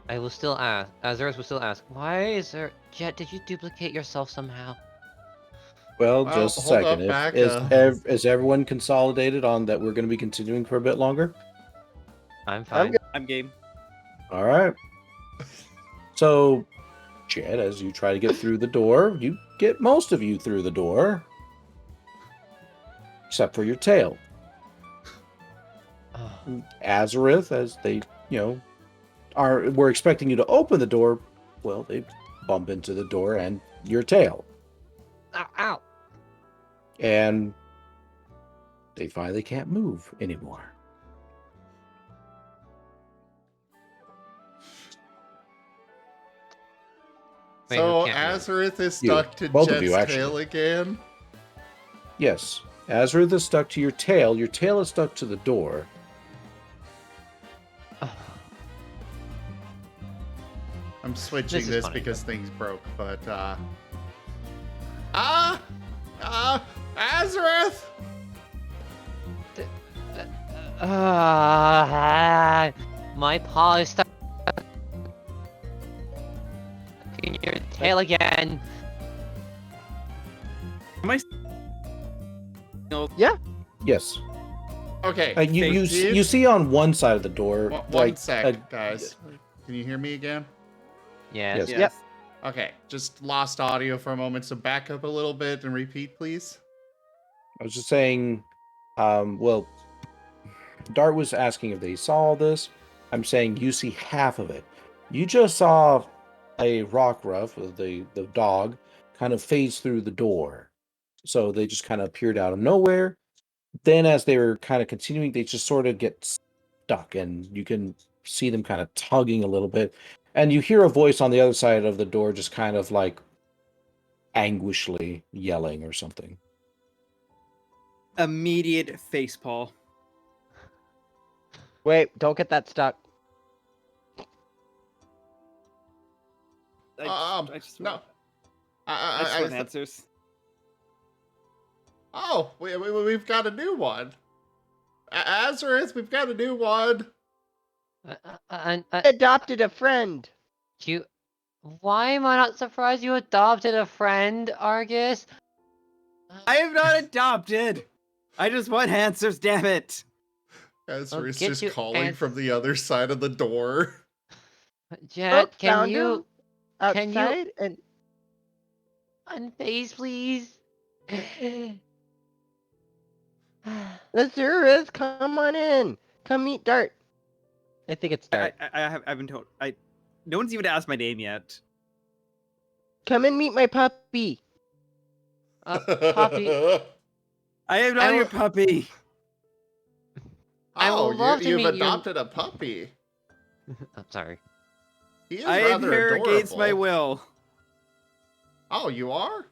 I will still ask. Azurith will still ask. Why is there... Jet, did you duplicate yourself somehow? Well, Well, just a hold second. up, Is everyone consolidated on that we're going to be continuing for a bit longer? I'm fine. I'm game. All right. So, Jet, as you try to get through the door, you get most of you through the door. Except for your tail. Azurith, as they, we're expecting you to open the door, well, they bump into the door and your tail. Ow, ow. And they finally can't move anymore. Wait, So who can't move? Azurith is You. stuck to Both of Jet's you, actually. tail again? Yes. Azurith is stuck to your tail. Your tail is stuck to the door. I'm switching This is this funny, because things broke, but Azurith! My paw is stuck in your tail again. Am I? Yeah. Yes. Okay. You see on one side of the door. One sec, guys. Can you hear me again? Yes. Yes. Yep. Okay, just lost audio for a moment, so back up a little bit and repeat, please. I was just saying, well, Dart was asking if they saw all this. I'm saying you see half of it. You just saw a Rockruff, the dog, kind of phase through the door. So they just kind of appeared out of nowhere. Then as they were kind of continuing, they just sort of get stuck, and you can see them kind of tugging a little bit. And you hear a voice on the other side of the door just kind of like anguishedly yelling or something. Immediate facepalm. Wait, don't get that stuck. No. I want answers. Oh, we've got a new one. Azurith, we've got a new one. Adopted a friend. Why am I not surprised you adopted a friend, Argus? I am not adopted. I just want answers, damn it. Azurith's just calling from the other side of the door. Jet, can found you him outside and unface, please? Azurith, come on in. Come meet Dart. I think it's Dart. I've been told. No one's even asked my name yet. Come and meet my puppy. Puppy. I am not your puppy. I would love to you've meet adopted a puppy. I'm sorry. He is I am rather here adorable. against my will. Oh, you are?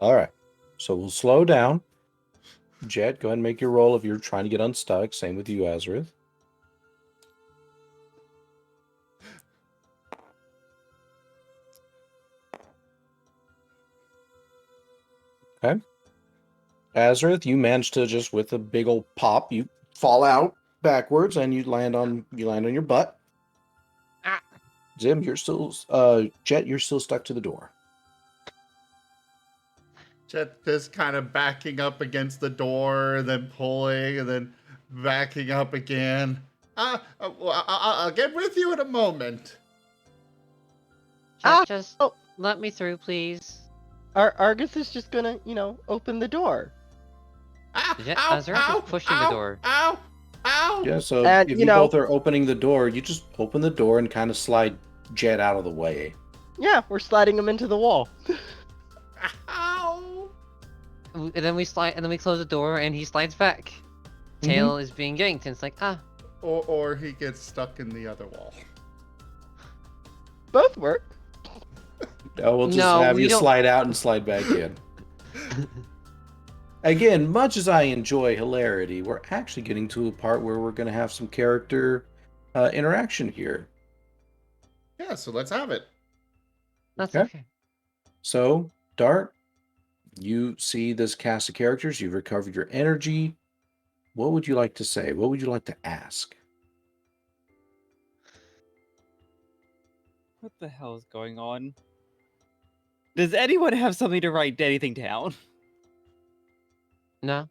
All right. So we'll slow down. Jet, go ahead and make your roll if you're trying to get unstuck. Same with you, Azurith. Okay. Azurith, you manage to just with a big old pop, you fall out backwards and you land on your butt. Ah. Zim, you're still Jet, you're still stuck to the door. Jet is kind of backing up against the door, then pulling, and then backing up again. I'll get with you in a moment. Just let me through, please. Argus is just gonna, open the door. Azurith is pushing the door. Ow! Ow! Yeah, so And, if you both are opening the door, you just open the door and kind of slide Jet out of the way. Yeah, we're sliding him into the wall. Ow! And then we close the door, and he slides back. Tail is being yanked, and it's like, ah. Or he gets stuck in the other wall. Both work. No, we'll just have you slide out and slide back in. Again, much as I enjoy hilarity, we're actually getting to a part where we're going to have some character interaction here. Yeah, so let's have it. That's okay. So, Dart, you see this cast of characters. You've recovered your energy. What would you like to say? What would you like to ask? What the hell is going on? Does anyone have something to write anything down? No.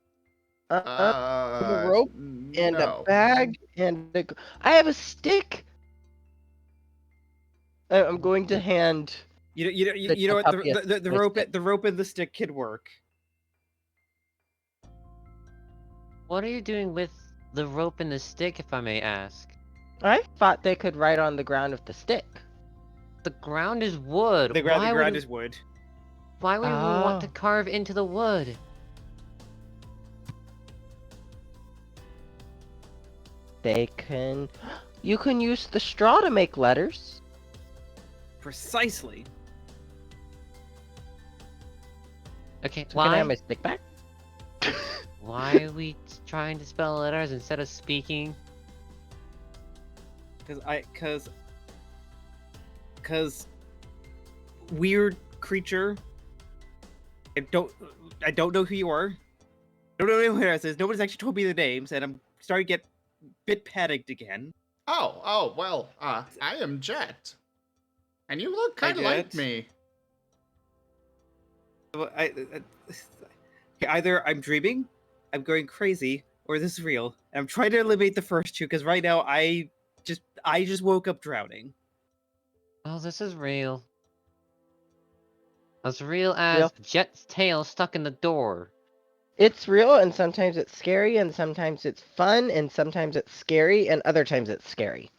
A rope and a bag and I have a stick. I'm going to hand. You know what? The rope and the stick could work. What are you doing with the rope and the stick, if I may ask? I thought they could ride on the ground with the stick. The ground is wood. The ground is wood. Why would we want to carve into the wood? You can use the straw to make letters. Precisely. Okay, so can I have my stick back? Why are we trying to spell letters instead of speaking? Cause weird creature. I don't know who you are. I don't know anyone else is. Nobody's actually told me the names, and I'm starting to get a bit panicked again. Well, I am Jet. And you look kind of like me. Either I'm dreaming, I'm going crazy, or this is real. And I'm trying to eliminate the first two, because right now I just woke up drowning. Oh, this is real. As real as Jet's tail stuck in the door. It's real, and sometimes it's scary, and sometimes it's fun, and sometimes it's scary, and other times it's scary.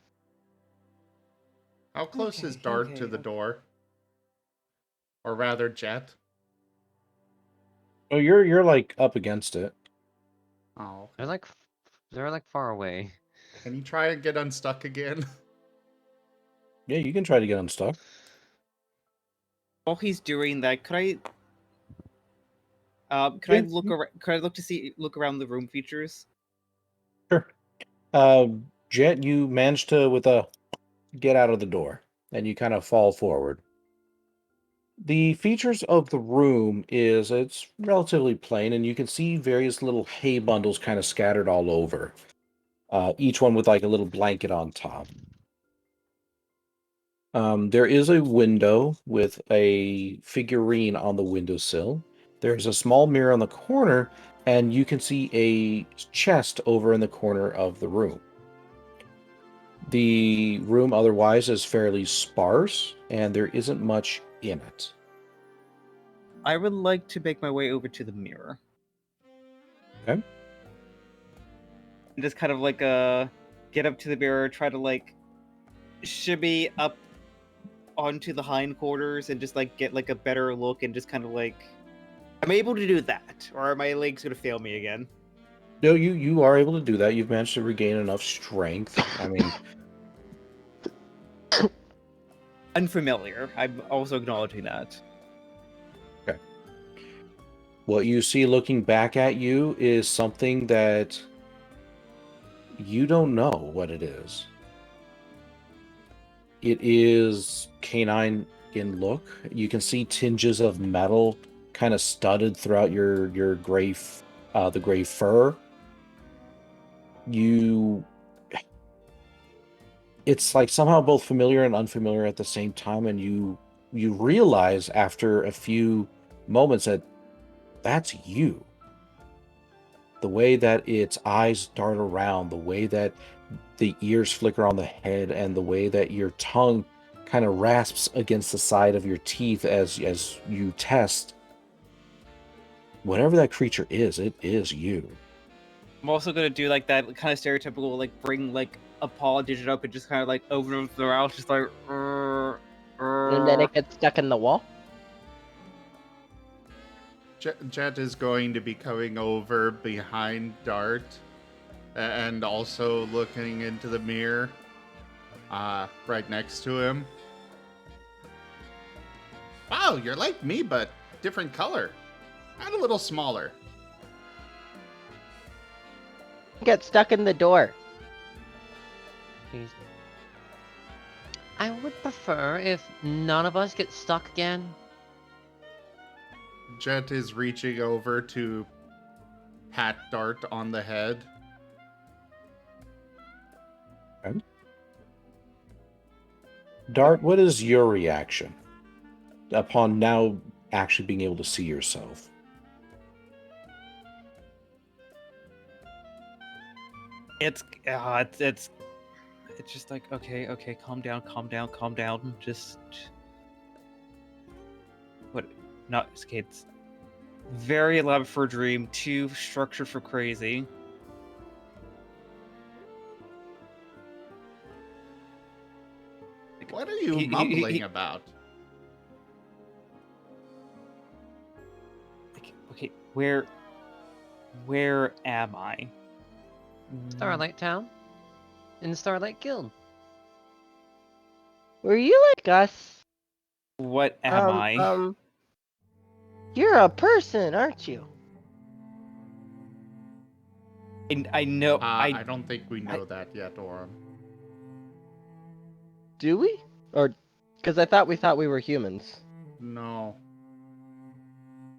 How close is Dart to the door? Or rather, Jet? Oh, you're like up against it. Oh. They're like far away. Can you try and get unstuck again? Yeah, you can try to get unstuck. While he's doing that, could I look around the room features? Sure. Jet, you managed to get out of the door, and you kind of fall forward. The features of the room it's relatively plain, and you can see various little hay bundles kind of scattered all over. Each one with like a little blanket on top. There is a window with a figurine on the windowsill. There's a small mirror on the corner, and you can see a chest over in the corner of the room. The room otherwise is fairly sparse, and there isn't much in it. I would like to make my way over to the mirror. Okay. And just kind of like get up to the mirror, try to like shimmy up onto the hindquarters and just like get like a better look, and just kind of like, am I able to do that, or are my legs gonna fail me again? No, you are able to do that. You've managed to regain enough strength. I mean, unfamiliar. I'm also acknowledging that. Okay. What you see looking back at you is something that you don't know what it is. It is canine in look. You can see tinges of metal kind of studded throughout your gray, the gray fur. It's like somehow both familiar and unfamiliar at the same time, and you realize after a few moments that that's you. The way that its eyes dart around, the way that the ears flicker on the head, and the way that your tongue kind of rasps against the side of your teeth as you test. Whatever that creature is, it is you. I'm also gonna do like that kind of stereotypical, like bring like a paw digit up and just kind of like over the mouth, just like. And then it gets stuck in the wall. Jet is going to be coming over behind Dart and also looking into the mirror right next to him. Wow, you're like me, but different color. And a little smaller. Get stuck in the door. Jeez. I would prefer if none of us get stuck again. Jet is reaching over to pat Dart on the head. Okay. Dart, what is your reaction upon now actually being able to see yourself? It's just like, okay, calm down. Just what? Not okay. It's very elaborate for a dream. Too structured for crazy. What are you mumbling about? Okay, where am I? Starlight Town. In the Starlight Guild. Were you like us? What am I? You're a person, aren't you? I know. I don't think we know that yet, Oram. Do we? Or, because I thought we were humans. No.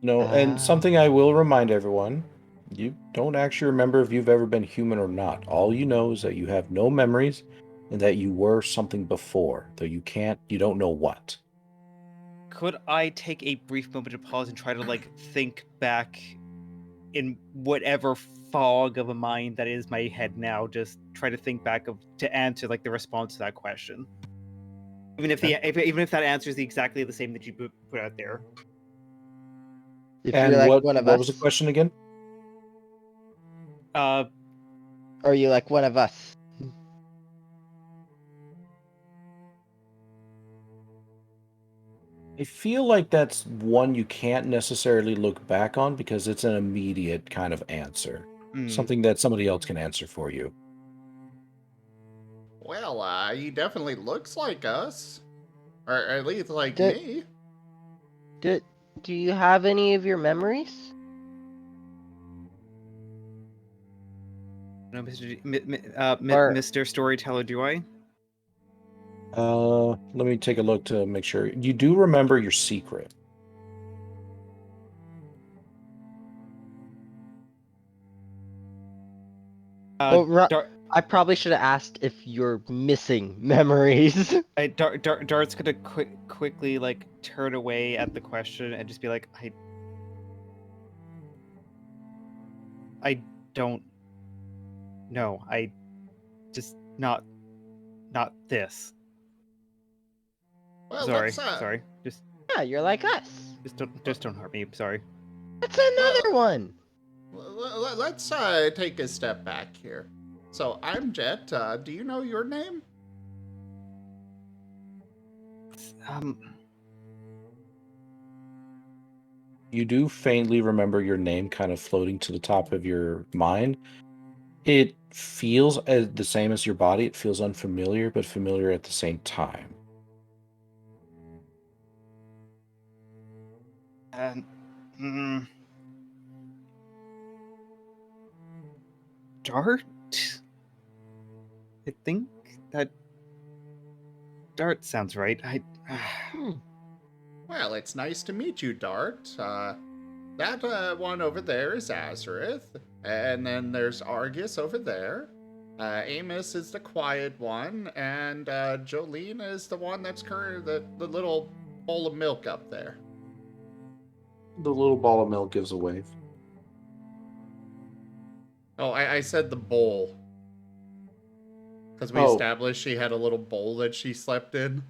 No, and something I will remind everyone, you don't actually remember if you've ever been human or not. All you know is that you have no memories and that you were something before, though you don't know what. Could I take a brief moment to pause and try to like think back in whatever fog of a mind that is my head now? Just try to think back to answer like the response to that question, even if even if that answer is exactly the same that you put out there. If and you're like what one of us, was the question again? Are you like one of us? I feel like that's one you can't necessarily look back on because it's an immediate kind of answer. Something that somebody else can answer for you. Well, he definitely looks like us. Or at least like me. Do you have any of your memories? No, Mr. Storyteller, do I? Let me take a look to make sure. You do remember your secret. I probably should have asked if you're missing memories. Dart's gonna quickly like turn away at the question and just be like, I don't know. I just not this. Well, sorry. Just yeah, you're like us. Just don't hurt me. I'm sorry. That's another one. Let's take a step back here. So I'm Jet. Do you know your name? You do faintly remember your name kind of floating to the top of your mind. It feels the same as your body. It feels unfamiliar, but familiar at the same time. Dart? I think that Dart sounds right. Well, it's nice to meet you, Dart. That one over there is Azurith, and then there's Argus over there. Amos is the quiet one, and Jolene is the one that's the little bowl of milk up there. The little ball of milk gives a wave. Oh, I said the bowl. Because we established she had a little bowl that she slept in.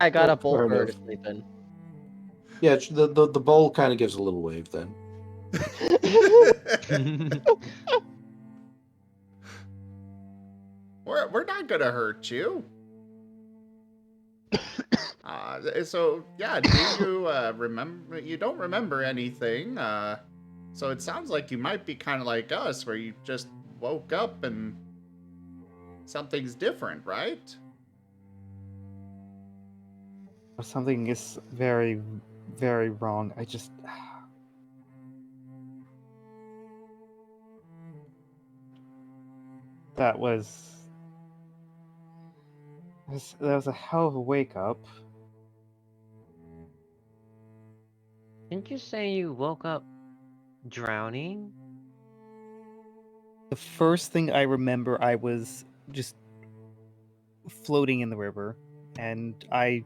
I got a bowl fair for her to enough. sleep in. Yeah, the bowl kind of gives a little wave then. We're not gonna hurt you. So yeah, do you remember? You don't remember anything. So it sounds like you might be kind of like us, where you just woke up and something's different, right? Something is very, very wrong. I just... That was a hell of a wake up. Didn't you say you woke up drowning? The first thing I remember, I was just floating in the river, and I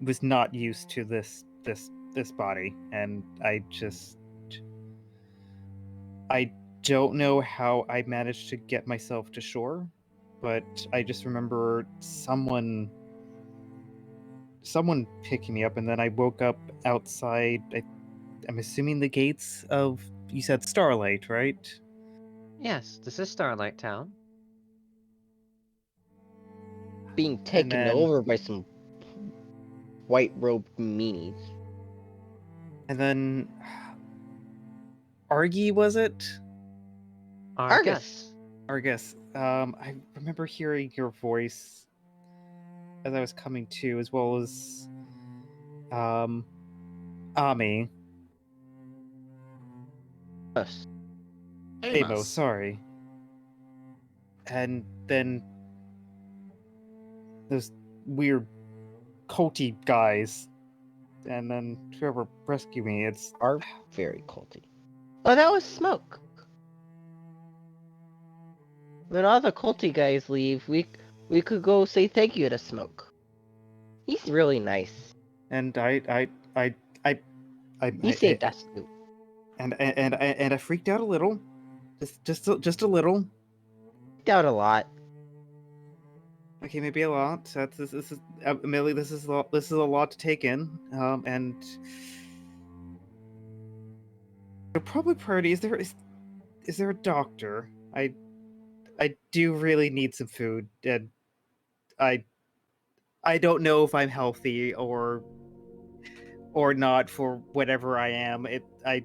was not used to this body, and I don't know how I managed to get myself to shore, but I just remember someone picking me up, and then I woke up outside. I'm assuming the gates of, you said Starlight, right? Yes, this is Starlight Town. Being taken over by some white-robed meanies. And then... Argy, was it? Argus. Argus. I remember hearing your voice as I was coming to, as well as Ami. Amos, sorry. And then those weird culty guys, and then whoever rescued me, it's are very culty. Oh, that was Smoke. When all the culty guys leave, we could go say thank you to Smoke. He's really nice. And he saved us too. And I freaked out a little, just a little. Freaked out a lot. Okay, maybe a lot. This is Millie. This is a lot to take in. And probably priority. Is there a doctor? I do really need some food, and I don't know if I'm healthy or not for whatever I am. I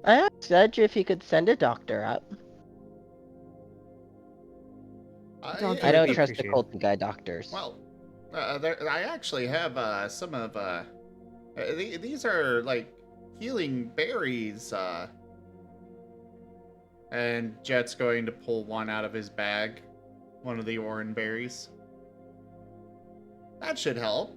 asked Edge if he could send a doctor up. I don't trust the culty guy doctors. Well, I actually have some of these are like healing berries. And Jet's going to pull one out of his bag, one of the orange berries. That should help.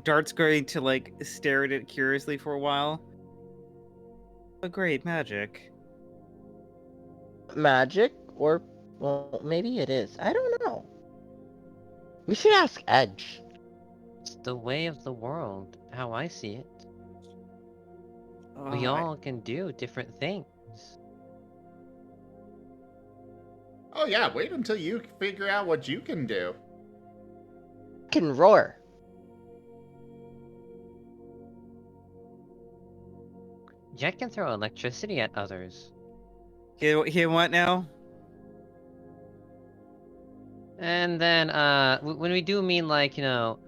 Dart's going to like stare at it curiously for a while. Oh, great, magic. Magic? Or, well, maybe it is. I don't know. We should ask Edge. It's the way of the world, how I see it. We all can do different things. Oh yeah, wait until you figure out what you can do. Can roar. Jet can throw electricity at others. Hear what now? And then, when we do mean, like, you know,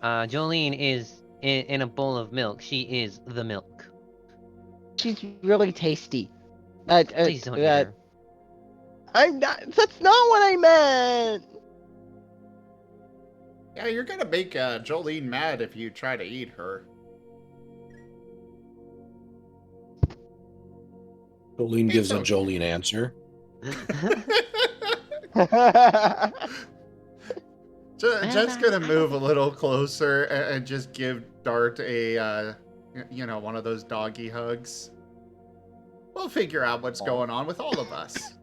Jolene is in a bowl of milk, she is the milk. She's really tasty. Please don't eat her. I'm not. That's not what I meant. Yeah, you're gonna make Jolene mad if you try to eat her. Jolene gives a Jolene answer. Jet's gonna move a little closer and just give Dart a, one of those doggy hugs. We'll figure out what's going on with all of us.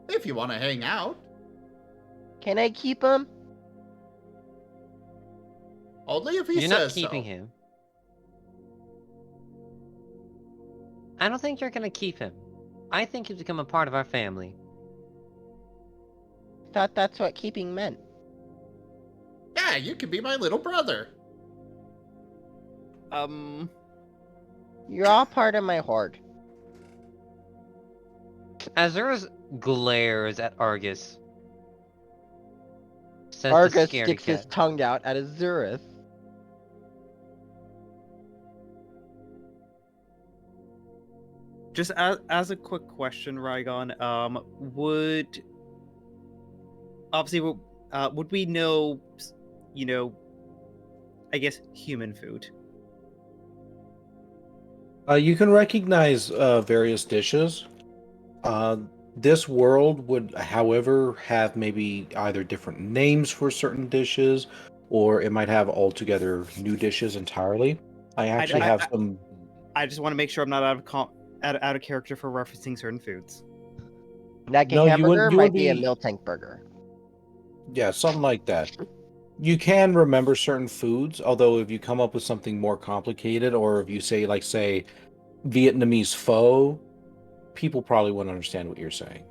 If you want to hang out. Can I keep him? Only if he You're says not keeping so. him. I don't think you're gonna keep him. I think he's become a part of our family. Thought that's what keeping meant. Yeah, you could be my little brother. You're all part of my horde. Azurith glares at Argus. Says Argus the scaredy sticks his cat. tongue out at Azurith. Just as a quick question, Rygon, would we know, I guess human food? You can recognize various dishes. This world would, however, have maybe either different names for certain dishes, or it might have altogether new dishes entirely. I actually have some. I just want to make sure I'm not out of character for referencing certain foods. Like a No, you hamburger wouldn't might be a be- meal tank burger. Yeah, something like that. You can remember certain foods, although if you come up with something more complicated, or if you say, say, Vietnamese pho, people probably wouldn't understand what you're saying.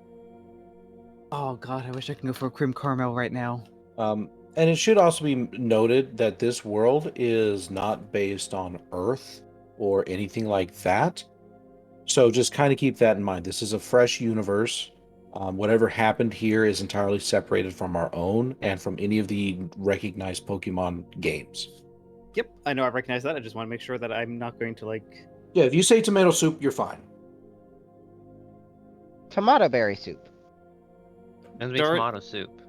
Oh god, I wish I could go for a cream caramel right now. And it should also be noted that this world is not based on Earth or anything like that. So just kind of keep that in mind. This is a fresh universe. Whatever happened here is entirely separated from our own and from any of the recognized Pokemon games. Yep, I know I recognize that. I just want to make sure that I'm not going to Yeah, if you say tomato soup, you're fine. Tomato berry soup. And be tomato soup.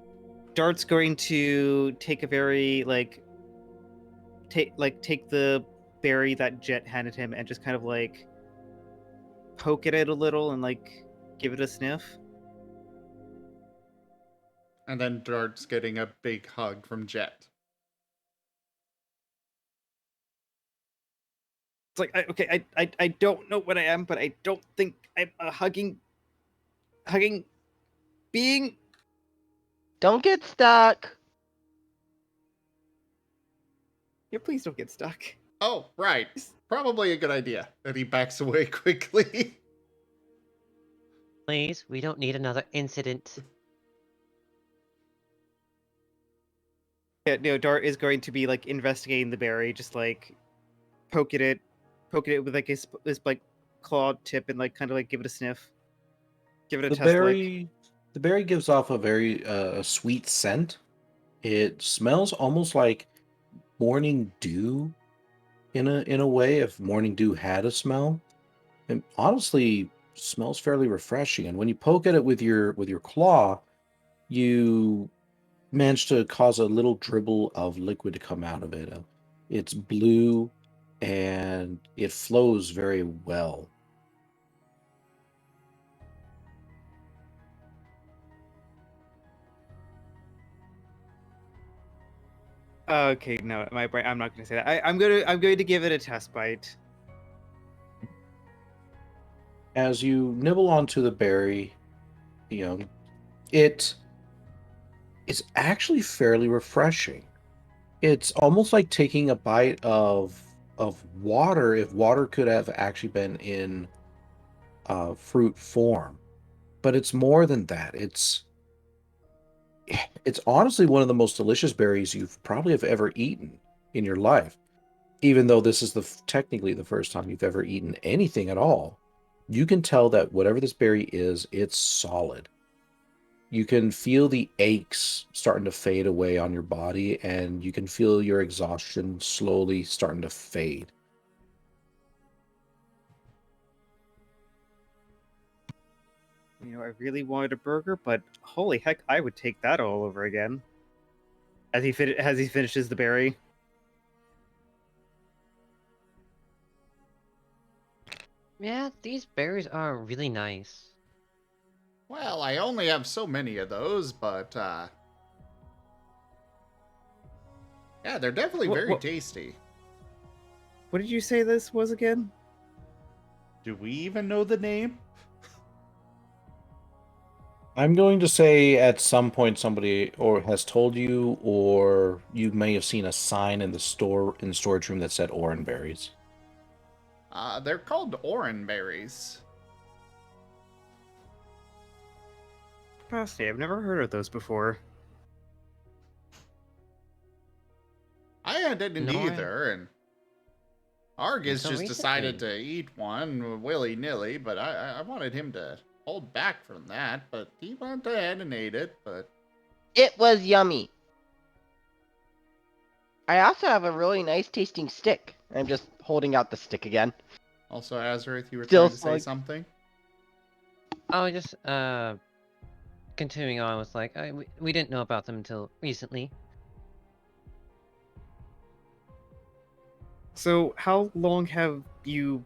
Dart's going to take a very take the berry that Jet handed him and just kind of poke at it a little and give it a sniff. And then Dart's getting a big hug from Jet. It's I don't know what I am, but I don't think I'm a hugging being. Don't get stuck. Yeah, please don't get stuck. Oh, right. Probably a good idea. And he backs away quickly. Please, we don't need another incident. Yeah, no, Dart is going to be investigating the berry, just poking it with his clawed tip and kind of give it a sniff, give it a test. The berry gives off a very sweet scent. It smells almost like morning dew, in a way, if morning dew had a smell. And honestly, smells fairly refreshing. And when you poke at it with your claw, you manage to cause a little dribble of liquid to come out of it. It's blue and it flows very well. Okay, no, my brain. I'm not going to say that. I'm going to give it a test bite. As you nibble onto the berry, it's actually fairly refreshing. It's almost like taking a bite of water, if water could have actually been in fruit form. But it's more than that. It's honestly one of the most delicious berries you've probably have ever eaten in your life. Even though this is technically the first time you've ever eaten anything at all, you can tell that whatever this berry is, it's solid. You can feel the aches starting to fade away on your body, and you can feel your exhaustion slowly starting to fade. I really wanted a burger, but holy heck, I would take that all over again. As he finishes the berry. Yeah, these berries are really nice. Well, I only have so many of those, but Yeah, they're definitely very What- tasty. What did you say this was again? Do we even know the name? I'm going to say at some point somebody or has told you, or you may have seen a sign in the storage room that said orange berries. They're called orange berries. Fascinating. I've never heard of those before. I hadn't Nor- either, and Argus Until just decided recently. to eat one willy-nilly, but I wanted him to hold back from that, but he went ahead and ate it, but... It was yummy. I also have a really nice tasting stick. I'm just holding out the stick again. Also, Azurith, you were Still trying to say like- something? Oh, just continuing on with like we didn't know about them until recently. So, how long have you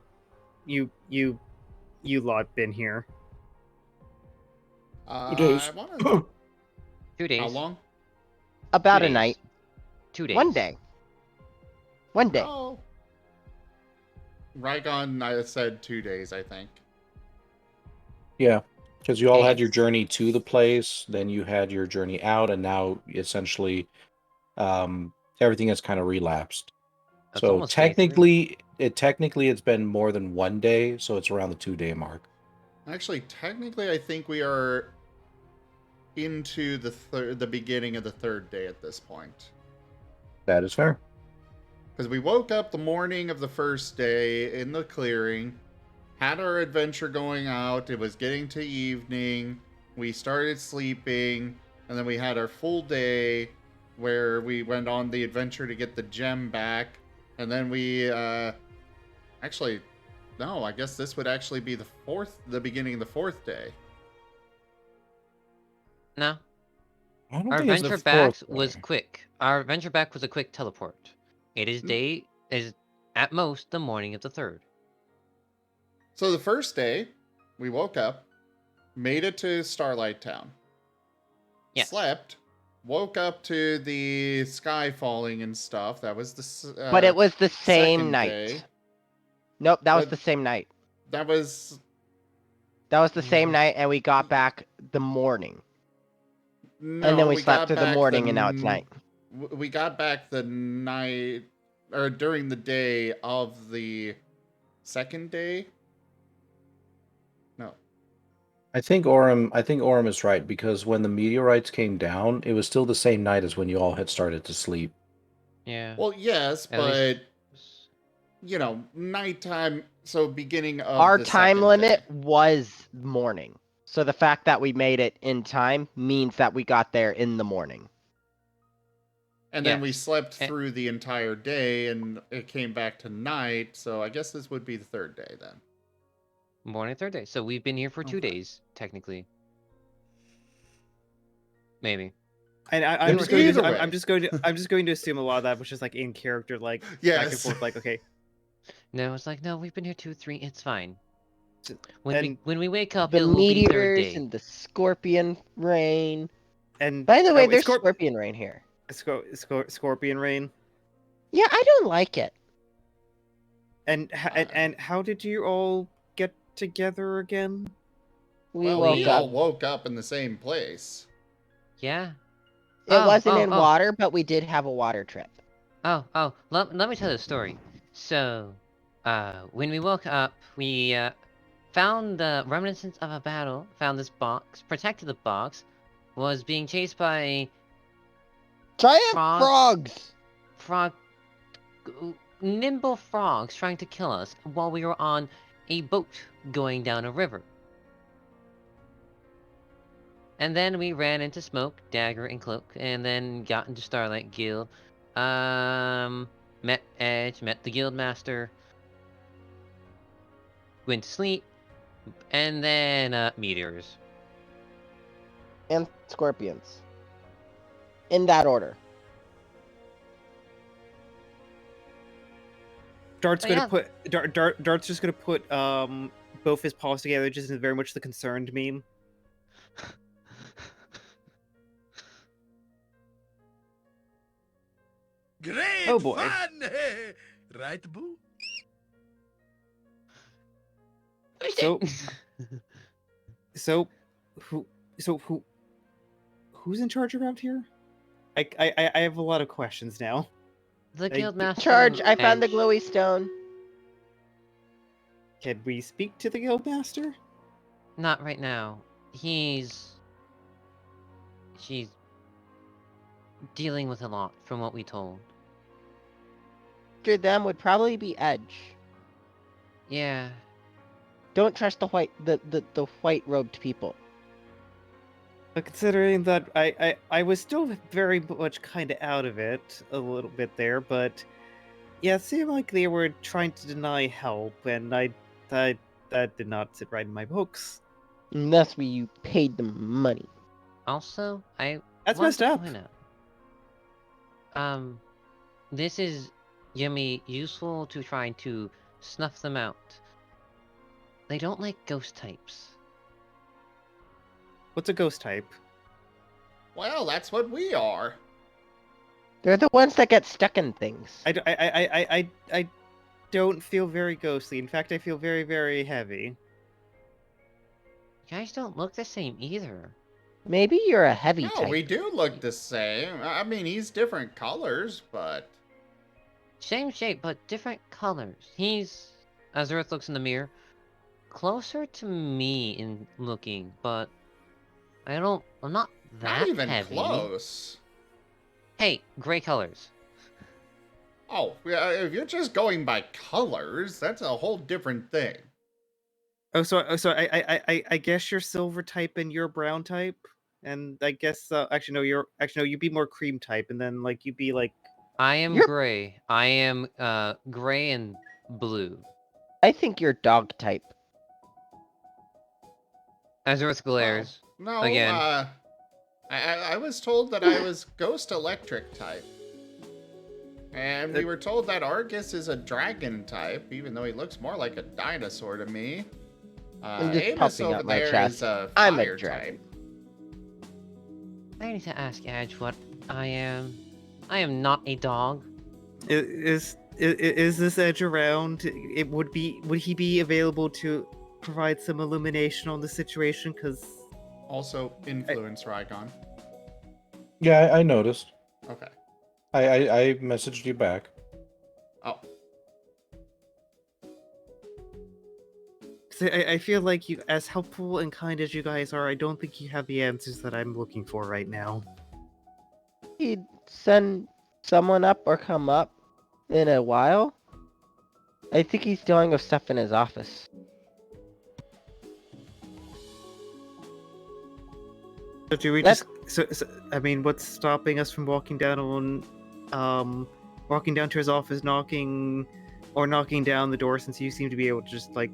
lot been here? days. I wanna... 2 days. How long? About 2 a days. night. 2 days. 1 day. 1 day. Oh. Rygon, I said 2 days, I think. Yeah, because you all had your Days. journey to the place, then you had your journey out, and now essentially everything has kind of relapsed. That's So almost day 3. technically it's been more than 1 day, so it's around the 2-day mark. Actually, technically, I think we are into the beginning of the 3rd day at this point. That is fair. Because we woke up the morning of the 1st day in the clearing, had our adventure going out, it was getting to evening, we started sleeping, and then we had our full day where we went on the adventure to get the gem back, and then we, actually, no, I guess this would actually be the beginning of the 4th day. No. I don't Our think it's the adventure back 4th was day. quick. Our adventure back was a quick teleport. It is at most the morning of the 3rd. So the 1st day, we woke up, made it to Starlight Town. Yes. Slept, woke up to the sky falling and stuff. That was the But it was the same second night. day. Nope, that was But- the same night. That was That was the same night, and we got back the morning. no, And then we got slept through the back morning, and now it's night. We got back the night or during the day of the 2nd day. No. I think Orem is right, because when the meteorites came down, it was still the same night as when you all had started to sleep. Yeah. Well, yes, At but least- you know, nighttime. So beginning of Our the time 2nd limit day. was morning. So the fact that we made it in time means that we got there in the morning. And then Yeah. we slept And- through the entire day, and it came back to night. So I guess this would be the 3rd day then. Morning 3rd day. So we've been here for 2 Okay. days, technically. Maybe. And I'm Either just going to, way. I'm just going to assume a lot of that was just like in character, like back and Yes. forth, like okay. No, it's like, no, we've been here 2, 3, it's fine. So- When we wake up, The it will be 3rd meteors day. and the scorpion rain. And By the way, oh, there's scorpion rain here. Scorpion Rain. Yeah, I don't like it. And how did you all get together again? We Well, woke we up. all woke up in the same place. Yeah. It Oh, wasn't oh, in oh. water, but we did have a water trip. Let me tell you a story. So, when we woke up, we found the reminiscence of a battle, found this box, protected the box, was being chased by Giant Frogs. frogs! nimble frogs trying to kill us while we were on a boat going down a river. And then we ran into Smoke, Dagger, and Cloak, and then got into Starlight Guild. Met Edge, met the Guild Master, went to sleep, and then meteors. And scorpions. In that order. Dart's Oh, gonna yeah. put Dart's just gonna put both his paws together, just in very much the concerned meme. Great Oh, boy. fun! Right, Boo? So, so, who, who's in charge around here? I have a lot of questions now. The I- guildmaster. Charge! I found the and- glowy stone. Can we speak to the guildmaster? Not right now. She's dealing with a lot, from what we told. After them would probably be Edge. Yeah. Don't trust the white robed people. But considering that I was still very much kind of out of it a little bit there, but yeah, it seemed like they were trying to deny help, and that did not sit right in my books. Unless you paid them money. Also, I That's want messed to up. point out, this is gonna be useful to try to snuff them out. They don't like ghost types. What's a ghost type? Well, that's what we are. They're the ones that get stuck in things. I don't feel very ghostly. In fact, I feel very, very heavy. You guys don't look the same either. Maybe you're a heavy No, type. we do look the same. I mean, he's different colors, but... Same shape, but different colors. Azurith looks in the mirror, closer to me in looking, but I'm not that Not even heavy. close. Hey, gray colors. Oh, yeah, if you're just going by colors, that's a whole different thing. Oh, so I guess you're silver type and you're brown type, and I guess actually no, you'd be more cream type, and then like you'd be like. I am gray. I am gray and blue. I think you're dog type. Azurith glares. No, again. I was told that I was ghost electric type. And we were told that Argus is a dragon type, even though he looks more like a dinosaur to me. I'm just Amos puffing over up my there chest. is a I'm a fire dragon. type. I need to ask Edge what I am. I am not a dog. Is this Edge around? Would he be available to provide some illumination on the situation? Because Also, influence Rygon. Yeah, I noticed. Okay. I messaged you back. Oh. I feel like you, as helpful and kind as you guys are, I don't think you have the answers that I'm looking for right now. He'd send someone up or come up in a while. I think he's dealing with stuff in his office. So do we just? So I mean, what's stopping us from walking down to his office, knocking down the door? Since you seem to be able to just like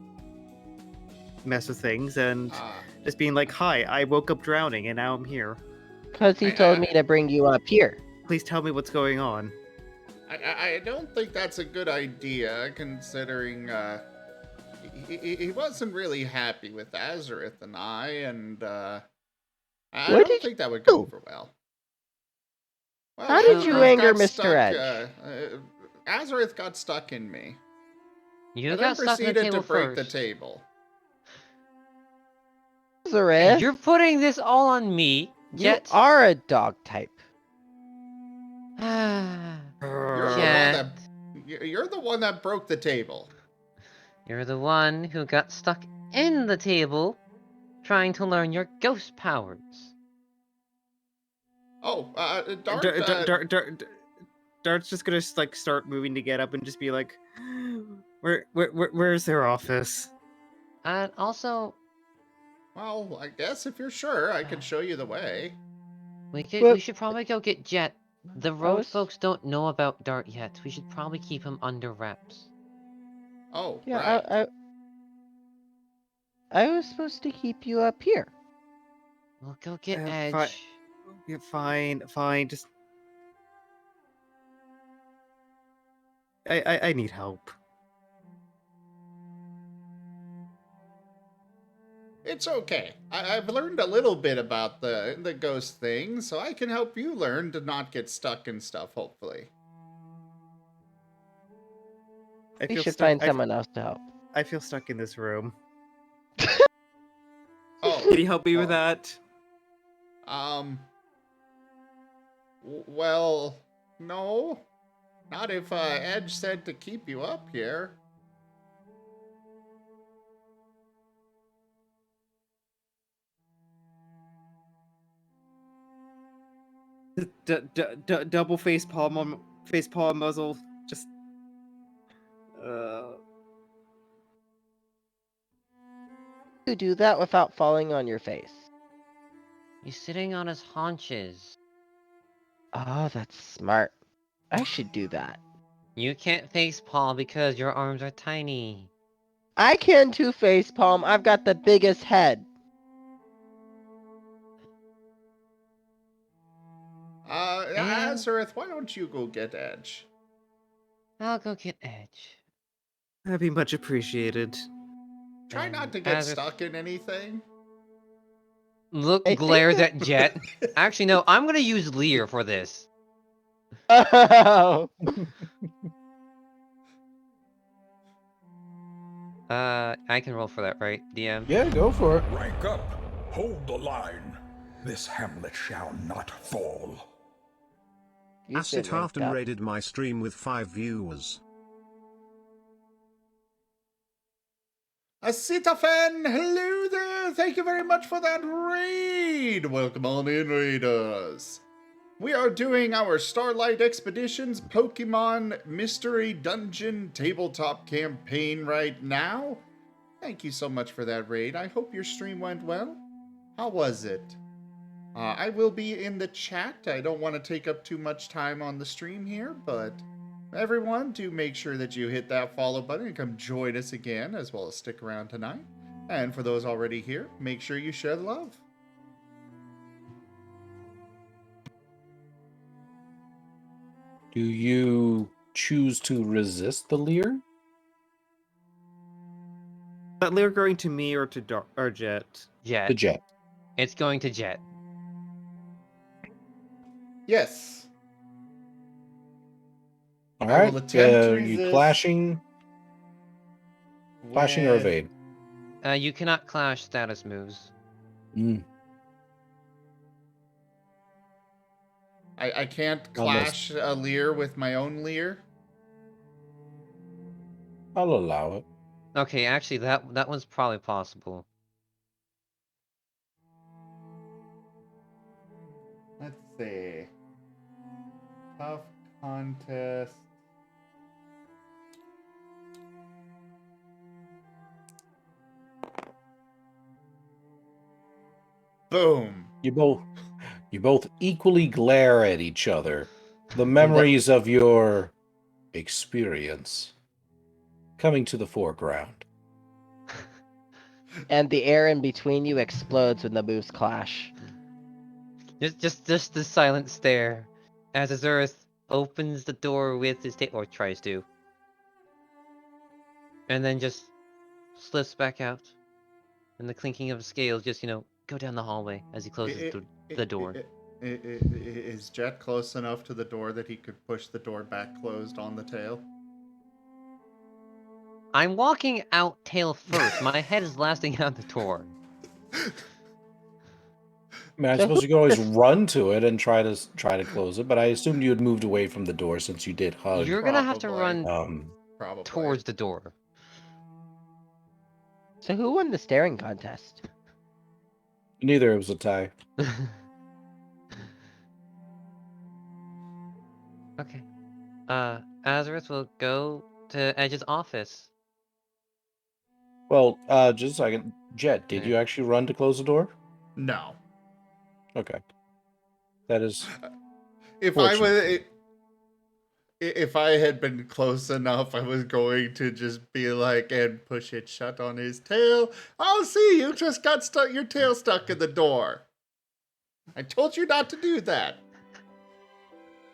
mess with things and just being like, "Hi, I woke up drowning and now I'm here." Because he told me to bring you up here. Please tell me what's going on. I don't think that's a good idea, considering he wasn't really happy with Azurith and I, and I don't think that would go over well. How did you anger got Mr. stuck, Edge? Azurith got stuck in me. You and got then stuck in the proceeded table to break the first. table. Azurith, You're putting this all on me. you are a dog type. You're the one that broke the table. You're the one who got stuck in the table trying to learn your ghost powers. Oh, Dart's just gonna like start moving to get up and just be like, "Where's their office?" And also, well, I guess if you're sure, I could show you the way. we should probably go get Jet. The road folks don't know about Dart yet. We should probably keep him under wraps. Oh, Yeah, right. I was supposed to keep you up here. We'll go get Edge. Fine. Just I need help. It's okay. I've learned a little bit about the ghost thing, so I can help you learn to not get stuck in stuff, hopefully. I We feel should stuck. find someone else to help. I feel stuck in this room. Oh, Can you help me with that? Well, no. Not if Edge said to keep you up here. Double face palm muzzle. Just. You do that without falling on your face. He's sitting on his haunches. Oh, that's smart. I should do that. You can't face palm because your arms are tiny. I can too, facepalm. I've got the biggest head. Azurith, why don't you go get Edge? I'll go get Edge. That'd be much appreciated. Try not to get stuck in anything. Look, glares at Jet. Actually, no, I'm gonna use Lear for this. Oh. I can roll for that, right, DM? Yeah, go for it. Rank up. Hold the line. This hamlet shall not fall. Acid Halfton raided my stream with 5 viewers. Asitafen, hello there! Thank you very much for that raid! Welcome on in, raiders. We are doing our Starlight Expeditions Pokemon Mystery Dungeon Tabletop campaign right now. Thank you so much for that raid. I hope your stream went well. How was it? I will be in the chat. I don't want to take up too much time on the stream here, but everyone, do make sure that you hit that follow button and come join us again, as well as stick around tonight. And for those already here, make sure you share the love. Do you choose to resist the leer? That Lear going to me or to Jet? Jet. The Jet. It's going to Jet. Yes. All I right. will attempt to You resist clashing or with- evade? You cannot clash status moves. I can't clash a Lear with my own Lear. I'll allow it. Okay, actually, that one's probably possible. Let's see. Tough contest. Boom. You both equally glare at each other. The memories of your experience coming to the foreground. And the air in between you explodes when the moves clash. Just the silent stare as Azurith opens the door with his tail, or tries to, and then just slips back out, and the clinking of scales just go down the hallway as he closes the door. Is Jet close enough to the door that he could push the door back closed on the tail? I'm walking out tail first. My head is lasting out the door. I mean, I suppose you could always run to it and try to close it, but I assumed you had moved away from the door since you did hug. You're gonna have to run Probably. towards the door. So who won the staring contest? Neither. It was a tie. Okay. Azurith will go to Edge's office. Well, just a second. Jet, did you actually run to close the door? No. Okay. That is. If I had been close enough, I was going to just be like, and push it shut on his tail. Oh, see, you just got your tail stuck in the door. I told you not to do that.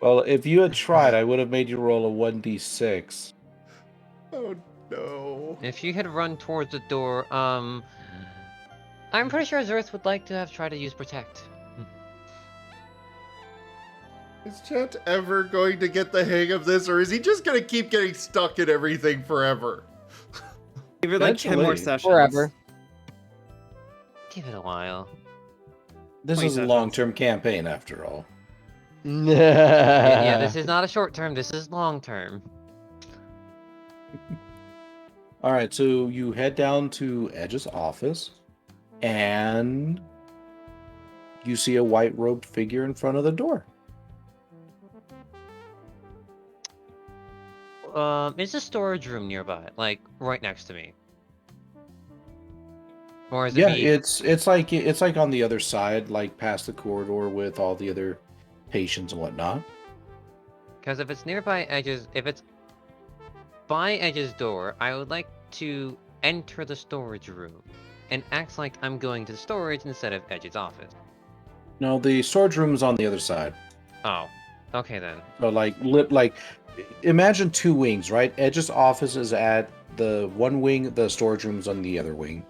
Well, if you had tried, I would have made you roll a 1d6. Oh no. If you had run towards the door, I'm pretty sure Azurith would like to have tried to use protect. Is Jet ever going to get the hang of this, or is he just going to keep getting stuck in everything forever? Give it like 10 more sessions. Forever. Give it a while. This is a long-term campaign, after all. Yeah, this is not a short term. This is long term. All right, so you head down to Edge's office, and you see a white-robed figure in front of the door. Is a storage room nearby, like right next to me? Or is it? Yeah, it's like on the other side, like past the corridor with all the other patients and whatnot. Because if it's nearby Edge's, if it's by Edge's door, I would like to enter the storage room and act like I'm going to storage instead of Edge's office. No, the storage room is on the other side. Oh, okay then. So imagine two wings, right? Edge's office is at the one wing, the storage room's on the other wing.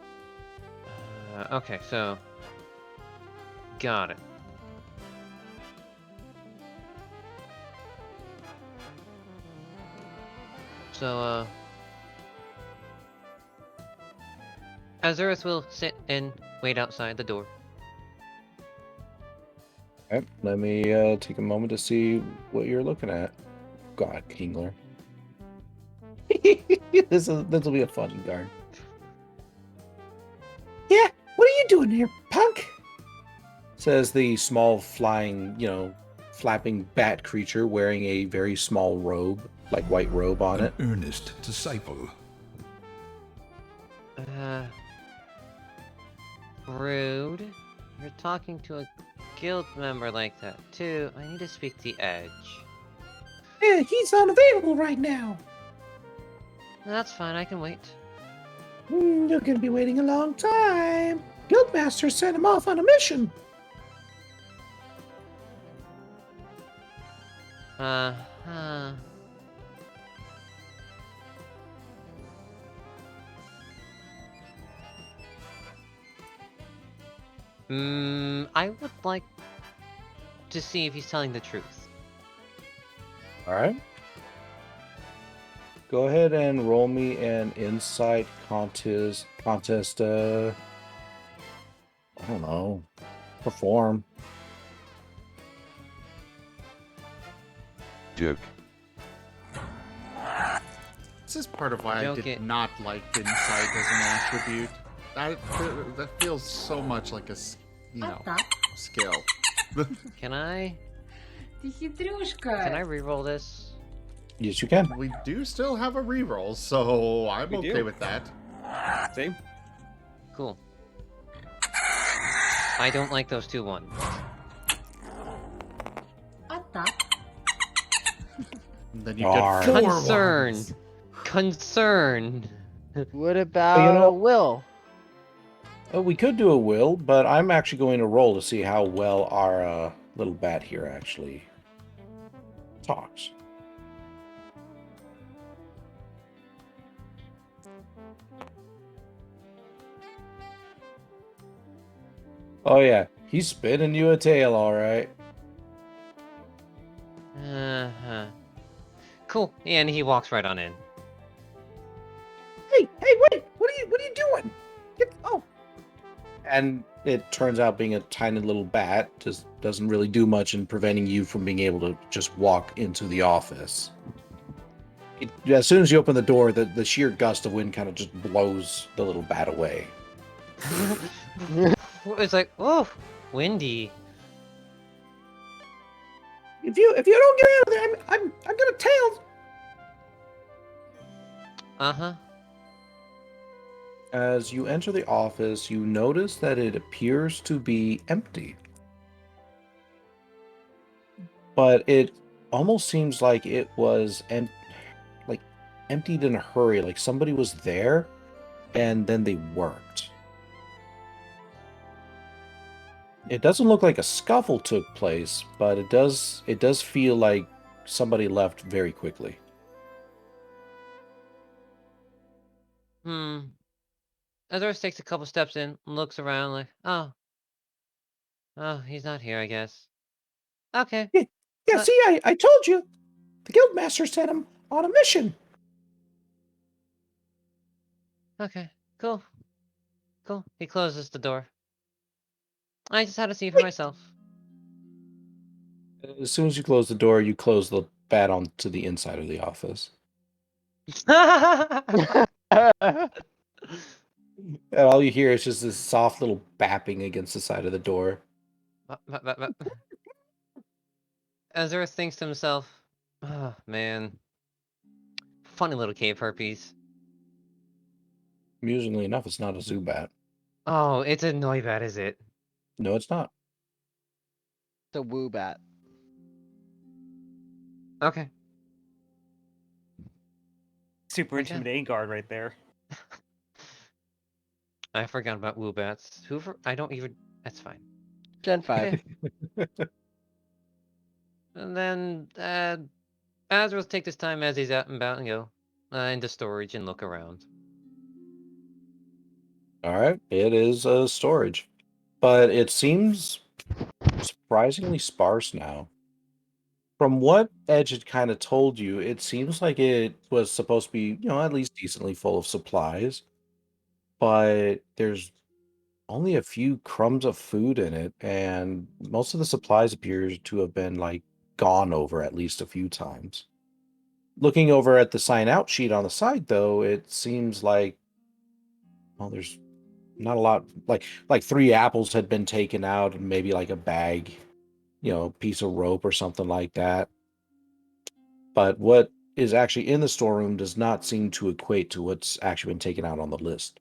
Okay, so got it. So, Azurith will sit and wait outside the door. Alright, let me take a moment to see what you're looking at. God, Kingler. This will be a fun guard. Yeah, what are you doing here, punk? Says the small flying, flapping bat creature wearing a very small robe, like white robe on it. Earnest disciple. Rude. You're talking to a guild member like that, too. I need to speak to Edge. Yeah, he's unavailable right now. That's fine, I can wait. You're gonna be waiting a long time. Guildmaster sent him off on a mission. I would like to see if he's telling the truth. Alright. Go ahead and roll me an insight contest, I don't know, perform. Joke. This is part of why I did not like insight as an attribute. That feels so much like a, skill. Can I reroll this? Yes, you can. We do still have a reroll, so I'm okay with that. Same. Cool. I don't like those 2 ones. Then you get 4 Concern. ones. Concern. What about Will? We could do a will, but I'm actually going to roll to see how well our little bat here actually talks. Oh yeah, he's spinning you a tail, all right. Cool. And he walks right on in. Hey, wait! What are you doing? And it turns out being a tiny little bat just doesn't really do much in preventing you from being able to just walk into the office. As soon as you open the door, the sheer gust of wind kind of just blows the little bat away. It's like, oh, windy. If you don't get out of there, I'm gonna tail. Uh-huh. As you enter the office, you notice that it appears to be empty. But it almost seems like it was emptied in a hurry, like somebody was there and then they weren't. It doesn't look like a scuffle took place, but it does feel like somebody left very quickly. Azurith takes a couple steps in, looks around like, oh, he's not here, I guess. Okay. Yeah, Yeah, see, I told you. The guildmaster sent him on a mission. Okay, cool. Cool. He closes the door. I just had to see for myself. As soon as you close the door, you close the bat onto the inside of the office. And all you hear is just this soft little bapping against the side of the door. Azurith thinks to himself, oh, man. Funny little cave herpes. Amusingly enough, it's not a zubat. Oh, it's a noibat, is it? No, it's not. It's a woobat. Okay. Super intimidating guard right there. I forgot about woobats. I don't even... That's fine. Gen 5. And then, Azurith take this time as he's out and about and go into storage and look around. Alright, it is storage. But it seems surprisingly sparse now. From what Edge had kind of told you, it seems like it was supposed to be, at least decently full of supplies. But there's only a few crumbs of food in it, and most of the supplies appear to have been, gone over at least a few times. Looking over at the sign-out sheet on the side, though, it seems like, well, there's not a lot. Like 3 apples had been taken out, and maybe like a bag, piece of rope or something like that. But what is actually in the storeroom does not seem to equate to what's actually been taken out on the list.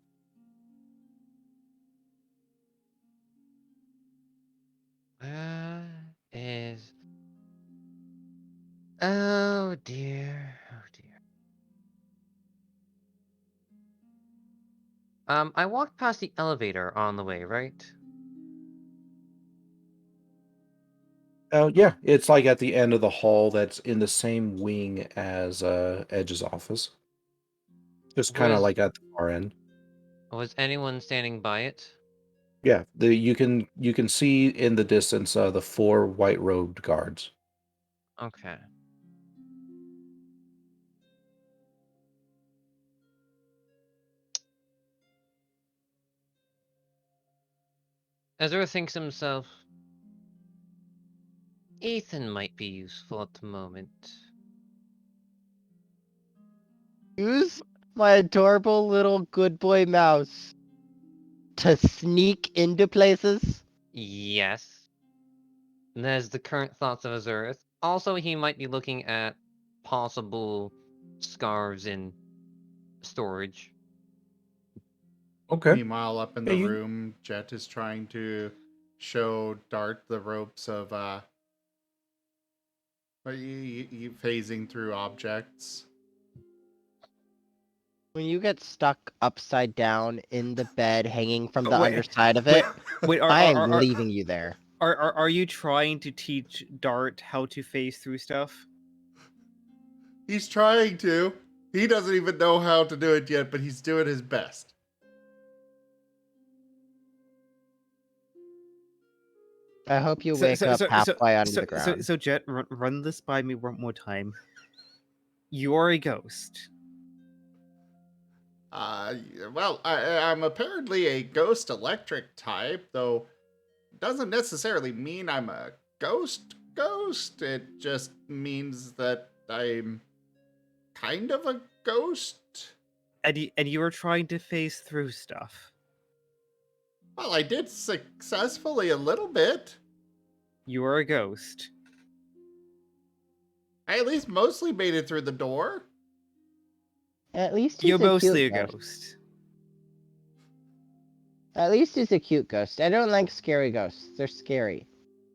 Is... Oh dear. Oh dear. I walked past the elevator on the way, right? Yeah, it's like at the end of the hall that's in the same wing as Edge's office. Just kind of like at the far end. Was anyone standing by it? Yeah, you can see in the distance the 4 white-robed guards. Okay. Azura thinks to himself, Ethan might be useful at the moment. Use my adorable little good boy mouse to sneak into places? Yes. And there's the current thoughts of Azurith. Also, he might be looking at possible scarves in storage. Okay. Meanwhile, up in the room, Jet is trying to show Dart the ropes of phasing through objects. When you get stuck upside down in the bed, hanging from the underside of it, I am leaving you there. Are you trying to teach Dart how to phase through stuff? He's trying to. He doesn't even know how to do it yet, but he's doing his best. I hope you wake up halfway under the ground. So Jet, run this by me one more time. You're a ghost. Well, I'm apparently a ghost electric type, though doesn't necessarily mean I'm a ghost. It just means that I'm kind of a ghost. And you were trying to phase through stuff. Well, I did successfully a little bit. You are a ghost. I at least mostly made it through the door. At least he's You're mostly a cute ghost. At least he's a cute ghost. I don't like scary ghosts. They're scary.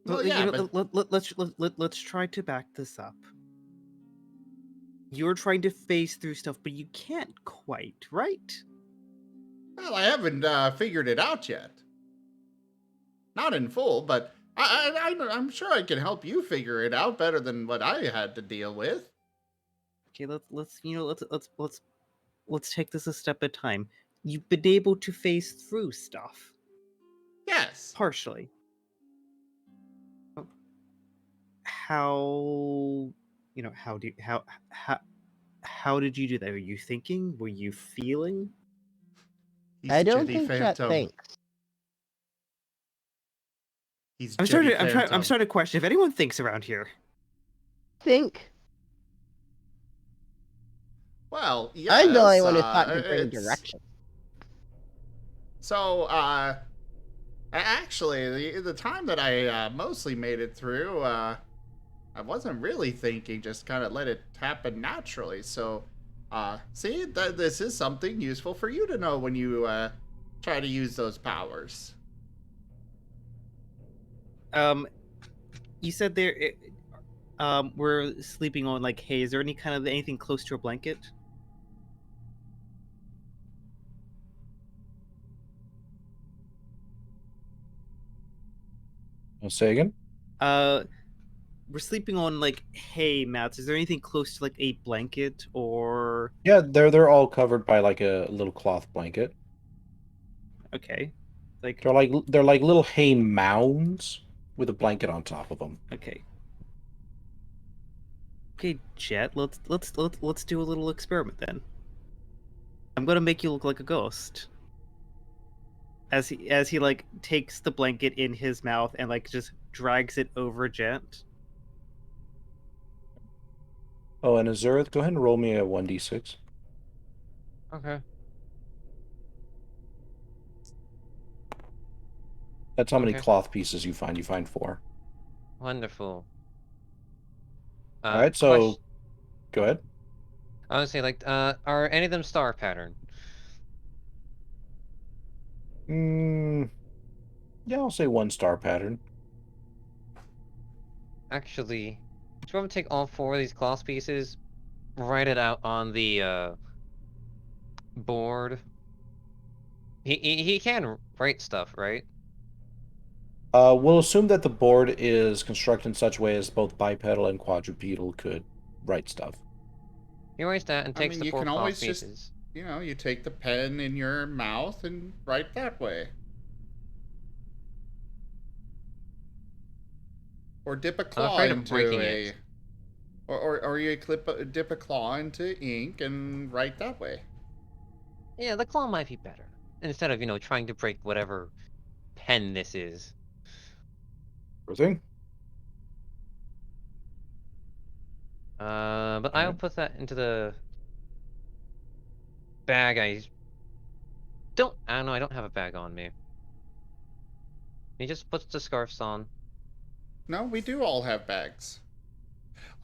Well, yeah, let's try to back this up. You're trying to phase through stuff, but you can't quite, right? Well, I haven't figured it out yet. Not in full, but I'm sure I can help you figure it out better than what I had to deal with. Okay, let's take this a step at a time. You've been able to phase through stuff. Yes. Partially. how how do how did you do that? Were you thinking? Were you feeling? He's I don't Jetty think Jet Phantom. thinks. He's I'm Jetty starting. Phantom. I'm starting to question if anyone thinks around here. Think. Well, yes. I'm the only one who thought to bring it's- direction. So, actually, the time that I mostly made it through, I wasn't really thinking, just kind of let it happen naturally. So, see, this is something useful for you to know when you try to use those powers. You said we're sleeping on like hay. Is there any kind of anything close to a blanket? Say again? We're sleeping on like hay mats. Is there anything close to like a blanket or? Yeah, they're all covered by like a little cloth blanket. Okay, like they're like little hay mounds with a blanket on top of them. okay. Okay, Jet. Let's do a little experiment then. I'm gonna make you look like a ghost. As he like takes the blanket in his mouth and like just drags it over Jet. Oh, and Azurith, go ahead and roll me a 1d6. Okay. That's how many Okay. cloth pieces you find. You find 4. Wonderful. All right, so go ahead. I would say, like, are any of them star pattern? Yeah, I'll say 1 star pattern. Actually, do you want to take all 4 of these cloth pieces, write it out on the board? He can write stuff, right? We'll assume that the board is constructed in such a way as both bipedal and quadrupedal could write stuff. He writes that and takes the you 4 can cloth always pieces. just, you take the pen in your mouth and write that way. Or dip a claw afraid of into breaking a... it. Or you dip a claw into ink and write that way. Yeah, the claw might be better. Instead of, trying to break whatever pen this is. Sure thing. But I'll put that into the bag. I don't know, I don't have a bag on me. He just puts the scarves on. No, we do all have bags.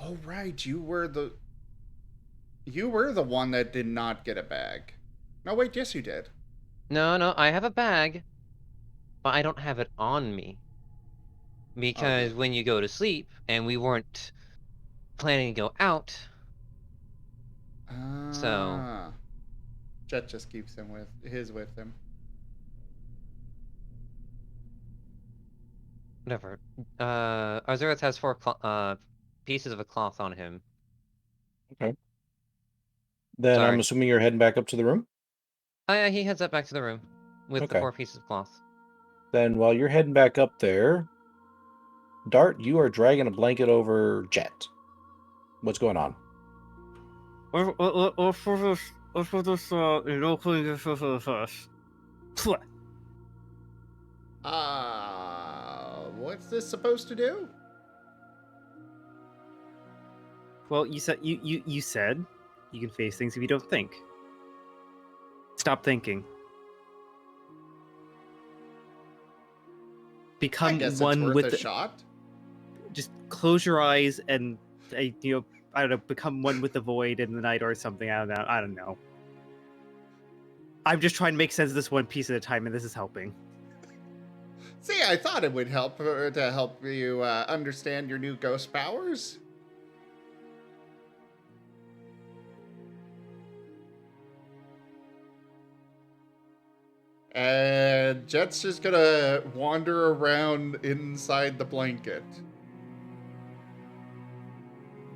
Oh, right, you were the one that did not get a bag. No, wait, yes you did. No, I have a bag, but I don't have it on me. Because when you go to sleep, and we weren't planning to go out, so... Jet just keeps him with him. Whatever. Azurith has 4 pieces of a cloth on him. Okay. Then Sorry. I'm assuming you're heading back up to the room? Oh yeah, he heads up back to the room with the Okay. 4 pieces of cloth. Then while you're heading back up there, Dart, you are dragging a blanket over Jet. What's going on? Let's put this in first. What's this supposed to do? Well, you said you said you can face things if you don't think. Stop thinking. Become one with a shot. Just close your eyes and I don't know, become one with the void in the night or something. I don't know. I'm just trying to make sense of this one piece at a time, and this is helping. See, I thought it would help to help you understand your new ghost powers. And Jet's just gonna wander around inside the blanket.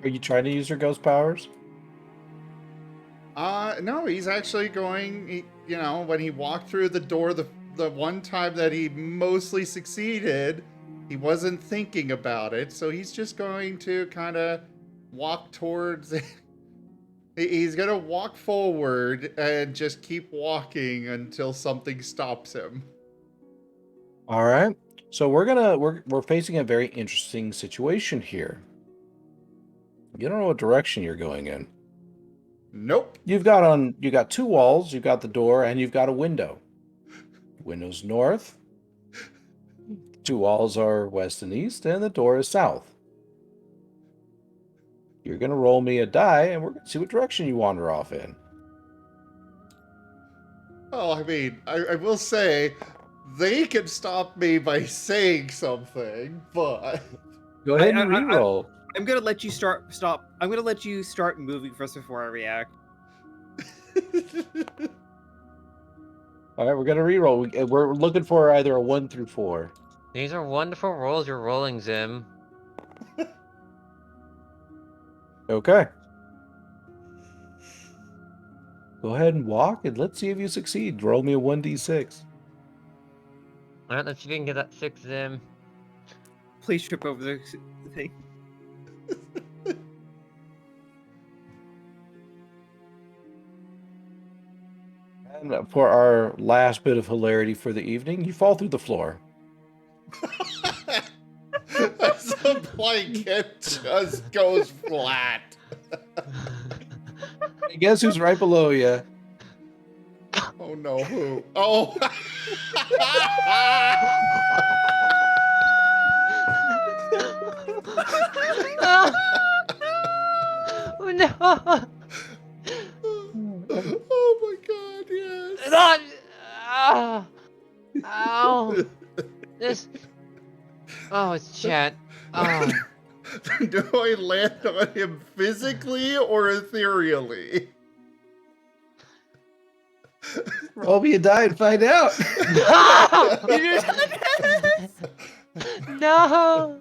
Are you trying to use your ghost powers? No, he's actually going, when he walked through the door the one time that he mostly succeeded, He wasn't thinking about it, so he's just going to kind of walk towards it. He's gonna walk forward and just keep walking until something stops him. All right. So we're facing a very interesting situation here. You don't know what direction you're going in. Nope. You got two walls, you've got the door, and you've got a window. Window's north. Two walls are west and east, and the door is south. You're gonna roll me a die, and we're gonna see what direction you wander off in. Oh, I mean, I will say, they can stop me by saying something, but... Go ahead and reroll. I'm gonna let you stop. I'm gonna let you start moving first before I react. All right, we're gonna reroll. We're looking for either a 1 through 4. These are wonderful rolls you're rolling, Zim. Okay. Go ahead and walk, and let's see if you succeed. Roll me a 1d6. Alright, let's see if we can get that 6, Zim. Please trip over the thing. And for our last bit of hilarity for the evening, you fall through the floor. The blanket just goes flat. Guess who's right below you? Oh no, who? Oh! Oh no! Oh my god, yes! Ow! This... Oh, it's Jet. Oh. Do I land on him physically or ethereally? Roll me a die and find out. No!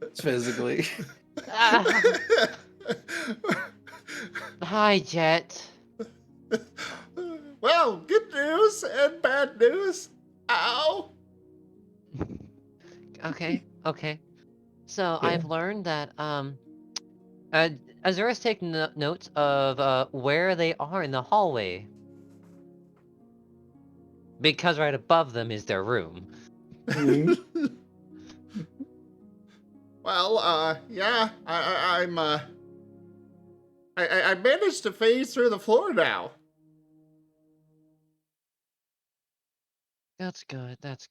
It's physically. Hi, Jet. Well, good news and bad news. Ow! Okay. So Yeah. I've learned that Azurith's taking notes of where they are in the hallway, because right above them is their room. Well, yeah, I managed to phase through the floor now. That's good. Let's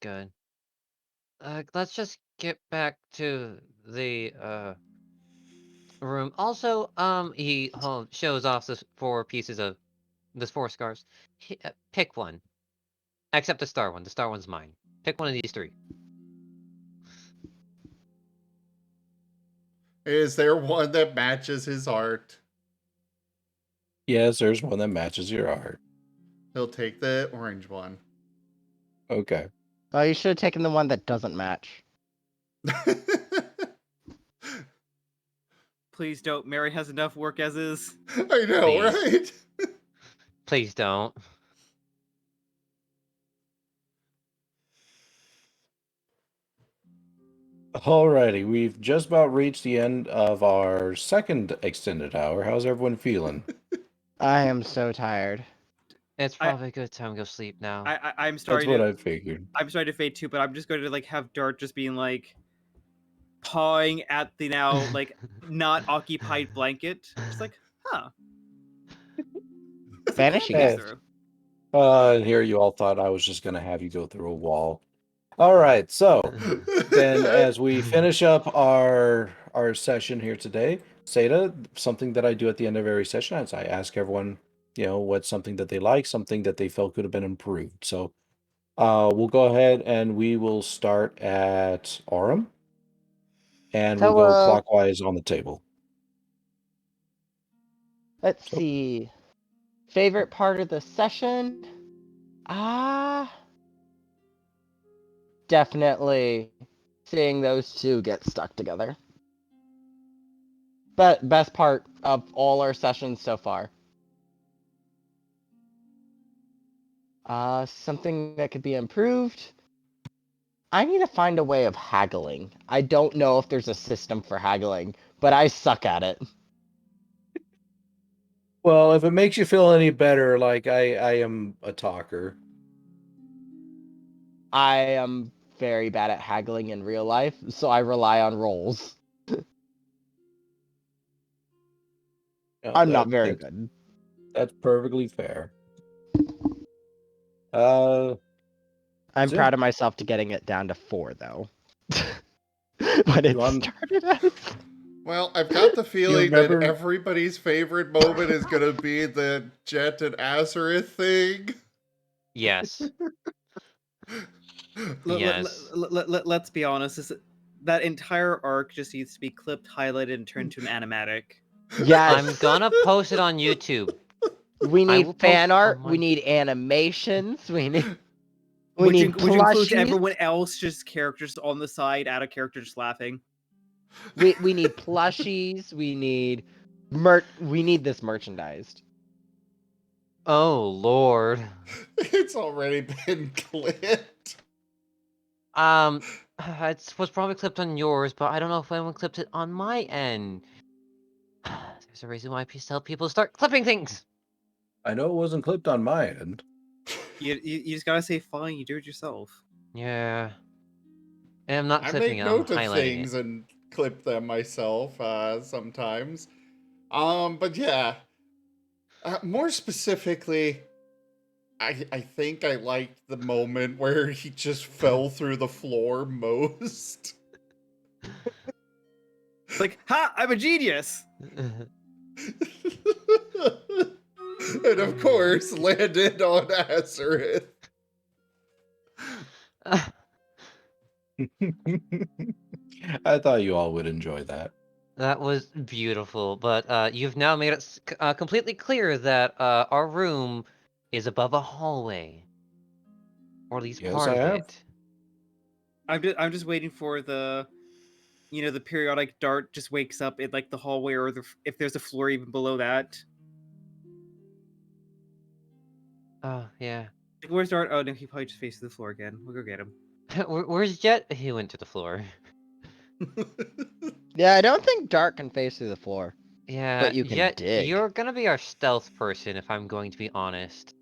just get back to the room. Also, he shows off the 4 pieces of the 4 scars. Pick one, except the star one. The star one's mine. Pick one of these 3. Is there one that matches his art? Yes, there's one that matches your art. He'll take the orange one. Okay. Oh, you should have taken the one that doesn't match. Please don't. Mary has enough work as is. I know, Please. right? Please don't. Alrighty, we've just about reached the end of our second extended hour. How's everyone feeling? I am so tired. It's probably a good time to go sleep now. I'm That's starting what to. I figured. I'm starting to fade too, but I'm just going to like have Dart just being like pawing at the now like not occupied blanket. Just like, huh. Vanishing Hey. it. Here you all thought I was just going to have you go through a wall. All right, so then as we finish up our session here today, Seda, something that I do at the end of every session is I ask everyone, what's something that they like, something that they felt could have been improved. So we'll go ahead and we will start at Aurum, and we'll go clockwise on the table. Let's see. Favorite part of the session? Definitely seeing those two get stuck together. But best part of all our sessions so far. Something that could be improved. I need to find a way of haggling. I don't know if there's a system for haggling, but I suck at it. Well, if it makes you feel any better, like I am a talker. I am very bad at haggling in real life, so I rely on rolls. I'm not very good. That's perfectly fair. I'm So proud of myself to getting it down to 4, though. But it started as... Well, I've got the feeling that remember- everybody's favorite moment is going to be the Jet and Azurith thing. Yes. Yes. Let's be honest. That entire arc just needs to be clipped, highlighted, and turned to an animatic. Yes. I'm gonna post it on YouTube. We I will need post fan it on art. my- We need animations. We need. Which need includes plushies. everyone else, just characters on the side, out of character, just laughing. We need plushies. We need We need this merchandised. Oh lord. It's already been clipped. It was probably clipped on yours, but I don't know if anyone clipped it on my end. There's a reason why I tell people to start clipping things. I know it wasn't clipped on my end. You just gotta say, fine, you do it yourself. Yeah. And I'm not I clipping make it, I'm note of highlighting things it. and clip them myself sometimes. But yeah. More specifically, I think I liked the moment where he just fell through the floor most. Like, ha! I'm a genius! And of course, landed on Azurith. I thought you all would enjoy that. That was beautiful, but you've now made it completely clear that our room is above a hallway. Or at least Yes, part I of have. it. I'm just waiting for the, the periodic dart just wakes up in like the hallway, or if there's a floor even below that. Oh yeah. Like, where's Dart? Oh no, he probably just faces the floor again. We'll go get him. Where's Jet? He went to the floor. Yeah, I don't think Dart can face through the floor. Yeah, But you can Jet, dig. you're gonna be our stealth person if I'm going to be honest.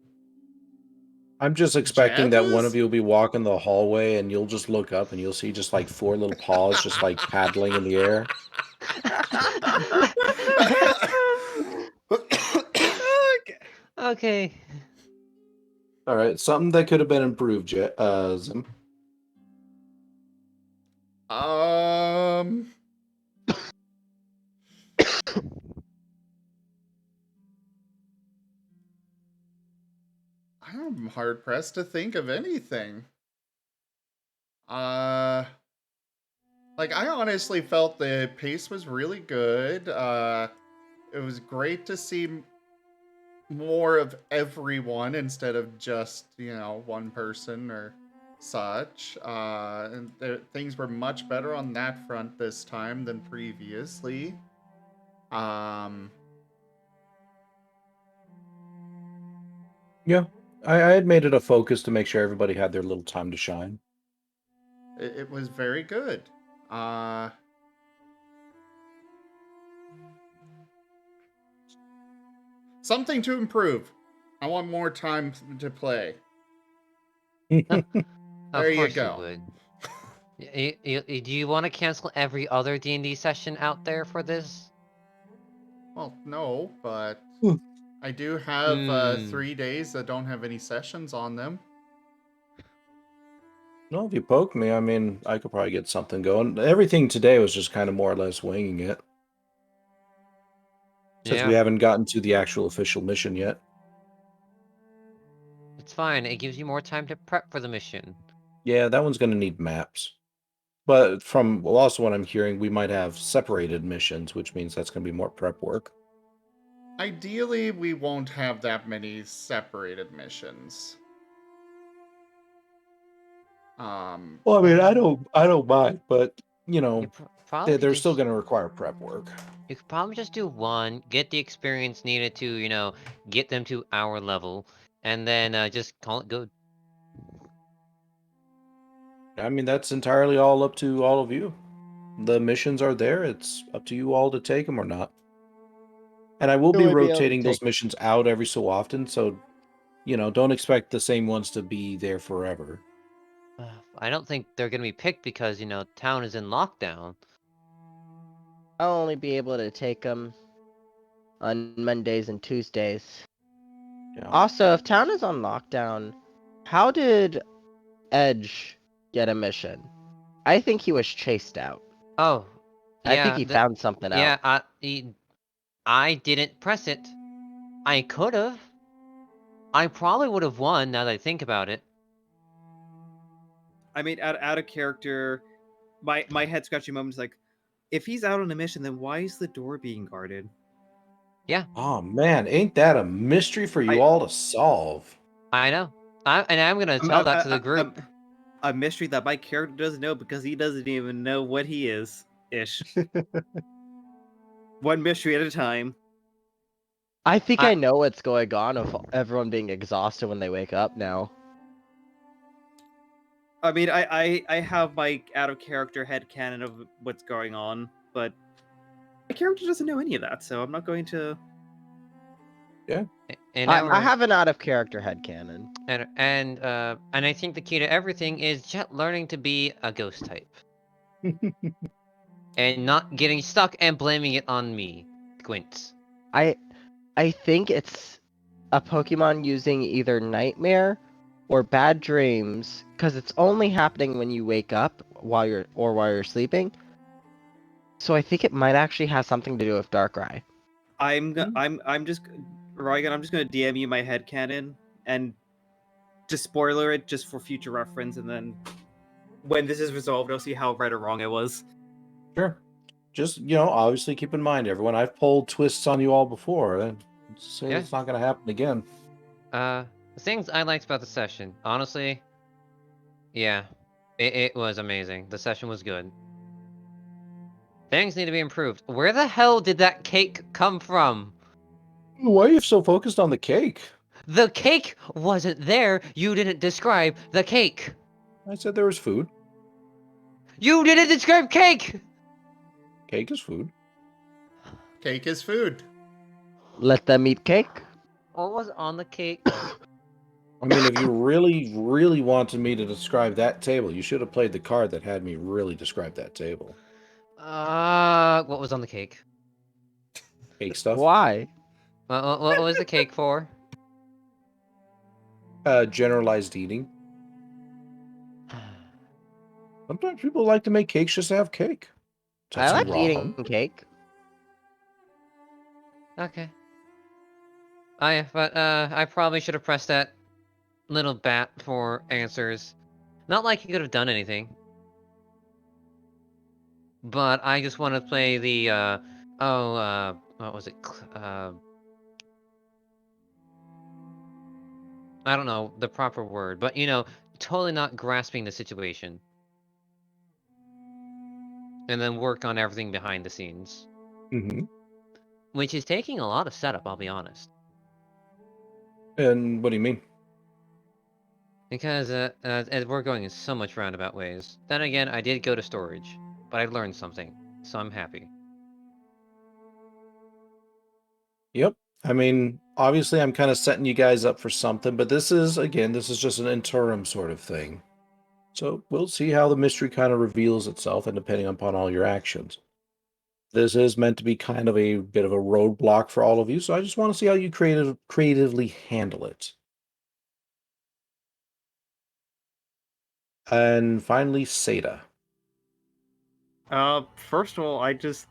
I'm just expecting that one Jazz? of you will be walking the hallway and you'll just look up and you'll see just like 4 little paws just like paddling in the air. Okay. All right, something that could have been improved, Zim. I'm hard pressed to think of anything. Like, I honestly felt the pace was really good. It was great to see more of everyone instead of just, one person or such. And things were much better on that front this time than previously. Yeah, I had made it a focus to make sure everybody had their little time to shine. It was very good. Something to improve. I want more time to play. There you go. Would. Do you want to cancel every other D&D session out there for this? Well, no, but I do have 3 days that don't have any sessions on them. No, if you poke me, I mean, I could probably get something going. Everything today was just kind of more or less winging it. Since we haven't gotten to the actual official mission yet. It's fine, it gives you more time to prep for the mission. Yeah, that one's going to need maps. But from also what I'm hearing, we might have separated missions, which means that's going to be more prep work. Ideally, we won't have that many separated missions. Well, I mean, I don't mind, but probably they're still going to require prep work. You could probably just do one, get the experience needed to, get them to our level, and then just call it good. I mean, that's entirely all up to all of you. The missions are there. It's up to you all to take them or not. And I will be Will I be able to rotating those take- missions out every so often, so, don't expect the same ones to be there forever. I don't think they're gonna be picked because, town is in lockdown. I'll only be able to take them on Mondays and Tuesdays. Yeah. Also, if town is on lockdown, how did Edge get a mission? I think he was chased out. Oh, yeah. I think he found something out. Yeah, I didn't press it. I could have. I probably would have won now that I think about it. I mean, out of character, my head scratching moment is like, if he's out on a mission, then why is the door being guarded? Yeah. Oh man, ain't that a mystery for you all to solve? I know. I'm gonna tell that to the group. A mystery that my character doesn't know because he doesn't even know what he is. Ish. One mystery at a time. I think I know what's going on of everyone being exhausted when they wake up now. I mean, I have my out of character headcanon of what's going on, but my character doesn't know any of that, so I'm not going to. Yeah. And I have an out of character headcanon. And I think the key to everything is Jet learning to be a ghost type. And not getting stuck and blaming it on me. Squints. I think it's a Pokemon using either nightmare or bad dreams, because it's only happening when you wake up while you're sleeping. So I think it might actually have something to do with Darkrai. I'm just Ryan, I'm just gonna DM you my headcanon and just spoiler it just for future reference, and then when this is resolved, I'll see how right or wrong I was. Sure. Just, obviously keep in mind, everyone, I've pulled twists on you all before. And say it's not going to happen again. The things I liked about the session, honestly, yeah, it was amazing. The session was good. Things need to be improved. Where the hell did that cake come from? Why are you so focused on the cake? The cake wasn't there. You didn't describe the cake. I said there was food. You didn't describe cake! Cake is food. Cake is food. Let them eat cake. What was on the cake? I mean, if you really, really wanted me to describe that table, you should have played the card that had me really describe that table. What was on the cake? Cake stuff. Why? What was the cake for? Generalized eating. Sometimes people like to make cakes just to have cake. I like eating cake. Okay. I probably should have pressed that little bat for answers. Not like he could have done anything. But I just want to play the, what was it? I don't know the proper word, but totally not grasping the situation. And then work on everything behind the scenes. Mm-hmm. Which is taking a lot of setup, I'll be honest. And what do you mean? Because we're going in so much roundabout ways. Then again, I did go to storage, but I learned something, so I'm happy. Yep. I mean, obviously I'm kind of setting you guys up for something, but this is just an interim sort of thing. So we'll see how the mystery kind of reveals itself, and depending upon all your actions. This is meant to be kind of a bit of a roadblock for all of you, so I just want to see how you creatively handle it. And finally, Seda. First of all, I just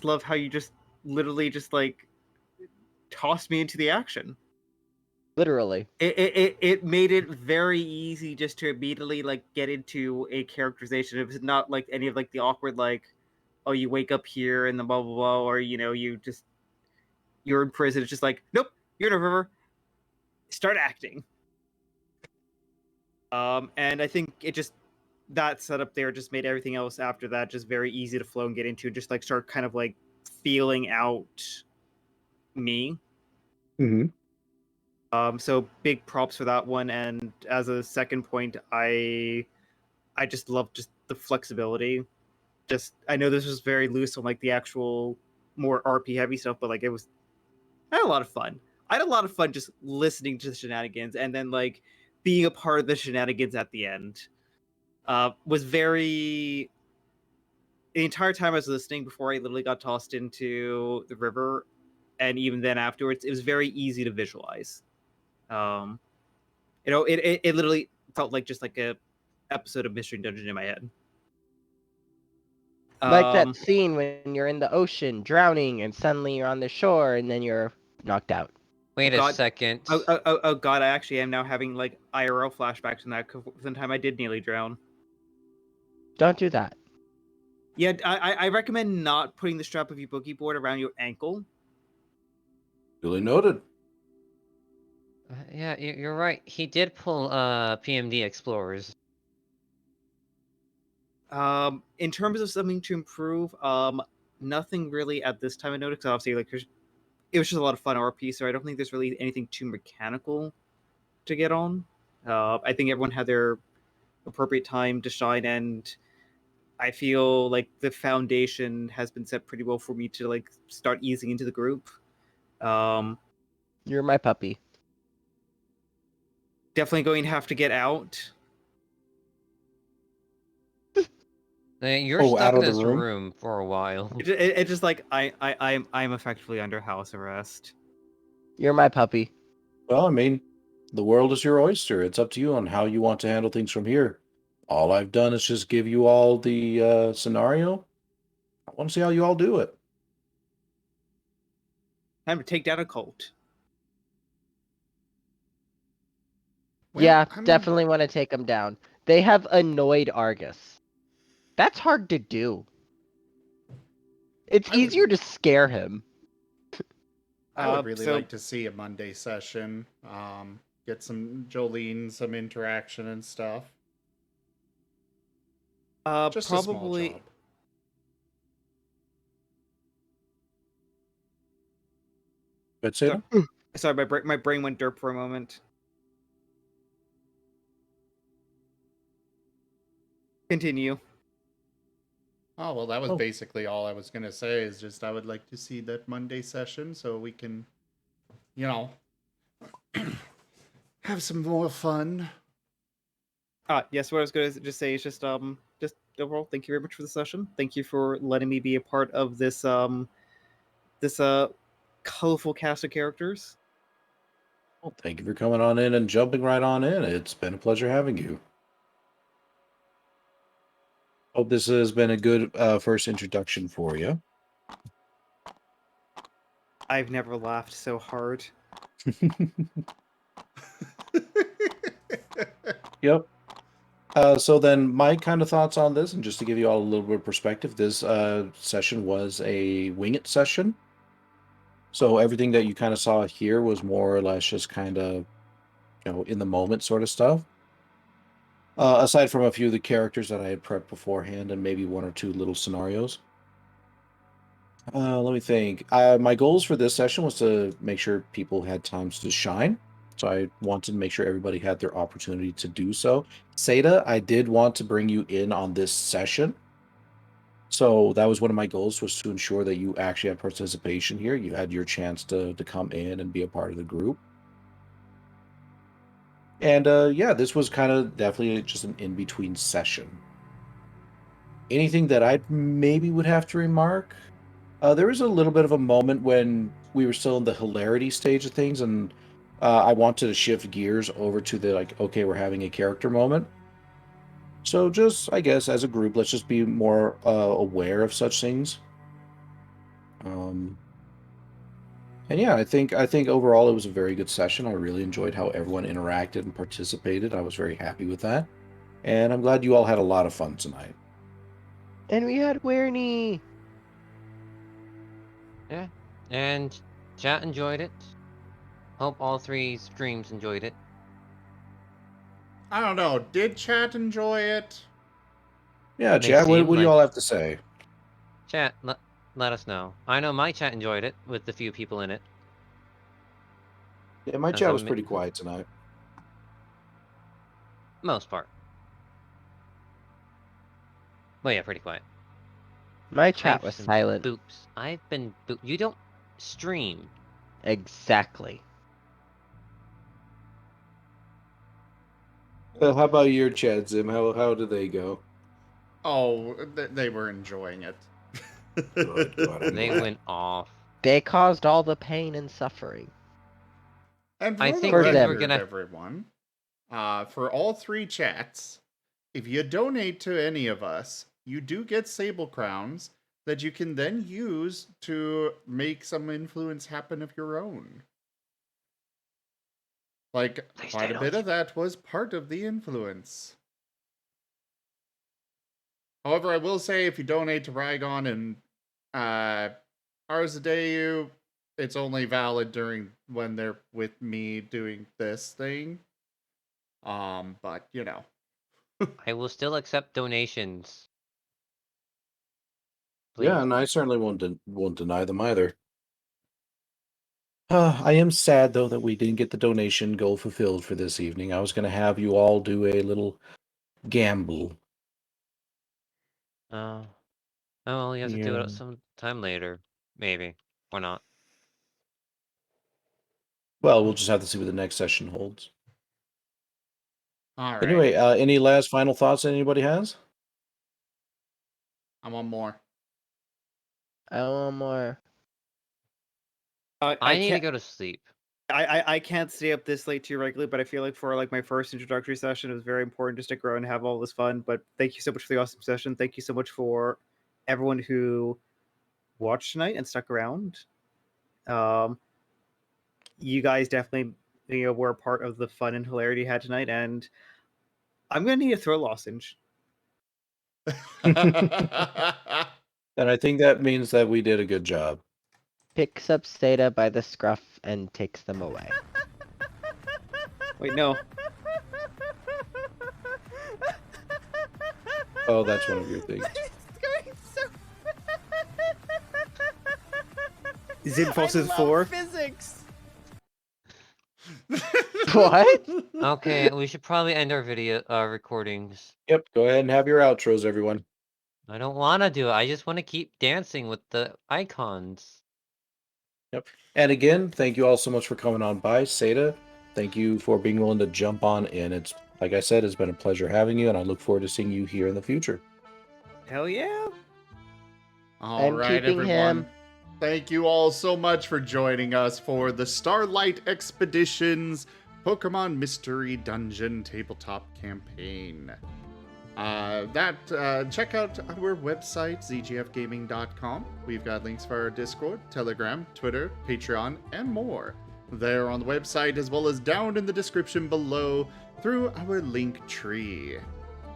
love how you just literally just like tossed me into the action. Literally. It made it very easy just to immediately like get into a characterization. It was not like any of like the awkward like, oh, you wake up here and the blah blah blah, or you're in prison. It's just like, nope, you're in a river. Start acting. And I think it just that setup there just made everything else after that just very easy to flow and get into. Just like start kind of like feeling out me. Mm-hmm. So big props for that one. And as a second point, I just love just the flexibility. Just I know this was very loose on like the actual more RP heavy stuff, but like I had a lot of fun. I had a lot of fun just listening to the shenanigans and then like being a part of the shenanigans at the end. Was very the entire time I was listening before I literally got tossed into the river, and even then afterwards, it was very easy to visualize. It literally felt like just like a episode of Mystery Dungeon in my head. Like that scene when you're in the ocean drowning and suddenly you're on the shore and then you're knocked out. Wait a second. Oh god, I actually am now having like IRL flashbacks from that the time I did nearly drown. Don't do that. Yeah, I recommend not putting the strap of your boogie board around your ankle. Duly noted. Yeah, you're right. He did pull PMD Explorers. In terms of something to improve, nothing really at this time I noticed. Because obviously, like, it was just a lot of fun RP, so I don't think there's really anything too mechanical to get on. I think everyone had their appropriate time to shine, and I feel like the foundation has been set pretty well for me to like start easing into the group. You're my puppy. Definitely going to have to get out. You're stuck in this room for a while. It's just like I'm effectively under house arrest. You're my puppy. Well, I mean, the world is your oyster. It's up to you on how you want to handle things from here. All I've done is just give you all the scenario. I want to see how you all do it. Time to take down a cult. Well, yeah, definitely want to take them down. They have annoyed Argus. That's hard to do. It's easier to scare him. I would really like to see a Monday session. Get some Jolene, some interaction and stuff. Just probably. A small job. That's it. Sorry, my brain went derp for a moment. Continue. Oh, well, that was basically all I was going to say, is just I would like to see that Monday session so we can, you know, have some more fun. Yes, what I was going to just say is just overall, thank you very much for the session. Thank you for letting me be a part of this, colorful cast of characters. Well, thank you for coming on in and jumping right on in. It's been a pleasure having you. Hope this has been a good first introduction for you. I've never laughed so hard. Yep. So then my kind of thoughts on this, and just to give you all a little bit of perspective, this session was a wing it session. So everything that you kind of saw here was more or less just kind of, in the moment sort of stuff. Aside from a few of the characters that I had prepped beforehand and maybe one or two little scenarios. Let me think. My goals for this session was to make sure people had times to shine. So I wanted to make sure everybody had their opportunity to do so. Seda, I did want to bring you in on this session. So that was one of my goals, was to ensure that you actually had participation here. You had your chance to come in and be a part of the group. And yeah, this was kind of definitely just an in-between session. Anything that I maybe would have to remark? There was a little bit of a moment when we were still in the hilarity stage of things, and I wanted to shift gears over to the, like, okay, we're having a character moment. So just, I guess, as a group, let's just be more aware of such things. And yeah, I think overall it was a very good session. I really enjoyed how everyone interacted and participated. I was very happy with that. And I'm glad you all had a lot of fun tonight. And we had Weirney. Yeah, and chat enjoyed it. Hope all 3 streams enjoyed it. I don't know. Did chat enjoy it? Yeah, chat, what do you all have to say? Chat, let us know. I know my chat enjoyed it, with the few people in it. Yeah, my As chat a was mi- pretty quiet tonight. Most part. Well, yeah, pretty quiet. My chat I've was been silent. Boops. I've been boop. You don't stream. Exactly. How about your chat, Zim? How do they go? Oh, they were enjoying it. Good, I'm They glad. went off. They caused all the pain and suffering. And I for the think we were record, gonna- everyone, for all 3 chats, if you donate to any of us, you do get Sable Crowns that you can then use to make some influence happen of your own. Like, quite a bit of that was part of the influence. However, I will say if you donate to Rygon and Arzadeu, it's only valid during when they're with me doing this thing. But you know. I will still accept donations. Yeah, and I certainly won't deny them either. I am sad though that we didn't get the donation goal fulfilled for this evening. I was going to have you all do a little gamble. Oh. Oh, well, you have to do Yeah. it some time later. Maybe. Or not. Well, we'll just have to see what the next session holds. All right. Anyway, any last final thoughts anybody has? I want more. I want more. I need to go to sleep. I can't stay up this late too regularly, but I feel like for like my first introductory session, it was very important to stick around and have all this fun. But thank you so much for the awesome session. Thank you so much for everyone who watched tonight and stuck around. You guys definitely were a part of the fun and hilarity you had tonight, and I'm gonna need a throat lozenge. And I think that means that we did a good job. Picks up Seda by the scruff and takes them away. Wait, no. Oh, that's one of your things. Zim Fawcett 4. Physics. What? Okay, we should probably end our video recordings. Yep, go ahead and have your outros, everyone. I don't want to do it. I just want to keep dancing with the icons. Yep. And again, thank you all so much for coming on by. Seda, thank you for being willing to jump on in. It's, like I said, it's been a pleasure having you, and I look forward to seeing you here in the future. Hell yeah. All I'm right, keeping everyone. him. Thank you all so much for joining us for the Starlight Expeditions Pokemon Mystery Dungeon Tabletop Campaign. Check out our website, zgfgaming.com. We've got links for our Discord, Telegram, Twitter, Patreon, and more. There on the website, as well as down in the description below through our link tree.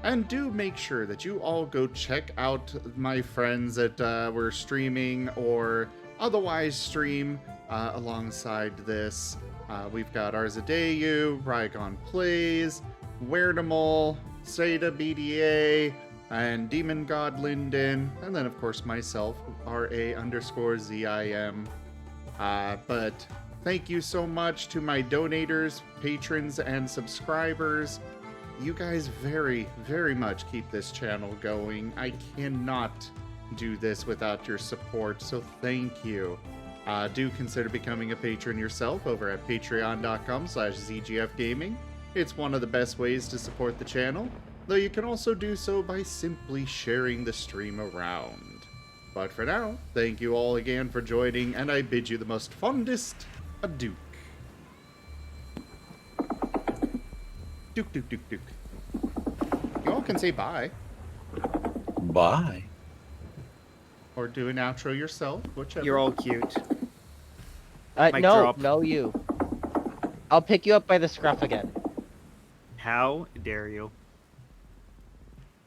And do make sure that you all go check out my friends that were streaming or otherwise stream alongside this. We've got Arzadeu, Rygon Plays, Weirdamal, Seda BDA, and Demon God Linden, and then of course myself, RA_ZIM. But thank you so much to my donators, patrons, and subscribers. You guys very, very much keep this channel going. I cannot do this without your support, so thank you. Do consider becoming a patron yourself over at patreon.com/zgfgaming. It's one of the best ways to support the channel, though you can also do so by simply sharing the stream around. But for now, thank you all again for joining, and I bid you the most fondest adieu. Duke, Duke, Duke, Duke. You all can say bye. Bye. Or do an outro yourself, whichever. You're all cute. Mic No, drop. no you. I'll pick you up by the scruff again. How dare you?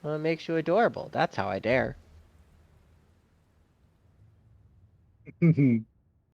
Well, it makes you adorable. That's how I dare.